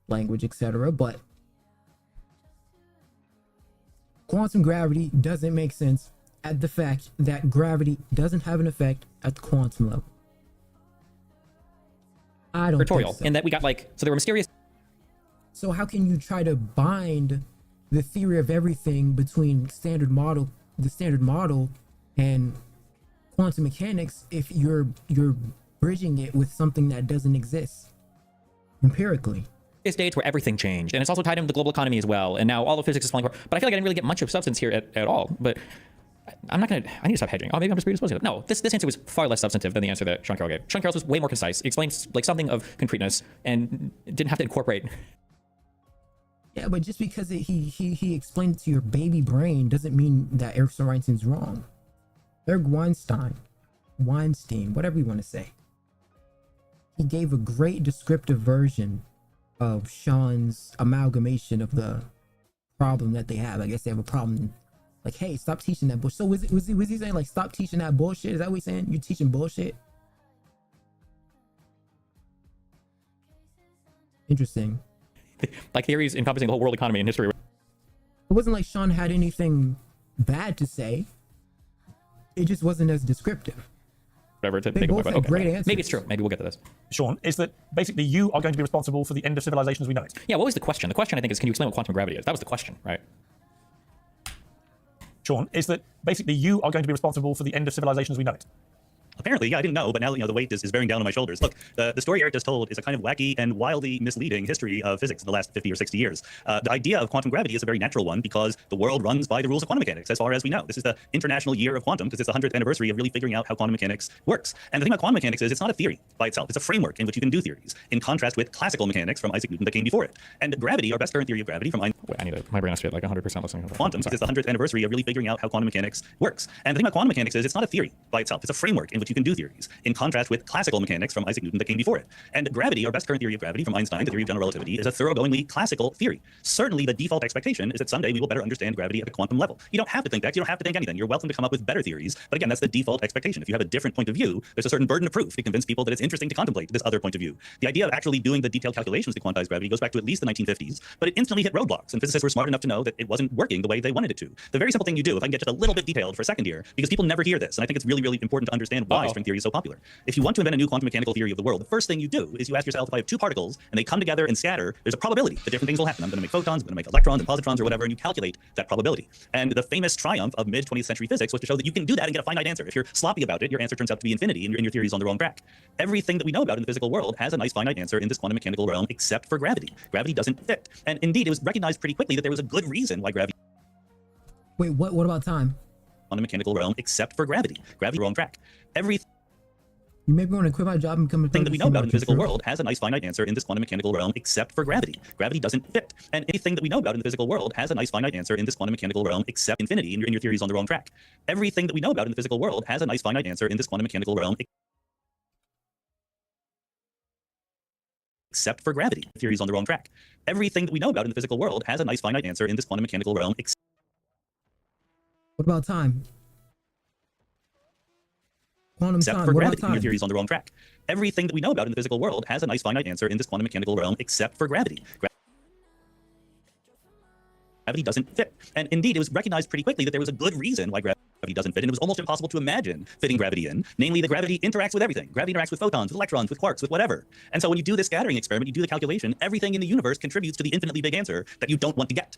language, etc. But quantum gravity doesn't make sense at the fact that gravity doesn't have an effect at the quantum level. I don't think so. And that we got so there were mysterious. So how can you try to bind the theory of everything between the standard model and quantum mechanics if you're bridging it with something that doesn't exist empirically? Dates where everything changed, and it's also tied into the global economy as well. And now all of physics is falling apart. But I feel like I didn't really get much of substance here at all. But I need to stop hedging. Oh, maybe I'm just predisposed to it. No, this answer was far less substantive than the answer that Sean Carroll gave. Sean Carroll's was way more concise. It explained something of concreteness and didn't have to incorporate. Yeah, but just because he explained it to your baby brain doesn't mean that Eric Weinstein's wrong. Eric Weinstein, whatever you want to say. He gave a great descriptive version of Sean's amalgamation of the problem that they have. I guess they have a problem. Like, hey, stop teaching that bullshit. So was he saying like stop teaching that bullshit? Is that what he's saying? You're teaching bullshit? Interesting. Like theories encompassing the whole world economy and history. It wasn't like Sean had anything bad to say. It just wasn't as descriptive. Whatever. They both had great answers. Maybe it's true. Maybe we'll get to this. Sean, is that basically you are going to be responsible for the end of civilization as we know it? Yeah, what was the question? The question, I think, is can you explain what quantum gravity is? That was the question, right? Sean, is that basically you are going to be responsible for the end of civilization as we know it? Apparently, yeah, I didn't know, but now the weight is bearing down on my shoulders. Look, the story Eric just told is a kind of wacky and wildly misleading history of physics in the last 50 or 60 years. The idea of quantum gravity is a very natural one because the world runs by the rules of quantum mechanics, as far as we know. This is the International Year of Quantum because it's the 100th anniversary of really figuring out how quantum mechanics works. And the thing about quantum mechanics is it's not a theory by itself. It's a framework in which you can do theories, in contrast with classical mechanics from Isaac Newton that came before it. And gravity, our best current theory of gravity from my brain has to be at like 100% listening. Quantum, because it's the 100th anniversary of really figuring out how quantum mechanics works. And the thing about quantum mechanics is it's not a theory by itself. It's a framework in which you can do theories, in contrast with classical mechanics from Isaac Newton that came before it. And gravity, our best current theory of gravity from Einstein, the theory of general relativity, is a thoroughgoingly classical theory. Certainly, the default expectation is that someday we will better understand gravity at the quantum level. You don't have to think that. You don't have to think anything. You're welcome to come up with better theories. But again, that's the default expectation. If you have a different point of view, there's a certain burden of proof to convince people that it's interesting to contemplate this other point of view. The idea of actually doing the detailed calculations to quantize gravity goes back to at least the 1950s, but it instantly hit roadblocks, and physicists were smart enough to know that it wasn't working the way they wanted it to. The very simple thing you do, if I can get just a little bit detailed for a second here, because people never hear this, and I think it's really, really important to understand why string theory is so popular. If you want to invent a new quantum mechanical theory of the world, the first thing you do is you ask yourself, if I have two particles and they come together and scatter, there's a probability that different things will happen. I'm going to make photons, I'm going to make electrons and positrons or whatever, and you calculate that probability. And the famous triumph of mid-20th century physics was to show that you can do that and get a finite answer. If you're sloppy about it, your answer turns out to be infinity and your theory is on the wrong track. Everything that we know about in the physical world has a nice finite answer in this quantum mechanical realm, except for gravity. Gravity doesn't fit. And indeed, it was recognized pretty quickly that there was a good reason why gravity... Wait, what about time? ...quantum mechanical realm, except for gravity. Gravity wrong track. Everything... You may want to quit my job and become a thing that we know about in the physical world has a nice finite answer in this quantum mechanical realm, except for gravity. Gravity doesn't fit. And anything that we know about in the physical world has a nice finite answer in this quantum mechanical realm, except infinity, and your theory is on the wrong track. Everything that we know about in the physical world has a nice finite answer in this quantum mechanical realm, except for gravity. Theory is on the wrong track. Everything that we know about in the physical world has a nice finite answer in this quantum mechanical realm. What about time? Quantum except time. for What gravity. about time? Your theory is on the wrong track. Everything that we know about in the physical world has a nice finite answer in this quantum mechanical realm, except for gravity. Gravity doesn't fit. And indeed, it was recognized pretty quickly that there was a good reason why gravity doesn't fit, and it was almost impossible to imagine fitting gravity in, namely that gravity interacts with everything. Gravity interacts with photons, with electrons, with quarks, with whatever. And so when you do this scattering experiment, you do the calculation, everything in the universe contributes to the infinitely big answer that you don't want to get.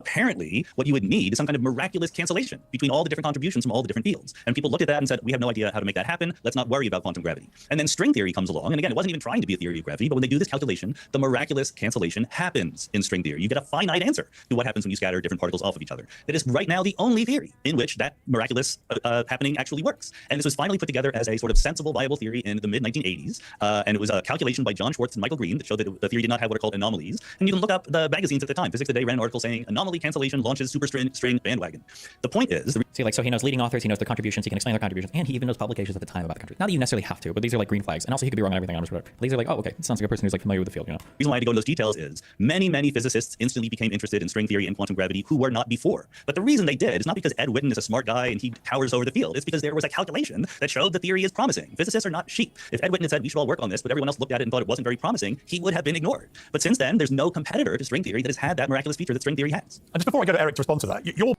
Apparently, what you would need is some kind of miraculous cancellation between all the different contributions from all the different fields. And people looked at that and said, we have no idea how to make that happen. Let's not worry about quantum gravity. And then string theory comes along. And again, it wasn't even trying to be a theory of gravity, but when they do this calculation, the miraculous cancellation happens in string theory. You get a finite answer to what happens when you scatter different particles off of each other. It is right now the only theory in which that miraculous happening actually works. And this was finally put together as a sort of sensible, viable theory in the mid-1980s. And it was a calculation by John Schwartz and Michael Green that showed that the theory did not have what are called anomalies. And you can look up the magazines at the time. Physics Today ran an article saying anomalies normally cancellation launches super string bandwagon. The point is, See, like, so he knows leading authors, he knows their contributions, he can explain their contributions, and he even knows publications at the time about the country. Not that you necessarily have to, but these are like green flags. And also, he could be wrong on everything on his whatever. These are like, oh, okay, this sounds like a person who's like familiar with the field, you know. the reason why I had to go into those details is many physicists instantly became interested in string theory and quantum gravity who were not before. But the reason they did is not because Ed Witten is a smart guy and he towers over the field. It's because there was a calculation that showed the theory is promising. Physicists are not sheep. If Ed Witten had said we should all work on this, but everyone else looked at it and thought it wasn't very promising, he would have been ignored. But since then, there's no competitor to string theory that has had that miraculous feature that string theory has. And just before I go to Eric to respond to that, you're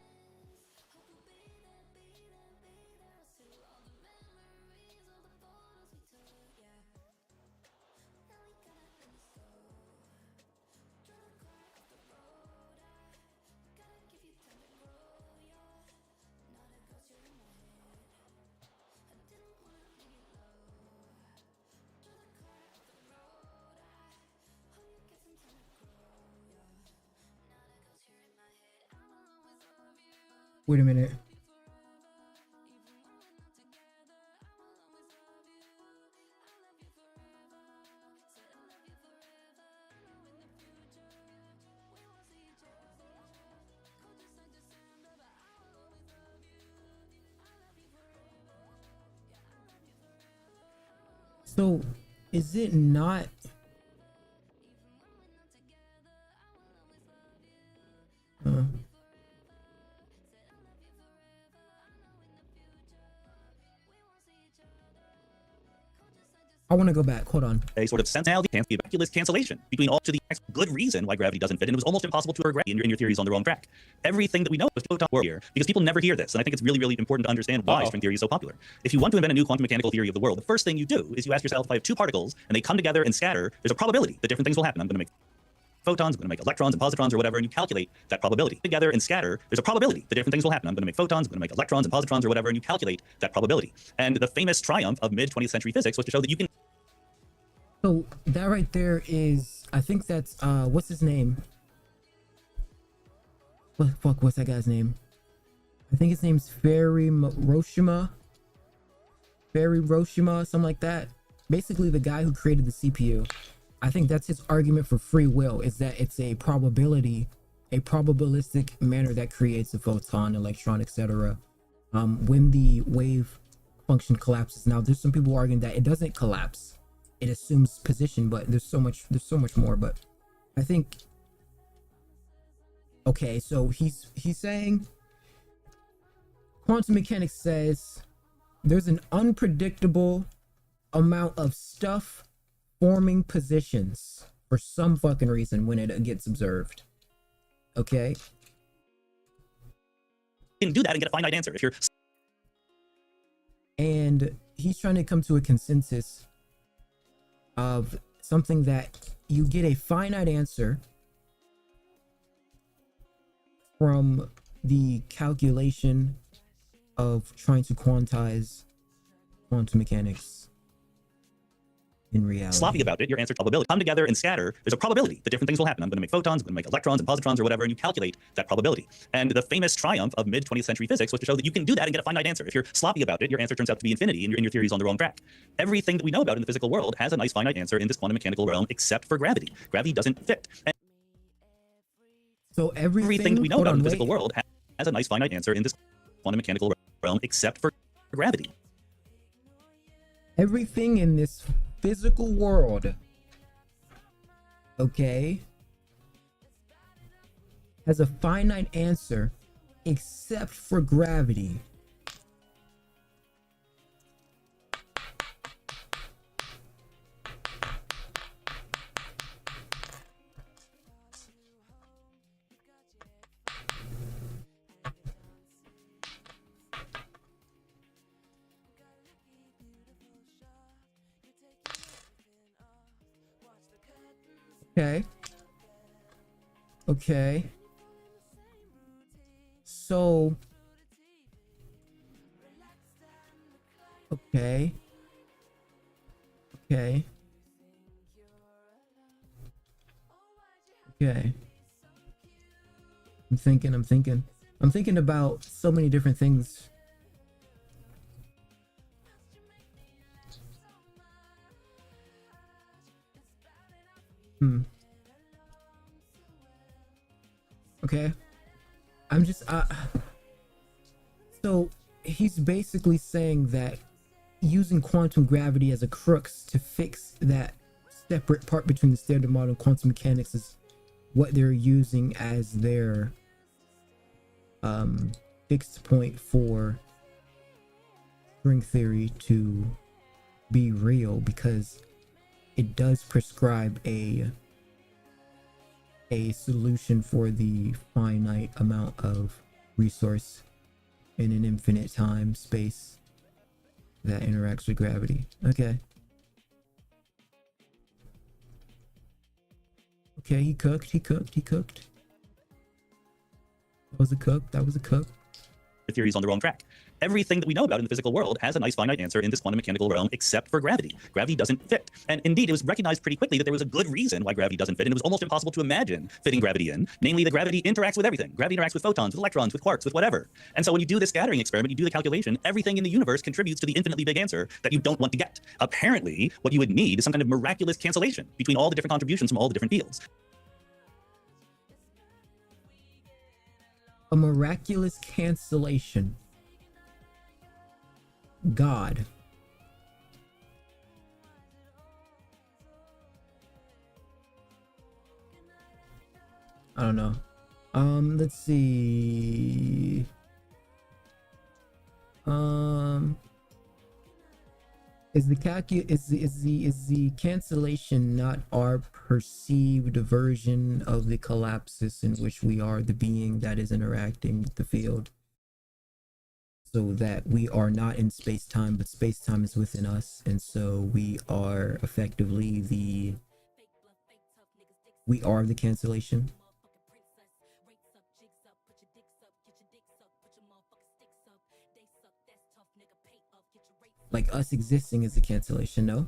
Wait a minute. So, is it not? I want to go back. Hold on. A sort of sensality, calculus cancellation between all to the good reason why gravity doesn't fit, and it was almost impossible to gravity, and your theory is on the wrong track. Everything that we know is photon world here, because people never hear this, and I think it's really important to understand why string theory is so popular. If you want to invent a new quantum mechanical theory of the world, the first thing you do is you ask yourself, if I have two particles and they come together and scatter, there's a probability that different things will happen. I'm going to make photons, I'm going to make electrons and positrons or whatever, and you calculate that probability. Together and scatter, there's a probability that different things will happen. I'm going to make photons, I'm going to make electrons and positrons or whatever, and you calculate that probability. And the famous triumph of mid-20th century physics was to show that you can. So that right there is, I think that's what's his name? What's that guy's name? I think his name's Hiroshima, something like that. Basically, the guy who created the CPU. I think that's his argument for free will, is that it's a probability, a probabilistic manner that creates a photon, electron, etc. When the wave function collapses. Now, there's some people arguing that it doesn't collapse. It assumes position, but there's so much more. But I think, okay, so he's saying quantum mechanics says there's an unpredictable amount of stuff forming positions for some fucking reason when it gets observed. Okay? You can do that and get a finite answer if you're. And he's trying to come to a consensus of something that you get a finite answer from the calculation of trying to quantize quantum mechanics in reality. Sloppy about it, your answer probability. Come together and scatter, there's a probability that different things will happen. I'm going to make photons, I'm going to make electrons and positrons or whatever, and you calculate that probability. And the famous triumph of mid-20th century physics was to show that you can do that and get a finite answer. If you're sloppy about it, your answer turns out to be infinity and your theory is on the wrong track. Everything that we know about in the physical world has a nice finite answer in this quantum mechanical realm, except for gravity. Gravity doesn't fit. And so everything that we know about in the physical world has a nice finite answer in this quantum mechanical realm, except for gravity. Everything in this physical world, okay, has a finite answer except for gravity. Okay. Okay. So. Okay. Okay. Okay. I'm thinking about so many different things. Okay. I'm just so he's basically saying that using quantum gravity as a crux to fix that separate part between the standard model and quantum mechanics is what they're using as their fixed point for string theory to be real, because it does prescribe a solution for the finite amount of resource in an infinite time space that interacts with gravity. Okay, he cooked. That was a cook. The theory's on the wrong track. Everything that we know about in the physical world has a nice finite answer in this quantum mechanical realm, except for gravity. Gravity doesn't fit. And indeed, it was recognized pretty quickly that there was a good reason why gravity doesn't fit, and it was almost impossible to imagine fitting gravity in, namely that gravity interacts with everything. Gravity interacts with photons, with electrons, with quarks, with whatever. And so when you do the scattering experiment, you do the calculation, everything in the universe contributes to the infinitely big answer that you don't want to get. Apparently, what you would need is some kind of miraculous cancellation between all the different contributions from all the different fields. A miraculous cancellation. God. I don't know. Let's see. Is the cancellation not our perceived version of the collapsis in which we are the being that is interacting with the field? So that we are not in space-time, but space-time is within us, and so we are effectively the cancellation. Like us existing is the cancellation, no?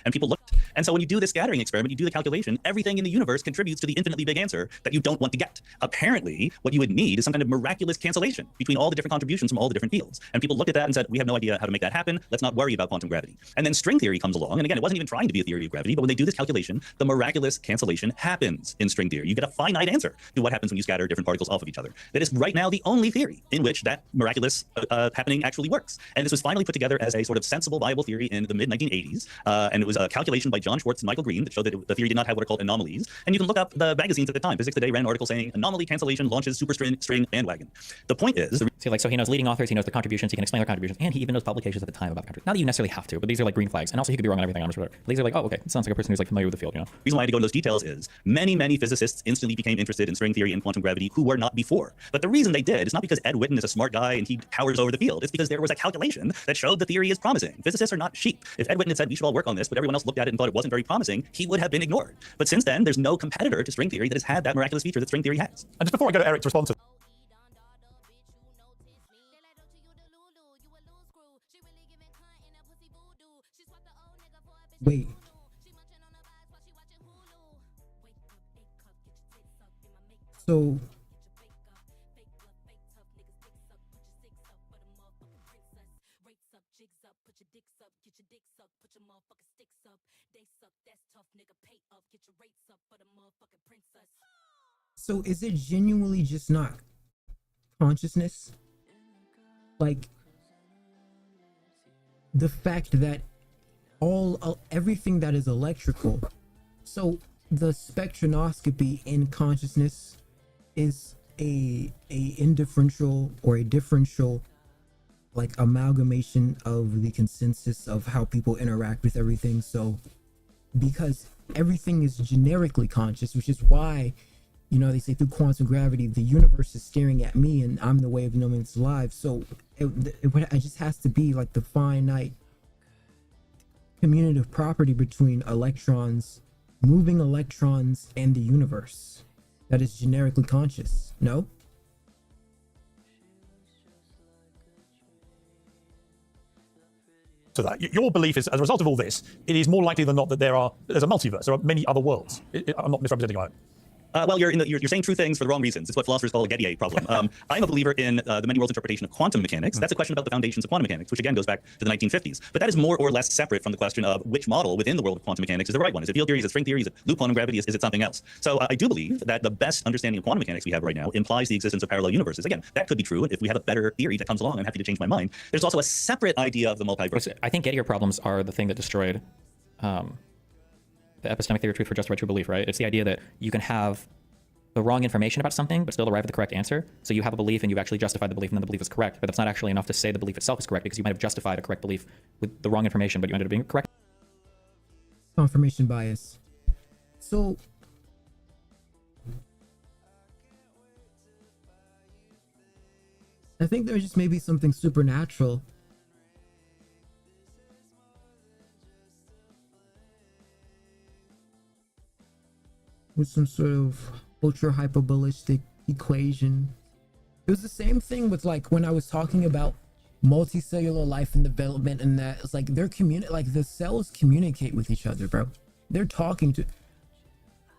And people looked. And so when you do the scattering experiment, you do the calculation, everything in the universe contributes to the infinitely big answer that you don't want to get. Apparently, what you would need is some kind of miraculous cancellation between all the different contributions from all the different fields. And people looked at that and said, we have no idea how to make that happen. Let's not worry about quantum gravity. And then string theory comes along. And again, it wasn't even trying to be a theory of gravity, but when they do this calculation, the miraculous cancellation happens in string theory. You get a finite answer to what happens when you scatter different particles off of each other. That is right now the only theory in which that miraculous happening actually works. And this was finally put together as a sort of sensible, viable theory in the mid-1980s. And it was a calculation by John Schwartz and Michael Green that showed that the theory did not have what are called anomalies. And you can look up the magazines at the time. Physics Today ran an article saying anomaly cancellation launches superstring bandwagon. The point is, so he knows leading authors, he knows the contributions, he can explain their contributions, and he even knows publications at the time about contributions. Not that you necessarily have to, but these are like green flags. And also he could be wrong on everything on Twitter. These are like, oh, okay, it sounds like a person who's like familiar with the field, you know? The reason why I had to go into those details is many physicists instantly became interested in string theory and quantum gravity who were not before. But the reason they did is not because Ed Witten is a smart guy and he towers over the field. It's because there was a calculation that showed the theory is promising. Physicists are not sheep. If Ed Witten had said we should all work on this, but everyone else looked at it and thought it wasn't very promising, he would have been ignored. But since then, there's no competitor to string theory that has had that miraculous feature that string theory has. And just before I go to Eric to respond to Wait. So So is it genuinely just not consciousness? Like the fact that everything that is electrical, so the spectronoscopy in consciousness is a indifferential or a differential like amalgamation of the consensus of how people interact with everything. So because everything is generically conscious, which is why, you know, they say through quantum gravity the universe is staring at me and I'm the way of knowing it's alive. So it just has to be like the finite commutative property between electrons, moving electrons, and the universe that is generically conscious. No? to that. Your belief is, as a result of all this, it is more likely than not that there's a multiverse. There are many other worlds. I'm not misrepresenting it. Well, you're saying true things for the wrong reasons. It's what philosophers call a Gettier problem. I'm a believer in the many worlds interpretation of quantum mechanics. That's a question about the foundations of quantum mechanics, which again goes back to the 1950s. But that is more or less separate from the question of which model within the world of quantum mechanics is the right one. Is it field theory? Is it string theory? Is it loop quantum gravity? Is it something else? So I do believe that the best understanding of quantum mechanics we have right now implies the existence of parallel universes. Again, that could be true. And if we have a better theory that comes along, I'm happy to change my mind. There's also a separate idea of the multiverse. I think Gettier problems are the thing that destroyed the epistemic theory of truth for justified true belief, right? It's the idea that you can have the wrong information about something, but still arrive at the correct answer. So you have a belief and you've actually justified the belief and then the belief is correct, but that's not actually enough to say the belief itself is correct because you might have justified a correct belief with the wrong information, but you ended up being correct. Confirmation bias. So I think there's just maybe something supernatural with some sort of ultra hyperballistic equation. It was the same thing with like when I was talking about multicellular life and development, and that it's like they're like the cells communicate with each other, bro. They're talking to.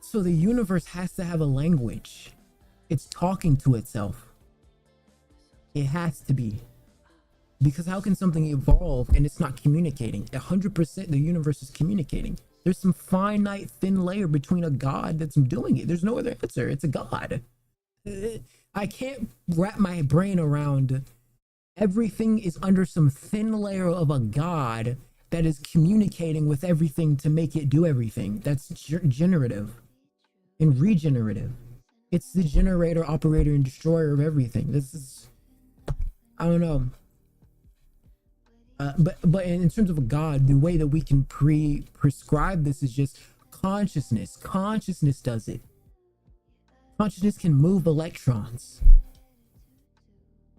So the universe has to have a language. It's talking to itself. It has to be. Because how can something evolve and it's not communicating? 100% the universe is communicating. There's some finite thin layer between a god that's doing it. There's no other answer. It's a god. I can't wrap my brain around everything is under some thin layer of a god that is communicating with everything to make it do everything. That's generative and regenerative. It's the generator, operator, and destroyer of everything. This is, I don't know. But in terms of a god, the way that we can prescribe this is just consciousness. Consciousness does it. Consciousness can move electrons.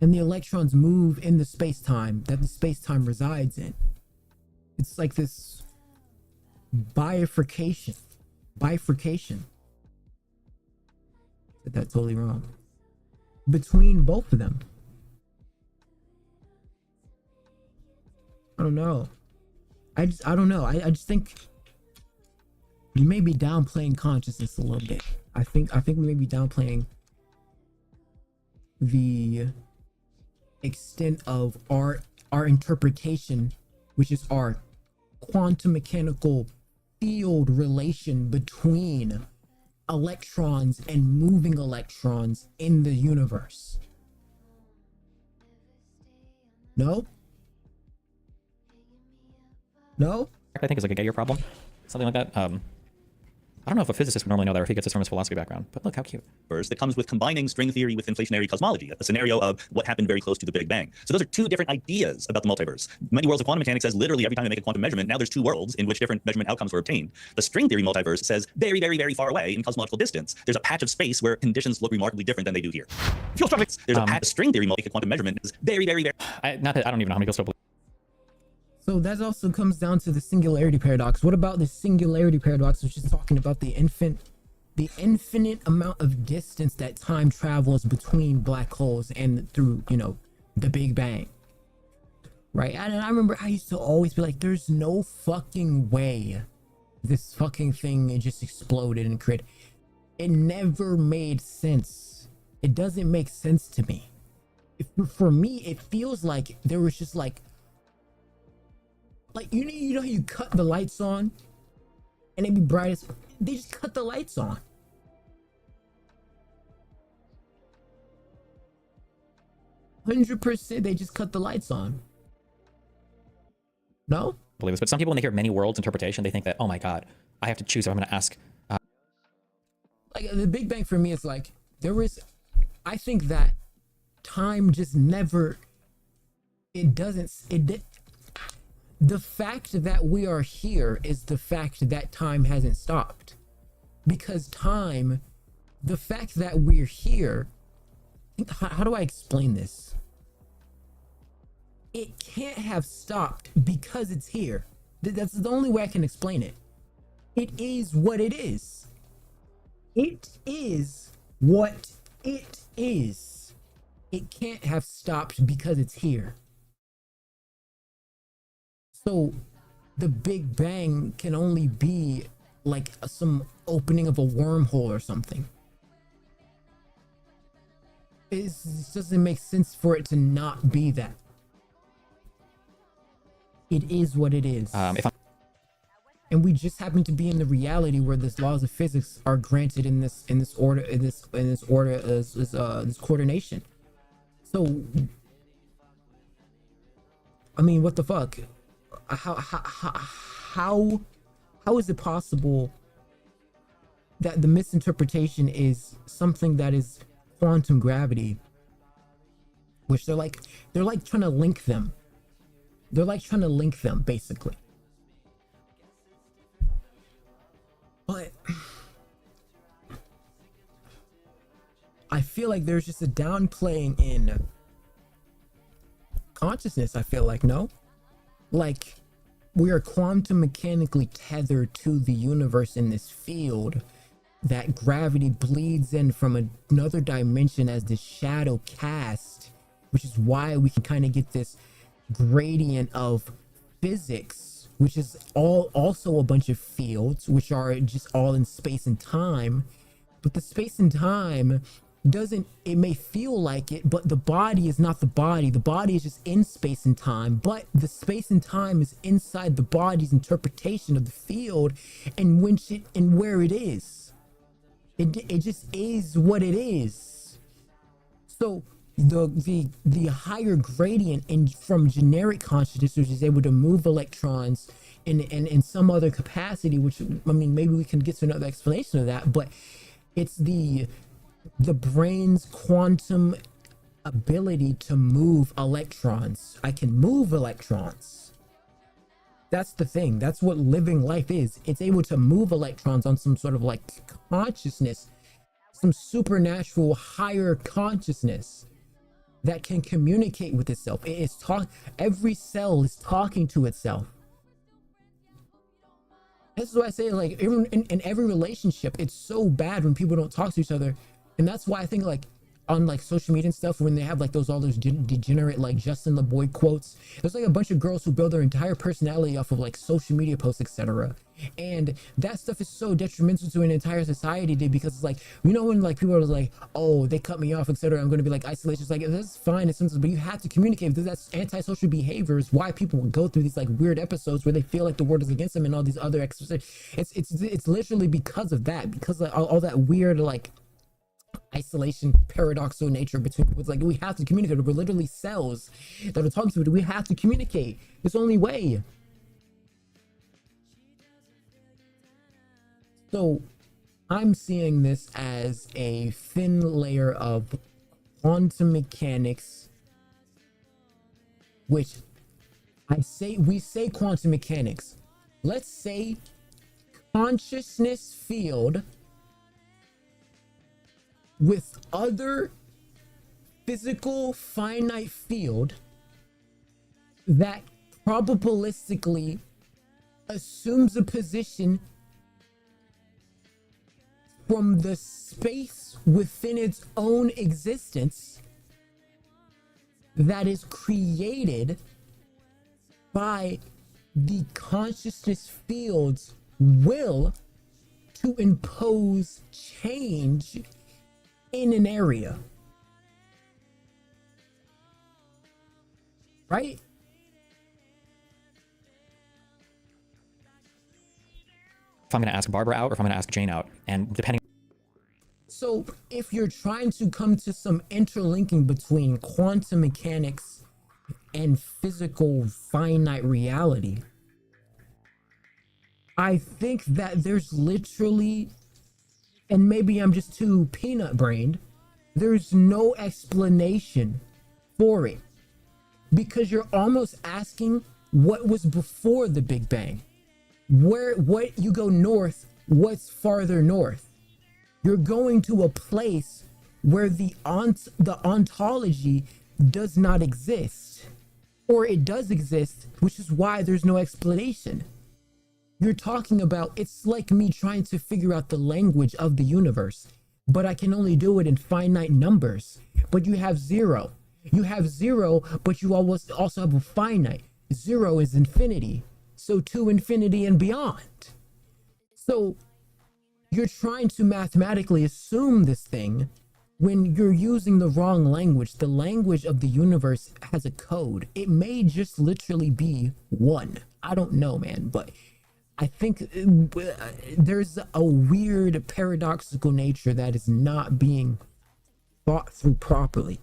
And the electrons move in the space-time that the space-time resides in. It's like this bifurcation. Said that totally wrong. Between both of them. I don't know. I don't know. I just think we may be downplaying consciousness a little bit. I think we may be downplaying the extent of our interpretation, which is our quantum mechanical field relation between electrons and moving electrons in the universe. No? No? I think it's like a Gettier problem, something like that. I don't know if a physicist would normally know that or if he gets this from his philosophy background, but look how cute. That comes with combining string theory with inflationary cosmology, a scenario of what happened very close to the Big Bang. So those are two different ideas about the multiverse. Many worlds of quantum mechanics says literally every time I make a quantum measurement, now there's two worlds in which different measurement outcomes were obtained. The string theory multiverse says very, very, very far away in cosmological distance, there's a patch of space where conditions look remarkably different than they do here. There's a patch of string theory make a quantum measurement is very, very, very. I don't even know how many goes to. So that also comes down to the singularity paradox. What about the singularity paradox, which is talking about the infinite amount of distance that time travels between black holes and through, the Big Bang, right? And I remember I used to always be like, there's no fucking way this fucking thing just exploded and created. It never made sense. It doesn't make sense to me. For me, it feels like there was just like you know how you cut the lights on and it'd be bright as they just cut the lights on. 100% they just cut the lights on. No? Believe this, but some people when they hear many worlds interpretation, they think that, oh my god, I have to choose if I'm going to ask. Like the Big Bang for me is like I think that time just never. The fact that we are here is the fact that time hasn't stopped. Because time, the fact that we're here, how do I explain this? It can't have stopped because it's here. That's the only way I can explain it. It is what it is. It is what it is. It can't have stopped because it's here. So the Big Bang can only be like some opening of a wormhole or something. it doesn't make sense for it to not be that. It is what it is. And we just happen to be in the reality where the laws of physics are granted in this coordination. So, I mean, what the fuck? How is it possible that the misinterpretation is something that is quantum gravity, which they're like trying to link them. They're like trying to link them, basically. But I feel like there's just a downplaying in consciousness. I feel like, no? Like, we are quantum mechanically tethered to the universe in this field that gravity bleeds in from another dimension as the shadow cast, which is why we can kind of get this gradient of physics, which is also a bunch of fields, which are just all in space and time. But the space and time it may feel like it, but the body is not the body. The body is just in space and time, but the space and time is inside the body's interpretation of the field and where it is. It just is what it is. So the higher gradient from generic consciousness, which is able to move electrons in some other capacity, which, I mean, maybe we can get to another explanation of that, but it's the brain's quantum ability to move electrons. I can move electrons. That's the thing. That's what living life is. It's able to move electrons on some sort of like consciousness, some supernatural higher consciousness that can communicate with itself. Every cell is talking to itself. This is why I say, like, in every relationship, it's so bad when people don't talk to each other. And that's why I think, like, on like social media and stuff, when they have like all those degenerate like Justin LeBoy quotes, there's like a bunch of girls who build their entire personality off of like social media posts, etc. And that stuff is so detrimental to an entire society, dude, because it's like, you know, when like people are like, oh, they cut me off, etc., I'm going to be like isolation. It's like, that's fine, it's sensible, but you have to communicate, because that's antisocial behavior. Is why people go through these like weird episodes where they feel like the world is against them and all these other it's literally because of that, because like all that weird like isolation paradoxical nature between people. It's like, we have to communicate. We're literally cells that are talking to it. We have to communicate. It's the only way. So I'm seeing this as a thin layer of quantum mechanics, which we say quantum mechanics. Let's say consciousness field with other physical finite field that probabilistically assumes a position from the space within its own existence that is created by the consciousness field's will to impose change in an area, right? If I'm going to ask Barbara out or if I'm going to ask Jane out, and depending. So if you're trying to come to some interlinking between quantum mechanics and physical finite reality, I think that there's literally, and maybe I'm just too peanut brained, there's no explanation for it, because you're almost asking what was before the Big Bang. What you go north, what's farther north? You're going to a place where the ontology does not exist, or it does exist, which is why there's no explanation. You're talking about, it's like me trying to figure out the language of the universe, but I can only do it in finite numbers. But you have zero. You have zero, but you also have a finite. Zero is infinity. So to infinity and beyond. So you're trying to mathematically assume this thing when you're using the wrong language. The language of the universe has a code. It may just literally be one. I don't know, man, but I think there's a weird paradoxical nature that is not being thought through properly.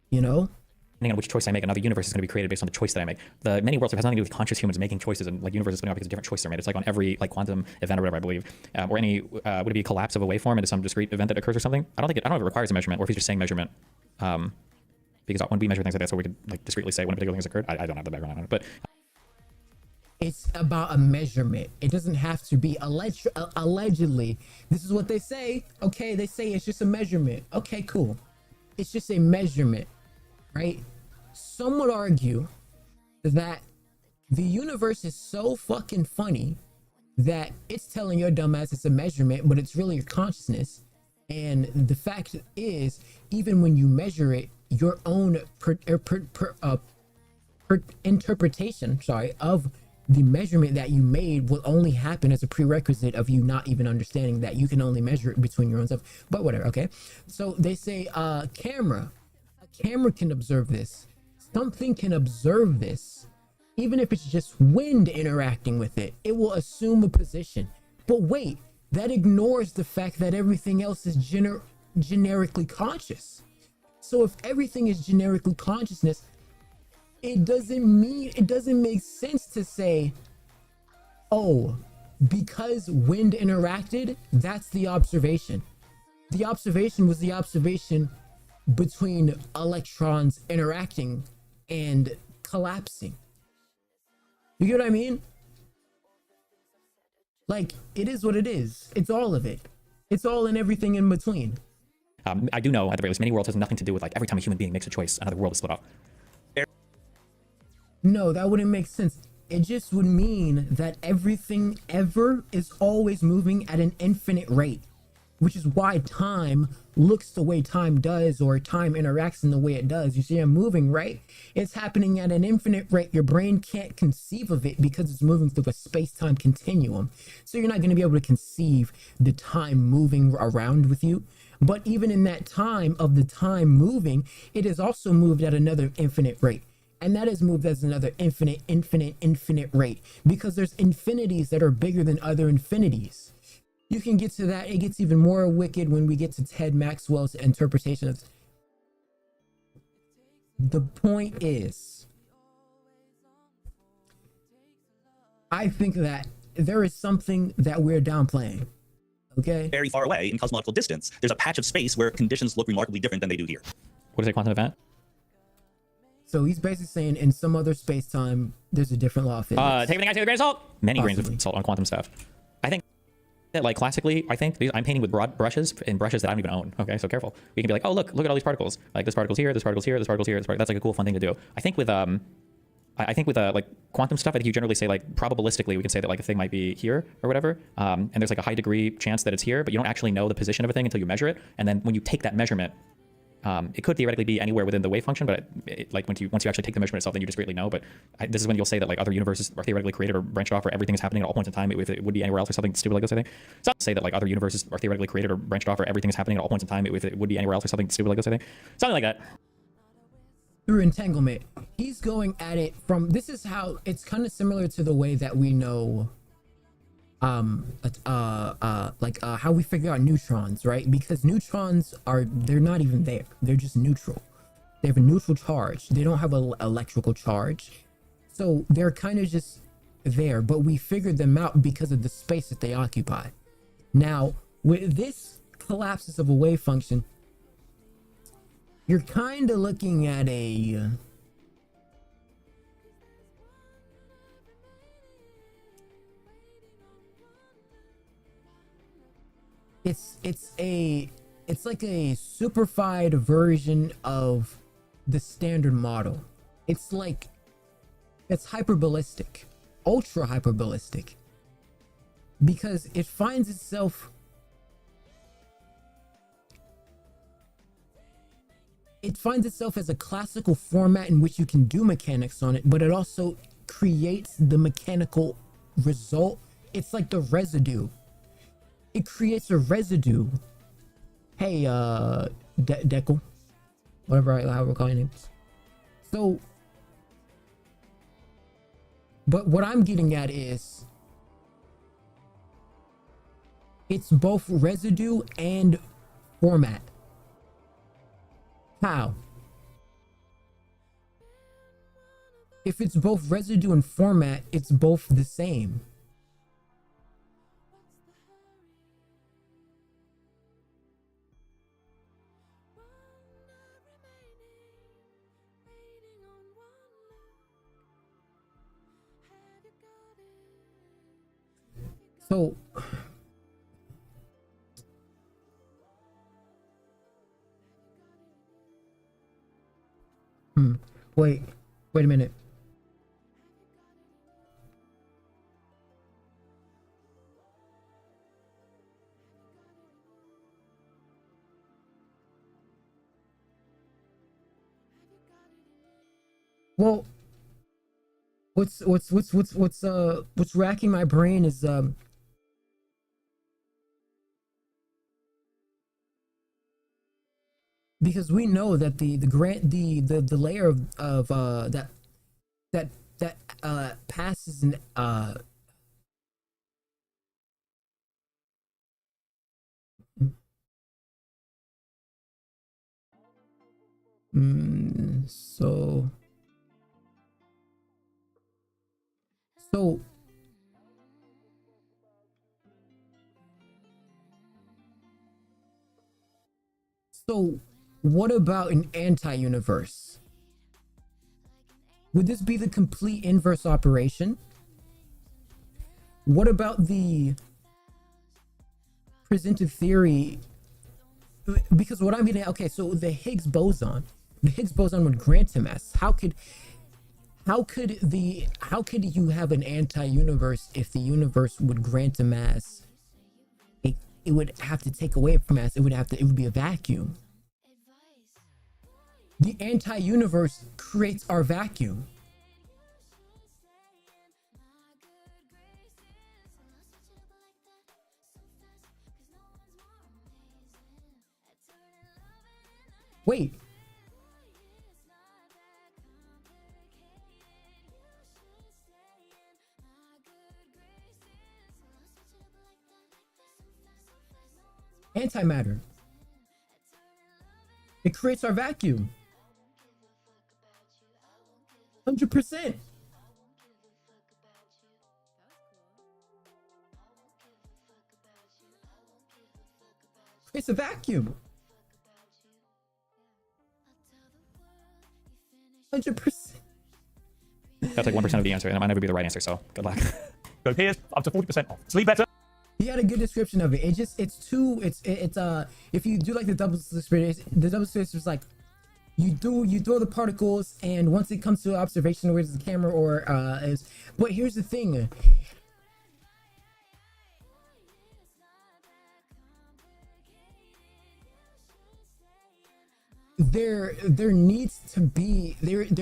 You know? Depending on which choice I make, another universe is going to be created based on the choice that I make. The many worlds has nothing to do with conscious humans making choices, and like universes spinning off because of different choices are made. It's like on every like quantum event or whatever, I believe, or any would it be a collapse of a waveform into some discrete event that occurs or something? I don't know if it requires a measurement, or if he's just saying measurement. Because when we measure things like that, so we could like discreetly say when a particular thing has occurred. I don't have the background on it, but it's about a measurement. It doesn't have to be allegedly. This is what they say. Okay, they say it's just a measurement. Okay, cool. It's just a measurement, right? Some would argue that the universe is so fucking funny that it's telling your dumbass it's a measurement, but it's really your consciousness. And the fact is, even when you measure it, your own interpretation, of the measurement that you made will only happen as a prerequisite of you not even understanding that you can only measure it between your own stuff. But whatever, okay? So they say a camera can observe this. Something can observe this. Even if it's just wind interacting with it, it will assume a position. But wait, that ignores the fact that everything else is generically conscious. So if everything is generically consciousness, it doesn't make sense to say, oh, because wind interacted, that's the observation. The observation was the observation between electrons interacting and collapsing. You get what I mean? Like, it is what it is. It's all of it. It's all and everything in between. I do know, at the very least, many worlds has nothing to do with like every time a human being makes a choice, another world is split off. No, that wouldn't make sense. It just would mean that everything ever is always moving at an infinite rate, which is why time looks the way time does, or time interacts in the way it does. You see I'm moving, right? It's happening at an infinite rate. Your brain can't conceive of it because it's moving through a space-time continuum. So you're not going to be able to conceive the time moving around with you. But even in that time of the time moving, it is also moved at another infinite rate. And that is moved as another infinite rate, because there's infinities that are bigger than other infinities. You can get to that. It gets even more wicked when we get to Ted Maxwell's interpretation of. The point is, I think that there is something that we're downplaying. Okay. Very far away in cosmological distance, there's a patch of space where conditions look remarkably different than they do here. What is a quantum event? So he's basically saying in some other space-time, there's a different law of physics. Take everything I say with a grain of salt. Many grains of salt on quantum stuff. I think that, like, classically, I'm painting with broad brushes and brushes that I don't even own. Okay, so careful. We can be like, oh, look at all these particles. Like, this particle's here, this particle's here, this particle's here, this particle. That's like a cool, fun thing to do. I think with like quantum stuff, I think you generally say, like, probabilistically, we can say that like a thing might be here or whatever, and there's like a high degree chance that it's here, but you don't actually know the position of a thing until you measure it. And then when you take that measurement, it could theoretically be anywhere within the wave function, but like once you actually take the measurement itself, then you discreetly know. But this is when you'll say that like other universes are theoretically created or branched off, or everything is happening at all points in time. If it would be anywhere else or something stupid like this, I think. So I'll say that like other universes are theoretically created or branched off, or everything is happening at all points in time. If it would be anywhere else or something stupid like this, I think. Something like that. Through entanglement, he's going at it from. This is how it's kind of similar to the way that we know. How we figure out neutrons, right? Because neutrons they're not even there. They're just neutral. They have a neutral charge. They don't have an electrical charge. So they're kind of just there, but we figured them out because of the space that they occupy. Now, with this collapses of a wave function, you're kind of looking at a it's like a superfied version of the standard model. It's hyperbolistic, ultra hyperbolistic, because it finds itself as a classical format in which you can do mechanics on it, but it also creates the mechanical result. It's like the residue. it creates a residue. Hey, Deckle, whatever I will call your name. So, but what I'm getting at is, it's both residue and format. How? If it's both residue and format, it's both the same. So, wait a minute. Well, what's racking my brain is because we know that the layer of that passes an so what about an anti-universe? Would this be the complete inverse operation? What about the presented theory? Because what I'm getting at, okay, so the Higgs boson would grant mass. How could you have an anti-universe if the universe would grant a mass? It would have to take away from mass. It would be a vacuum. The anti-universe creates our vacuum. Wait. Antimatter. It creates our vacuum. 100%. Creates a vacuum. 100%. That'll take 1% of the answer, and it might never be the right answer, so good luck. Go here's up to 40% off. Sleep better. He had a good description of it. It's if you do like the double experience, the double experience is like you throw the particles, and once it comes to observation, where the camera or is. But here's the thing. There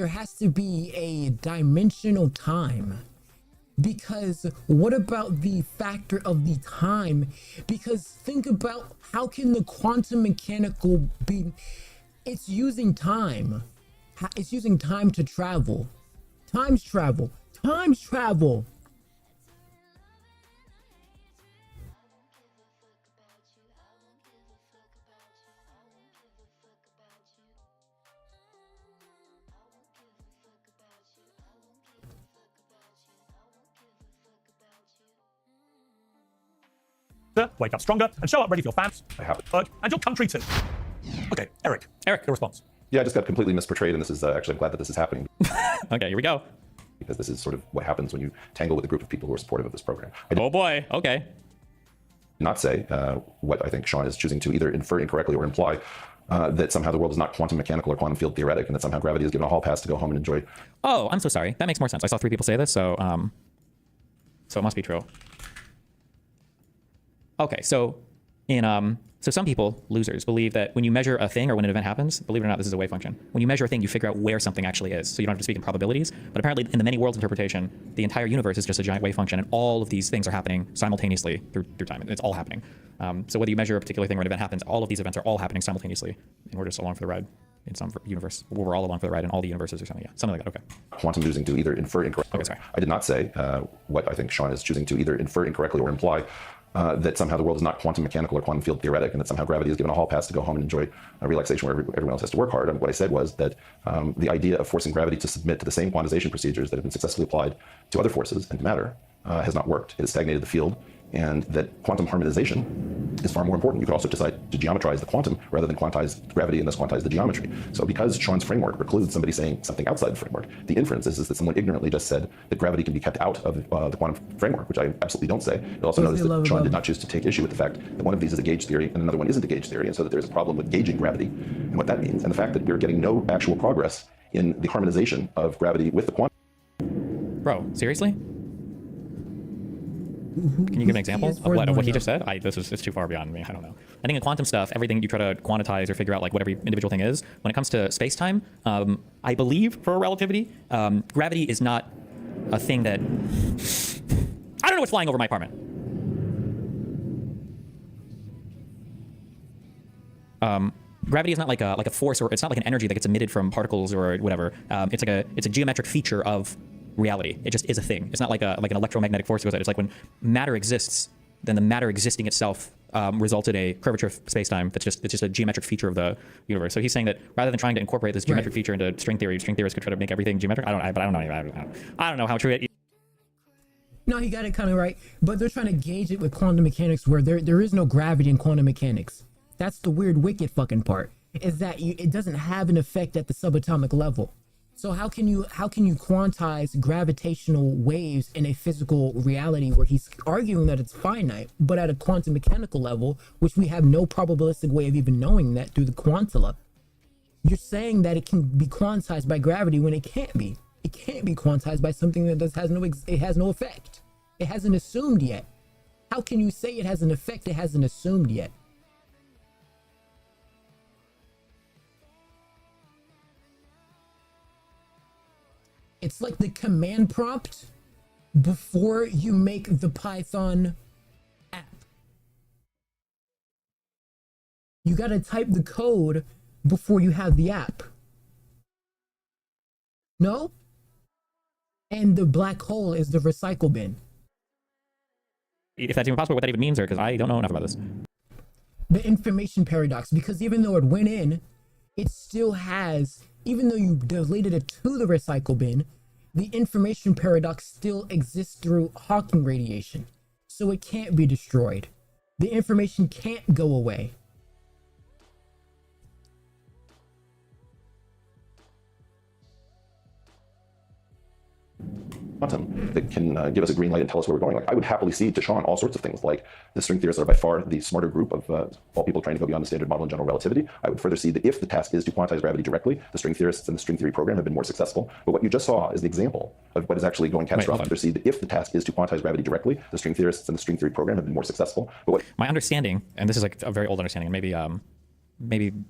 has to be a dimensional time. Because what about the factor of the time? Because think about how can the quantum mechanical be? It's using time. It's using time to travel. Times travel. Times travel. Wake up stronger and show up ready for your fans. I have it. And your country too. Okay, Eric, your response. Yeah, I just got completely misportrayed, and this is actually, I'm glad that this is happening. Okay, here we go. Because this is sort of what happens when you tangle with a group of people who are supportive of this program. Oh boy, okay. Not say what I think Sean is choosing to either infer incorrectly or imply that somehow the world is not quantum mechanical or quantum field theoretic, and that somehow gravity is given a hall pass to go home and enjoy. Oh, I'm so sorry. That makes more sense. I saw 3 people say this, so it must be true. Okay, so So some people, losers, believe that when you measure a thing or when an event happens, believe it or not, this is a wave function. When you measure a thing, you figure out where something actually is. So you don't have to speak in probabilities. But apparently, in the many worlds interpretation, the entire universe is just a giant wave function, and all of these things are happening simultaneously through time. It's all happening. So whether you measure a particular thing or an event happens, all of these events are all happening simultaneously, and we're just along for the ride in some universe. We're all along for the ride in all the universes or something. Yeah, something like that. Okay. Quantum choosing to either infer incorrectly. Okay, sorry. I did not say what I think Sean is choosing to either infer incorrectly or imply. That somehow the world is not quantum mechanical or quantum field theoretic, and that somehow gravity is given a hall pass to go home and enjoy a relaxation where everyone else has to work hard. And what I said was that the idea of forcing gravity to submit to the same quantization procedures that have been successfully applied to other forces and to matter has not worked. It has stagnated the field, and that quantum harmonization is far more important. You could also decide to geometrize the quantum rather than quantize gravity and thus quantize the geometry. So because Sean's framework precludes somebody saying something outside the framework, the inference is that someone ignorantly just said that gravity can be kept out of the quantum framework, which I absolutely don't say. You'll also notice that Sean did not choose to take issue with the fact that one of these is a gauge theory and another one isn't a gauge theory, and so that there's a problem with gauging gravity and what that means, and the fact that we're getting no actual progress in the harmonization of gravity with the quantum. Bro, seriously? Can you give an example of what he just said? It's too far beyond me. I don't know. I think in quantum stuff, everything you try to quantize or figure out like what every individual thing is. When it comes to space-time, I believe for relativity, gravity is not a thing that... I don't know what's flying over my apartment. Gravity is not like a force, or it's not like an energy that gets emitted from particles or whatever. It's a geometric feature of reality. It just is a thing. It's not like an electromagnetic force goes out. It's like when matter exists, then the matter existing itself results in a curvature of space-time. It's just a geometric feature of the universe. So he's saying that rather than trying to incorporate this geometric feature into string theorists could try to make everything geometric. I don't know how true it is. No, he got it kind of right. But they're trying to gauge it with quantum mechanics where there is no gravity in quantum mechanics. That's the weird, wicked fucking part, is that it doesn't have an effect at the subatomic level. So how can you quantize gravitational waves in a physical reality where he's arguing that it's finite, but at a quantum mechanical level, which we have no probabilistic way of even knowing that through the quantilla, you're saying that it can be quantized by gravity when it can't be. It can't be quantized by something that has no effect. It hasn't assumed yet. How can you say it has an effect it hasn't assumed yet? It's like the command prompt before you make the Python app. You gotta type the code before you have the app. No? And the black hole is the recycle bin. If that's even possible, what that even means, because I don't know enough about this. The information paradox, because even though it went in, it still has, even though you deleted it to the recycle bin, the information paradox still exists through Hawking radiation. So it can't be destroyed. The information can't go away. Quantum that can give us a green light and tell us where we're going. Like, I would happily cede to Sean all sorts of things, like the string theorists are by far the smarter group of all people trying to go beyond the standard model in general relativity. I would further cede that if the task is to quantize gravity directly, the string theorists and the string theory program have been more successful. But what you just saw is the example of what is actually going catastrophic. Further cede that if the task is to quantize gravity directly, the string theorists and the string theory program have been more successful. But what my understanding, and this is like a very old understanding, and maybe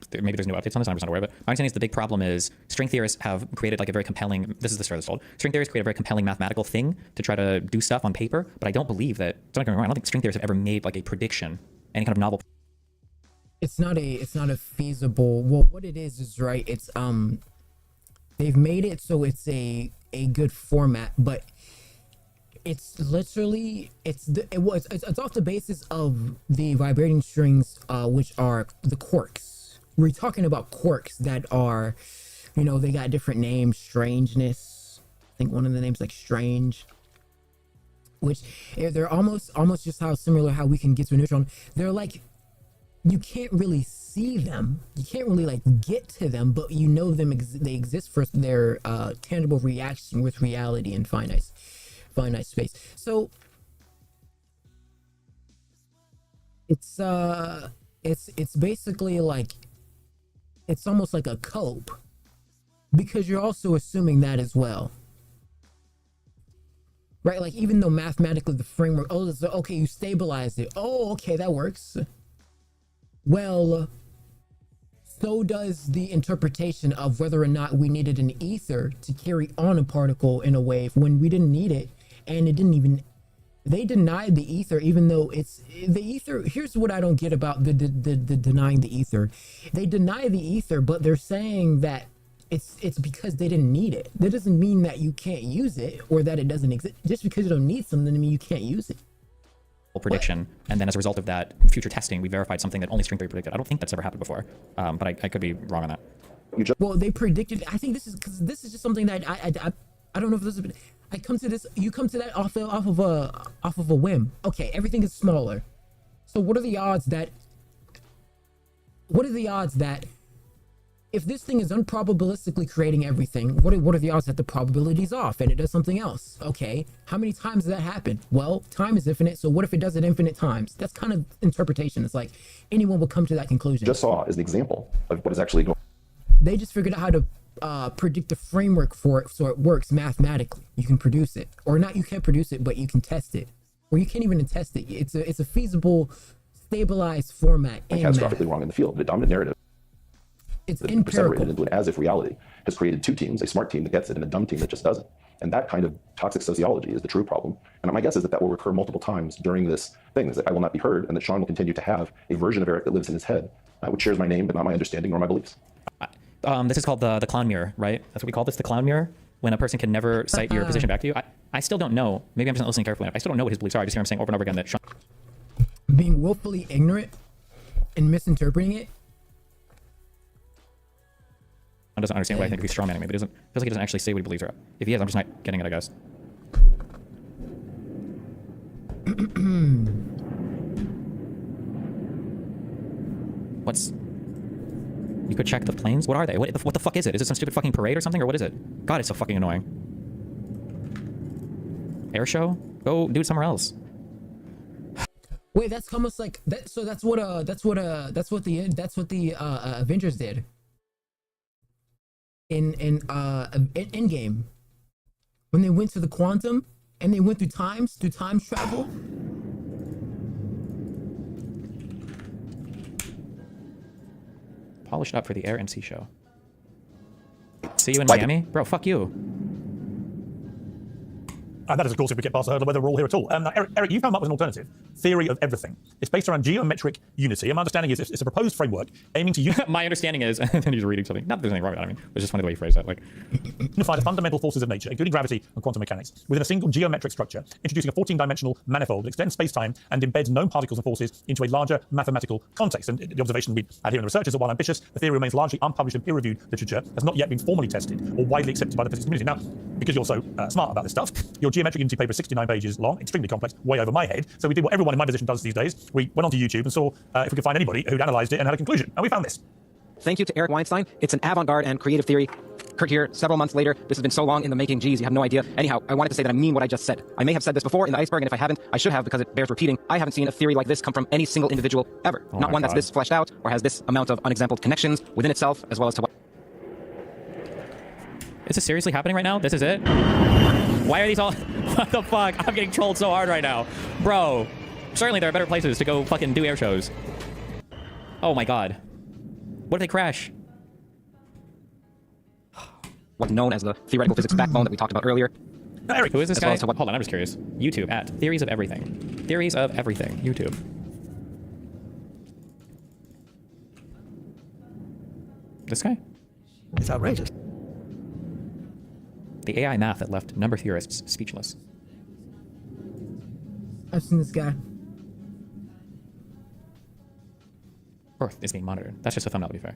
there's new updates on this, I'm just not aware of it. My understanding is the big problem is string theorists have created like a very compelling, this is the story that's told, string theorists create a very compelling mathematical thing to try to do stuff on paper, but I don't believe that, don't get me wrong, I don't think string theorists have ever made like a prediction, any kind of novel. It's not a feasible, well, what it is right, it's, they've made it so it's a good format, but it's literally, it's off the basis of the vibrating strings, which are the quarks. We're talking about quarks that are, you know, they got different names, strangeness. I think one of the names like strange, which they're almost just how similar how we can get to a neutron. They're like, you can't really see them. You can't really like get to them, but you know them, they exist for their tangible reaction with reality in finite space. So it's basically like, it's almost like a cope, because you're also assuming that as well, right? Like, even though mathematically the framework, oh, okay, you stabilized it, oh, okay, that works. Well, so does the interpretation of whether or not we needed an ether to carry on a particle in a wave when we didn't need it. And it didn't even, they denied the ether, even though it's the ether. Here's what I don't get about the denying the ether. They deny the ether, but they're saying that it's because they didn't need it. That doesn't mean that you can't use it or that it doesn't exist. Just because you don't need something doesn't mean you can't use it. Prediction, and then as a result of that future testing, we verified something that only string theory predicted. I don't think that's ever happened before, but I could be wrong on that. Well, they predicted. I think this is because this is just something that I don't know if this is. I come to this. You come to that off of a whim. Okay, everything is smaller. So what are the odds that? What are the odds that? If this thing is unprobabilistically creating everything, what are the odds that the probability is off and it does something else? Okay, how many times does that happen? Well, time is infinite, so what if it does it infinite times? That's kind of interpretation. It's like anyone will come to that conclusion. Just saw is the example of what is actually going. They just figured out how to predict the framework for it so it works mathematically. You can produce it, or not. You can't produce it, but you can test it, or you can't even test it. It's a feasible, stabilized format. Catastrophically wrong in the field. The dominant narrative. It's empirical. Separated into an as-if reality has created two teams, a smart team that gets it and a dumb team that just doesn't. And that kind of toxic sociology is the true problem. And my guess is that that will recur multiple times during this thing, is that I will not be heard and that Sean will continue to have a version of Eric that lives in his head, which shares my name but not my understanding nor my beliefs. This is called the clown mirror, right? That's what we call this, the clown mirror, when a person can never cite your position back to you. I still don't know. Maybe I'm just not listening carefully enough. I still don't know what his beliefs are. I just hear him saying over and over again that Sean... Being willfully ignorant and misinterpreting it. I doesn't understand why I think he's strawmanning me, but feels like he doesn't actually say what he believes. Or if he is, I'm just not getting it, I guess. You could check the planes? What are they? What the fuck is it? Is it some stupid fucking parade or something, or what is it? God, it's so fucking annoying. Air show? Go do it somewhere else. Wait, that's almost like that. So that's what the Avengers did. In Endgame, when they went to the quantum and they went through time travel. Polished up for the Air and Sea show. See you in Miami? Bro, fuck you. And that is, of course, if we get past the hurdle of whether we're all here at all. Eric, you've come up with an alternative theory of everything. It's based around geometric unity. And my understanding is it's a proposed framework aiming to use... My understanding is... and then he's reading something. Not that there's anything wrong with that. I mean, it's just funny the way you phrase that. Like, unify the fundamental forces of nature, including gravity and quantum mechanics, within a single geometric structure, introducing a 14-dimensional manifold that extends space-time and embeds known particles and forces into a larger mathematical context. And the observation we had here in the research is that while ambitious, the theory remains largely unpublished and peer-reviewed literature, has not yet been formally tested or widely accepted by the physics community. Now, because you're so smart about this stuff, your geometric unity paper is 69 pages long, extremely complex, way over my head. So we did what everyone in my position does these days. We went onto YouTube and saw if we could find anybody who'd analysed it and had a conclusion. And we found this. Thank you to Eric Weinstein. It's an avant-garde and creative theory. Kurt here, several months later. This has been so long in the making. Geez, you have no idea. Anyhow, I wanted to say that I mean what I just said. I may have said this before in the iceberg, and if I haven't, I should have because it bears repeating. I haven't seen a theory like this come from any single individual ever. Not one that's this fleshed out or has this amount of unexampled connections within itself, as well as to what... is this seriously happening right now? This is it? Why are these all... what the fuck? I'm getting trolled so hard right now. Bro, certainly there are better places to go fucking do air shows. Oh my god. What if they crash? What's known as the theoretical physics backbone that we talked about earlier. Eric, who is this guy? Hold on, I'm just curious. YouTube, at Theories of Everything. Theories of Everything, YouTube. This guy? It's outrageous. The AI math that left number theorists speechless. I've seen this guy. Earth is being monitored. That's just a thumbnail, to be fair.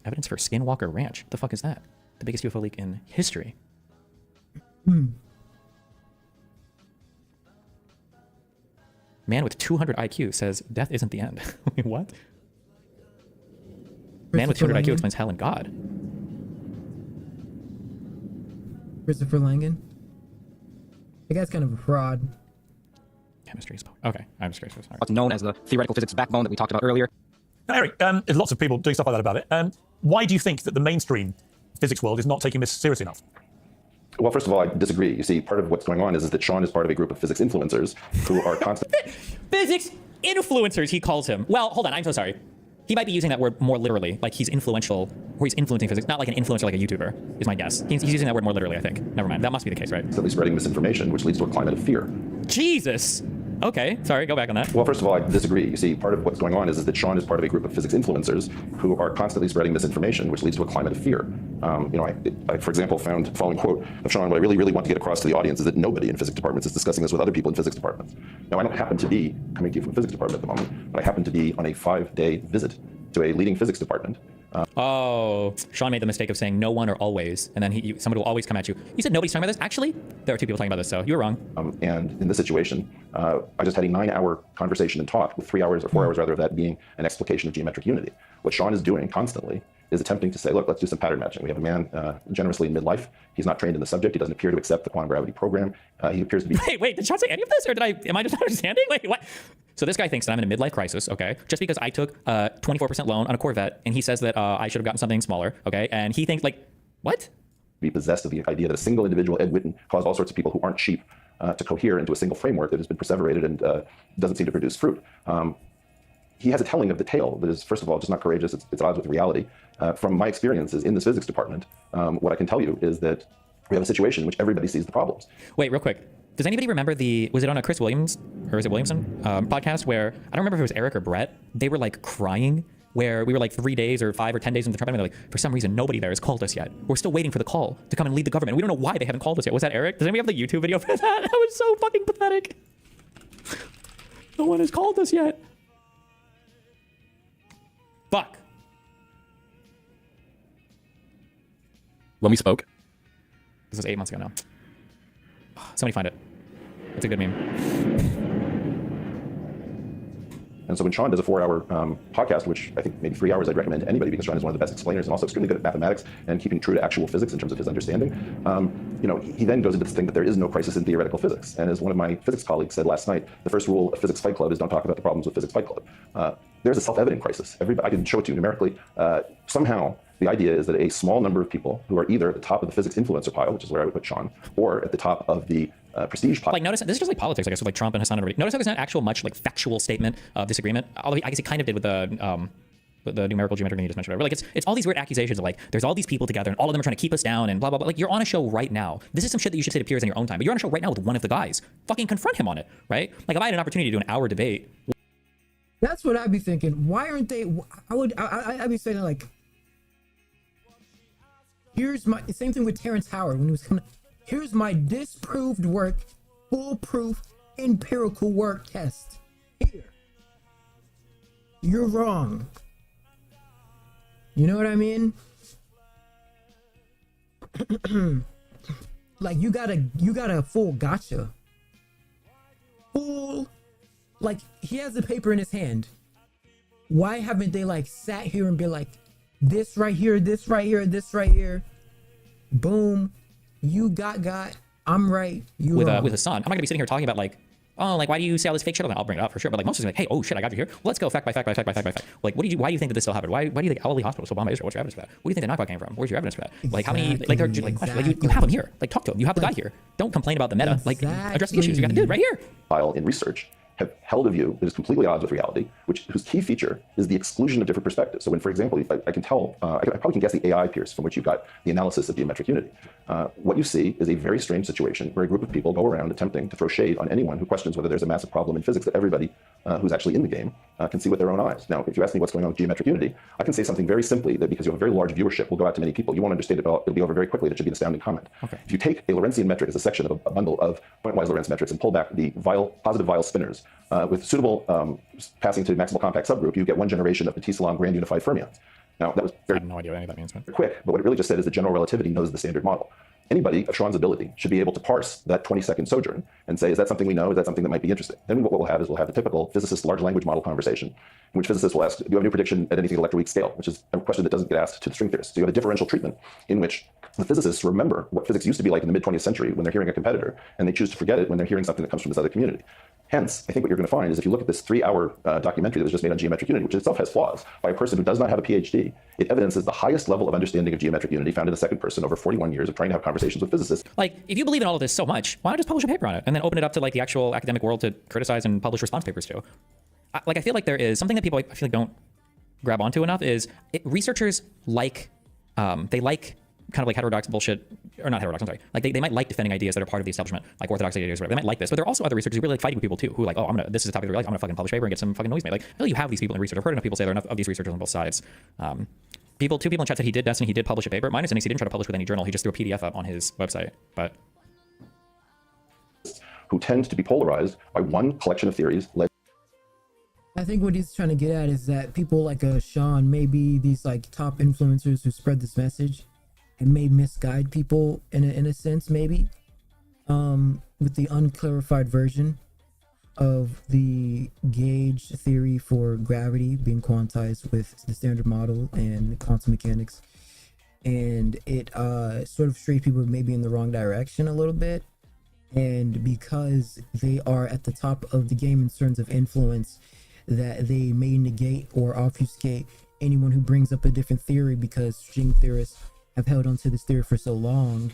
Evidence for Skinwalker Ranch. What the fuck is that? The biggest UFO leak in history. Man with 200 IQ says death isn't the end. Wait, what? Man with 200 IQ explains hell and God. Christopher Langan. The guy's kind of a fraud. Chemistry is... okay, I'm just curious. What's known as the theoretical physics backbone that we talked about earlier. Now, Eric, there's lots of people doing stuff like that about it. Why do you think that the mainstream physics world is not taking this seriously enough? Well, first of all, I disagree. You see, part of what's going on is that Sean is part of a group of physics influencers who are constantly... Physics influencers, he calls him. Well, hold on, I'm so sorry. He might be using that word more literally, like he's influential, or he's influencing physics, not like an influencer like a YouTuber, is my guess. He's using that word more literally, I think. Never mind, that must be the case, right? Constantly spreading misinformation, which leads to a climate of fear. Jesus! Okay, sorry, go back on that. Well, first of all, I disagree. You see, part of what's going on is that Sean is part of a group of physics influencers who are constantly spreading misinformation, which leads to a climate of fear. I, for example, found the following quote of Sean. What I really, really want to get across to the audience is that nobody in physics departments is discussing this with other people in physics departments. Now, I don't happen to be coming to you from the physics department at the moment, but I happen to be on a 5-day visit to a leading physics department. Oh, Sean made the mistake of saying no one or always, and then somebody will always come at you. You said nobody's talking about this? Actually, there are 2 people talking about this, so you were wrong. And in this situation, I just had a 9-hour conversation and talk, with 3 hours or 4 hours rather of that being an explication of geometric unity. What Sean is doing constantly is attempting to say, look, let's do some pattern matching. We have a man generously in midlife. He's not trained in the subject. He doesn't appear to accept the quantum gravity program. He appears to be... Wait, did Sean say any of this, or am I just not understanding? Wait, what? So this guy thinks that I'm in a midlife crisis, okay? Just because I took a 24% loan on a Corvette, and he says that I should have gotten something smaller, okay? And he thinks, like, what? Be possessed of the idea that a single individual, Ed Witten, caused all sorts of people who aren't cheap to cohere into a single framework that has been perseverated and doesn't seem to produce fruit. He has a telling of the tale that is, first of all, just not courageous. It's at odds with reality. From my experiences in this physics department, what I can tell you is that we have a situation in which everybody sees the problems. Wait, real quick. Does anybody remember was it on a Chris Williams, or is it Williamson, podcast where, I don't remember if it was Eric or Brett, they were like crying, where we were like 3 days or 5 or 10 days into the Trump, and they're like, for some reason, nobody there has called us yet. We're still waiting for the call to come and lead the government. We don't know why they haven't called us yet. Was that Eric? Does anybody have the YouTube video for that? That was so fucking pathetic. No one has called us yet. Fuck. When we spoke. This was 8 months ago now. Somebody find it. It's a good meme. And so when Sean does a 4-hour podcast, which I think maybe 3 hours I'd recommend to anybody because Sean is one of the best explainers and also extremely good at mathematics and keeping true to actual physics in terms of his understanding, he then goes into this thing that there is no crisis in theoretical physics. And as one of my physics colleagues said last night, the first rule of Physics Fight Club is don't talk about the problems with Physics Fight Club. There's a self-evident crisis. I can show it to you numerically. Somehow, the idea is that a small number of people who are either at the top of the physics influencer pile, which is where I would put Sean, or at the top of the prestige pile. Like, notice, this is just like politics, I guess, with like Trump and Hassan and everybody. Notice how there's not actual much like factual statement of disagreement. Although I guess he kind of did with the numerical geometry thing you just mentioned. Like, it's all these weird accusations of like, there's all these people together and all of them are trying to keep us down and blah, blah, blah. Like, you're on a show right now. This is some shit that you should say to peers in your own time, but you're on a show right now with one of the guys. Fucking confront him on it, right? Like, if I had an opportunity to do an hour debate. That's what I'd be thinking. Why aren't they? I'd be saying like, here's my, same thing with Terrence Howard when he was coming. Here's my disproved work, foolproof, empirical work test. Here. You're wrong. You know what I mean? Like, you got a full gotcha. Full, like, he has the paper in his hand. Why haven't they like sat here and been like, this right here, this right here, this right here, boom, you got, I'm right, you wrong. With Hassan, I'm not gonna be sitting here talking about like, oh, like, why do you say all this fake shit? I'll bring it up for sure. But like, most of them like, hey, oh shit, I got you here. Well, let's go fact by fact by fact by fact by fact. Like, why do you think that this still happened? Why do you think Al Hospital is so bombed by Israel? What's your evidence for that? Where do you think the knockout came from? Where's your evidence for that? Like, how many, like, they're like, questions. Like, you have them here. Like, talk to him. You have the guy here. Don't complain about the meta. Like, address the issues. You got the dude right here. File in research have held a view that is completely at odds with reality, whose key feature is the exclusion of different perspectives. So when, for example, I can tell, I probably can guess the AI Pierce from which you've got the analysis of geometric unity. What you see is a very strange situation where a group of people go around attempting to throw shade on anyone who questions whether there's a massive problem in physics that everybody who's actually in the game can see with their own eyes. Now, if you ask me what's going on with geometric unity, I can say something very simply that because you have a very large viewership, will go out to many people. You won't understand it all. It'll be over very quickly. That should be an astounding comment. Okay. If you take a Lorentzian metric as a section of a bundle of pointwise Lorentz metrics and pull back the positive Weyl spinners with suitable passing to maximal compact subgroup, you get one generation of Petit-Salon grand unified fermions. Now, that was very I have no idea what any of that means. Quick, but what it really just said is that general relativity knows the standard model. Anybody of Sean's ability should be able to parse that 20-second sojourn and say, is that something we know? Is that something that might be interesting? Then what we'll have is we'll have the typical physicist large language model conversation in which physicists will ask, do you have a new prediction at anything electroweak scale? Which is a question that doesn't get asked to the string theorists. So you have a differential treatment in which The physicists remember what physics used to be like in the mid-20th century when they're hearing a competitor, and they choose to forget it when they're hearing something that comes from this other community. Hence, I think what you're going to find is if you look at this 3-hour documentary that was just made on geometric unity, which itself has flaws, by a person who does not have a PhD, it evidences the highest level of understanding of geometric unity found in a second person over 41 years of trying to have conversations with physicists. Like, if you believe in all of this so much, why not just publish a paper on it and then open it up to like the actual academic world to criticize and publish response papers to? I feel like there is something that people I feel like don't grab onto enough is researchers like, they like kind of like heterodox bullshit, or not heterodox, I'm sorry. Like they might like defending ideas that are part of the establishment, like orthodox ideas, or whatever. They might like this, but there are also other researchers who really like fighting with people too, who are like, oh, this is a topic that I like, I'm gonna fucking publish a paper and get some fucking noise made. Like, you have these people in research. I've heard enough people say there are enough of these researchers on both sides. Two people in chat said he did Destiny, he did publish a paper. My understanding is he didn't try to publish with any journal, he just threw a PDF up on his website, but. Who tend to be polarized by one collection of theories led. I think what he's trying to get at is that people like Sean may be these like top influencers who spread this message and may misguide people in a sense, maybe, with the unclarified version of the gauge theory for gravity being quantized with the standard model and quantum mechanics. And it sort of strays people maybe in the wrong direction a little bit. And because they are at the top of the game in terms of influence, that they may negate or obfuscate anyone who brings up a different theory, because string theorists have held onto this theory for so long,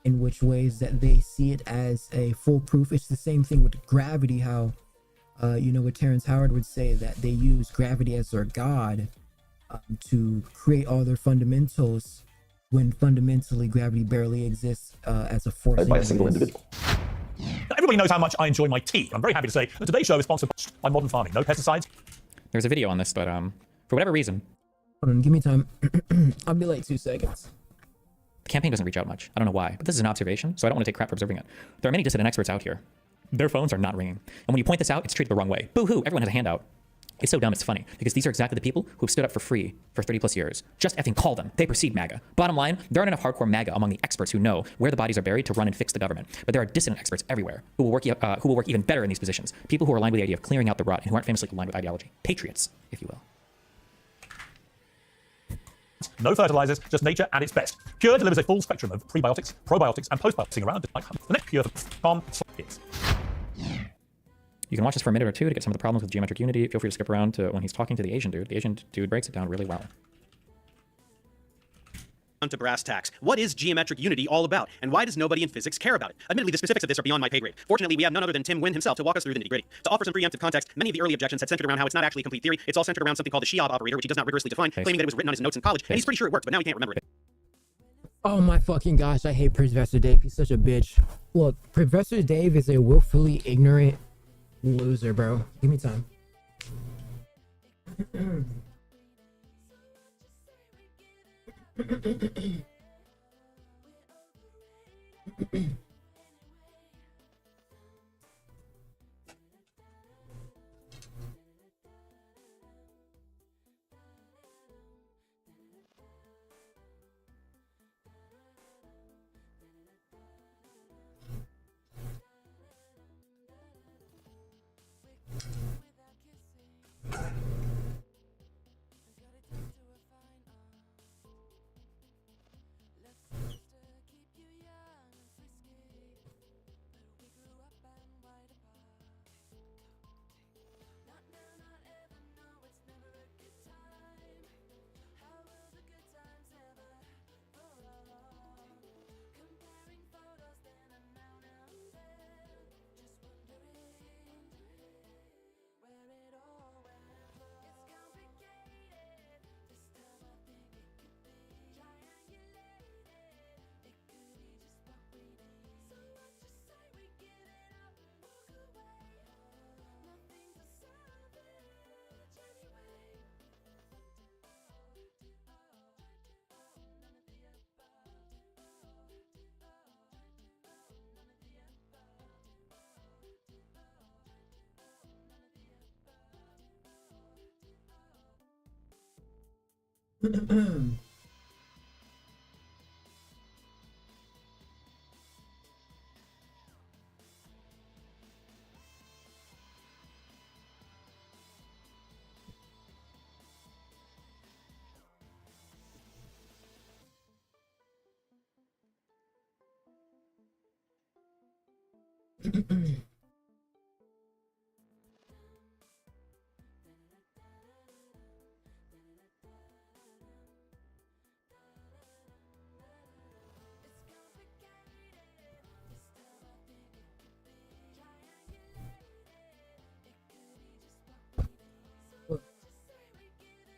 in which ways that they see it as a foolproof. It's the same thing with gravity, how what Terrence Howard would say, that they use gravity as their god to create all their fundamentals, when fundamentally gravity barely exists as a force by a single individual. Everybody knows how much I enjoy my tea. I'm very happy to say that today's show is sponsored by Modern Farming. No pesticides. There's a video on this, but for whatever reason. Hold on, give me time. I'll be like 2 seconds. The campaign doesn't reach out much. I don't know why, but this is an observation, so I don't want to take crap for observing it. There are many dissident experts out here. Their phones are not ringing. And when you point this out, it's treated the wrong way. Boo-hoo, everyone has a handout. It's so dumb, it's funny, because these are exactly the people who have stood up for free for 30 plus years. Just effing call them. They precede MAGA. Bottom line, there aren't enough hardcore MAGA among the experts who know where the bodies are buried to run and fix the government. But there are dissident experts everywhere who will work even better in these positions. People who are aligned with the idea of clearing out the rot and who aren't famously aligned with ideology. Patriots, if you will. No fertilizers, just nature at its best. Pure delivers a full spectrum of prebiotics, probiotics, and postbiotics around like the next Pure Farm is. You can watch this for a minute or two to get some of the problems with geometric unity. Feel free to skip around to when he's talking to the Asian dude. The Asian dude breaks it down really well. To brass tacks. What is geometric unity all about, and why does nobody in physics care about it? Admittedly, the specifics of this are beyond my pay grade. Fortunately, we have none other than Tim Wynn himself to walk us through the nitty-gritty. To offer some preemptive context, many of the early objections had centered around how it's not actually a complete theory. It's all centered around something called the Sheob operator, which he does not rigorously define, claiming that it was written on his notes in college, and he's pretty sure it worked, but now he can't remember it. Oh my fucking gosh, I hate Professor Dave. He's such a bitch. Look, Professor Dave is a willfully ignorant loser, bro. Give me time.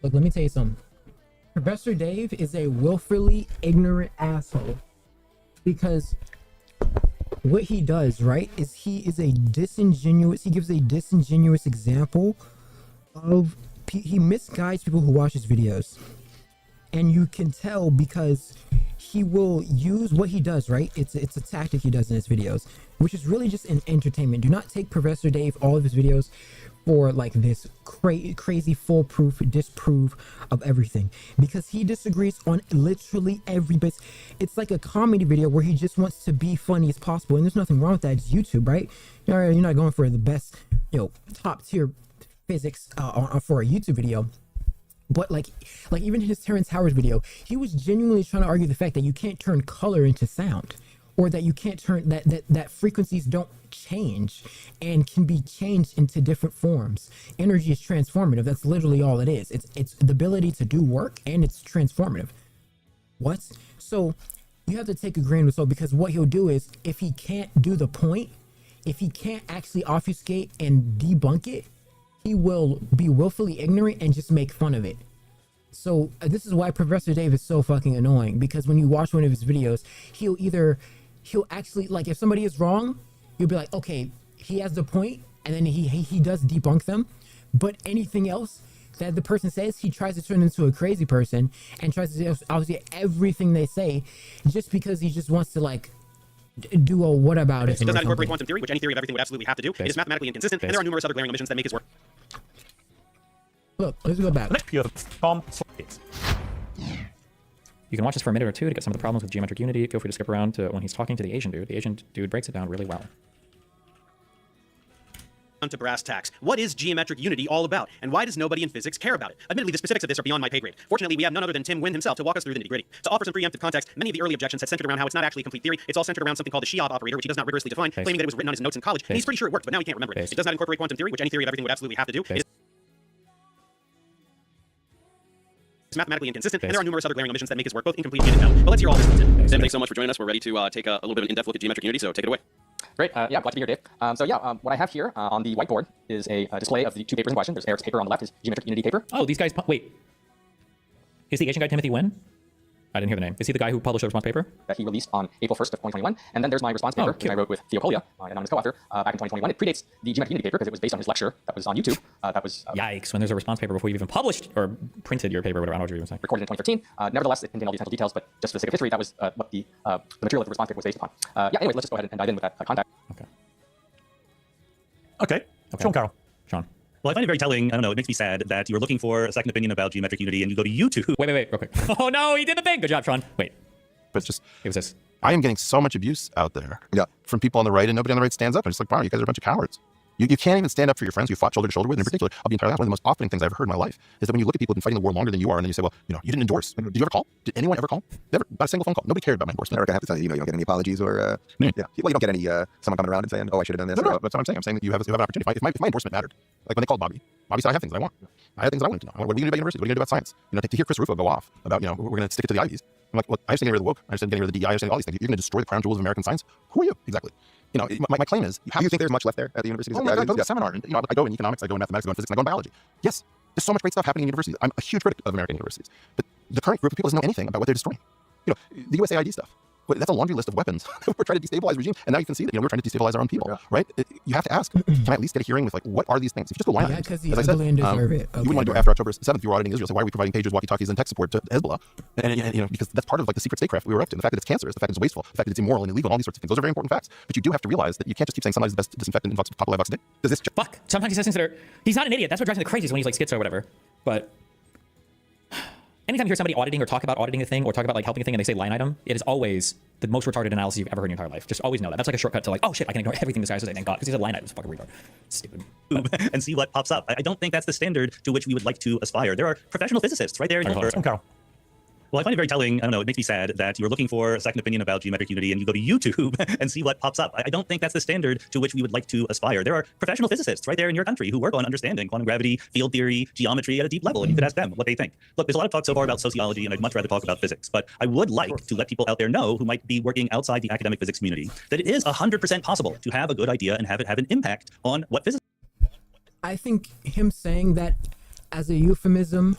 Look, let me tell you something. Professor Dave is a willfully ignorant asshole, because what he does, right, is he gives a disingenuous example of, he misguides people who watch his videos. And you can tell because he will use what he does, right? It's a tactic he does in his videos, which is really just an entertainment. Do not take Professor Dave, all of his videos, for like this crazy foolproof disprove of everything, because he disagrees on literally every bit. It's like a comedy video where he just wants to be funny as possible, and there's nothing wrong with that. It's YouTube, right? You're not going for the best, top tier physics for a YouTube video. But like even his Terrence Howard video, he was genuinely trying to argue the fact that you can't turn color into sound, or that you can't turn that frequencies don't change and can be changed into different forms. Energy is transformative. That's literally all it is. It's the ability to do work, and it's transformative. What? So you have to take a grain of salt, because what he'll do is, if he can't do the point, if he can't actually obfuscate and debunk it, he will be willfully ignorant and just make fun of it. So this is why Professor Dave is so fucking annoying, because when you watch one of his videos, he'll actually, like, if somebody is wrong, you'll be like, okay, he has the point, and then he does debunk them. But anything else that the person says, he tries to turn into a crazy person and tries to obviously everything they say, just because he just wants to, like, do a what about it. It does not incorporate quantum theory, which any theory of everything would absolutely have to do. It is mathematically inconsistent, and there are numerous other glaring omissions that make his work. Look, let's go back. You can watch this for a minute or two to get some of the problems with geometric unity. Feel free to skip around to when he's talking to the Asian dude. The Asian dude breaks it down really well. On to brass tacks. What is geometric unity all about, and why does nobody in physics care about it? Admittedly, the specifics of this are beyond my pay grade. Fortunately, we have none other than Tim Wynn himself to walk us through the nitty-gritty. To offer some preemptive context, many of the early objections had centered around how it's not actually a complete theory. It's all centered around something called the Cheob operator, which he does not rigorously define, claiming that it was written on his notes in college. And he's pretty sure it worked, but now he can't remember it. It does not incorporate quantum theory, which any theory of everything would absolutely have to do. It is mathematically inconsistent, and there are numerous other glaring omissions that make his work both incomplete and invalid. But let's hear all this. Tim, thanks so much for joining us. We're ready to take a little bit of an in-depth look at geometric unity, so take it away. Great. Yeah, glad to be here, Dave. What I have here on the whiteboard is a display of the two papers in question. There's Eric's paper on the left, his geometric unity paper. Oh, these guys. Wait. Is the Asian guy Timothy Wynn? I didn't hear the name. Is he the guy who published the response paper? That he released on April 1st of 2021. And then there's my response paper, which I wrote with Theo Colia, an anonymous co-author, back in 2021. It predates the geometric unity paper because it was based on his lecture that was on YouTube. Yikes, when there's a response paper before you've even published or printed your paper, whatever, I don't know what you're even saying. Recorded in 2013. Nevertheless, it contained all the essential details, but just for the sake of history, that was what the material of the response paper was based upon. Anyways, let's just go ahead and dive in with that context. Okay. Sean Carroll. Sean. Well, I find it very telling. I don't know. It makes me sad that you're looking for a second opinion about geometric unity and you go to YouTube. Wait, real quick. Oh no, he did the thing. Good job, Sean. Wait. But just, it was this. I am getting so much abuse out there from people on the right, and nobody on the right stands up. I'm just like, wow, you guys are a bunch of cowards. You can't even stand up for your friends you fought shoulder to shoulder with. In particular, I'll be entirely honest, one of the most off-putting things I've ever heard in my life is that when you look at people who've been fighting the war longer than you are, and then you say, well, you didn't endorse. Did you ever call? Did anyone ever call? Never. Not a single phone call. Nobody cared about my endorsement. Eric, I have to tell you, you don't get any apologies or, well, you don't get any, someone coming around and saying, oh, I should have done this. No, that's what I'm saying. I'm saying that you have an opportunity. If my endorsement mattered, like when they called Bobby said, I have things I want. I had things I wanted to know. What are you going to do about university? What are you going to do about science? To hear Chris Rufo go off about, we're going to stick it to the Ivies. I'm like, well, I understand getting rid of the woke. I understand getting rid of the DEI. I understand all these things. You're going to destroy the crown jewels of American science? Who are you? Exactly. My claim is... Do you think there's much left there at the university? I go to a seminar, and I go in economics, I go in mathematics, I go in physics, I go in biology. Yes, there's so much great stuff happening in universities. I'm a huge critic of American universities. But the current group of people doesn't know anything about what they're destroying. The USAID stuff. That's a laundry list of weapons. We're trying to destabilize regime, and now you can see that we're trying to destabilize our own people, right? You have to ask, can I at least get a hearing with what are these things? If you just go line items, because as I said, you wouldn't want to do it after October 7th. You were auditing Israel. So why are we providing pages, walkie-talkies, and tech support to Hezbollah? And because that's part of the secret statecraft we were up to. The fact that it's cancerous, the fact that it's wasteful, the fact that it's immoral and illegal, and all these sorts of things. Those are very important facts. But you do have to realize that you can't just keep saying somebody's the best disinfectant in top of today. Does this fuck? Sometimes he says things that are. He's not an idiot. That's what drives me crazy when he's like schizo or whatever. But anytime you hear somebody auditing or talk about auditing a thing or talk about helping a thing and they say line item, it is always the most retarded analysis you've ever heard in your entire life. Just always know that. That's like a shortcut to oh shit, I can ignore everything this guy says, thank God, because he's a line item. It's fucking retard. Stupid. And see what pops up. I don't think that's the standard to which we would like to aspire. There are professional physicists right there. Well, Well, I find it very telling. I don't know. It makes me sad that you're looking for a second opinion about geometric unity and you go to YouTube and see what pops up. I don't think that's the standard to which we would like to aspire. There are professional physicists right there in your country who work on understanding quantum gravity, field theory, geometry at a deep level, and you could ask them what they think. Look, there's a lot of talk so far about sociology, and I'd much rather talk about physics. But I would like to let people out there know who might be working outside the academic physics community that it is 100% possible to have a good idea and have it have an impact on what physics. I think him saying that as a euphemism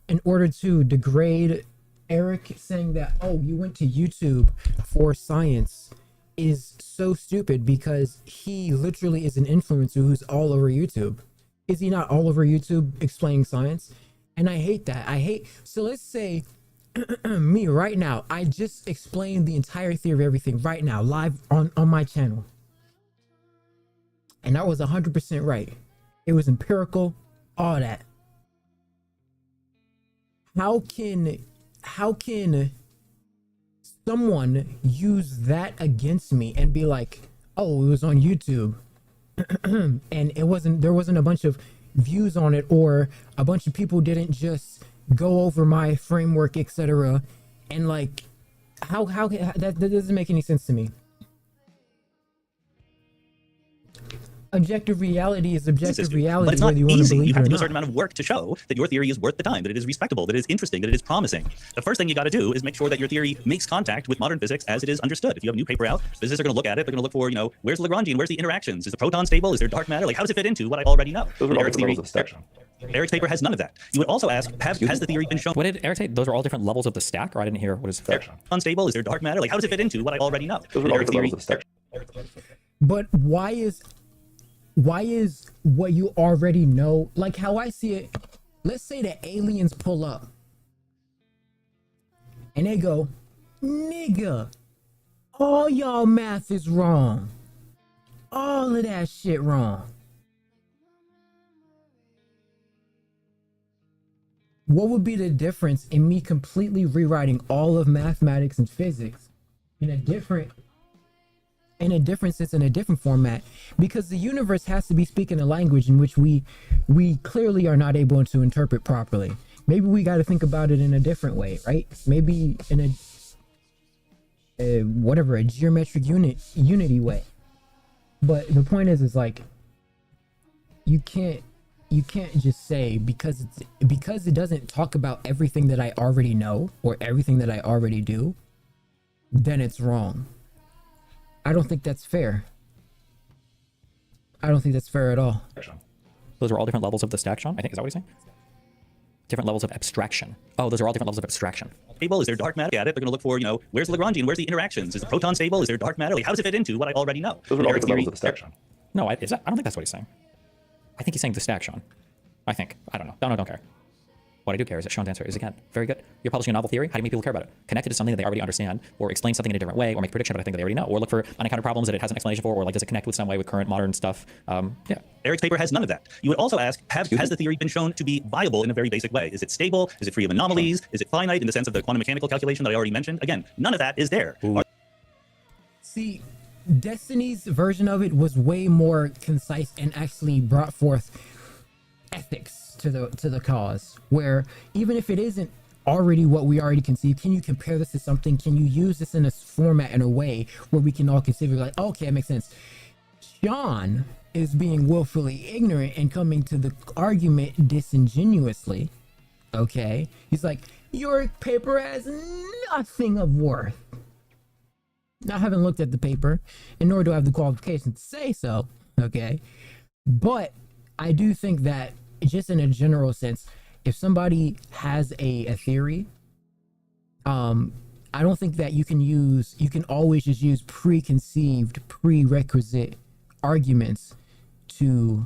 in order to degrade Eric, saying that, oh, you went to YouTube for science, is so stupid because he literally is an influencer who's all over YouTube. Is he not all over YouTube explaining science? And I hate that. So let's say me right now, I just explained the entire theory of everything right now, live on my channel. And I was 100% right. It was empirical, all that. How can someone use that against me and be like, oh, it was on YouTube and there wasn't a bunch of views on it, or a bunch of people didn't just go over my framework, etc. And like, how that doesn't make any sense to me. Objective reality is objective reality. But it's not whether you want to easy. believe You have it to or do a certain not. amount of work to show that your theory is worth the time, that it is respectable, that it is interesting, that it is promising. The first thing you got to do is make sure that your theory makes contact with modern physics as it is understood. If you have a new paper out, physicists are going to look at it. They're going to look for, you know, where's the Lagrangian? Where's the interactions? Is the proton stable? Is there dark matter? Like, how does it fit into what I already know? Those are all Eric's different theory, levels of stack. Eric's paper has none of that. You would also ask, has the theory been shown? What did Eric say? Those are all different levels of the stack, or I didn't hear what is unstable? Is there dark matter? Like, how does it fit into what I already know? Those are all Eric's different theory. levels of stack. But why is what you already know, like how I see it, let's say the aliens pull up and they go, nigga, all y'all math is wrong. All of that shit wrong. What would be the difference in me completely rewriting all of mathematics and physics in a different sense, in a different format? Because the universe has to be speaking a language in which we clearly are not able to interpret properly. Maybe we got to think about it in a different way, right? Maybe in a geometric unity way. But the point is like, you can't just say because it doesn't talk about everything that I already know or everything that I already do, then it's wrong. I don't think that's fair. I don't think that's fair at all. Those are all different levels of the stack, Sean? I think, is that what he's saying? Different levels of abstraction. Oh, those are all different levels of abstraction. Stable? Is there dark matter? At it, they're going to look for, you know, where's the Lagrangian? Where's the interactions? Is the proton stable? Is there dark matter? Like, how does it fit into what I already know? Those are all Eric's different theory. levels of the stack, Sean. No, I don't think that's what he's saying. I think he's saying the stack, Sean. I think. I don't know. Don't care. What I do care is that Sean's answer is, again, very good. You're publishing a novel theory. How do many people care about it? Connect it to something that they already understand, or explain something in a different way, or make a prediction about a thing that they already know, or look for unencountered problems that it has an explanation for, or like does it connect with some way with current modern stuff? Yeah. Eric's paper has none of that. You would also ask, has the theory been shown to be viable in a very basic way? Is it stable? Is it free of anomalies? Is it finite in the sense of the quantum mechanical calculation that I already mentioned? Again, none of that is there. See, Destiny's version of it was way more concise and actually brought forth ethics to the cause, where even if it isn't already what we already conceive, can you compare this to something? Can you use this in a format, in a way where we can all consider like, okay, it makes sense. Sean is being willfully ignorant and coming to the argument disingenuously. Okay, he's like, your paper has nothing of worth. Now, I haven't looked at the paper, and nor do I have the qualifications to say so. Okay, but I do think that just in a general sense, if somebody has a theory, I don't think that you can always just use preconceived, prerequisite arguments to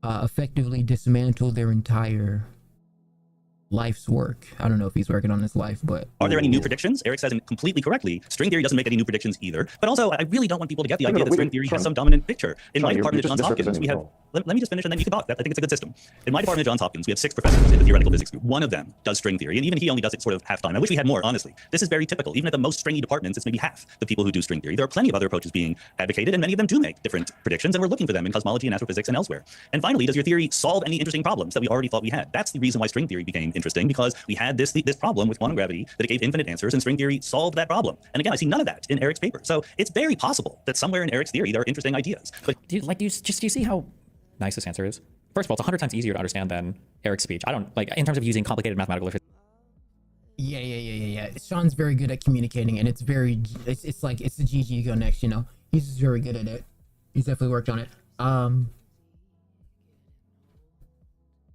effectively dismantle their entire life's work. I don't know if he's working on his life, but Are there any new predictions? Eric says completely correctly, string theory doesn't make any new predictions either. But also, I really don't want people to get the idea that string theory has some dominant picture. In my department at Johns Hopkins, we have, let me just finish and then you can talk. I think it's a good system. In my department at Johns Hopkins, we have 6 professors in the theoretical physics group. One of them does string theory, and even he only does it sort of half time. I wish we had more, honestly. This is very typical. Even at the most stringy departments, it's maybe half the people who do string theory. There are plenty of other approaches being advocated, and many of them do make different predictions, and we're looking for them in cosmology and astrophysics and elsewhere. And finally, does your theory solve any interesting problems that we already thought we had? That's the reason why string theory became interesting because we had this problem with quantum gravity that it gave infinite answers, and string theory solved that problem. And again, I see none of that in Eric's paper. So it's very possible that somewhere in Eric's theory there are interesting ideas. But do you see how nice this answer is? First of all, it's 100 times easier to understand than Eric's speech. I don't like in terms of using complicated mathematical. Yeah. Sean's very good at communicating, and it's very, it's like, it's the GG go next, you know? He's just very good at it. He's definitely worked on it.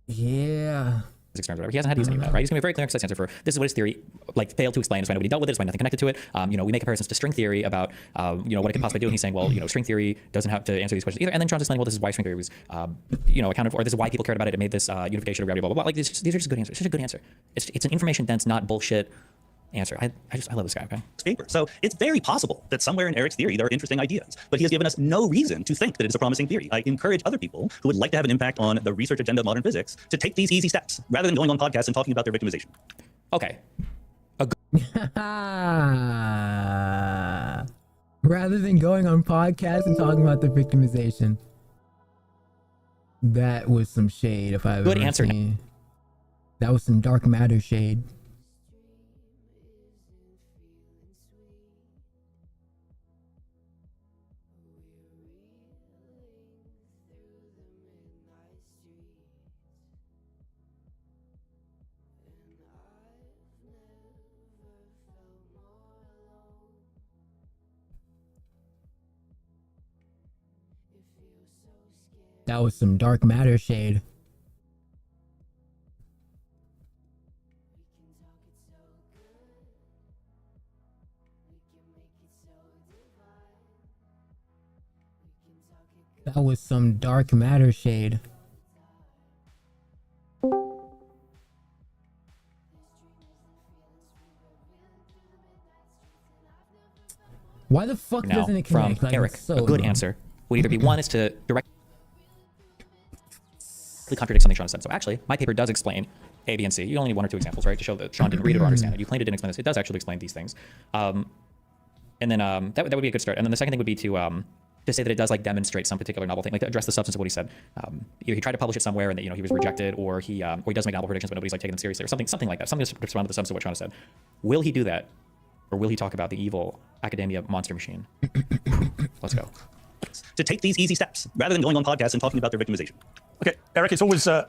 Yeah. Experiments, whatever. He hasn't had to use any of that, right? He's gonna be a very clear, concise answer for this is what his theory like failed to explain. It's why nobody dealt with it. It's why nothing connected to it. We make comparisons to string theory about what it could possibly do. And he's saying, well, string theory doesn't have to answer these questions either. And then Sean's explaining, well, this is why string theory was accounted for, or this is why people cared about it. It made this unification of gravity, blah blah blah. Like these are just good answers. It's just a good answer. It's an information dense, not bullshit answer. I love this guy. Okay. Paper. So it's very possible that somewhere in Eric's theory there are interesting ideas, but he has given us no reason to think that it is a promising theory. I encourage other people who would like to have an impact on the research agenda of modern physics to take these easy steps rather than going on podcasts and talking about their victimization. Okay. Rather than going on podcasts and talking about the victimization. That was some shade if I've Good ever answer. seen. That was some dark matter shade. That was some dark matter shade. That was some dark matter shade. Why the fuck Now, doesn't it from connect? Like, Eric, it's so a good annoying. answer would either be one is to directly contradict something Sean said. So actually, my paper does explain A, B, and C. You only need one or two examples, right, to show that Sean didn't read it or understand it. You claimed it didn't explain this. It does actually explain these things. And then that would be a good start. And then the second thing would be to say that it does like demonstrate some particular novel thing, like to address the substance of what he said. He tried to publish it somewhere and that he was rejected, or he does make novel predictions but nobody's like taking them seriously, or something like that. Something to respond to the substance of what Sean said. Will he do that, or will he talk about the evil academia monster machine? Let's go. To take these easy steps rather than going on podcasts and talking about their victimization. Okay, Eric, it's always a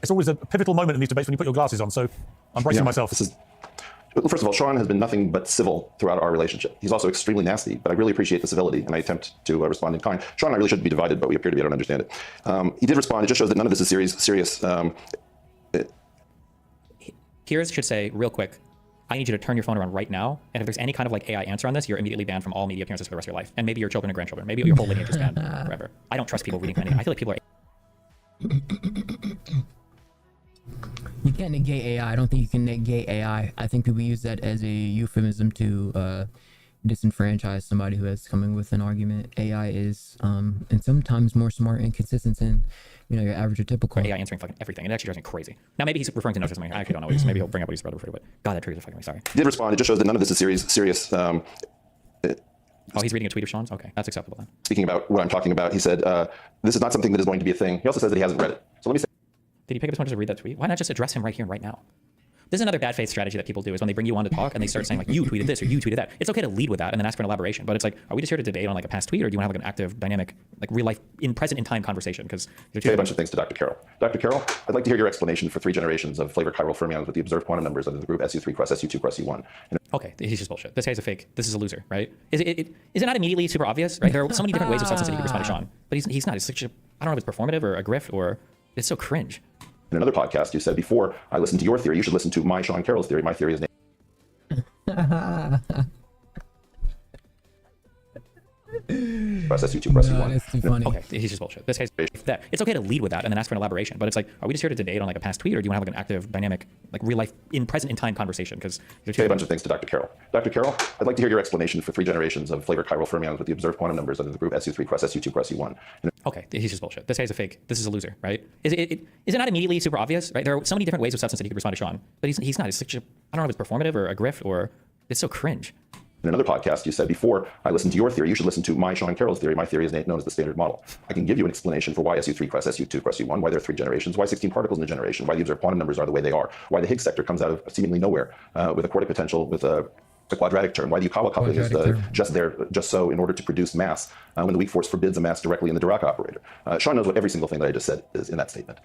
pivotal moment in these debates when you put your glasses on, so I'm bracing myself. First of all, Sean has been nothing but civil throughout our relationship. He's also extremely nasty, but I really appreciate the civility, and I attempt to respond in kind. Sean and I really shouldn't be divided, but we appear to be. I don't understand it. He did respond. It just shows that none of this is serious. Here's should say real quick, I need you to turn your phone around right now, and if there's any kind of like AI answer on this, you're immediately banned from all media appearances for the rest of your life, and maybe your children and grandchildren, maybe your whole lineage is banned forever. I don't trust people reading from anything. I feel like people are. You can't negate AI. I don't think you can negate AI. I think people use that as a euphemism to disenfranchise somebody who is coming with an argument. AI is and sometimes more smart and consistent than your average or typical. AI answering fucking everything. It actually drives me crazy. Now maybe he's referring to notes or something. I actually don't know what he's. Maybe he'll bring up what he's read before, but God, that triggers the fucking me. Sorry. He did respond. It just shows that none of this is serious. Oh, he's reading a tweet of Sean's? Okay, that's acceptable then. Speaking about what I'm talking about, he said, this is not something that is going to be a thing. He also says that he hasn't read it. So let me say. Did he pick up his phone just to read that tweet? Why not just address him right here and right now? This is another bad faith strategy that people do, is when they bring you on to talk and they start saying like, you tweeted this or you tweeted that. It's okay to lead with that and then ask for an elaboration, but it's like, are we just here to debate on like a past tweet, or do you want to have like an active, dynamic, like real life, present in time conversation? Because say a bunch of things to Dr. Carroll. Dr. Carroll, I'd like to hear your explanation for 3 generations of flavor chiral fermions with the observed quantum numbers under the group SU3 cross SU2 cross U1. Okay, he's just bullshit. This guy's a fake. This is a loser, right? Is it not immediately super obvious, right? There are so many different ways of substance that he could respond to Sean, but he's not. It's such a, I don't know if it's performative or a grift or it's so cringe. In another podcast, you said before I listened to your theory, you should listen to my Sean Carroll's theory. My theory is press SU2 press U1. That's too funny. Okay, he's just bullshit. This guy's that. It's okay to lead with that and then ask for an elaboration, but it's like, are we just here to debate on like a past tweet, or do you want to have like an active, dynamic, like real life, present in time conversation? Because say a bunch of things to Dr. Carroll. Dr. Carroll, I'd like to hear your explanation for 3 generations of flavor chiral fermions with the observed quantum numbers under the group SU3 cross SU2 cross U1. Okay, he's just bullshit. This guy's a fake. This is a loser, right? Is it not immediately super obvious, right? There are so many different ways of substance that he could respond to Sean, but he's not. It's such a, I don't know if it's performative or a grift or it's so cringe. In another podcast, you said, before I listen to your theory, you should listen to my Sean Carroll's theory. My theory is known as the standard model. I can give you an explanation for why SU3 crosses SU2 crosses U1, why there are 3 generations, why 16 particles in a generation, why the observed quantum numbers are the way they are, why the Higgs sector comes out of seemingly nowhere with a quartic potential with a quadratic term, why the Yukawa coupling is just so in order to produce mass when the weak force forbids a mass directly in the Dirac operator. Sean knows what every single thing that I just said is in that statement.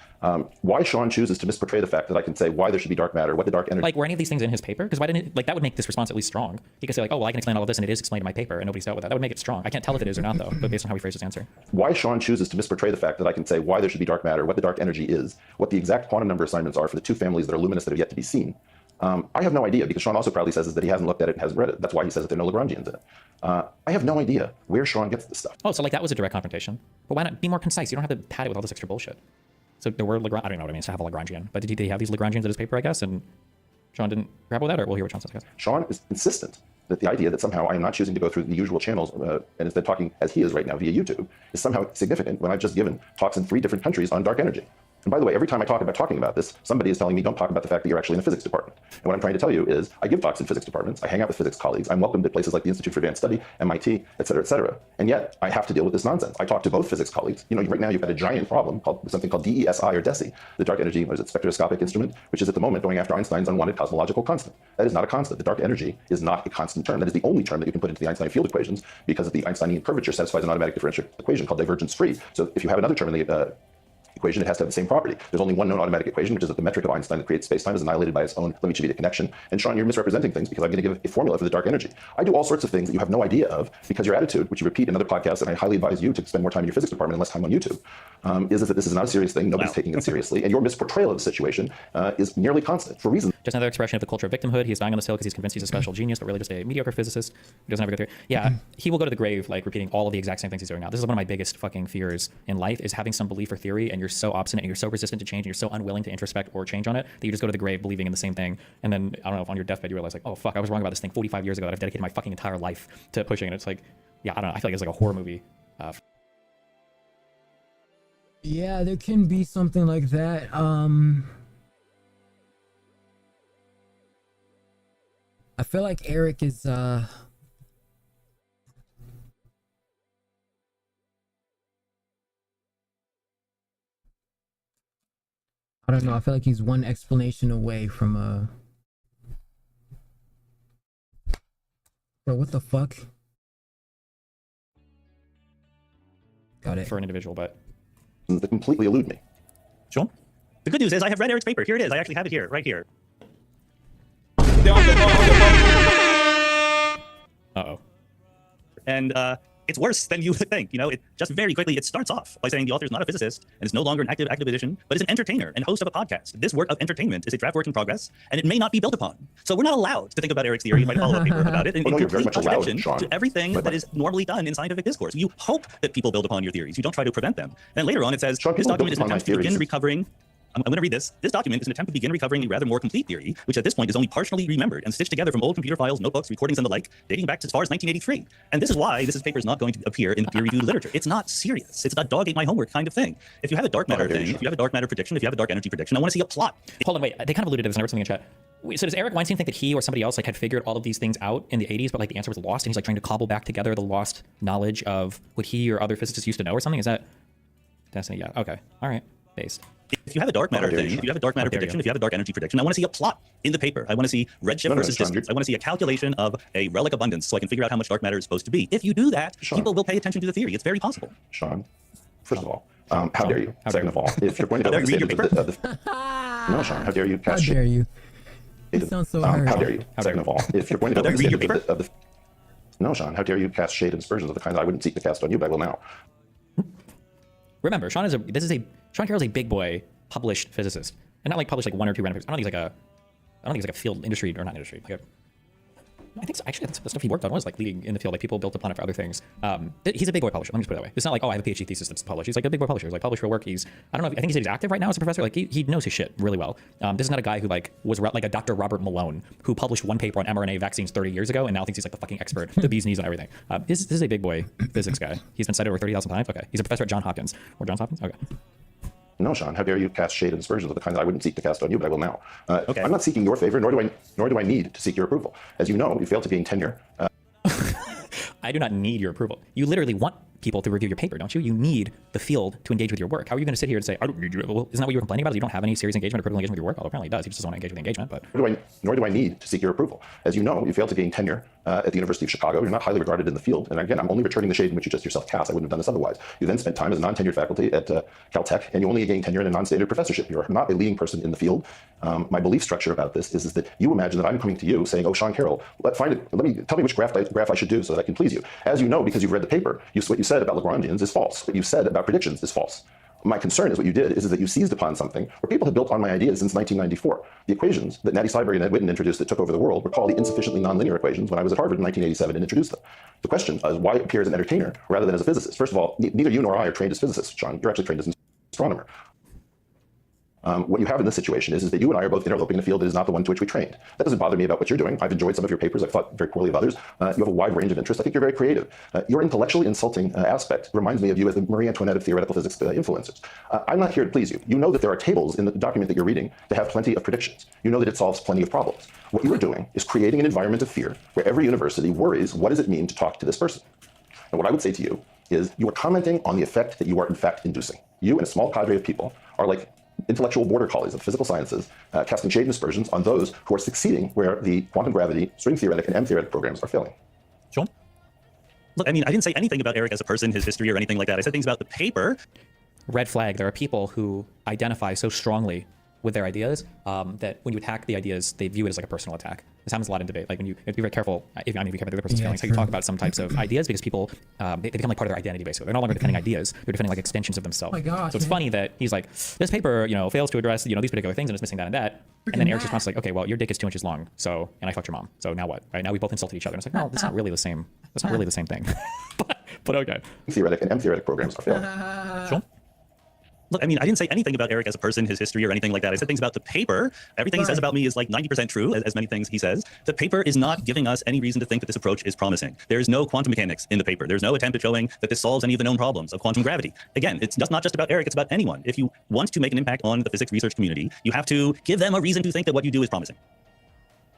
Why Sean chooses to misportray the fact that I can say why there should be dark matter, what the dark energy... Like, were any of these things in his paper? Because why didn't it, like, that would make this response at least strong. He could say, like, oh, well, I can explain all of this, and it is explained in my paper, and nobody's dealt with that. That would make it strong. I can't tell if it is or not, though, but based on how he phrased his answer. Why Sean chooses to misportray the fact that I can say why there should be dark matter, what the dark energy is, what the exact quantum number assignments are for the 2 families that are luminous that have yet to be seen. I have no idea, because Sean also proudly says is that he hasn't looked at it and hasn't read it. That's why he says that there are no Lagrangians in it. I have no idea where Sean gets this stuff. Oh, so like that was a direct confrontation. But why not be more concise? You don't have to pad it with all this extra bullshit. So there were I don't know what it means to have a Lagrangian, but did he have these Lagrangians in his paper, I guess, and Sean didn't grapple with that, or we'll hear what Sean says, I guess. Sean is insistent that the idea that somehow I am not choosing to go through the usual channels and instead talking as he is right now via YouTube is somehow significant when I've just given talks in 3 different countries on dark energy. And by the way, every time I talk about talking about this, somebody is telling me don't talk about the fact that you're actually in the physics department. And what I'm trying to tell you is I give talks in physics departments, I hang out with physics colleagues, I'm welcomed at places like the Institute for Advanced Study, MIT, et cetera, et cetera. And yet I have to deal with this nonsense. I talk to both physics colleagues. You know, right now you've got a giant problem called something called DESI or DESI, the dark energy, what is it, spectroscopic instrument, which is at the moment going after Einstein's unwanted cosmological constant. That is not a constant. The dark energy is not a constant term. That is the only term that you can put into the Einstein field equations because the Einsteinian curvature satisfies an automatic differential equation called divergence free. So if you have another term in the equation, it has to have the same property. There's only one known automatic equation, which is that the metric of Einstein that creates space-time is annihilated by its own Lemaitre connection. And Sean, you're misrepresenting things because I'm going to give a formula for the dark energy. I do all sorts of things that you have no idea of because your attitude, which you repeat in other podcasts, and I highly advise you to spend more time in your physics department and less time on YouTube, is that this is not a serious thing. Nobody's taking it seriously. And your misportrayal of the situation is nearly constant for reasons. Just another expression of the culture of victimhood. He's dying on this hill because he's convinced he's a special genius, but really just a mediocre physicist who doesn't have a good theory. Yeah, he will go to the grave like repeating all of the exact same things he's doing now. This is one of my biggest fucking fears in life, is having some belief or theory and you're so obstinate and you're so resistant to change and you're so unwilling to introspect or change on it that you just go to the grave believing in the same thing. And then, I don't know, if on your deathbed you realize like, oh fuck, I was wrong about this thing 45 years ago that I've dedicated my fucking entire life to pushing. And it's like, yeah, I don't know, I feel like it's like a horror movie. Yeah, there can be something like that. I feel like Eric is I don't know, I feel like he's one explanation away from bro, what the fuck? Got it. For an individual, but that completely elude me. Sean? The good news is I have read Eric's paper. Here it is. I actually have it here, right here. Uh-oh. And it's worse than you would think. You know, it just very quickly, it starts off by saying the author is not a physicist and is no longer an active edition, but is an entertainer and host of a podcast. This work of entertainment is a draft work in progress, and it may not be built upon. So we're not allowed to think about Eric's theory. You might follow a paper about it in complete contradiction to everything that is normally done in scientific discourse. You hope that people build upon your theories. You don't try to prevent them. And later on, it says, this document is an attempt to begin recovering. I'm going to read this. This document is an attempt to begin recovering a rather more complete theory, which at this point is only partially remembered and stitched together from old computer files, notebooks, recordings, and the like, dating back to as far as 1983. And this is why this paper is not going to appear in peer-reviewed literature. It's not serious. It's a dog ate my homework kind of thing. If you have a dark matter thing, if you have a dark matter prediction, if you have a dark energy prediction, I want to see a plot. Hold on, wait. They kind of alluded to this, and I wrote something in chat. Wait, so does Eric Weinstein think that he or somebody else like had figured all of these things out in the 80s, but like the answer was lost, and he's like trying to cobble back together the lost knowledge of what he or other physicists used to know or something? Is that? Destiny? Yeah. Okay. All right. Based. If you have a dark matter thing, if you have a dark matter prediction, if you have a dark energy prediction, I want to see a plot in the paper. I want to see redshift versus distance. I want to see a calculation of a relic abundance so I can figure out how much dark matter is supposed to be. If you do that, people will pay attention to the theory. It's very possible. Sean, first of all, how dare you? Second of all, if you're going to read your paper. No, Sean, how dare you? How dare you? It sounds so hard. How dare you? Second of all, if you're going to read your paper. No, Sean, how dare you cast shade and aspersions of the kind that I wouldn't seek to cast on you, but I will now. Remember, Sean Carroll's a big boy published physicist, and not like published like one or two random papers. I don't think he's like a field industry or not industry. Like I think so. Actually, that's the stuff he worked on was like leading in the field. Like people built upon it for other things. He's a big boy publisher. Let me just put it that way. It's not like, oh, I have a PhD thesis that's published. He's like a big boy publisher. He's like published real work. I don't know. I think he's active right now as a professor. Like he knows his shit really well. This is not a guy who like was like a Dr. Robert Malone who published one paper on mRNA vaccines 30 years ago and now thinks he's like the fucking expert, the bee's knees and everything. This is a big boy physics guy. He's been cited over 30,000 times. Okay. He's a professor at Johns Hopkins. Or Johns Hopkins? Okay. No, Sean, how dare you cast shade and aspersions of the kind that I wouldn't seek to cast on you, but I will now. I'm not seeking your favor, nor do I need to seek your approval. As you know, you failed to gain tenure I do not need your approval. You literally want people to review your paper, don't you? You need the field to engage with your work. How are you going to sit here and say, I don't need your approval? Isn't that what you were complaining about? You don't have any serious engagement or critical engagement with your work? Well, apparently he does. He just doesn't want to engage with the engagement. But Nor do I need to seek your approval. As you know, you failed to gain tenure at the University of Chicago. You're not highly regarded in the field. And again, I'm only returning the shade in which you just yourself cast. I wouldn't have done this otherwise. You then spent time as a non-tenured faculty at Caltech, and you only gained tenure in a non-standard professorship. You're not a leading person in the field. My belief structure about this is that you imagine that I'm coming to you saying, oh, Sean Carroll, tell me which graph I should do so that I can please you. As you know, because you've read the paper, what you said about Lagrangians is false. What you said about predictions is false. My concern is what you did is that you seized upon something where people have built on my ideas since 1994. The equations that Natty Seiberg and Ed Witten introduced that took over the world were called the insufficiently nonlinear equations when I was at Harvard in 1987 and introduced them. The question is why appear as an entertainer rather than as a physicist? First of all, neither you nor I are trained as physicists, John. You're actually trained as an astronomer. What you have in this situation is that you and I are both interloping in a field that is not the one to which we trained. That doesn't bother me about what you're doing. I've enjoyed some of your papers. I've thought very poorly of others. You have a wide range of interests. I think you're very creative. Your intellectually insulting aspect reminds me of you as the Marie Antoinette of theoretical physics influencers. I'm not here to please you. You know that there are tables in the document that you're reading that have plenty of predictions. You know that it solves plenty of problems. What you are doing is creating an environment of fear where every university worries, what does it mean to talk to this person? And what I would say to you is you are commenting on the effect that you are in fact inducing. You and a small cadre of people are like intellectual border collies of physical sciences, casting shade and aspersions on those who are succeeding where the quantum gravity, string theoretic, and M-theoretic programs are failing. Sean? Look, I mean, I didn't say anything about Eric as a person, his history, or anything like that. I said things about the paper. Red flag. There are people who identify so strongly with their ideas that when you attack the ideas, they view it as like a personal attack. This happens a lot in debate. Like when you have to be very careful, if you care about the other person's feelings, how you talk about some types of ideas, because people, they become like part of their identity, basically. They're no longer defending ideas, they're defending like extensions of themselves. Oh my gosh, so it's funny that he's like, this paper, fails to address, these particular things and it's missing that and that. And then Eric's response is like, okay, well, your dick is 2 inches long, so, and I fucked your mom. So now what? Right now we both insulted each other. And it's like, no, that's not really the same. That's not really the same thing. but okay. Theoretic and M-theoretic programs are failing. Sean? Look, I mean, I didn't say anything about Eric as a person, his history, or anything like that. I said things about the paper. Everything he says about me is like 90% true, as many things he says. The paper is not giving us any reason to think that this approach is promising. There is no quantum mechanics in the paper. There's no attempt at showing that this solves any of the known problems of quantum gravity. Again, it's not just about Eric, it's about anyone. If you want to make an impact on the physics research community, you have to give them a reason to think that what you do is promising.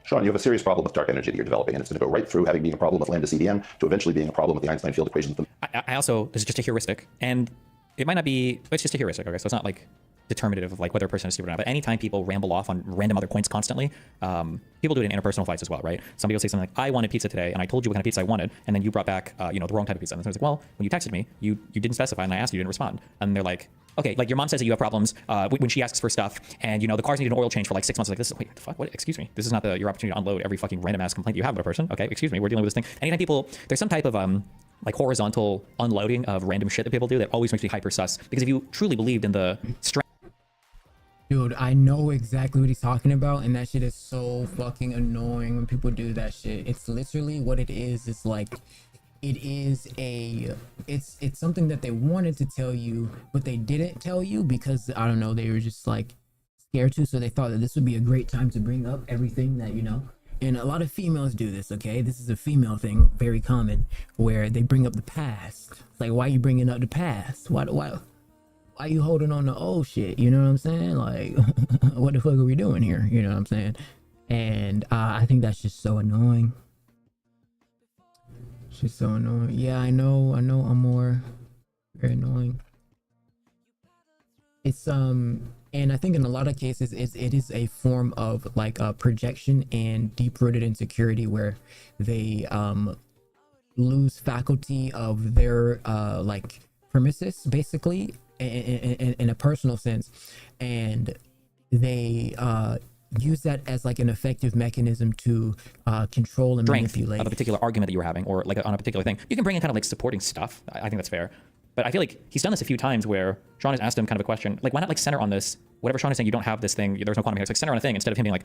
Sean, you have a serious problem with dark energy that you're developing, and it's going to go right through having being a problem with lambda CDM to eventually being a problem with the Einstein field equations. I also, this is just a heuristic, and it might not be, it's just a heuristic, okay? So it's not like determinative of like whether a person is stupid or not. But anytime people ramble off on random other points constantly, people do it in interpersonal fights as well, right? Somebody will say something like, I wanted pizza today, and I told you what kind of pizza I wanted, and then you brought back, the wrong type of pizza. And it's like, well, when you texted me, you didn't specify, and I asked you, you didn't respond. And they're like, okay, like your mom says that you have problems when she asks for stuff, and the cars need an oil change for like 6 months. Like this, wait, what the fuck? What? Excuse me. This is not your opportunity to unload every fucking random ass complaint you have about a person. Okay, excuse me. We're dealing with this thing. Anytime people, there's some type of like horizontal unloading of random shit that people do that always makes me hyper sus. Because if you truly believed in the strength. Dude, I know exactly what he's talking about, and that shit is so fucking annoying when people do that shit. It's literally what it is. It's like, it's something that they wanted to tell you, but they didn't tell you because, I don't know, they were just like scared to, so they thought that this would be a great time to bring up everything that, and a lot of females do this, okay? This is a female thing, very common, where they bring up the past. It's like, why are you bringing up the past? Why are you holding on to old shit? You know what I'm saying? Like, what the fuck are we doing here? You know what I'm saying? And I think that's just so annoying. It's just so annoying. Yeah, I know I'm more very annoying. It's and I think in a lot of cases it is a form of like projection and deep-rooted insecurity where they lose faculty of their like premises, basically, in a personal sense, and they use that as like an effective mechanism to control and manipulate of a particular argument that you were having, or like on a particular thing. You can bring in kind of like supporting stuff. I think that's fair. But I feel like he's done this a few times where Sean has asked him kind of a question, like, why not like center on this? Whatever Sean is saying, you don't have this thing, there's no quantum mechanics, like center on a thing instead of him being like,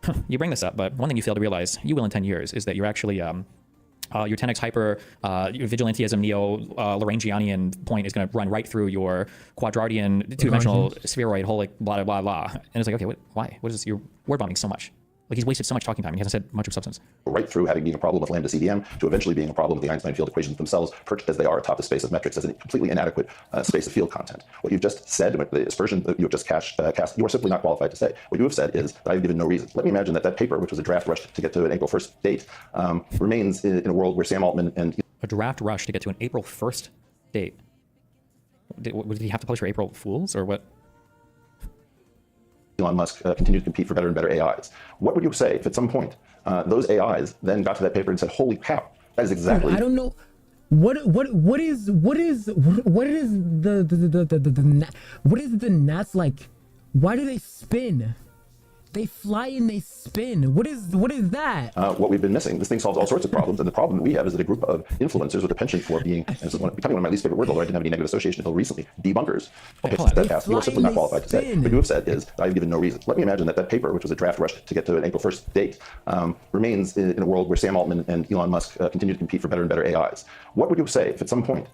huh, you bring this up, but one thing you fail to realize, you will in 10 years, is that you're actually, your 10x hyper vigilantism neo-Lagrangian point is going to run right through your quadratian two-dimensional spheroid whole, like, blah, blah, blah. And it's like, okay, why? What is this? You're word bombing so much. Like, he's wasted so much talking time and he hasn't said much of substance. Right through having been a problem with lambda CDM to eventually being a problem with the Einstein field equations themselves, perched as they are atop the space of metrics as a completely inadequate space of field content. What you've just said, the aspersion that you have just cast, you are simply not qualified to say. What you have said is that I've given no reason. Let me imagine that paper, which was a draft rushed to get to an April 1st date, remains in a world where Sam Altman and a draft rush to get to an April 1st date. Did he have to publish for April Fools or what? Elon Musk continued to compete for better and better AIs. What would you say if at some point those AIs then got to that paper and said, "Holy cow, that is exactly"? I don't know. What is the gnats like? Why do they spin? They fly and they spin. What is that? What we've been missing. This thing solves all sorts of problems, and the problem that we have is that a group of influencers with a penchant for being, and this is becoming one of my least favorite words, although I didn't have any negative association until recently, debunkers. That you are simply not qualified to say. What you have said is, I've given no reason. Let me imagine that paper, which was a draft rush to get to an April 1st date, remains in a world where Sam Altman and Elon Musk continue to compete for better and better AIs. What would you say if at some point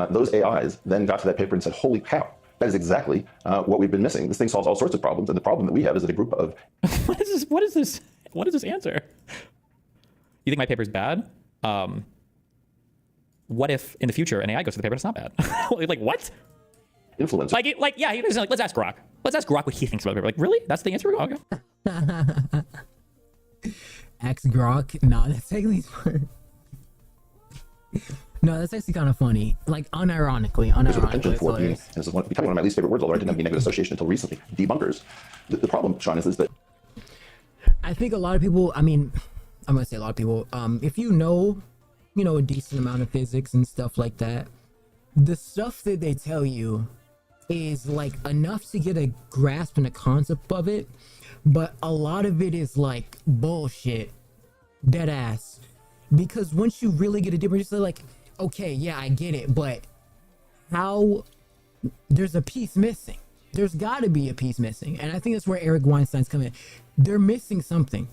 those AIs then got to that paper and said, "Holy cow, that is exactly what we've been missing. This thing solves all sorts of problems, and the problem that we have is that a group of..." What is this answer? You think my paper's bad? What if in the future an AI goes to the paper and it's not bad? Like what? Influence. Yeah, he was like, let's ask Grok. Let's ask Grok what he thinks about the paper. Like, really? That's the answer? Okay. Ask Grok? No, that's actually smart. No, that's actually kind of funny. Like, unironically. For being, and this is becoming one of my least favorite words, although I didn't have any negative association until recently. Debunkers. The problem, Sean, is that I think a lot of people, I mean, I'm going to say a lot of people, if you know, a decent amount of physics and stuff like that, the stuff that they tell you is like enough to get a grasp and a concept of it, but a lot of it is like bullshit, dead ass. Because once you really get a deeper, you're like, okay, yeah, I get it, but how? There's a piece missing. There's got to be a piece missing, and I think that's where Eric Weinstein's coming in. They're missing something.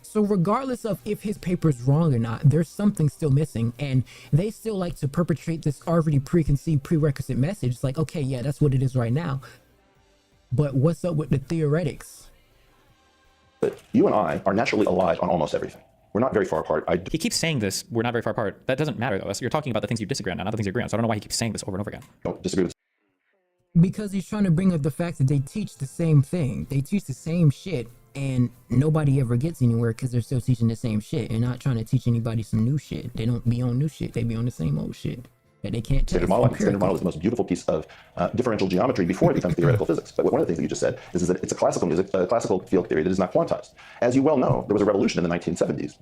So regardless of if his paper is wrong or not, there's something still missing, and they still like to perpetrate this already preconceived prerequisite message. It's like, okay, yeah, that's what it is right now, but what's up with the theoretics? You and I are naturally allied on almost everything. We're not very far apart. He keeps saying this, we're not very far apart. That doesn't matter though. You're talking about the things you disagree on, not the things you agree on. So I don't know why he keeps saying this over and over again. Don't disagree with. Because he's trying to bring up the fact that they teach the same thing. They teach the same shit, and nobody ever gets anywhere because they're still teaching the same shit and not trying to teach anybody some new shit. They don't be on new shit. They be on the same old shit that they can't test. Standard model is the most beautiful piece of differential geometry before it becomes theoretical physics. But one of the things that you just said is that it's a classical field theory that is not quantized. As you well know, there was a revolution in the 1970s.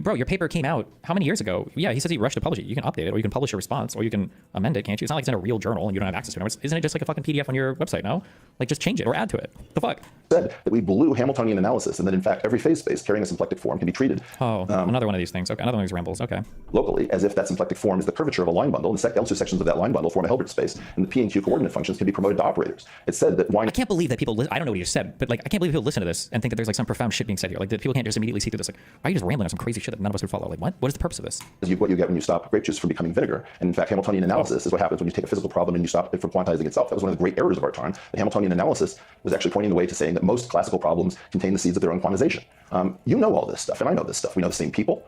Bro, your paper came out how many years ago? Yeah, he says he rushed to publish it. You can update it, or you can publish a response, or you can amend it, can't you? It's not like it's in a real journal and you don't have access to it. Isn't it just like a fucking PDF on your website, no? Like, just change it or add to it. The fuck? Said that we blew Hamiltonian analysis, and that in fact every phase space carrying a symplectic form can be treated. Another one of these things. Okay, another one of these rambles. Okay. Locally, as if that symplectic form is the curvature of a line bundle, and the L2 sections of that line bundle form a Hilbert space, and the P and Q coordinate functions can be promoted to operators. It said that I can't believe that people. I don't know what you just said, but like, I can't believe people listen to this and think that there's like some profound shit being said here. Like, that people can't just immediately see through this. Like, why are you just rambling on some crazy shit that none of us would follow? Like, what? What is the purpose of this? What you get when you stop grape juice from becoming vinegar. And in fact, Hamiltonian analysis is what happens when you take a physical problem and you stop it from quantizing itself. That was one of the great errors of our time. The Hamiltonian analysis was actually pointing the way to saying that most classical problems contain the seeds of their own quantization. You know all this stuff, and I know this stuff. We know the same people.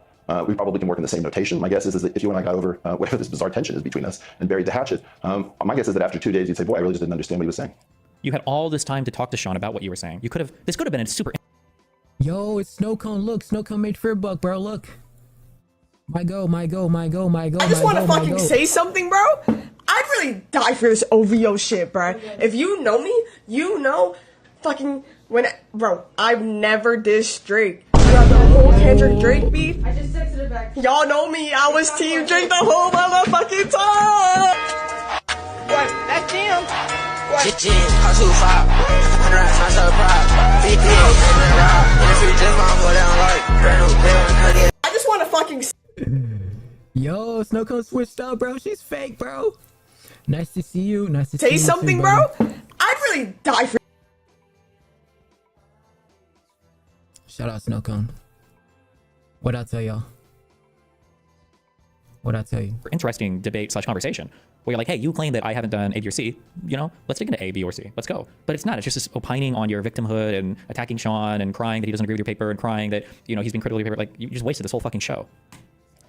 We probably can work in the same notation. My guess is that if you and I got over whatever this bizarre tension is between us and buried the hatchet, my guess is that after 2 days you'd say, boy, I really just didn't understand what he was saying. You had all this time to talk to Sean about what you were saying. This could have been a super... Yo, it's Snowcone. Look, Snowcone made for a buck, bro. Look. My go. I just want to fucking say something, bro. I'd really die for this OVO shit, bro. If you know me, you know fucking bro, I've never dissed Drake. You got the whole Kendrick Drake beef. I just texted it back. Y'all know me. I was team Drake the whole motherfucking time. What? That's him. What? I just want to fucking... Yo, Snowcone switched up, bro. She's fake, bro. Nice to see you. Nice to see you. Say something, bro. I'd really die for... Shout out Snowcone. What'd I tell y'all? What'd I tell you? Interesting debate / conversation where you're like, hey, you claim that I haven't done A, B, or C. Let's dig into A, B, or C. Let's go. But it's not. It's just this opining on your victimhood and attacking Sean and crying that he doesn't agree with your paper and crying that, he's being critical of your paper. Like, you just wasted this whole fucking show.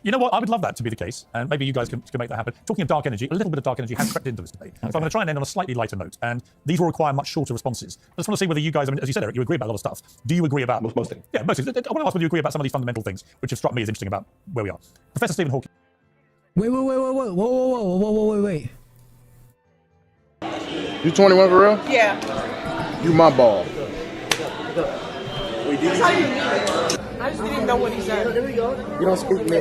You know what? I would love that to be the case, and maybe you guys can make that happen. Talking of dark energy, a little bit of dark energy has crept into this debate. Okay. So I'm going to try and end on a slightly lighter note, and these will require much shorter responses. I just want to see whether you guys, as you said, Eric, you agree about a lot of stuff. Do you agree about... Most things. Yeah, most things. I want to ask whether you agree about some of these fundamental things, which have struck me as interesting about where we are. Professor Stephen Hawking. Wait. You 21 for real? Yeah. You my ball. That's how you mean it. I just didn't know what he said. There we go. You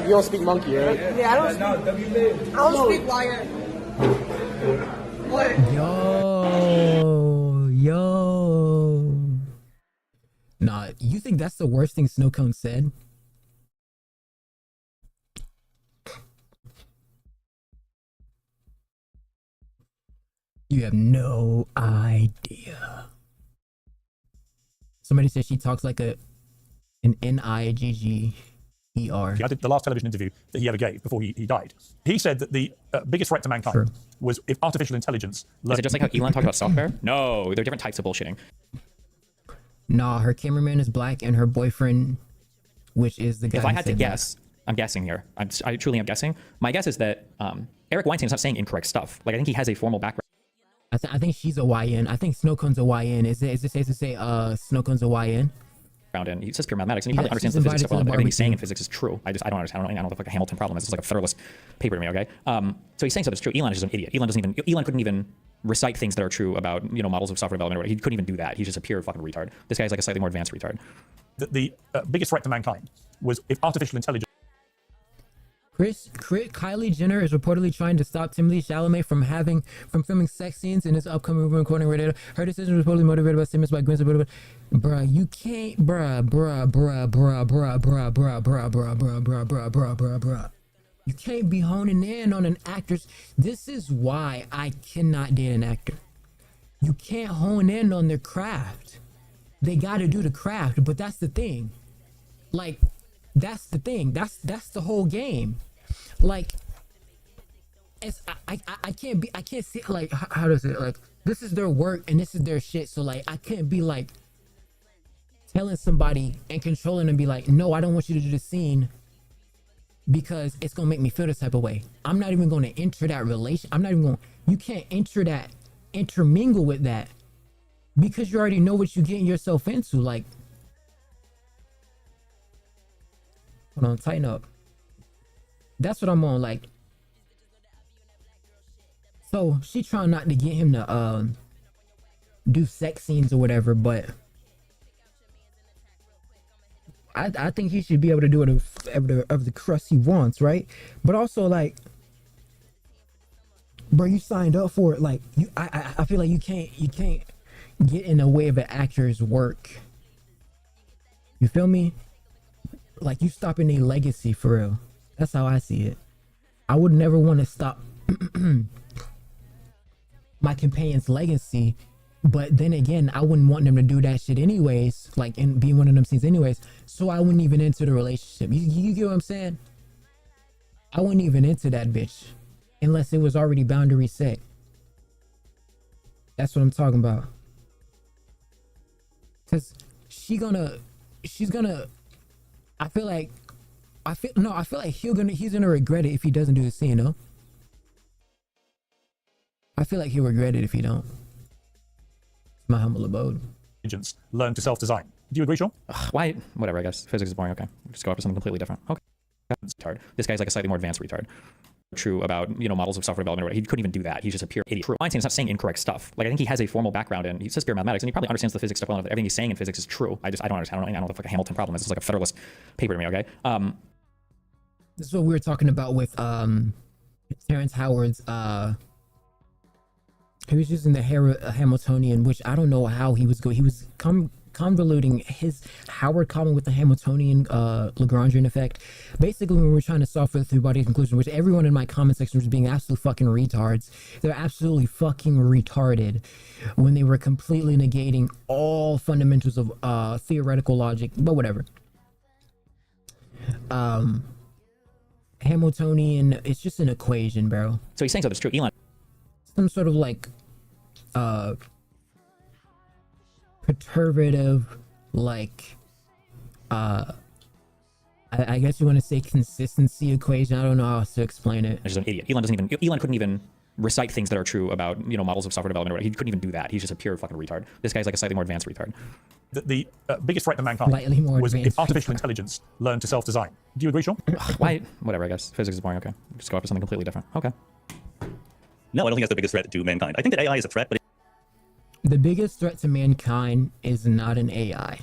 don't speak monkey, right? Yeah, I don't speak liar. What? Yo. Nah, you think that's the worst thing Snow Cone said? You have no idea. Somebody said she talks like an Nigger. I did the last television interview that he ever gave before he died. He said that the biggest threat to mankind was if artificial intelligence... Is it just like how Elon talked about software? No, they're different types of bullshitting. Nah, her cameraman is black and her boyfriend, which is the guy. If I had to guess, I'm guessing here. I truly am guessing. My guess is that Eric Weinstein is not saying incorrect stuff. Like, I think he has a formal background. I think she's a YN. I think Snow Cone's a YN. Is it safe to say Snow Cone's a YN? And he says pure mathematics, and he probably understands the physics of well. Everything he's saying in physics is true. I don't understand. I don't know what the fuck a Hamilton problem is. It's like a Federalist paper to me. Okay. So he's saying something that's true. Elon is just an idiot. Elon couldn't even recite things that are true about models of software development. He couldn't even do that. He's just a pure fucking retard. This guy's like a slightly more advanced retard. The biggest threat to mankind was if artificial intelligence. Kylie Jenner is reportedly trying to stop Timothée Chalamet from filming sex scenes in his upcoming recording radio. Her decision was reportedly motivated by statements by Gwen. Bruh, you can't, bruh. You can't be honing in on an actress. This is why I cannot date an actor. You can't hone in on their craft. They got to do the craft, but that's the thing. Like, that's the thing. That's the whole game. Like, it's I can't see, like, how does it, like, this is their work and this is their shit. So like, I can't be like telling somebody and controlling them, be like, no, I don't want you to do the scene because it's gonna make me feel this type of way. I'm not even gonna enter that relation. I'm not even gonna. You can't intermingle with that because you already know what you're getting yourself into. Like, hold on, tighten up. That's what I'm on. Like, so she trying not to get him to do sex scenes or whatever, but I think he should be able to do it of the crust he wants, right? But also, like, bro, you signed up for it. Like, I feel like you can't get in the way of an actor's work. You feel me? Like, you stopping a legacy for real. That's how I see it. I would never want to stop my companion's legacy, but then again, I wouldn't want them to do that shit anyways, like, and be one of them scenes anyways, so I wouldn't even enter the relationship. You get what I'm saying? I wouldn't even enter that bitch unless it was already boundary set. That's what I'm talking about. Cause she's gonna I feel like he's gonna regret it if he doesn't do the scene, no? I feel like he'll regret it if he don't. It's my humble abode. Agents learn to self-design. Do you agree, Sean? Why? Whatever, I guess. Physics is boring. Okay. We'll just go up to something completely different. Okay. Retard. This guy's like a slightly more advanced retard. True about models of software development. He couldn't even do that. He's just a pure idiot. Weinstein is not saying incorrect stuff. Like, I think he has a formal background in, he says pure mathematics, and he probably understands the physics stuff well enough that everything he's saying in physics is true. I don't understand. I don't know what the fuck a Hamilton problem is. It's like a Federalist paper to me. Okay. This is what we were talking about with Terrence Howard's he was using the Hamiltonian, which I don't know how he was going. He was convoluting his Howard comment with the Hamiltonian Lagrangian effect. Basically, when we were trying to solve for the three-body conclusion, which everyone in my comment section was being absolute fucking retards. They're absolutely fucking retarded when they were completely negating all fundamentals of theoretical logic, but whatever. Hamiltonian, it's just an equation, bro. So he's saying something that's true. Elon. Some sort of like perturbative, like I guess you want to say consistency equation. I don't know how else to explain it. He's just an idiot. Elon couldn't even recite things that are true about models of software development. He couldn't even do that. He's just a pure fucking retard. This guy's like a slightly more advanced retard. the biggest threat to mankind Slightly more was if advanced. artificial intelligence learned to self-design. Do you agree, Sean? Why? Whatever, I guess. Physics is boring. Okay. Just go after something completely different. Okay. No, I don't think that's the biggest threat to mankind. I think that AI is a threat, but The biggest threat to mankind is not an AI.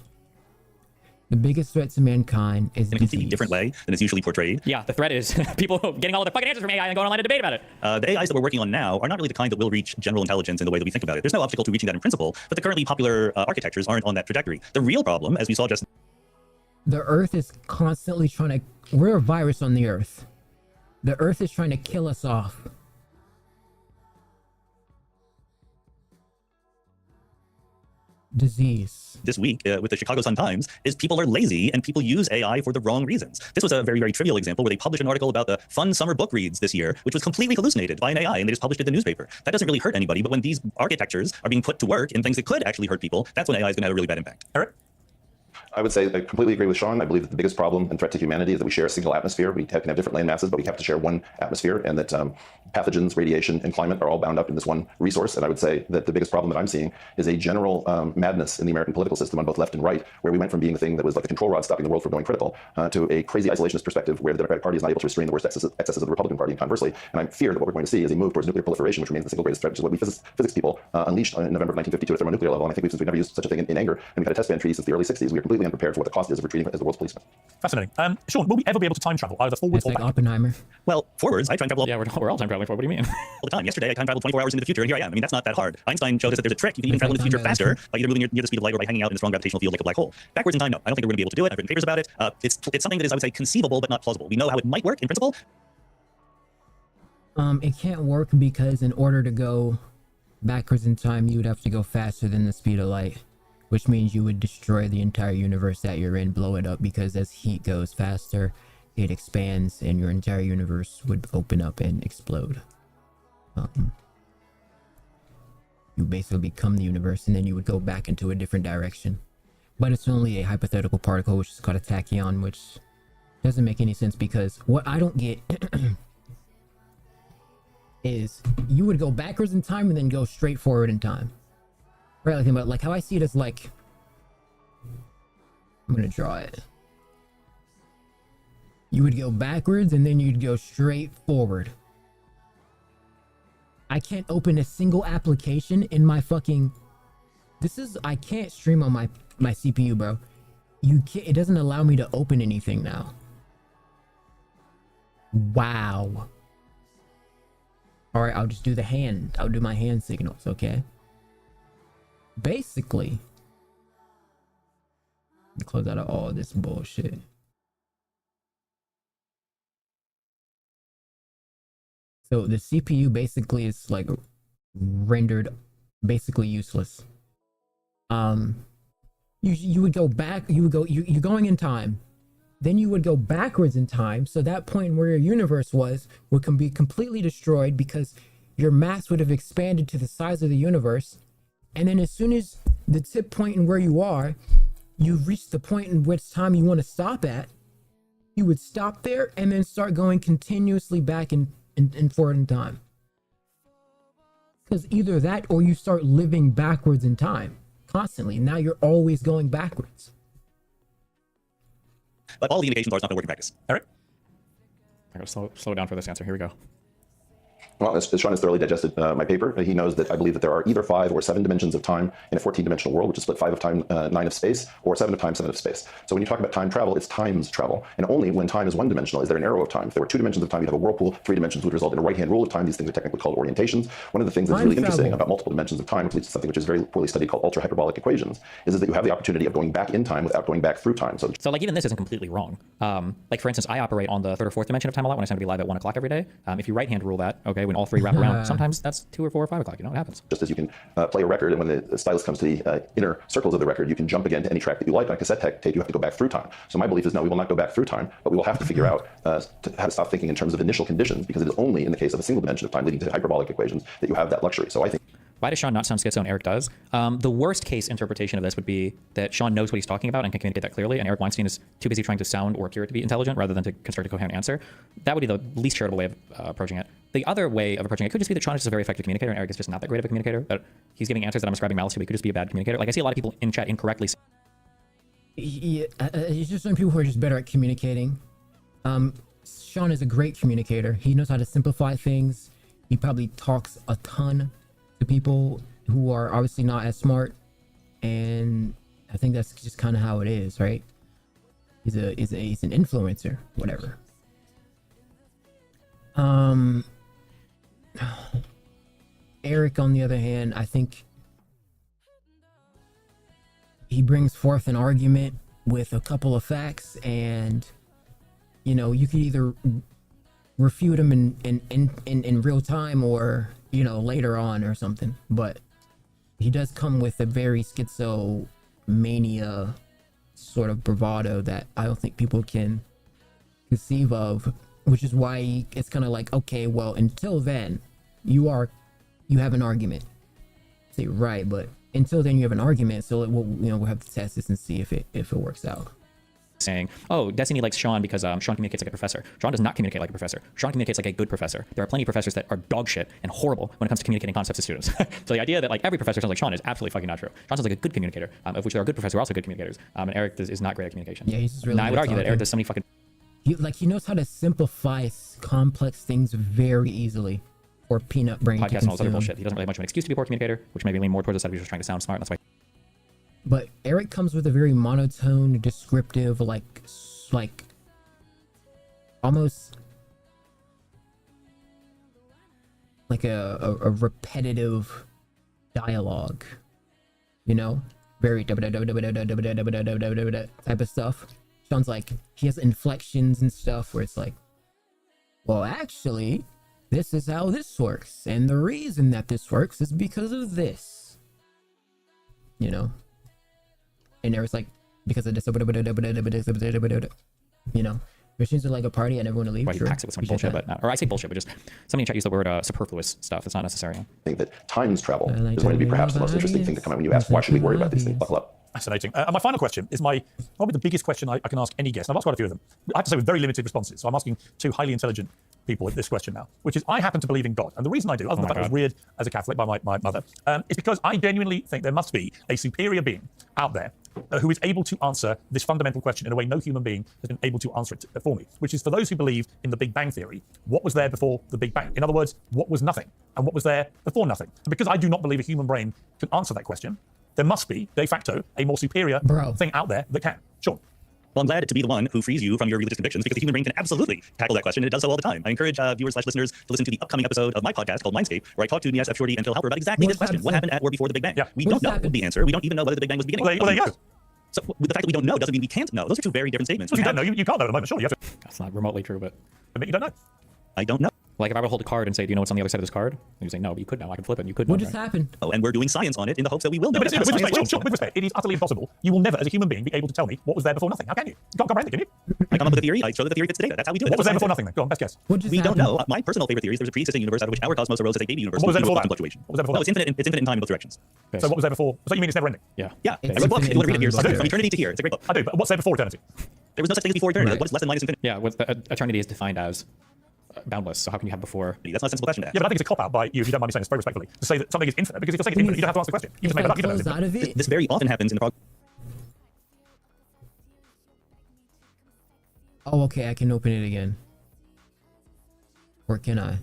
The biggest threat to mankind is in a completely different way than it's usually portrayed. Yeah, the threat is people getting all of their fucking answers from AI and going online to debate about it. The AIs that we're working on now are not really the kind that will reach general intelligence in the way that we think about it. There's no obstacle to reaching that in principle, but the currently popular architectures aren't on that trajectory. The real problem, as we saw just The Earth is constantly trying to... We're a virus on the Earth. The Earth is trying to kill us off. Disease. this week with the Chicago Sun-Times is people are lazy and people use AI for the wrong reasons. This was a very, very trivial example where they published an article about the fun summer book reads this year, which was completely hallucinated by an AI, and they just published it in the newspaper. That doesn't really hurt anybody, but when these architectures are being put to work in things that could actually hurt people, that's when AI is going to have a really bad impact. Eric? I would say I completely agree with Sean. I believe that the biggest problem and threat to humanity is that we share a single atmosphere. We can have different land masses, but we have to share one atmosphere, and that pathogens, radiation, and climate are all bound up in this one resource. And I would say that the biggest problem that I'm seeing is a general madness in the American political system on both left and right, where we went from being the thing that was like the control rod stopping the world from going critical to a crazy isolationist perspective where the Democratic Party is not able to restrain the worst excesses of the Republican Party, and conversely. And I fear that what we're going to see is a move towards nuclear proliferation, which remains the single greatest threat, which is what we physics people unleashed in November of 1952 at a thermonuclear level. And I think since we've never used such a thing in anger, and we've had a test ban treaty since the early 60s, we are completely unprepared for what the cost is of retreating as the world's policeman. Fascinating. Sean, will we ever be able to time travel, either forwards or like back? Oppenheimer. Well, forwards, I time travel. Yeah, we're all time traveling for. What do you mean? All the time. Yesterday, I time traveled 24 hours into the future, and here I am. I mean, that's not that hard. Einstein showed us that there's a trick. You can even travel into the future faster by either moving near the speed of light or by hanging out in a strong gravitational field like a black hole. Backwards in time, no. I don't think we're going to be able to do it. I've written papers about it. It's something that is, I would say, conceivable but not plausible. We know how it might work in principle. It can't work because in order to go backwards in time, you would have to go faster than the speed of light, which means you would destroy the entire universe that you're in, blow it up, because as heat goes faster, it expands and your entire universe would open up and explode. You basically become the universe, and then you would go back into a different direction. But it's only a hypothetical particle, which is called a tachyon, which doesn't make any sense, because what I don't get is you would go backwards in time and then go straight forward in time. Right, like, but like how I see it is like, I'm gonna draw it. You would go backwards and then you'd go straight forward. I can't open a single application in my fucking, I can't stream on my CPU, bro. It doesn't allow me to open anything now. Wow. All right, I'll just do I'll do my hand signals, okay? Basically, close out of all this bullshit. So the CPU basically is like rendered basically useless. You would go back, you're going in time. Then you would go backwards in time, so that point where your universe would be completely destroyed because your mass would have expanded to the size of the universe. And then as soon as the tip point in where you are, you've reached the point in which time you want to stop at, you would stop there and then start going continuously back and forward in time. Because either that or you start living backwards in time constantly. Now you're always going backwards. But all the indications are it's not going to work in practice. Eric? I gotta slow down for this answer. Here we go. Well, as Sean has thoroughly digested my paper, he knows that I believe that there are either 5 or 7 dimensions of time in a 14-dimensional world, which is split 5 of time, 9 of space, or 7 of time, 7 of space. So when you talk about time travel, it's times travel. And only when time is one-dimensional is there an arrow of time. If there were 2 dimensions of time, you'd have a whirlpool. 3 dimensions would result in a right-hand rule of time. These things are technically called orientations. One of the things that's really interesting about multiple dimensions of time, which leads to something which is very poorly studied called ultra-hyperbolic equations, is that you have the opportunity of going back in time without going back through time. So like even this isn't completely wrong. Like for instance, I operate on the 3rd or 4th dimension of time a lot when I tend to be live at 1 o'clock every day. If you right-hand rule that, okay, when all 3 wrap around, sometimes that's 2 or 4 or 5 o'clock. You know what happens. Just as you can play a record, and when the stylus comes to the inner circles of the record, you can jump again to any track that you like. On a cassette tape, you have to go back through time. So my belief is no, we will not go back through time, but we will have to figure out how to stop thinking in terms of initial conditions, because it is only in the case of a single dimension of time leading to hyperbolic equations that you have that luxury. So I think. Why does Sean not sound schizo and Eric does? The worst case interpretation of this would be that Sean knows what he's talking about and can communicate that clearly, and Eric Weinstein is too busy trying to sound or appear to be intelligent rather than to construct a coherent answer. That would be the least charitable way of approaching it. The other way of approaching it could just be that Sean is just a very effective communicator and Eric is just not that great of a communicator, but he's giving answers that I'm ascribing malice to, but he could just be a bad communicator. Like I see a lot of people in chat incorrectly It's just some people who are just better at communicating. Sean is a great communicator. He knows how to simplify things. He probably talks a ton to people who are obviously not as smart, and I think that's just kind of how it is, right? He's an influencer, whatever. Eric, on the other hand, I think he brings forth an argument with a couple of facts, and you could either refute him in real time or later on or something. But he does come with a very schizomania sort of bravado that I don't think people can conceive of, which is why it's kind of like, okay, well, until then you have an argument. Say right, but until then you have an argument, so we'll have to test this and see if it works out. Saying, oh, Destiny likes Sean because Sean communicates like a professor. Sean does not communicate like a professor. Sean communicates like a good professor. There are plenty of professors that are dog shit and horrible when it comes to communicating concepts to students. So the idea that like every professor sounds like Sean is absolutely fucking not true. Sean sounds like a good communicator, of which there are good professors who are also good communicators. And Eric is not great at communication. Yeah, he's just really. Now I would argue that Eric does so many fucking. He knows how to simplify complex things very easily, or peanut brain. Podcasts and all this other bullshit. He doesn't really have much of an excuse to be a poor communicator, which maybe lean more towards the side of he's just trying to sound smart. That's why. But Eric comes with a very monotone, descriptive, like almost like a repetitive dialogue, very type of stuff. Sounds like he has inflections and stuff where it's like, well, actually, this is how this works, and the reason that this works is because of this, and there was like, because of this, Christians are like a party and everyone to leave. Right, he packs it with so much bullshit, or I say bullshit, but just somebody in chat used the word superfluous stuff. That's not necessary. I think that times travel is going to be perhaps the most interesting thing to come out when you ask, why should we worry about these things? Buckle up. Fascinating. And my final question is probably the biggest question I can ask any guest. And I've asked quite a few of them. I have to say with very limited responses. So I'm asking two highly intelligent people this question now, which is, I happen to believe in God. And the reason I do, other than the fact I was reared as a Catholic by my mother, is because I genuinely think there must be a superior being out there who is able to answer this fundamental question in a way no human being has been able to answer it for me, which is, for those who believe in the Big Bang Theory, what was there before the Big Bang? In other words, what was nothing? And what was there before nothing? And because I do not believe a human brain can answer that question, there must be, de facto, a more superior thing out there that can. Sure. Well, I'm glad to be the one who frees you from your religious convictions, because the human brain can absolutely tackle that question, and it does so all the time. I encourage viewers/listeners to listen to the upcoming episode of my podcast called Mindscape, where I talk to Nias F. Shorty and Phil Halper about exactly this question. What happened at or before the Big Bang? Yeah. We don't know the answer. We don't even know whether the Big Bang was beginning. Well, there you go. So with the fact that we don't know doesn't mean we can't know. Those are two very different statements. Well, you don't know. You can't know at the moment, sure. That's not remotely true, but you don't know. I don't know. Like if I were to hold a card and say, do you know what's on the other side of this card? And you say, no, but you could know. I can flip it and you could know. What just happened? Oh, and we're doing science on it in the hopes that we will know. With respect, it is utterly impossible. You will never, as a human being, be able to tell me what was there before nothing. How can you? You can't comprehend it, can you? I come up with a theory. I show that the theory fits today. That's how we do it. What was there before nothing then? Go on, best guess. We don't know. My personal favorite theory is there's a pre-existing universe out of which our cosmos arose as a baby universe. What was there before that? Fluctuation. What was there before No, it's infinite in time in both directions. So what was there before? So you mean it's never ending? Yeah. Yeah. I wrote a book. If you want to read it here, it's From Eternity to Here. It's a great book. I do, but what's there before eternity? There was no such thing as before eternity. What is less than minus infinity? Yeah, eternity is defined as boundless. So how can you have before? That's not a sensible question to ask. Yeah, but I think it's a cop-out by you, if you don't mind me saying this very respectfully, to say that something is infinite, because if you're saying it's infinite, you don't have to answer the question. You just make it up. You don't know. This very often happens in the Oh, okay, I can open it again. Or can I?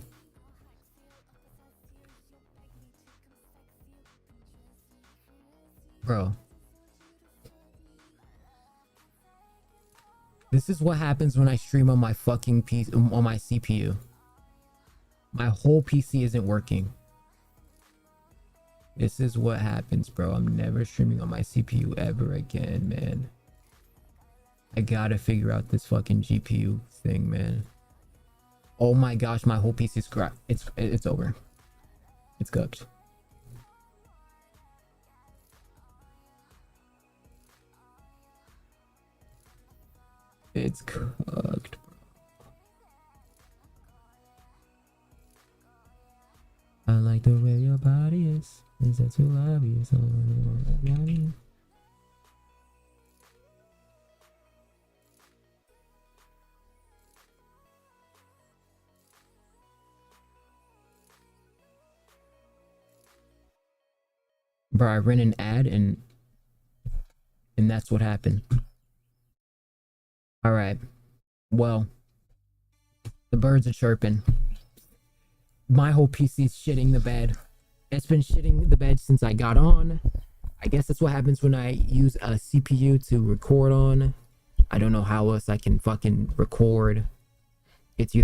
Bro. This is what happens when I stream on my fucking PC, on my CPU. My whole PC isn't working. This is what happens, bro. I'm never streaming on my CPU ever again, man. I gotta figure out this fucking GPU thing, man. Oh my gosh, my whole PC is crap. It's over. It's cooked. It's cooked, bro. I like the way your body is. Is that too obvious? Bro, I ran an ad and that's what happened. All right. Well, the birds are chirping. My whole PC's shitting the bed. It's been shitting the bed since I got on. I guess that's what happens when I use a CPU to record on. I don't know how else I can fucking record. It's either